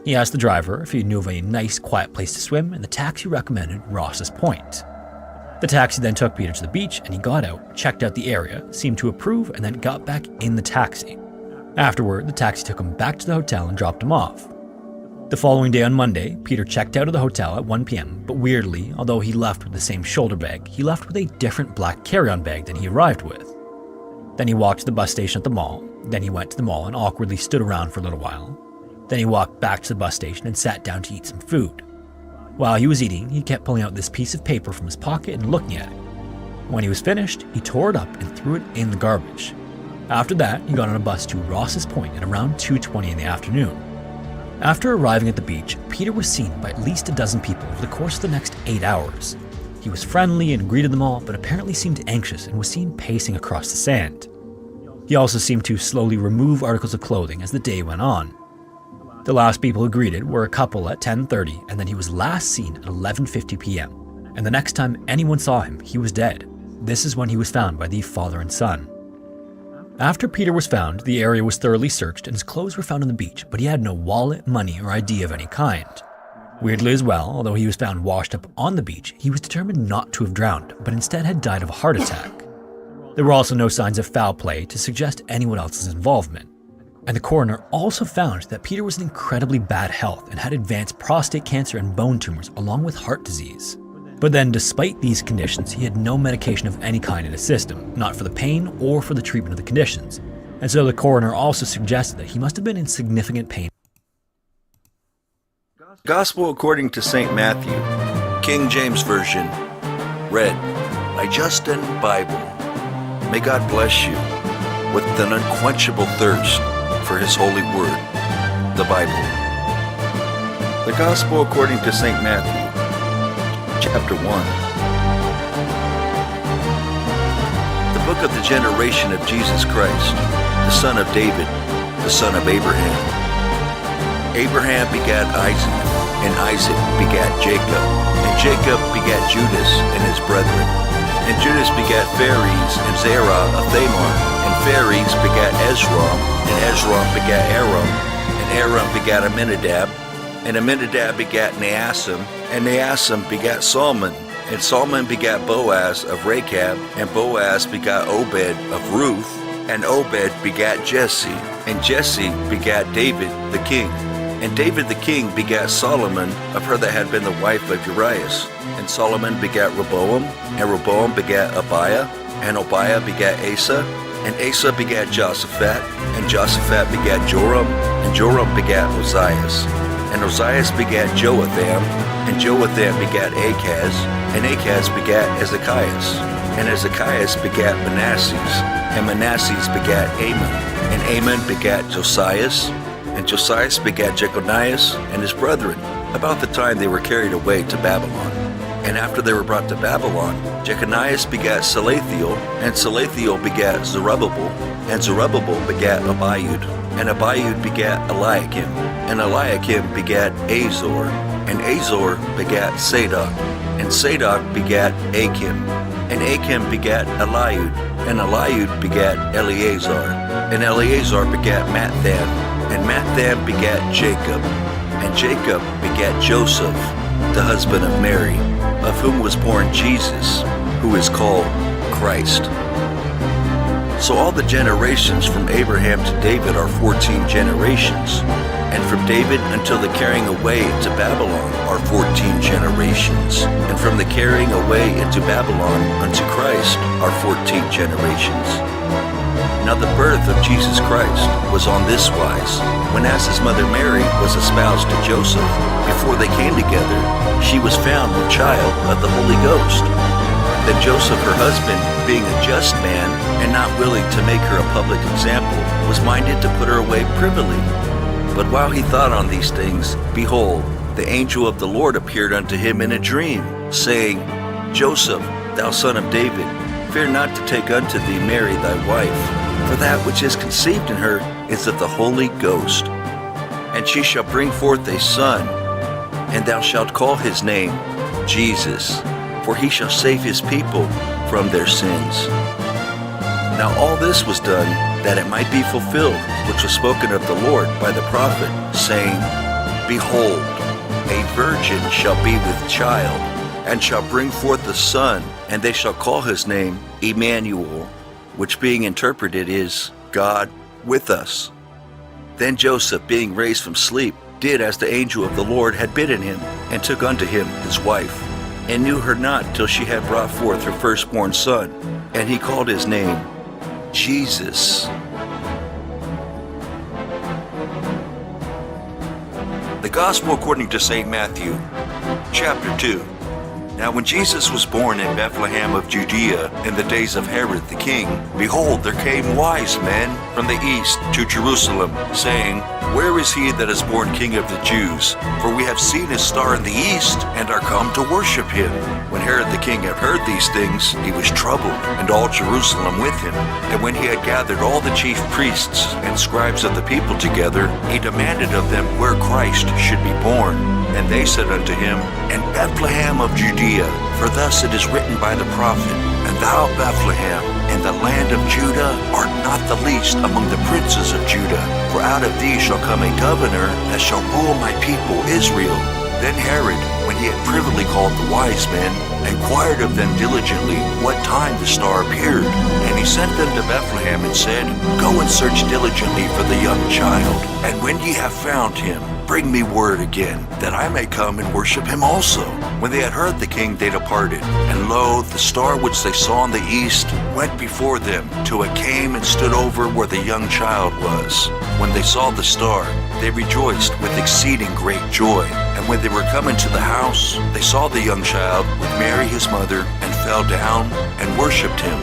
He asked the driver if he knew of a nice, quiet place to swim, and the taxi recommended Ross's Point. The taxi then took Peter to the beach, and he got out, checked out the area, seemed to approve, and then got back in the taxi. Afterward, the taxi took him back to the hotel and dropped him off. The following day on Monday, Peter checked out of the hotel at 1 p.m., but weirdly, although he left with the same shoulder bag, he left with a different black carry-on bag than he arrived with. Then he walked to the bus station at the mall, then he went to the mall and awkwardly stood around for a little while. Then he walked back to the bus station and sat down to eat some food. While he was eating, he kept pulling out this piece of paper from his pocket and looking at it. When he was finished, he tore it up and threw it in the garbage. After that, he got on a bus to Ross's Point at around 2:20 in the afternoon. After arriving at the beach, Peter was seen by at least a dozen people over the course of the next 8 hours. He was friendly and greeted them all, but apparently seemed anxious and was seen pacing across the sand. He also seemed to slowly remove articles of clothing as the day went on. The last people he greeted were a couple at 10:30, and then he was last seen at 11:50 p.m. And the next time anyone saw him, he was dead. This is when he was found by the father and son. After Peter was found, the area was thoroughly searched and his clothes were found on the beach, but he had no wallet, money, or ID of any kind. Weirdly as well, although he was found washed up on the beach, he was determined not to have drowned, but instead had died of a heart attack. There were also no signs of foul play to suggest anyone else's involvement. And the coroner also found that Peter was in incredibly bad health and had advanced prostate cancer and bone tumors along with heart disease. But then despite these conditions, he had no medication of any kind in his system, not for the pain or for the treatment of the conditions. And so the coroner also suggested that he must have been in significant pain. Gospel according to St. Matthew, King James Version, read by Justin Bible. May God bless you with an unquenchable thirst for His holy word, the Bible. The Gospel according to St. Matthew, chapter 1. The book of the generation of Jesus Christ, the son of David, the son of Abraham. Abraham begat Isaac, and Isaac begat Jacob, and Jacob begat Judas and his brethren. And Judas begat Phares and Zerah of Thamar, and Phares begat Ezrom, and Ezrom begat Aram, and Aram begat Amminadab, and Amminadab begat Naasam, and Naasam begat Salmon, and Salmon begat Boaz of Rechab, and Boaz begat Obed of Ruth, and Obed begat Jesse, and Jesse begat David the king, And David the king begat Solomon of her that had been the wife of Urias. And Solomon begat Rehoboam, and Rehoboam begat Abiah, and Abiah begat Asa, and Asa begat Joshaphat, and Joshaphat begat Joram, and Joram begat Ozias. And Ozias begat Joatham, and Joatham begat Achaz, and Achaz begat Ezekias. And Ezekias begat Manasses, and Manasses begat Amon, and Amon begat Josias, and Josias begat Jeconias and his brethren, about the time they were carried away to Babylon. And after they were brought to Babylon, Jeconias begat Salathiel, and Salathiel begat Zerubbabel, and Zerubbabel begat Abiud, and Abiud begat Eliakim, and Eliakim begat Azor, and Azor begat Sadoc, and Sadoc begat Achim, and Achim begat Eliud, and Eliud begat Eleazar, and Eleazar begat Matthan, and Matthan begat Jacob, and Jacob begat Joseph, the husband of Mary, of whom was born Jesus, who is called Christ. So all the generations from Abraham to David are 14 generations, and from David until the carrying away into Babylon are 14 generations, and from the carrying away into Babylon unto Christ are 14 generations. Now the birth of Jesus Christ was on this wise, when as his mother Mary was espoused to Joseph, before they came together, she was found with child of the Holy Ghost. Then Joseph, her husband, being a just man, and not willing to make her a public example, was minded to put her away privily. But while he thought on these things, behold, the angel of the Lord appeared unto him in a dream, saying, Joseph, thou son of David, fear not to take unto thee Mary thy wife, for that which is conceived in her is of the Holy Ghost. And she shall bring forth a son, and thou shalt call his name Jesus, for he shall save his people from their sins. Now all this was done, that it might be fulfilled, which was spoken of the Lord by the prophet, saying, Behold, a virgin shall be with child, and shall bring forth a son, and they shall call his name Emmanuel, which being interpreted is, God with us. Then Joseph, being raised from sleep, did as the angel of the Lord had bidden him, and took unto him his wife, and knew her not till she had brought forth her firstborn son, and he called his name Jesus. The Gospel according to St. Matthew, chapter 2. Now when Jesus was born in Bethlehem of Judea in the days of Herod the king, behold, there came wise men from the east to Jerusalem, saying, Where is he that is born King of the Jews? For we have seen his star in the east, and are come to worship him. When Herod the king had heard these things, he was troubled, and all Jerusalem with him. And when he had gathered all the chief priests and scribes of the people together, he demanded of them where Christ should be born. And they said unto him, In Bethlehem of Judea, for thus it is written by the prophet, And thou, Bethlehem, in the land of Judah, art not the least among the princes of Judah, for out of thee shall come a governor that shall rule my people Israel. Then Herod, when he had privily called the wise men, inquired of them diligently what time the star appeared. And he sent them to Bethlehem and said, Go and search diligently for the young child, and when ye have found him, bring me word again, that I may come and worship him also. When they had heard the king, they departed. And lo, the star which they saw in the east went before them, till it came and stood over where the young child was. When they saw the star, they rejoiced with exceeding great joy. And when they were come into the house, they saw the young child with Mary his mother, and fell down and worshipped him.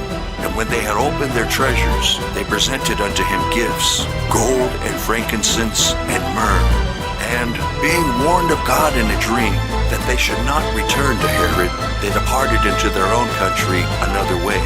And when they had opened their treasures, they presented unto him gifts, gold and frankincense and myrrh. And being warned of God in a dream that they should not return to Herod, they departed into their own country another way.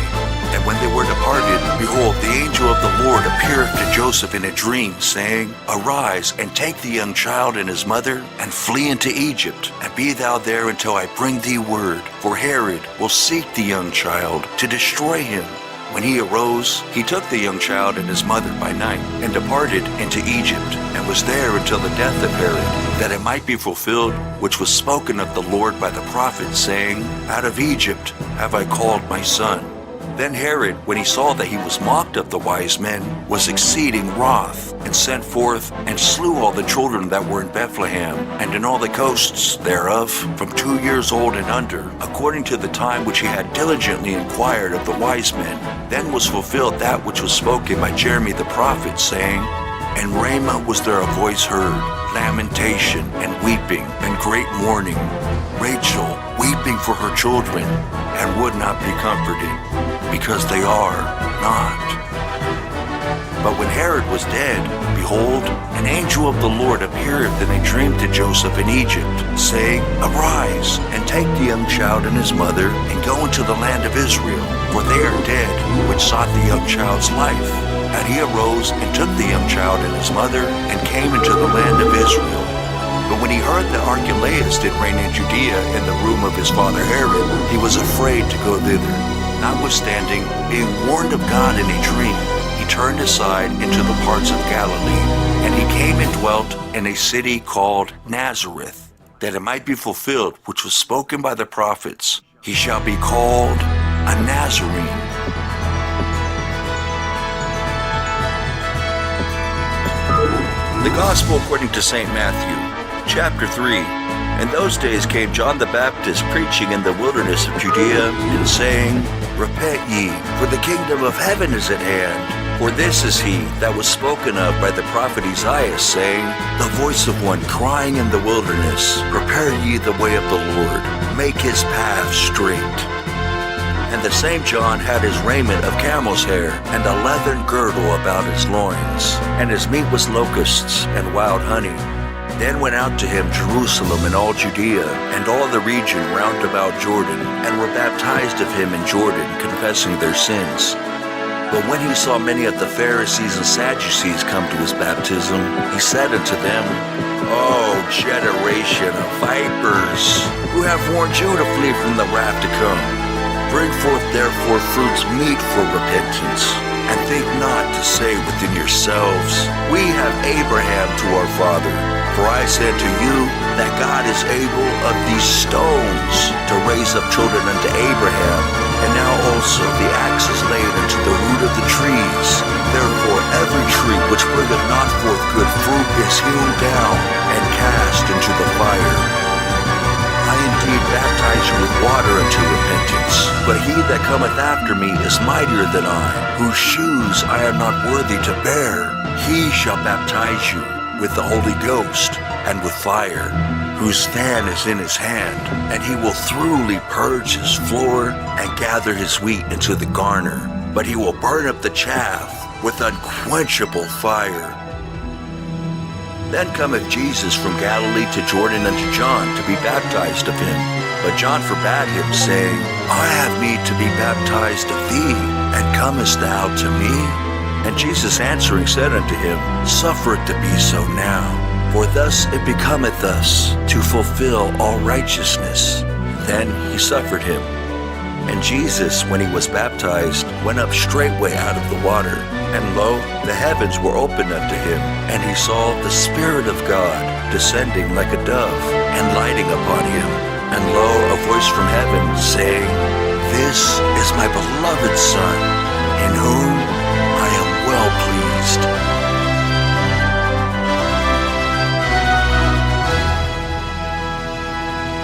And when they were departed, behold, the angel of the Lord appeared to Joseph in a dream, saying, Arise, and take the young child and his mother, and flee into Egypt, and be thou there until I bring thee word. For Herod will seek the young child to destroy him. When he arose, he took the young child and his mother by night, and departed into Egypt, and was there until the death of Herod, that it might be fulfilled which was spoken of the Lord by the prophet, saying, Out of Egypt have I called my son. Then Herod, when he saw that he was mocked of the wise men, was exceeding wroth, and sent forth and slew all the children that were in Bethlehem, and in all the coasts thereof, from 2 years old and under, according to the time which he had diligently inquired of the wise men. Then was fulfilled that which was spoken by Jeremy the prophet, saying, And Ramah was there a voice heard, lamentation and weeping and great mourning, Rachel weeping for her children, and would not be comforted, because they are not. But when Herod was dead, behold, an angel of the Lord appeared in a dream to Joseph in Egypt, saying, Arise, and take the young child and his mother, and go into the land of Israel, for they are dead, which sought the young child's life. And he arose and took the young child and his mother, and came into the land of Israel. But when he heard that Archelaus did reign in Judea in the room of his father Herod, he was afraid to go thither. Notwithstanding, being warned of God in a dream, he turned aside into the parts of Galilee, and he came and dwelt in a city called Nazareth, that it might be fulfilled which was spoken by the prophets, He shall be called a Nazarene. The Gospel according to St. Matthew, chapter 3. In those days came John the Baptist preaching in the wilderness of Judea, and saying, Repent ye, for the kingdom of heaven is at hand. For this is he that was spoken of by the prophet Isaiah, saying, The voice of one crying in the wilderness, Prepare ye the way of the Lord, make his path straight. And the same John had his raiment of camel's hair, and a leathern girdle about his loins, and his meat was locusts and wild honey. Then went out to him Jerusalem and all Judea, and all the region round about Jordan, and were baptized of him in Jordan, confessing their sins. But when he saw many of the Pharisees and Sadducees come to his baptism, he said unto them, O generation of vipers, who have warned you to flee from the wrath to come, bring forth therefore fruits meet for repentance, and think not to say within yourselves, We have Abraham to our father. For I say unto you, that God is able of these stones to raise up children unto Abraham. And now also the axe is laid unto the root of the trees. Therefore every tree which bringeth not forth good fruit is hewn down and cast into the fire. I indeed baptize you with water unto repentance, but he that cometh after me is mightier than I, whose shoes I am not worthy to bear. He shall baptize you with the Holy Ghost and with fire, whose fan is in his hand, and he will thoroughly purge his floor and gather his wheat into the garner, but he will burn up the chaff with unquenchable fire. Then cometh Jesus from Galilee to Jordan unto John to be baptized of him. But John forbade him, saying, I have need to be baptized of thee, and comest thou to me? And Jesus answering said unto him, Suffer it to be so now, for thus it becometh us to fulfill all righteousness. Then he suffered him. And Jesus, when he was baptized, went up straightway out of the water. And lo, the heavens were opened unto him, and he saw the Spirit of God descending like a dove, and lighting upon him. And lo, a voice from heaven, saying, This is my beloved Son, in whom I am well pleased.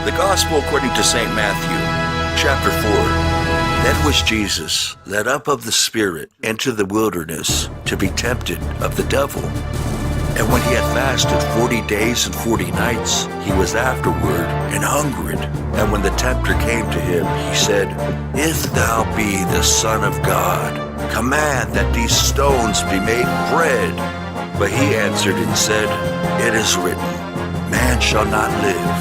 The Gospel according to St. Matthew, chapter 4. Then was Jesus led up of the Spirit into the wilderness to be tempted of the devil. And when he had fasted 40 days and 40 nights, he was afterward and hungered. And when the tempter came to him, he said, If thou be the Son of God, command that these stones be made bread. But he answered and said, It is written, Man shall not live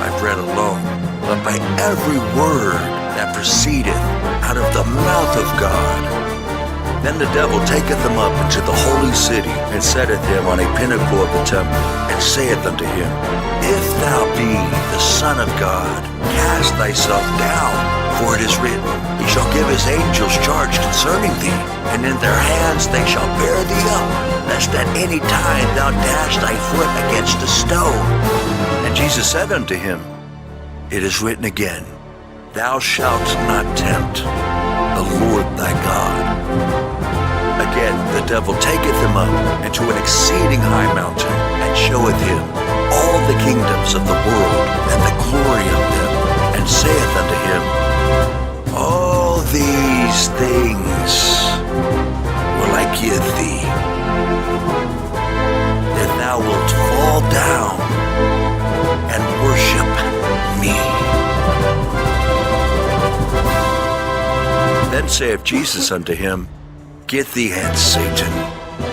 by bread alone, but by every word that proceedeth out of the mouth of God. Then the devil taketh him up into the holy city, and setteth him on a pinnacle of the temple, and saith unto him, If thou be the Son of God, cast thyself down, for it is written, He shall give his angels charge concerning thee, and in their hands they shall bear thee up, lest at any time thou dash thy foot against a stone. And Jesus said unto him, It is written again, Thou shalt not tempt the Lord thy God. Again, the devil taketh him up into an exceeding high mountain, and showeth him all the kingdoms of the world, and the glory of them, and saith unto him, All these things will I give thee, if thou wilt fall down and worship me. Then saith Jesus unto him, Get thee hence, Satan,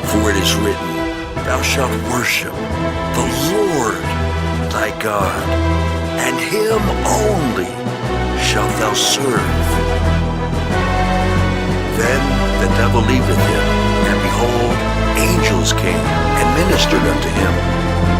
for it is written, Thou shalt worship the Lord thy God, and him only shalt thou serve. Then the devil leaveth him, and behold, angels came and ministered unto him.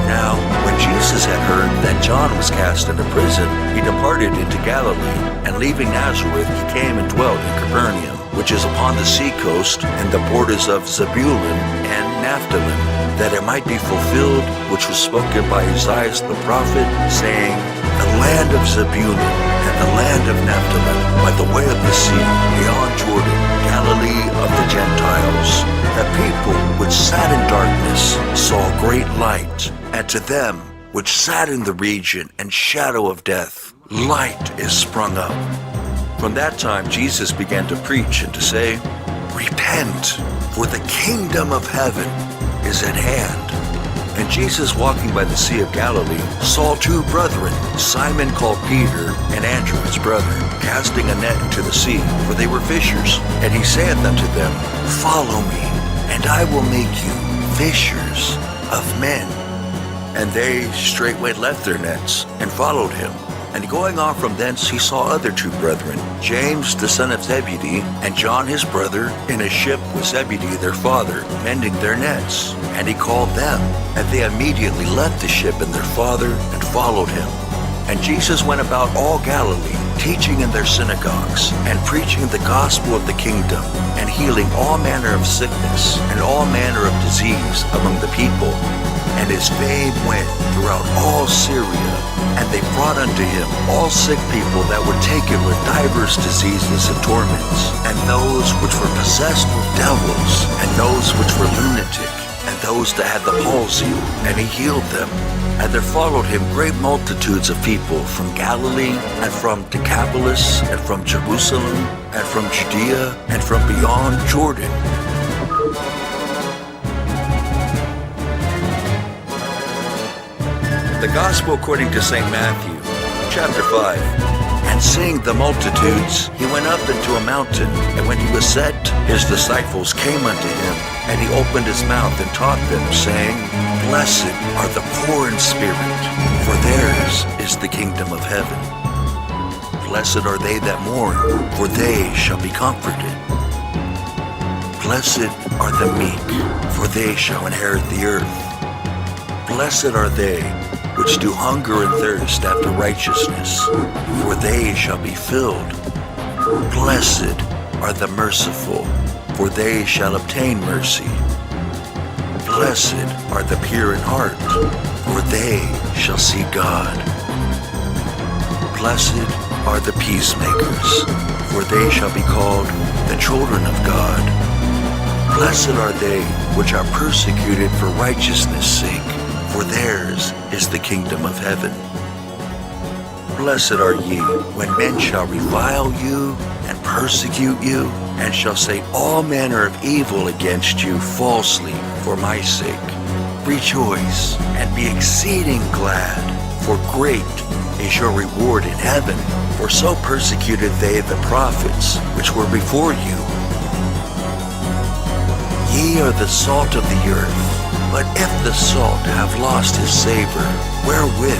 Now, when Jesus had heard that John was cast into prison, he departed into Galilee, and leaving Nazareth, he came and dwelt in Capernaum, which is upon the sea coast, and the borders of Zebulun and Naphtali, that it might be fulfilled which was spoken by Isaiah the prophet, saying, The land of Zebulun and the land of Naphtali, by the way of the sea, beyond Jordan, Galilee of the Gentiles. The people which sat in darkness saw great light, and to them which sat in the region and shadow of death, light is sprung up. From that time Jesus began to preach and to say, Repent, for the kingdom of heaven is at hand. And Jesus, walking by the Sea of Galilee, saw two brethren, Simon called Peter, and Andrew his brother, casting a net into the sea, for they were fishers. And he saith unto them, Follow me, and I will make you fishers of men. And they straightway left their nets, and followed him. And going on from thence, he saw other two brethren, James the son of Zebedee, and John his brother, in a ship with Zebedee their father, mending their nets. And he called them, and they immediately left the ship and their father, and followed him. And Jesus went about all Galilee, teaching in their synagogues, and preaching the gospel of the kingdom, and healing all manner of sickness, and all manner of disease among the people. And his fame went throughout all Syria, and they brought unto him all sick people that were taken with divers diseases and torments, and those which were possessed with devils, and those which were lunatic, and those that had the palsy, and he healed them. And there followed him great multitudes of people from Galilee, and from Decapolis, and from Jerusalem, and from Judea, and from beyond Jordan. The Gospel according to St. Matthew, chapter 5. And seeing the multitudes, he went up into a mountain, and when he was set, his disciples came unto him, and he opened his mouth and taught them, saying, Blessed are the poor in spirit, for theirs is the kingdom of heaven. Blessed are they that mourn, for they shall be comforted. Blessed are the meek, for they shall inherit the earth. Blessed are they which do hunger and thirst after righteousness, for they shall be filled. Blessed are the merciful, for they shall obtain mercy. Blessed are the pure in heart, for they shall see God. Blessed are the peacemakers, for they shall be called the children of God. Blessed are they which are persecuted for righteousness' sake, for theirs is the kingdom of heaven. Blessed are ye, when men shall revile you, and persecute you, and shall say all manner of evil against you falsely for my sake. Rejoice, and be exceeding glad, for great is your reward in heaven, for so persecuted they the prophets which were before you. Ye are the salt of the earth. But if the salt have lost his savor, wherewith?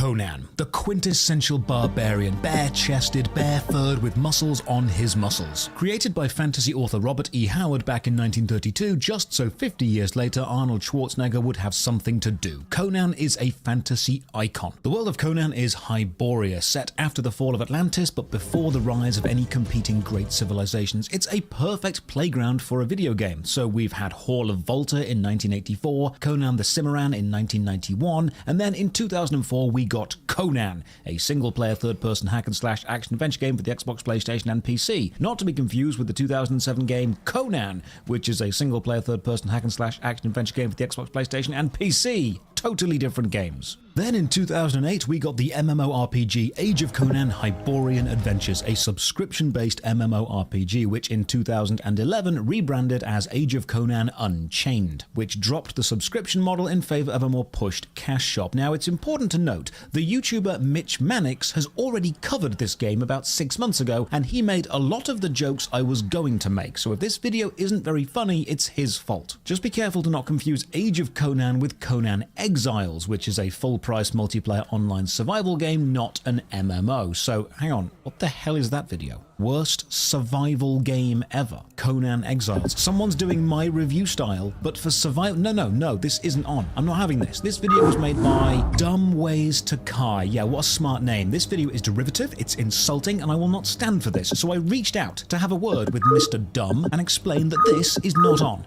Conan, the quintessential barbarian, bare-chested, bare-furred with muscles on his muscles. Created by fantasy author Robert E. Howard back in 1932, just so 50 years later Arnold Schwarzenegger would have something to do. Conan is a fantasy icon. The world of Conan is Hyboria, set after the fall of Atlantis but before the rise of any competing great civilizations. It's a perfect playground for a video game. So we've had Hall of Volta in 1984, Conan the Cimarron in 1991, and then in 2004 we got Conan, a single-player third-person hack-and-slash action-adventure game for the Xbox, PlayStation, and PC. Not to be confused with the 2007 game Conan, which is a single-player third-person hack-and-slash action-adventure game for the Xbox, PlayStation, and PC. Totally different games. Then in 2008 we got the MMORPG Age of Conan Hyborian Adventures, a subscription-based MMORPG which in 2011 rebranded as Age of Conan Unchained, which dropped the subscription model in favor of a more pushed cash shop. Now it's important to note, the YouTuber Mitch Mannix has already covered this game about 6 months ago, and he made a lot of the jokes I was going to make, so if this video isn't very funny, it's his fault. Just be careful to not confuse Age of Conan with Conan Exiles, which is a full-price multiplayer online survival game, not an MMO. So, hang on, what the hell is that video? Worst survival game ever. Conan Exiles. Someone's doing my review style, but for survival... No, this isn't on. I'm not having this. This video was made by Dumb Ways to Kai. Yeah, what a smart name. This video is derivative, it's insulting, and I will not stand for this. So I reached out to have a word with Mr. Dumb and explain that this is not on.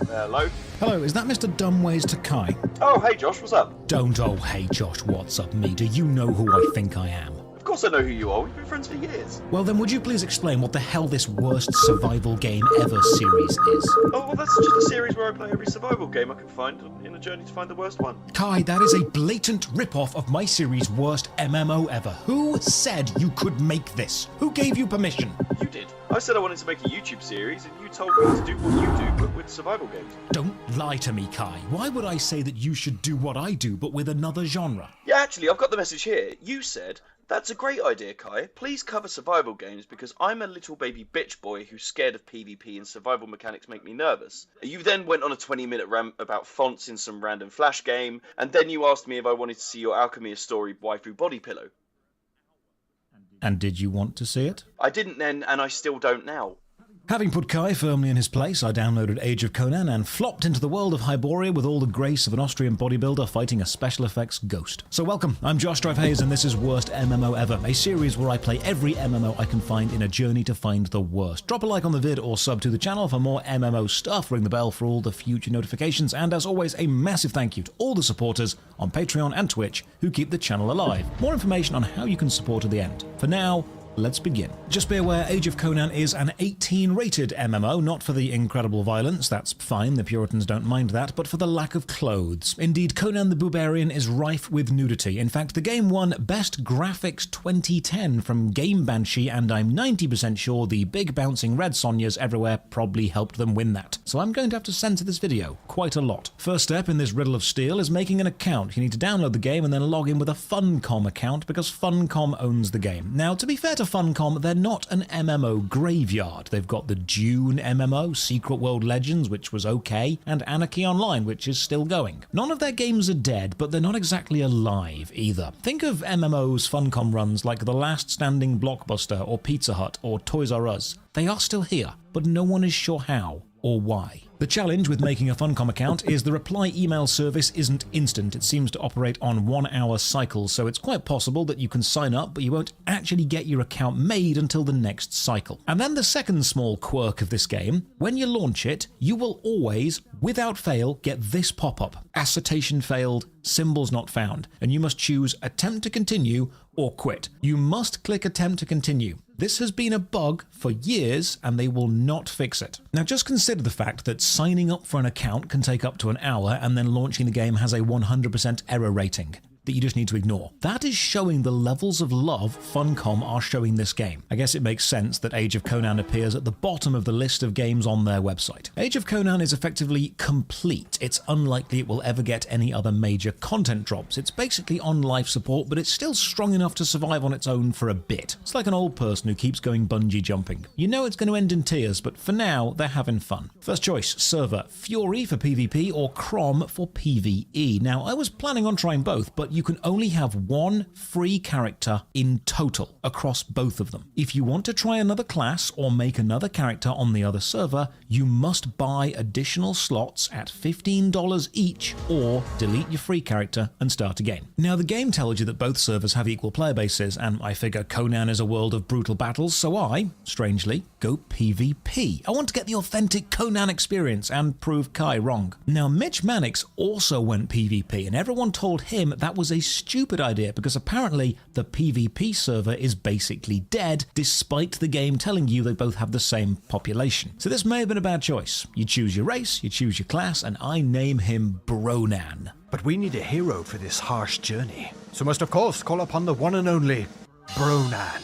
Hello? Hello, is that Mr. Dumbways to Kai? Oh, hey Josh, what's up? Don't oh hey Josh, what's up me? Do you know who I think I am? Of course I know who you are, we've been friends for years. Well then would you please explain what the hell this worst survival game ever series is? Oh, well that's just a series where I play every survival game I can find in a journey to find the worst one. Kai, that is a blatant rip-off of my series' worst MMO ever. Who said you could make this? Who gave you permission? You did. I said I wanted to make a YouTube series, and you told me to do what you do, but with survival games. Don't lie to me, Kai. Why would I say that you should do what I do, but with another genre? Yeah, actually, I've got the message here. You said, "That's a great idea, Kai. Please cover survival games because I'm a little baby bitch boy who's scared of PvP and survival mechanics make me nervous." You then went on a 20-minute rant about fonts in some random Flash game, and then you asked me if I wanted to see your Alchemy of Story waifu body pillow. And did you want to see it? I didn't then, and I still don't now. Having put Kai firmly in his place, I downloaded Age of Conan and flopped into the world of Hyboria with all the grace of an Austrian bodybuilder fighting a special effects ghost. So welcome, I'm Josh Drive Hayes and this is Worst MMO Ever, a series where I play every MMO I can find in a journey to find the worst. Drop a like on the vid or sub to the channel for more MMO stuff, ring the bell for all the future notifications, and as always, a massive thank you to all the supporters on Patreon and Twitch who keep the channel alive. More information on how you can support at the end. For now, let's begin. Just be aware, Age of Conan is an 18 rated MMO, not for the incredible violence, that's fine, the Puritans don't mind that, but for the lack of clothes. Indeed, Conan the Barbarian is rife with nudity. In fact, the game won Best Graphics 2010 from Game Banshee, and I'm 90% sure the big bouncing red Sonias everywhere probably helped them win that. So I'm going to have to censor this video quite a lot. First step in this riddle of steel is making an account. You need to download the game and then log in with a Funcom account because Funcom owns the game. Now, to be fair to Funcom, they're not an MMO graveyard. They've got the Dune MMO, Secret World Legends, which was okay, and Anarchy Online, which is still going. None of their games are dead, but they're not exactly alive either. Think of MMOs Funcom runs like The Last Standing Blockbuster or Pizza Hut or Toys R Us. They are still here, but no one is sure how or why. The challenge with making a Funcom account is the reply email service isn't instant. It seems to operate on 1-hour cycles, so it's quite possible that you can sign up, but you won't actually get your account made until the next cycle. And then the second small quirk of this game, when you launch it, you will always, without fail, get this pop-up. Assertion failed, symbols not found, and you must choose attempt to continue or quit. You must click attempt to continue. This has been a bug for years and they will not fix it. Now just consider the fact that signing up for an account can take up to an hour and then launching the game has a 100% error rating. that you just need to ignore. That is showing the levels of love Funcom are showing this game. I guess it makes sense that Age of Conan appears at the bottom of the list of games on their website. Age of Conan is effectively complete. It's unlikely it will ever get any other major content drops. It's basically on life support, but it's still strong enough to survive on its own for a bit. It's like an old person who keeps going bungee jumping. You know it's going to end in tears, but for now, they're having fun. First choice, server, Fury for PvP or Crom for PvE. Now, I was planning on trying both, but you can only have one free character in total across both of them. If you want to try another class or make another character on the other server, you must buy additional slots at $15 each or delete your free character and start again. Now, the game tells you that both servers have equal player bases, and I figure Conan is a world of brutal battles, so I, strangely, go PvP. I want to get the authentic Conan experience and prove Kai wrong. Now, Mitch Mannix also went PvP, and everyone told him that was a stupid idea because apparently the PvP server is basically dead, despite the game telling you they both have the same population. So this may have been a bad choice. You choose your race, you choose your class, and I name him Bronan. But we need a hero for this harsh journey, so must of course call upon the one and only Bronan,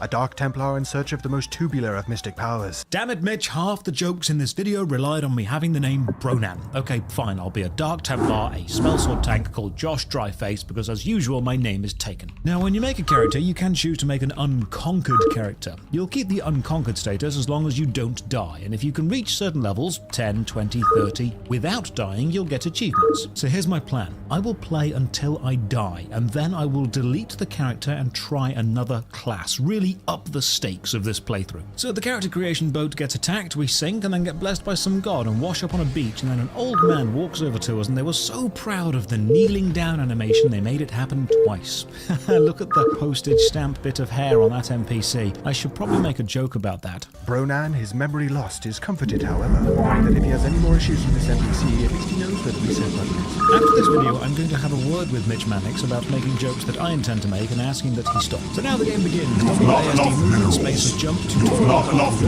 a Dark Templar in search of the most tubular of mystic powers. Damn it, Mitch, half the jokes in this video relied on me having the name Bronan. Okay, fine, I'll be a Dark Templar, a spellsword tank called Josh Dryface, because as usual, my name is taken. Now, when you make a character, you can choose to make an unconquered character. You'll keep the unconquered status as long as you don't die, and if you can reach certain levels, 10, 20, 30, without dying, you'll get achievements. So here's my plan. I will play until I die, and then I will delete the character and try another class. Really up the stakes of this playthrough. So the character creation boat gets attacked, we sink, and then get blessed by some god and wash up on a beach, and then an old man walks over to us, and they were so proud of the kneeling down animation they made it happen twice. Look at the postage stamp bit of hair on that NPC. I should probably make a joke about that. Bronan, his memory lost, is comforted, however, knowing that if he has any more issues with this NPC, at least he knows where the reset button is. After this video, I'm going to have a word with Mitch Mannix about making jokes that I intend to make and asking that he stop. So now the game begins. WASD movement space jump to forward on the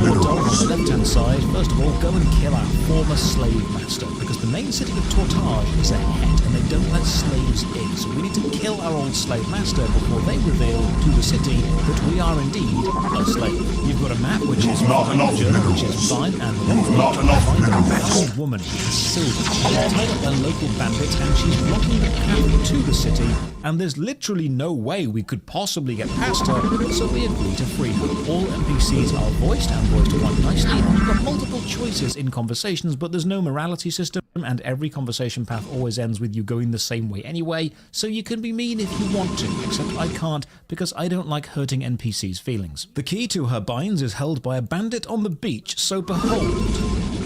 left-hand side. First of all, go and kill our former slave master, because the main city of Tortage is ahead, and they don't let slaves in. So we need to kill our old slave master before they reveal to the city that we are indeed a slave. You've got a map which is fine, which is fine, and find a bound woman with silver. She's tied up a local bandit, and she's blocking the path to the city, and there's literally no way we could possibly get past her, so we agree to free her. All NPCs are voiced and voiced quite nicely, and you've got multiple choices in conversations, but there's no morality system, and every conversation path always ends with you going the same way anyway, so you can be mean if you want to, except I can't, because I don't like hurting NPCs' feelings. The key to her binds is held by a bandit on the beach, so behold,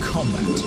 combat.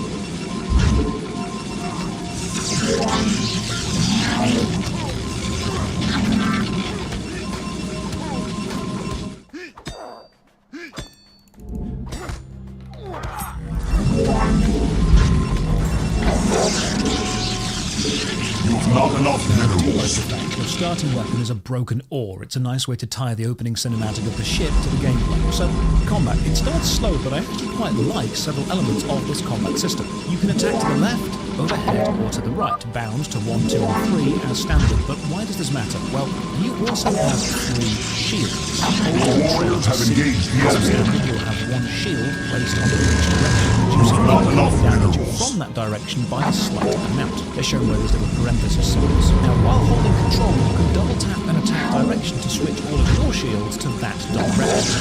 Your starting weapon is a broken oar. It's a nice way to tie the opening cinematic of the ship to the gameplay. So, combat. It starts slow, but I actually quite like several elements of this combat system. You can attack to the left, overhead, or to the right, bound to 1, 2, or 3 as standard. But why does this matter? Well, you also have 3 shields. Warriors have engaged the enemy. You'll have 1 shield placed on each direction, reducing damage from that direction by a slight amount. They're shown where these little parenthesis symbols. Now, while holding control, you can double tap and attack direction to switch all of your shields to that direction.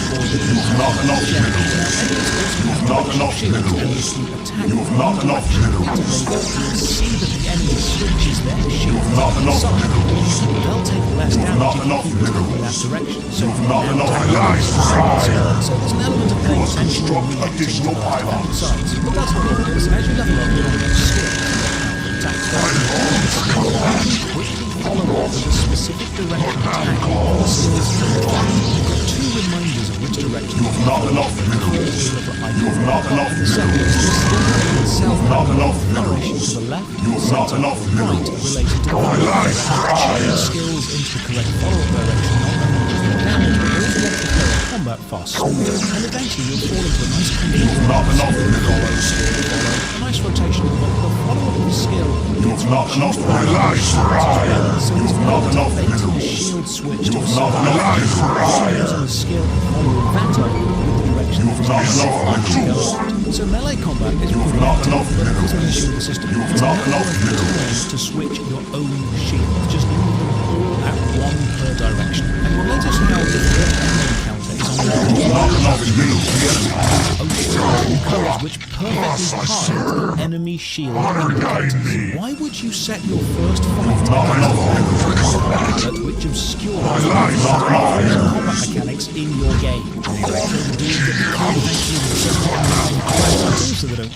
See that the enemy switches their shield to the side. They'll take less damage if you keep in that direction. So there's an element of paying attention to reacting to both sides. But that's not all it is. As you level up, you'll get skills. Quickly follow up with a specific direction attack. The skills you've got 2 reminders of which direction you've not enough The second is the skill itself flourishing to the left, center, or right related to the right. Skills into the correct follow-up direction not only damage, but also let the player combat far smoother, and eventually you'll fall into a nice a nice rotation, but the follow-up of the skill gets so it's not switch to a certain direction, using the skill and following that up with the direction of the So melee combat is pretty active, but there's an issue with the system. It's not enough to switch your own shield, just move them all at one per direction. And you'll notice how the third enemy encounter is on the colors which perfectly hide the enemy shield indicators. Why would you set your first fight which obscures combat mechanics in your game? So they don't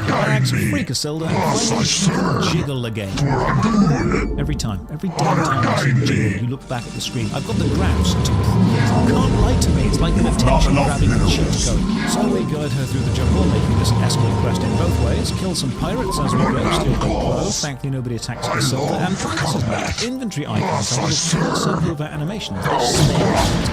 bags, freak a Silda, and jiggle again. Every time, every damn time I see the jiggle, you look back at the screen. I've got the graphs to prove it. You can't lie to me. It's like an attention-grabbing cheat code. So we guide her through the jungle, making this escort quest in both ways. Kill some pirates as we go, steal the pro. Thankfully nobody attacks the Silda, and inventory icons have little circle over animations. They stare at it.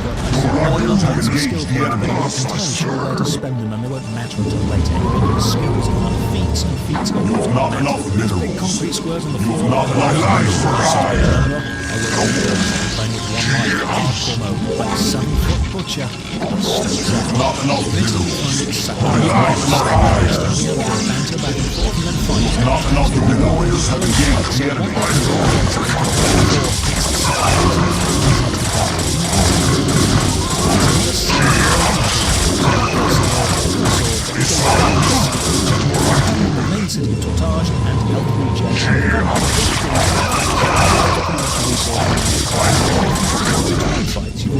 Skill points, but I'm not entirely sure where to spend them, and they won't matter until later. Everybody's skills are feats and feats of these big concrete squares on the floor. Playing with one life, hardcore mode, like a 7-foot butcher. Not enough to do. My life banter back and forth and then fight. Not enough to do. Warriors have engaged the enemy. Main city of Tortage and help regen. Fights you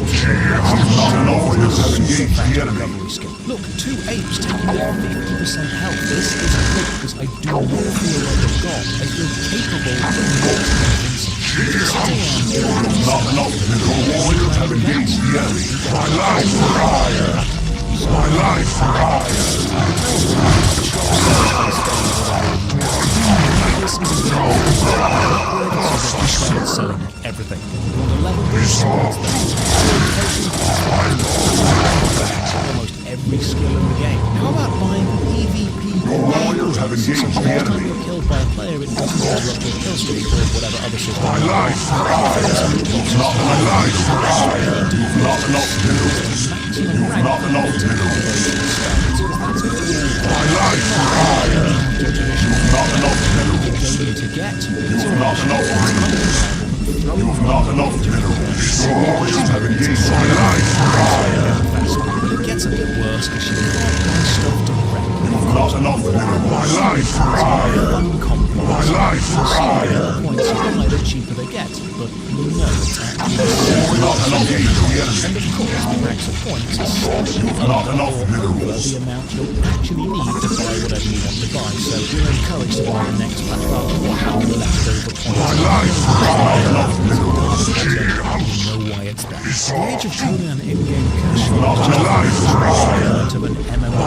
Look, 2 apes taking their 50% health. This is good because I do not feel like a god. I feel capable of not enough. The warriors have engaged the enemy. My life for hire. My life for hire. Selling everything. Almost every skill in the game. How about buying EVP? Warriors have engaged the enemy. You're killed by a player, it doesn't interrupt your kill streak or whatever other system. My life for hire. Not my life for hire. Not enough to do. Not enough to do. My life for hire. Not enough to do. To get. Not enough to do. You've not enough to do. Your warriors have engaged my life for hire. It gets a bit worse because you've got my stuff to wreck. Not enough to do. My life for hire. My life for hire. The points you buy, the cheaper they get. But no, it's actually not enough to do. And of course, the max of points is not enough to do. The amount you'll actually need to buy whatever you want to buy. So you're encouraged to buy the next patch rather than have the leftover points. My life for hire. You know why it's there. The Age of Conan in-game cash to an MMO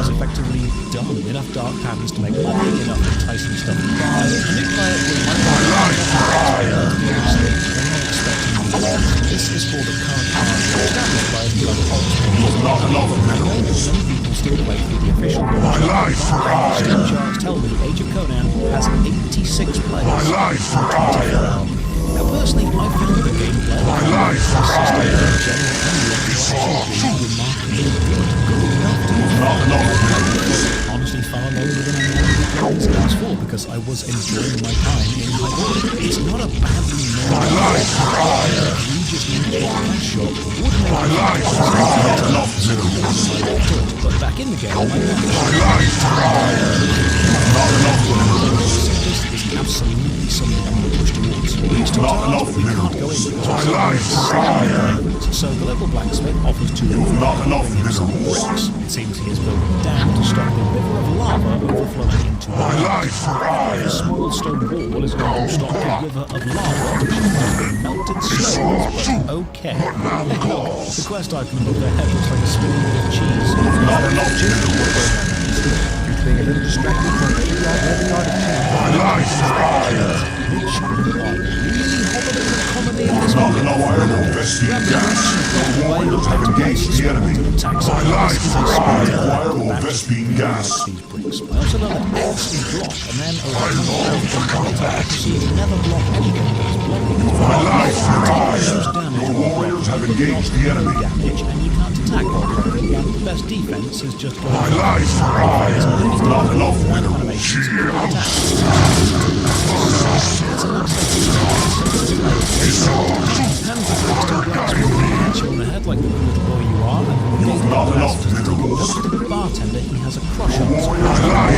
is effectively done. Enough dark patterns to make money, enough enticing stuff to buy, and if I this is for the current established by the other some people still wait for the official launch. Steam charts tell me Age of Conan has 86 players in 24 hours. Now personally, I found the gameplay honestly far lower than I was last for because I was enjoying my time in Hyboria. It's not a badly made egregious cash shop would make but back in the game, this is absolutely something I'm going to push towards. Not enough we can't go in because so the local blacksmith offers to not enough bricks. It seems he is building a dam to stop the river of lava overflowing into a small stone wall is going to stop the river of lava which is melted stones, but okay. Look, the quest icon above their head looks like a spinning bit of cheese. Not enough being a little distracted from the warriors have engaged the enemy. My life for hire or best being gas. I also know that X is block, and then over time, see, never block anything that is blocking. My life for have engaged the enemy. Damage, and you can't attack while blocking, and the best defense is just going to not enough animations to attack. It's a nice catch you on the head like the little boy you are, and not enough minerals. To the bartender, he has a crush on his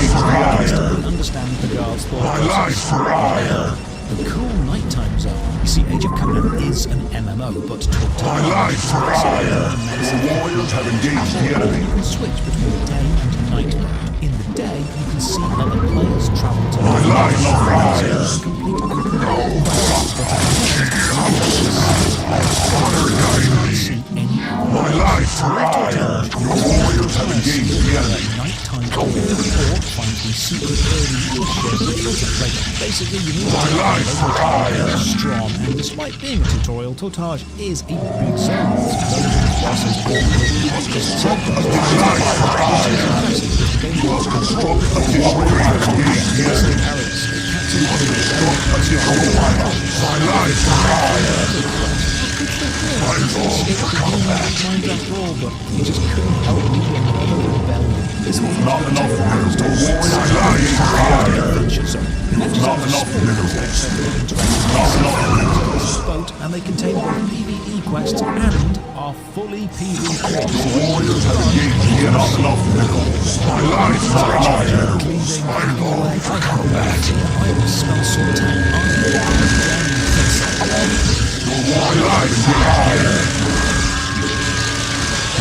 instantly understands the guard's thought process. The cool nighttime zone. You see, Age of Conan is an MMO, but warriors have engaged the enemy. You can switch between day and night mode. In the day, you can see other players travel to complete warriors have engaged the enemy. Nighttime or find the secret early push. Basically, you need to strong, and despite being a tutorial, Totage is a big zone. This was not enough minerals to boat, and they contain both PvE quests and are fully PvP. Warriors have engaged not enough minerals. My life not enough minerals. I will spell sort out.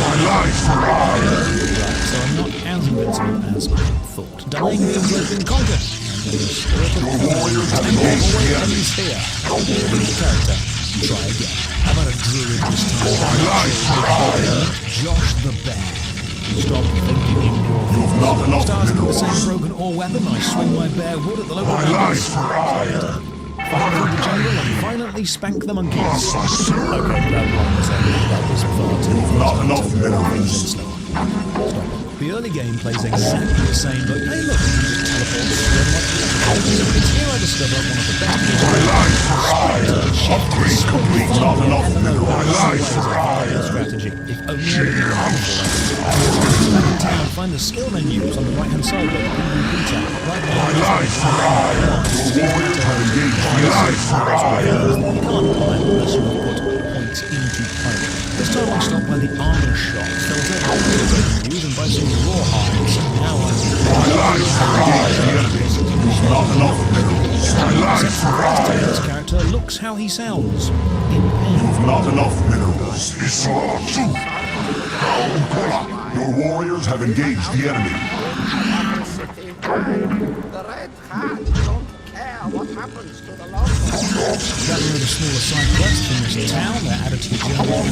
My life so I'm not as invincible as I thought. Dying means they've been conquered. Your warriors have engaged the enemy. Character. Try again. How about a druid this time? My life Josh the Bear. Stop thinking in your feet. Starting with the same broken ore weapon, I swing my bare wood at the local mountains. Fight through the jungle and violently spank the monkeys. Okay, that was far too not enough minerals. Stop. The early game plays exactly the same, but hey look, you can just teleport to swim like it's here I discover one of the best upgrade complete, not enough minerals. Strategy. If only I didn't town, find the skill menus on the right hand side of the PvP tab. Right now, you can't climb unless you put points into code. This time I stopped by the armor shop, filter menus, and buy some raw hides. Now this character looks how he sounds. In pain. Not enough minerals. Your warriors have engaged the enemy. The red hat don't care what happens to the locals. Gathering the smaller side quests from this town, their attitude generally.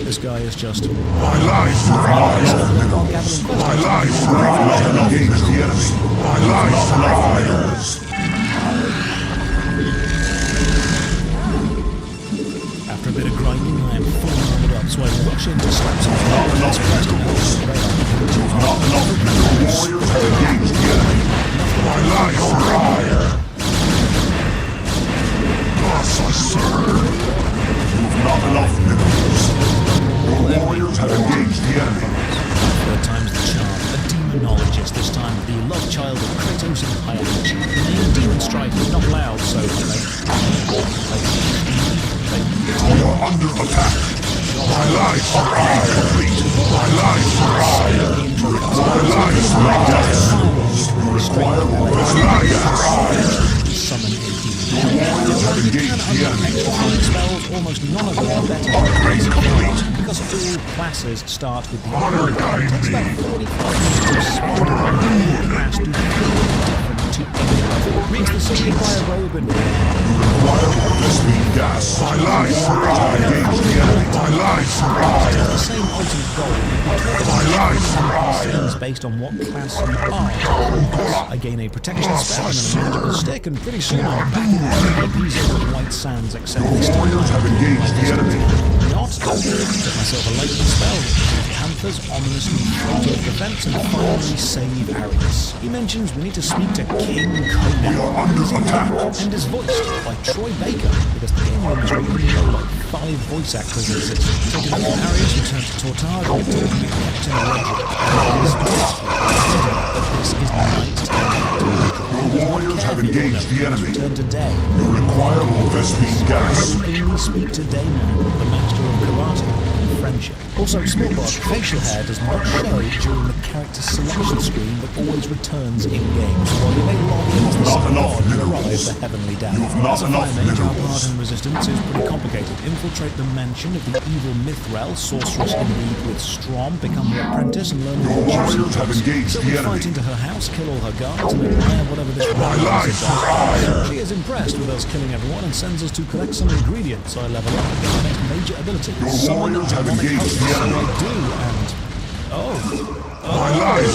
This guy is just. My life against the enemy. My life After a bit of grinding, I am fully armored up, so I rush in to slap some warriors have engaged the enemy. My life thus I serve. You've not enough minerals. Your warriors have engaged the enemy. Third time's the charm. A demonologist, this time the love child of Kratos and Hyacinth. The name Demon Strike is not loud, so you're under attack. My life complete. My life require summon a demon. Spells, almost none of them are better because all classes start with the it takes about 45 minutes to spawn one class to completely different to any other. Reach the city by a robe and gas. My life the same ultimate goal. My life based on what class you are. I gain a protection spell and a magical stick, and pretty soon I'm back in the White Sands, except this time have engaged the enemy. Not get myself a lightning spell, Arthur's ominously float over the fence and finally save Arius. He mentions we need to speak to King Conan. We are under attack. And is voiced by Troy Baker, because the gaming industry only know like 5 voice actors exist. Taking over Arius, returns to Tortage, and to be kept in a legend. This is the night time. Your warriors have engaged the enemy. Return today. You require more Vespine gas. Only speak to Dayman, the master of karate and friendship. Also, small bar, facial hair does not show during the character selection screen, but always returns in-game. So while you may log in as the same god, you arrive the heavenly dad. As a fire mage, our part in resistance is pretty complicated. Infiltrate the mansion of the evil Mithril, sorceress in league with Strom, become her apprentice and learn Your warriors have engaged the enemy. Fight into her house, kill all her guards, and admire whatever this round is about. She is impressed with us killing everyone and sends us to collect some ingredients. I level up and get the next major ability. Your warriors have engaged the enemy. I do, and... Oh. My life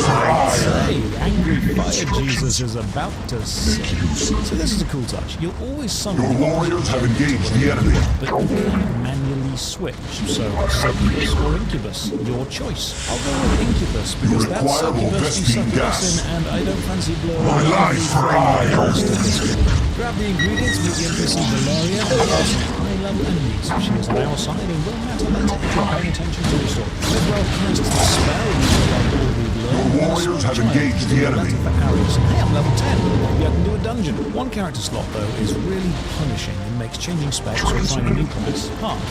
Say, angry fire Jesus is about to sing. So this is a cool touch. You'll always summon... Your warriors have engaged the enemy. But you can manually switch. So, Succubus or Incubus, your choice. I'll go with Incubus because that's Succubus you Succubus in, and I don't fancy blowing... My life fire! Grab the ingredients, meet the Empress in Valeria, and pass high-level enemies. She is on our side and will matter later if you're paying attention to the story. Midwell casts the spell, Your warriors have engaged the enemy. Hey, I'm level 10. Maybe I can do a dungeon. One character slot, though, is really punishing and makes changing specs or trying a new class hard.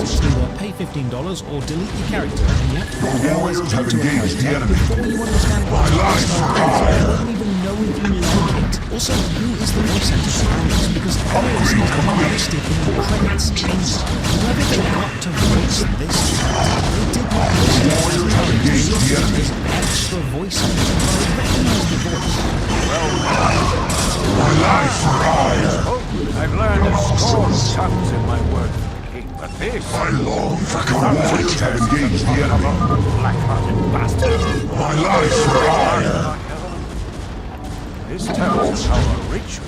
It's either pay $15 or delete your character, and you have to Your warriors have engaged the enemy. before you understand what My life you don't even know if you like it. Also, who is the voice actor for Arius? Because Arius is listed in the credits anyway. Whoever they got to voice this character, they did not list it as extra voice actor. I recognize the voice. My life fire! I've learned a score of tongues in my work for the king, but this... I long for your warriors have engaged the enemy. Black-hearted bastard! My life fire! This tells us how a ritual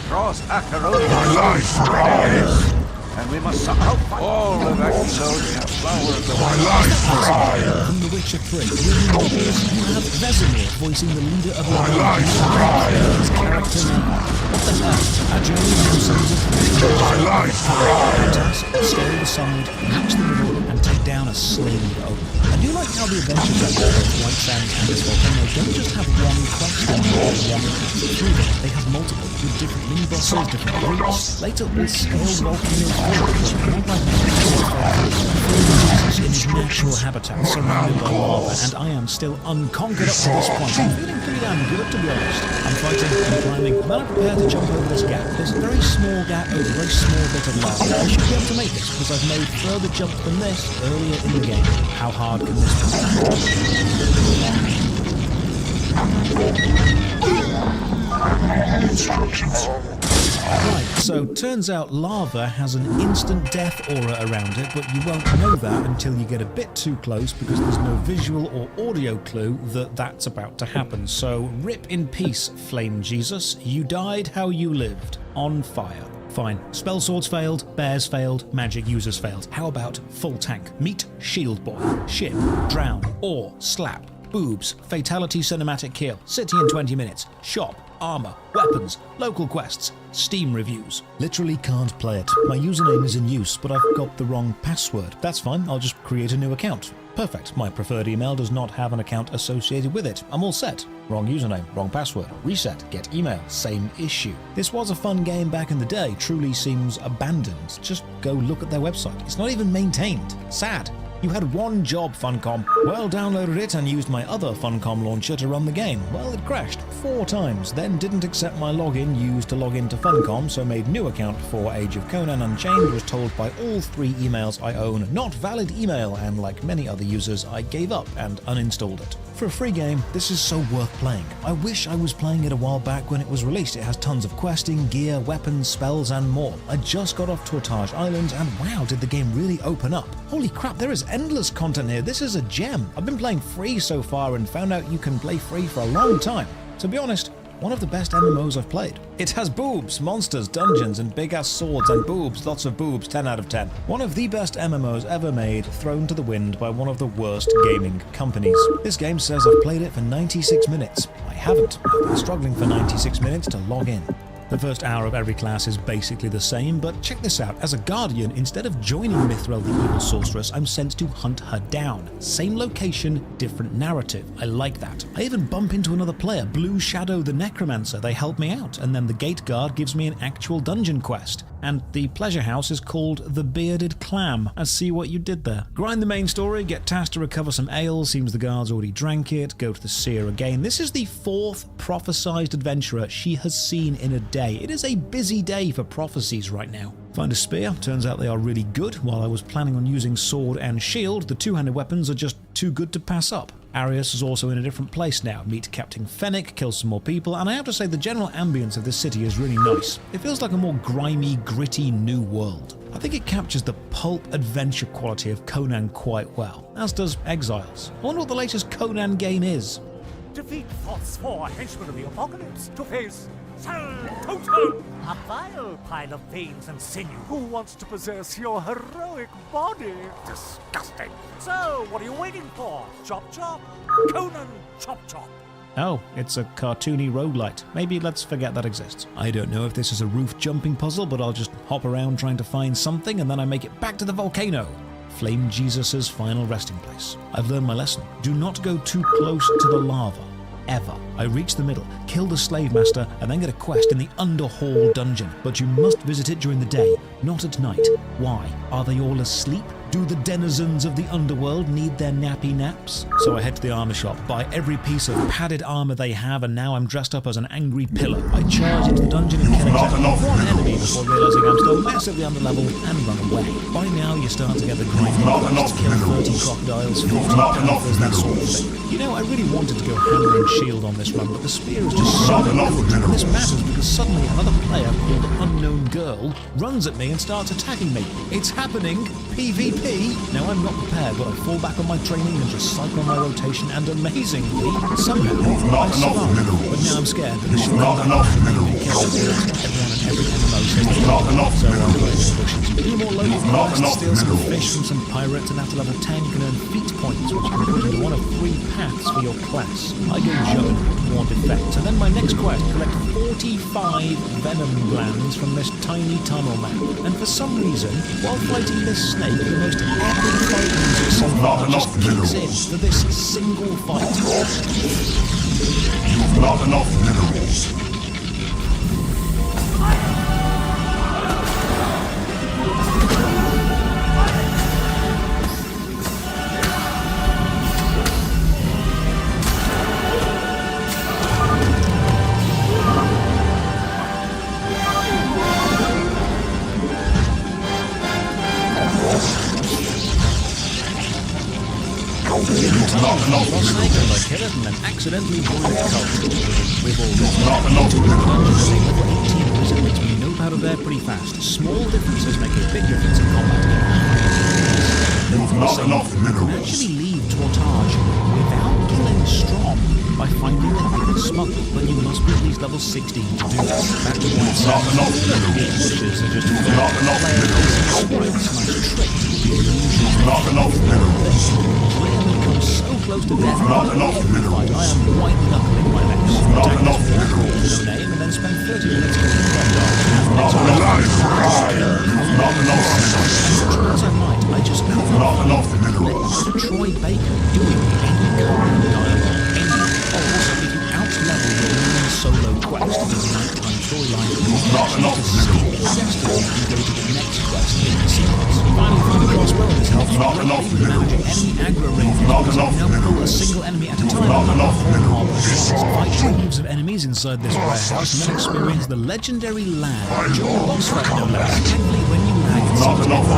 draws Acheronia. My life fire! And we must somehow find all of Acheronia flower of the My life fire! From The Witcher 3, you have Vesemir voicing the leader of the My life fire! his character name. What the hell? Adrenaline himself My life fire! Scale the side, match the middle, and take down a slain ogre. I do like how the adventures of White Sands and this volcano don't just have one quest or one path through them. They have multiple, with different mini-bosses, different routes. Later, we'll scale volcano forward, in his natural habitat, surrounded by lava, and I am still unconquered up to this point. I'm feeling pretty damn good, to be honest. I'm fighting, I'm climbing, and then I'm prepared to jump over this gap. There's a very small gap over a very small bit of lava. I should be able to make this, because I've made further jumps than this earlier in the game. How hard can this be? Instructions. Right, so turns out lava has an instant death aura around it, but you won't know that until you get a bit too close because there's no visual or audio clue that that's about to happen. So rip in peace, Flame Jesus. You died how you lived, on fire. Fine. Spell swords failed, bears failed, magic users failed. How about full tank? Meet Shield Boy, ship, drown, or slap, boobs, fatality cinematic kill, city in 20 minutes, shop, armor, weapons, local quests, Steam reviews. Literally can't play it. My username is in use, but I've got the wrong password. That's fine, I'll just create a new account. Perfect. My preferred email does not have an account associated with it. I'm all set. Wrong username, wrong password. Reset, get email, same issue. This was a fun game back in the day, truly seems abandoned. Just go look at their website. It's not even maintained. Sad. You had one job, Funcom. Well, downloaded it and used my other Funcom launcher to run the game. Well, it crashed 4 times, then didn't accept my login used to log into Funcom, so made new account for Age of Conan Unchained, was told by all 3 emails I own, not valid email, and like many other users, I gave up and uninstalled it. For a free game, this is so worth playing. I wish I was playing it a while back when it was released. It has tons of questing, gear, weapons, spells, and more. I just got off Tortage Island, and wow, did the game really open up. Holy crap, there is endless content here. This is a gem. I've been playing free so far and found out you can play free for a long time. To be honest, One of the best MMOs I've played. It has boobs, monsters, dungeons, and big-ass swords and boobs. Lots of boobs, 10 out of 10. One of the best MMOs ever made, thrown to the wind by one of the worst gaming companies. This game says I've played it for 96 minutes. I haven't. I've been struggling for 96 minutes to log in. The first hour of every class is basically the same, but check this out. As a guardian, instead of joining Mithril, the evil sorceress, I'm sent to hunt her down. Same location, different narrative. I like that. I even bump into another player, Blue Shadow the Necromancer. They help me out, and then the gate guard gives me an actual dungeon quest. And the pleasure house is called the Bearded Clam. I see what you did there. Grind the main story, get tasked to recover some ale, seems the guards already drank it, go to the seer again. This is the 4th prophesized adventurer she has seen in a day. It is a busy day for prophecies right now. Find a spear, turns out they are really good. While I was planning on using sword and shield, the two-handed weapons are just too good to pass up. Arius is also in a different place now. Meet Captain Fennec, kill some more people, and I have to say the general ambience of this city is really nice. It feels like a more grimy, gritty new world. I think it captures the pulp adventure quality of Conan quite well, as does Exiles. I wonder what the latest Conan game is. Defeat Thoth's 4 henchmen of the apocalypse to face Total, a vile pile of veins and sinew who wants to possess your heroic body. Disgusting. So, what are you waiting for? Chop chop. Conan, chop chop. Oh, it's a cartoony roguelite. Maybe let's forget that exists. I don't know if this is a roof jumping puzzle, but I'll just hop around trying to find something and then I make it back to the volcano. Flame Jesus' final resting place. I've learned my lesson. Do not go too close to the lava. Ever. I reach the middle, kill the slave master, and then get a quest in the Underhall dungeon. But you must visit it during the day, not at night. Why? Are they all asleep? Do the denizens of the underworld need their nappy naps? So I head to the armor shop, buy every piece of padded armor they have, and now I'm dressed up as an angry pillar. I charge into the dungeon and kill exactly one enemy before realizing I'm still massively underleveled and run away. By now you start to get the grind quests, kill 30 crocodiles, 40 panthers, that sort of thing. You know, I really wanted to go hammer and shield on this run, but the spear is just so good. And this matters because suddenly another player called Unknown Girl runs at me and starts attacking me. It's happening! PvP! Now I'm not prepared, but I fall back on my training and just cycle my rotation, and amazingly, somehow, I survive. But now I'm scared that this should end up being killed. Everyone and every MMO says they can't, so I'm going to push it. Any more local quests, steal some fish from some pirates, and after level 10 you can earn feat points, which can be put into one of 3 paths for your class. I go Joan, more defense, and then my next quest, collect 45 venom glands from this tiny tunnel map. And for some reason, while fighting this snake, the most epic fight music so far just kicks in for this single fight. You've not enough minerals. I kill it and then accidentally boil it out. We've all got it makes me nope out of there pretty fast. Small differences make a big difference in combat. You've not enough You can actually leave Tortage without killing Strom by finding that you can smuggle, but you must be at least level 16 to do this. Back to one side. The bushes are just not enough minerals. Not enough minerals. So close to death. Not enough minerals. I am white knuckling my legs. Not enough minerals. No name, and then spend 30 minutes killing Not enough minerals. As I might, I just could not enough minerals. Troy Baker doing any Conan dialogue, any. Also, if you out-level your main solo quest in the nighttime storyline, not enough minerals. Destiny, you can go to the next quest in the sequence. Finally, find a crossbow, and this helps not enough managing any aggro range. Not enough pull a single enemy at a time. Not enough minerals. Fight waves of enemies inside this warehouse, and then experience the legendary lag. During the boss fight, no less. Thankfully, when you lag, it not seems enough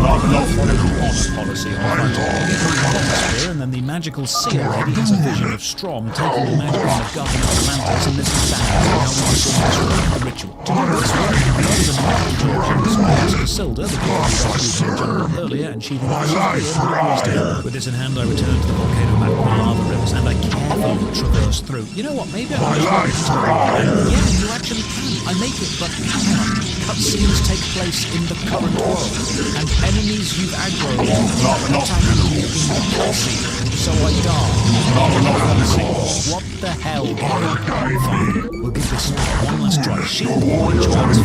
not enough minerals. Policy on front. And then the magical seal lady has a vision of Strom taking the magic on the Garden of Atlantis, and this is bad. How we perform a ritual. To do this work, there is a magic inspired Casilda, the girl who rescued the jungle earlier, and she with this in hand, I return to the volcano map of the lava rivers, and I carefully traverse us through. You know what? Maybe I can. Yeah, you actually can. I make it, but hang on. Cutscenes take place in the current world, and enemies you've aggroed attack you in the cutscene. So I die. What the hell? Fine. We'll give this one last try. Shield joins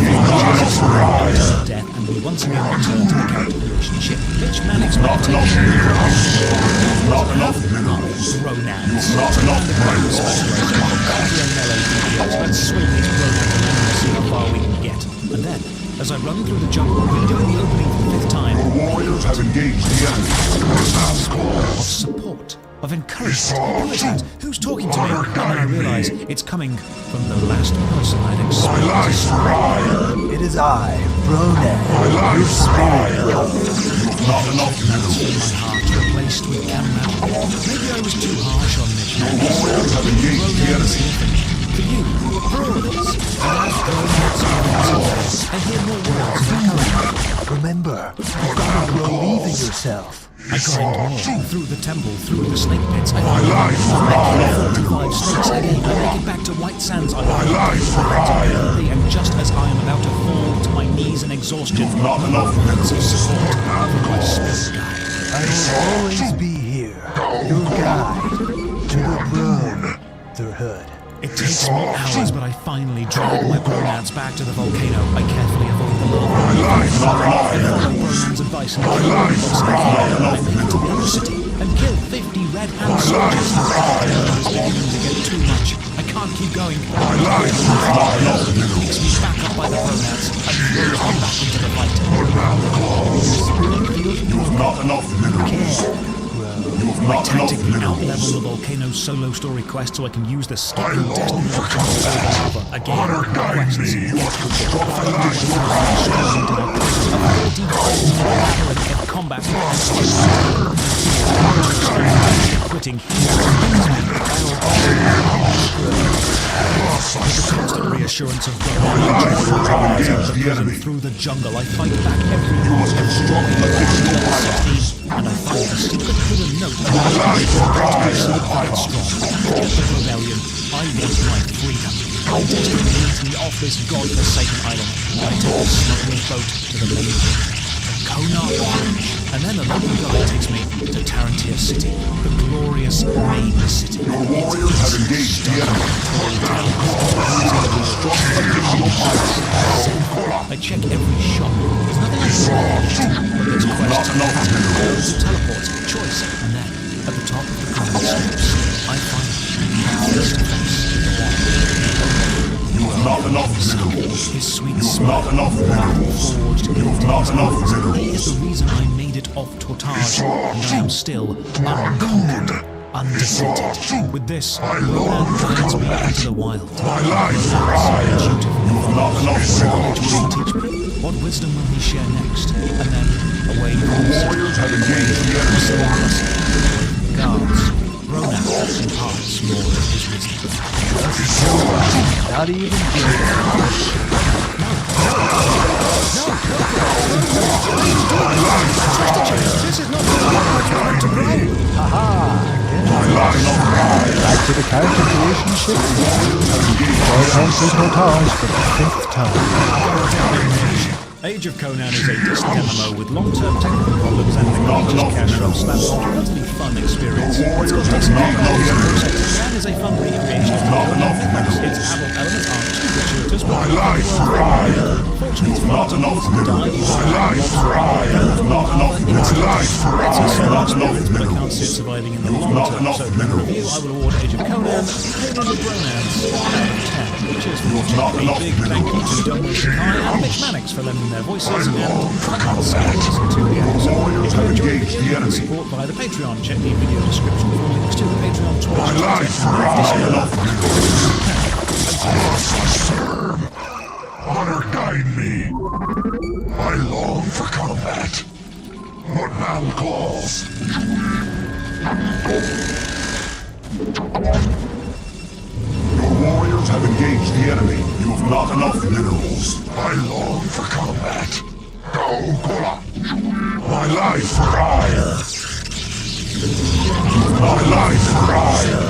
death, and we once again return to the character relationship. Mitch Mannix meditation. Not enough minerals. Ronans. Not enough minerals. Let's swing these Ronans and see how far we can get. And then, as I run through the jungle, redoing the opening for the 5th time, The warriors have engaged the enemy. of support, of encouragement. Who is that? Who's talking to me? And then I realise it's coming from the last person I'd expected. It is I, Ronan, your spirit brother. Not enough minerals. My heart replaced with camera. Maybe I was too harsh on Mitch. The warriors have engaged the enemy. For you, for all of us, I hear more words of encouragement. Remember, you've got to believe in yourself. I grind more through the temple, through the snake pits. I kill 45 snakes again. I make it back to White Sands. And just as I am about to fall to my knees in exhaustion, Not enough words of support from my spirit guide. I will always be here, your guide to the throne, the hood. It takes me hours, but I finally drag my Bronans back to the volcano. I carefully avoid the lava. I follow Bronan's advice and kill the boss I can. I make it to the other city and kill 50 Red Hand soldiers. The volcano is beginning to get too much. I can't keep going. It picks me back up by the Bronans and throws me back into the fight. Not enough minerals. I tactically out-level the volcano solo story quest so I can use the skipping destiny option to over again. Quests. Of combat. Quitting. With the constant reassurance of through the jungle, I fight back every and I find a secret hidden note that the rebellion. I want my freedom. My destiny leads me off this god-forsaken island, and I take a smuggling boat to the main Konar Bridge, and then the local guide takes me to Tarantia City, the glorious main city. The warriors have engaged the enemy. I check every shop. There's nothing I can but there's quests, teleports, choice, and then at the top of the grand steps, I find face-to-face with the one. You have not enough minerals. His sweet You have not enough minerals. You have not enough minerals. He is the reason I made it off Tortage, and I am still unconquered, undefeated. With this, Ronan guides me into the wild. My life forever. Not enough minerals. Teach me. What wisdom will he share next? And then, away from the warriors have engaged the enemy. Guards, Ronan imparts more of his wisdom. Not even good. This is not the to play. Back to the character creation ship. Welcome to Tortage for the 5th time. Age of Conan is a distant MMO with long-term technical problems and egregious cash drops. That's a relatively fun experience. It's got decent Conan is a fun recreation of Conan. Its adult elements aren't too gratuitous, but fortunately for not enough to die, you it's a solo experience, but I can't see it surviving in the long term. So in review, I will award Age of Conan Conan the Bronans out of 10. Cheers for watching. A big thank you to Kai and Mitch Mannix for lending their voices and sounds to the episode. If you enjoyed the video, you can support via the Patreon. Check the video description for links to the Patreon, Twitch, Serve. Honor guide me. I long for combat. But man calls. Your warriors have engaged the enemy. You have not enough minerals. I long for combat. My life for hire. My life for hire.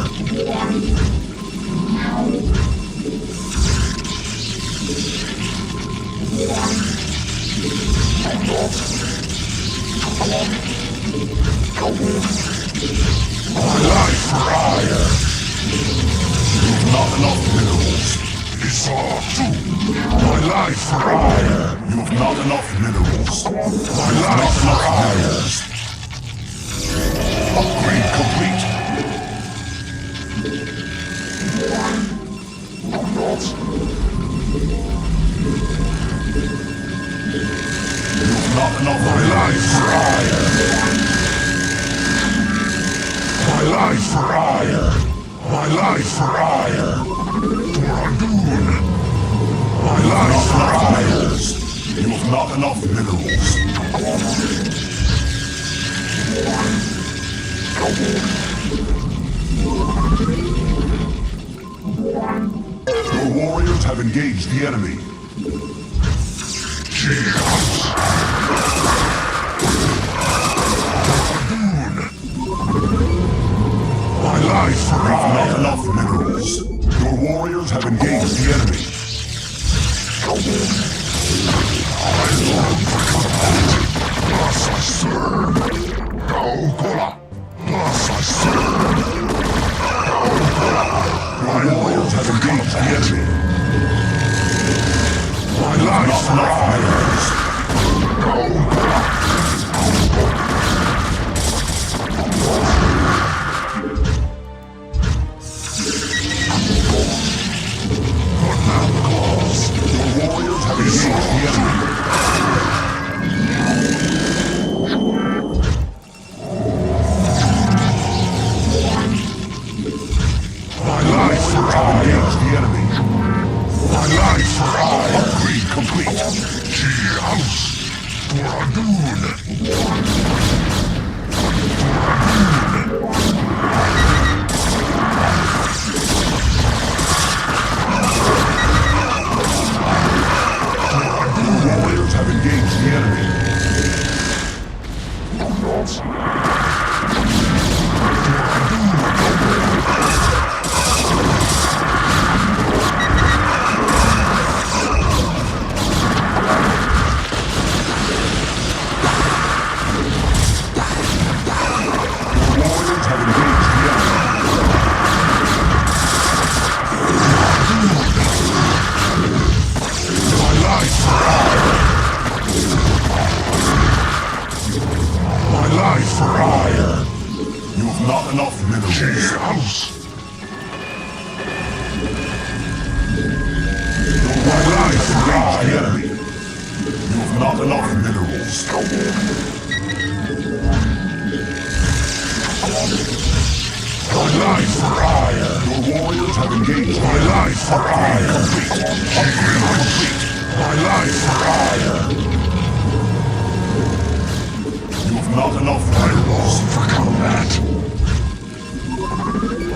My life for hire. You have not enough minerals. My life for hire. Upgrade complete. You have not enough. My life for hire. My life for hire. My life for hire. My life for hire. You have not enough minerals. Your warriors have engaged the enemy. My life for not enough minerals. Your warriors have engaged the enemy. My warriors have engaged the enemy. My life for not minerals. Your warriors have engaged the enemy. My life for have engaged the enemy. My life for upgrade complete. House The warriors have engaged the enemy. Not enough minerals. House. My life engaged the enemy. You have not enough minerals. My life for hire. Your warriors have engaged my life for hire. Complete. Upgrade complete. My life for hire. You have not enough minerals for combat.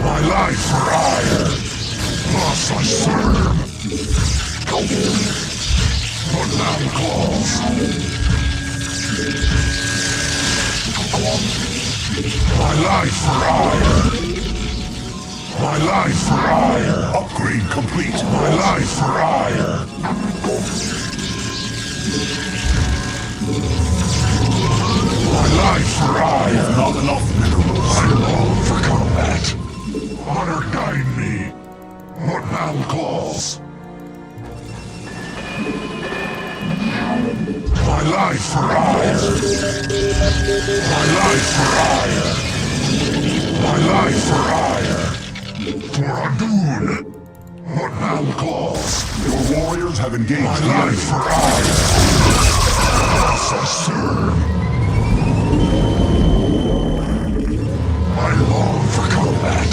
My life for hire. Thus I serve. But now calls. My life for hire. My life for hire. Upgrade complete. My life for hire. My life for hire. Not enough minerals. I long for combat. Honor guide me. What now calls? My life for hire. My life for hire. My life for hire. For Adun. What now calls? Your warriors have engaged my life for hire. Yes, I serve. I long for combat.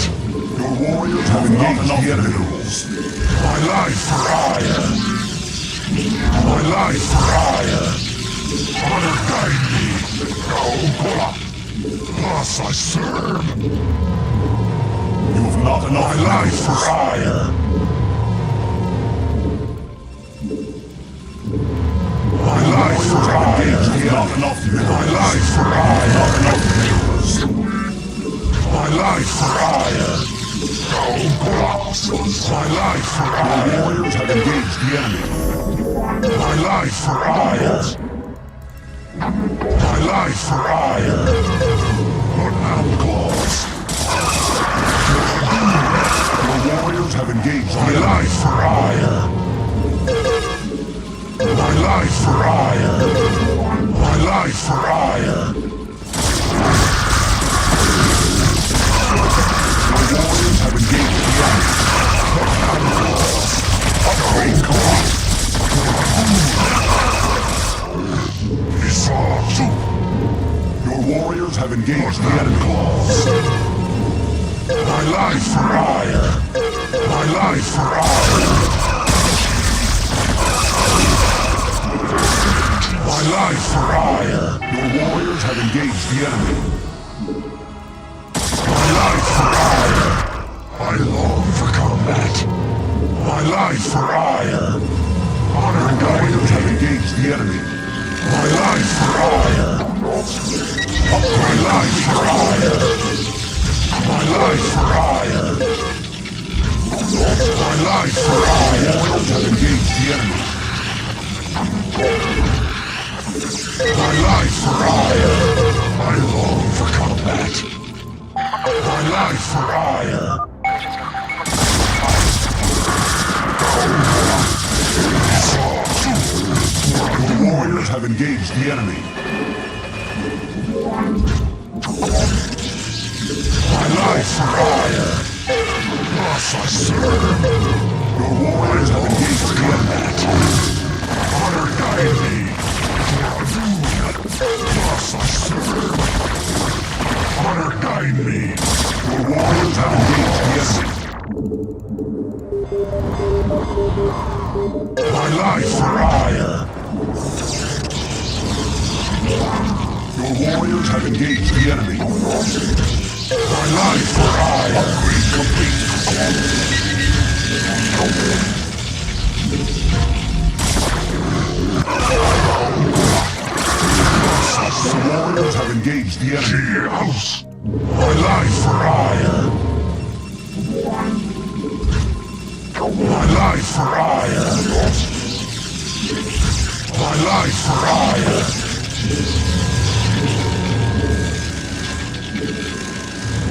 Your warriors have engaged the minerals. My life for hire. My life for hire. Honor guide me. Thus I serve. You have not enough my life for hire. My life for hire. Not enough minerals. My life for hire. Not enough minerals. My life for hire. My life for hire. The warriors have engaged the enemy. My life for hire. My life for hire. What now calls? Your warriors have engaged my life for hire. life for hire. My life for hire. The warriors have engaged the enemy. Upgrade complete. Your warriors have engaged the enemy. My life for hire. My life for hire. My life for hire. Your warriors have engaged the enemy. My life for hire. I long for combat. My life for hire. Honor warriors have engaged the enemy. My life for hire. My life for hire. My life for hire. My life for hire. Warriors have engaged the enemy. My life for hire. I long for combat. My life for hire. The warriors have engaged the enemy. My life for hire. Thus I serve. Your warriors have engaged the enemy. Honor guide me. Thus I serve. Honor guide me. Your warriors have engaged the enemy. My life for hire. Your warriors have engaged the enemy. My life for hire. Upgrade complete. The warriors have engaged the enemy. House. My life for hire. My life for hire. My life for hire.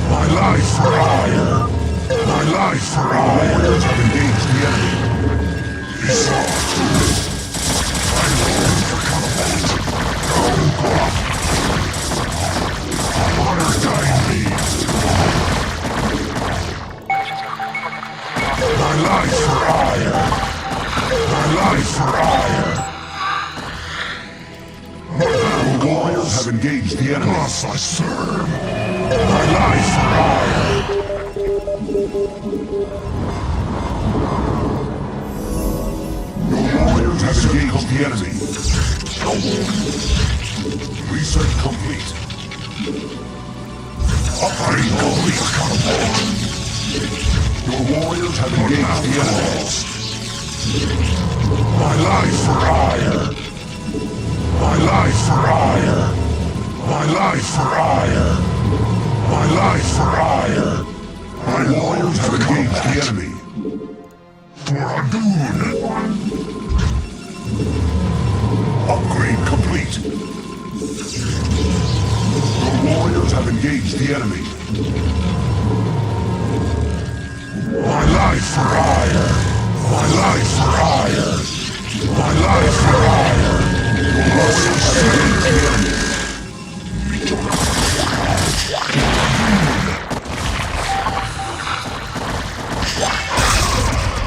My life for hire. My life for hire. Warriors have engaged the enemy. I long for combat. Honor guide me. My life for hire. My life for hire. The warriors have engaged the enemy. Thus I serve. My life for hire. The warriors have engaged the enemy. Research complete. Upgrade complete. Your warriors have engaged the enemy. My life for hire. My life for hire. My life for hire. My life for hire. My warriors have engaged the enemy. For Adun. Upgrade complete. The warriors have engaged the enemy. My life for hire. My life for hire. My life for hire. The warriors have engaged the enemy.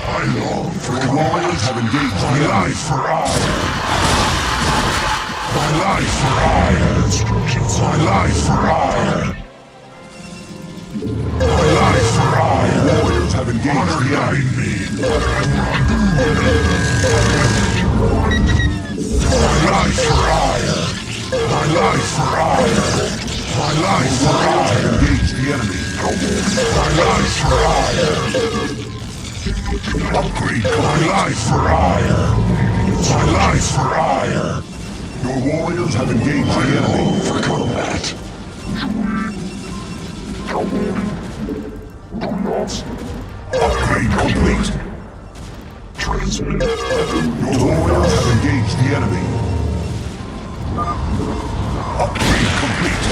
I long for the warriors have engaged the life for hire. My life for hire. My life for hire. My life for hire. Warriors have engaged the enemy. My life for hire. My life for hire. My life for hire. Have engaged the enemy. My life for hire. Upgrade. My life for hire. My life for hire. Your warriors have engaged the enemy. For combat. Upgrade complete. Transmit. Your warriors have engaged the enemy. Upgrade complete.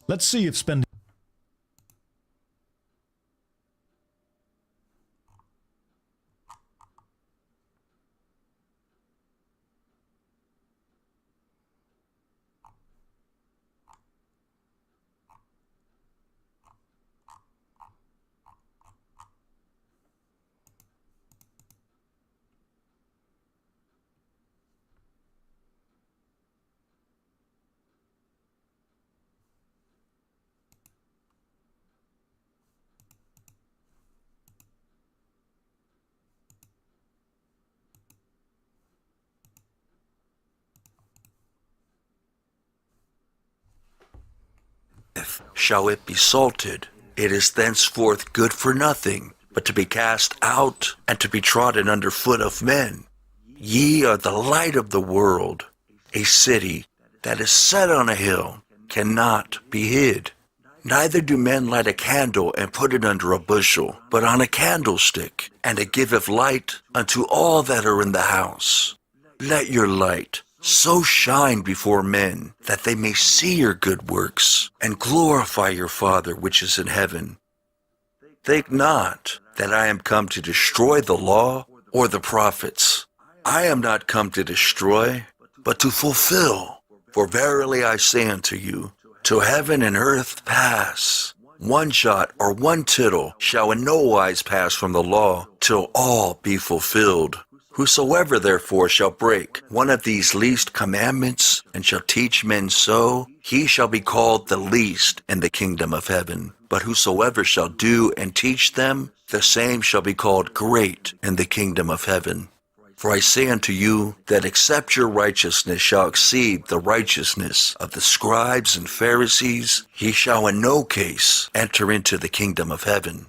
Let's see if spending... Shall it be salted? It is thenceforth good for nothing, but to be cast out and to be trodden under foot of men. Ye are the light of the world. A city that is set on a hill cannot be hid. Neither do men light a candle and put it under a bushel, but on a candlestick, and it giveth light unto all that are in the house. Let your light so shine before men, that they may see your good works, and glorify your Father which is in heaven. Think not that I am come to destroy the law or the prophets. I am not come to destroy, but to fulfill. For verily I say unto you, till heaven and earth pass, one jot or one tittle shall in no wise pass from the law, till all be fulfilled. Whosoever therefore shall break one of these least commandments, and shall teach men so, he shall be called the least in the kingdom of heaven. But whosoever shall do and teach them, the same shall be called great in the kingdom of heaven. For I say unto you, that except your righteousness shall exceed the righteousness of the scribes and Pharisees, ye shall in no case enter into the kingdom of heaven.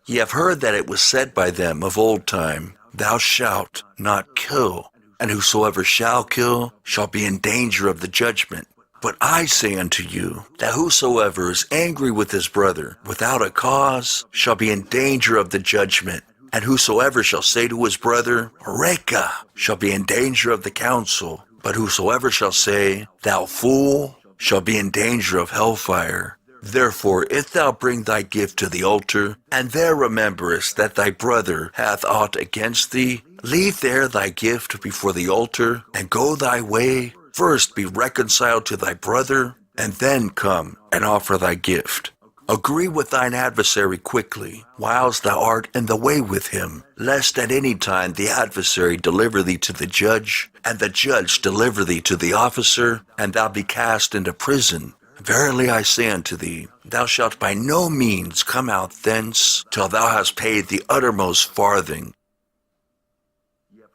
Ye have heard that it was said by them of old time, Thou shalt not kill, and whosoever shall kill shall be in danger of the judgment. But I say unto you, that whosoever is angry with his brother without a cause shall be in danger of the judgment. And whosoever shall say to his brother, Reka, shall be in danger of the council. But whosoever shall say, Thou fool, shall be in danger of hellfire. Therefore, if thou bring thy gift to the altar, and there rememberest that thy brother hath aught against thee, leave there thy gift before the altar, and go thy way. First be reconciled to thy brother, and then come and offer thy gift. Agree with thine adversary quickly, whilst thou art in the way with him, lest at any time the adversary deliver thee to the judge, and the judge deliver thee to the officer, and thou be cast into prison. Verily I say unto thee, thou shalt by no means come out thence, till thou hast paid the uttermost farthing.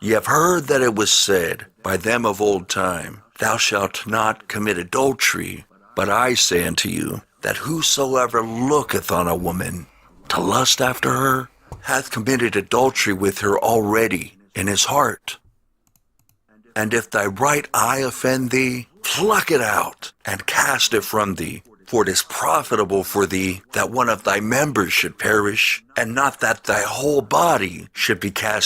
Ye have heard that it was said by them of old time, Thou shalt not commit adultery. But I say unto you, that whosoever looketh on a woman to lust after her, hath committed adultery with her already in his heart. And if thy right eye offend thee, pluck it out, and cast it from thee. For it is profitable for thee that one of thy members should perish, and not that thy whole body should be cast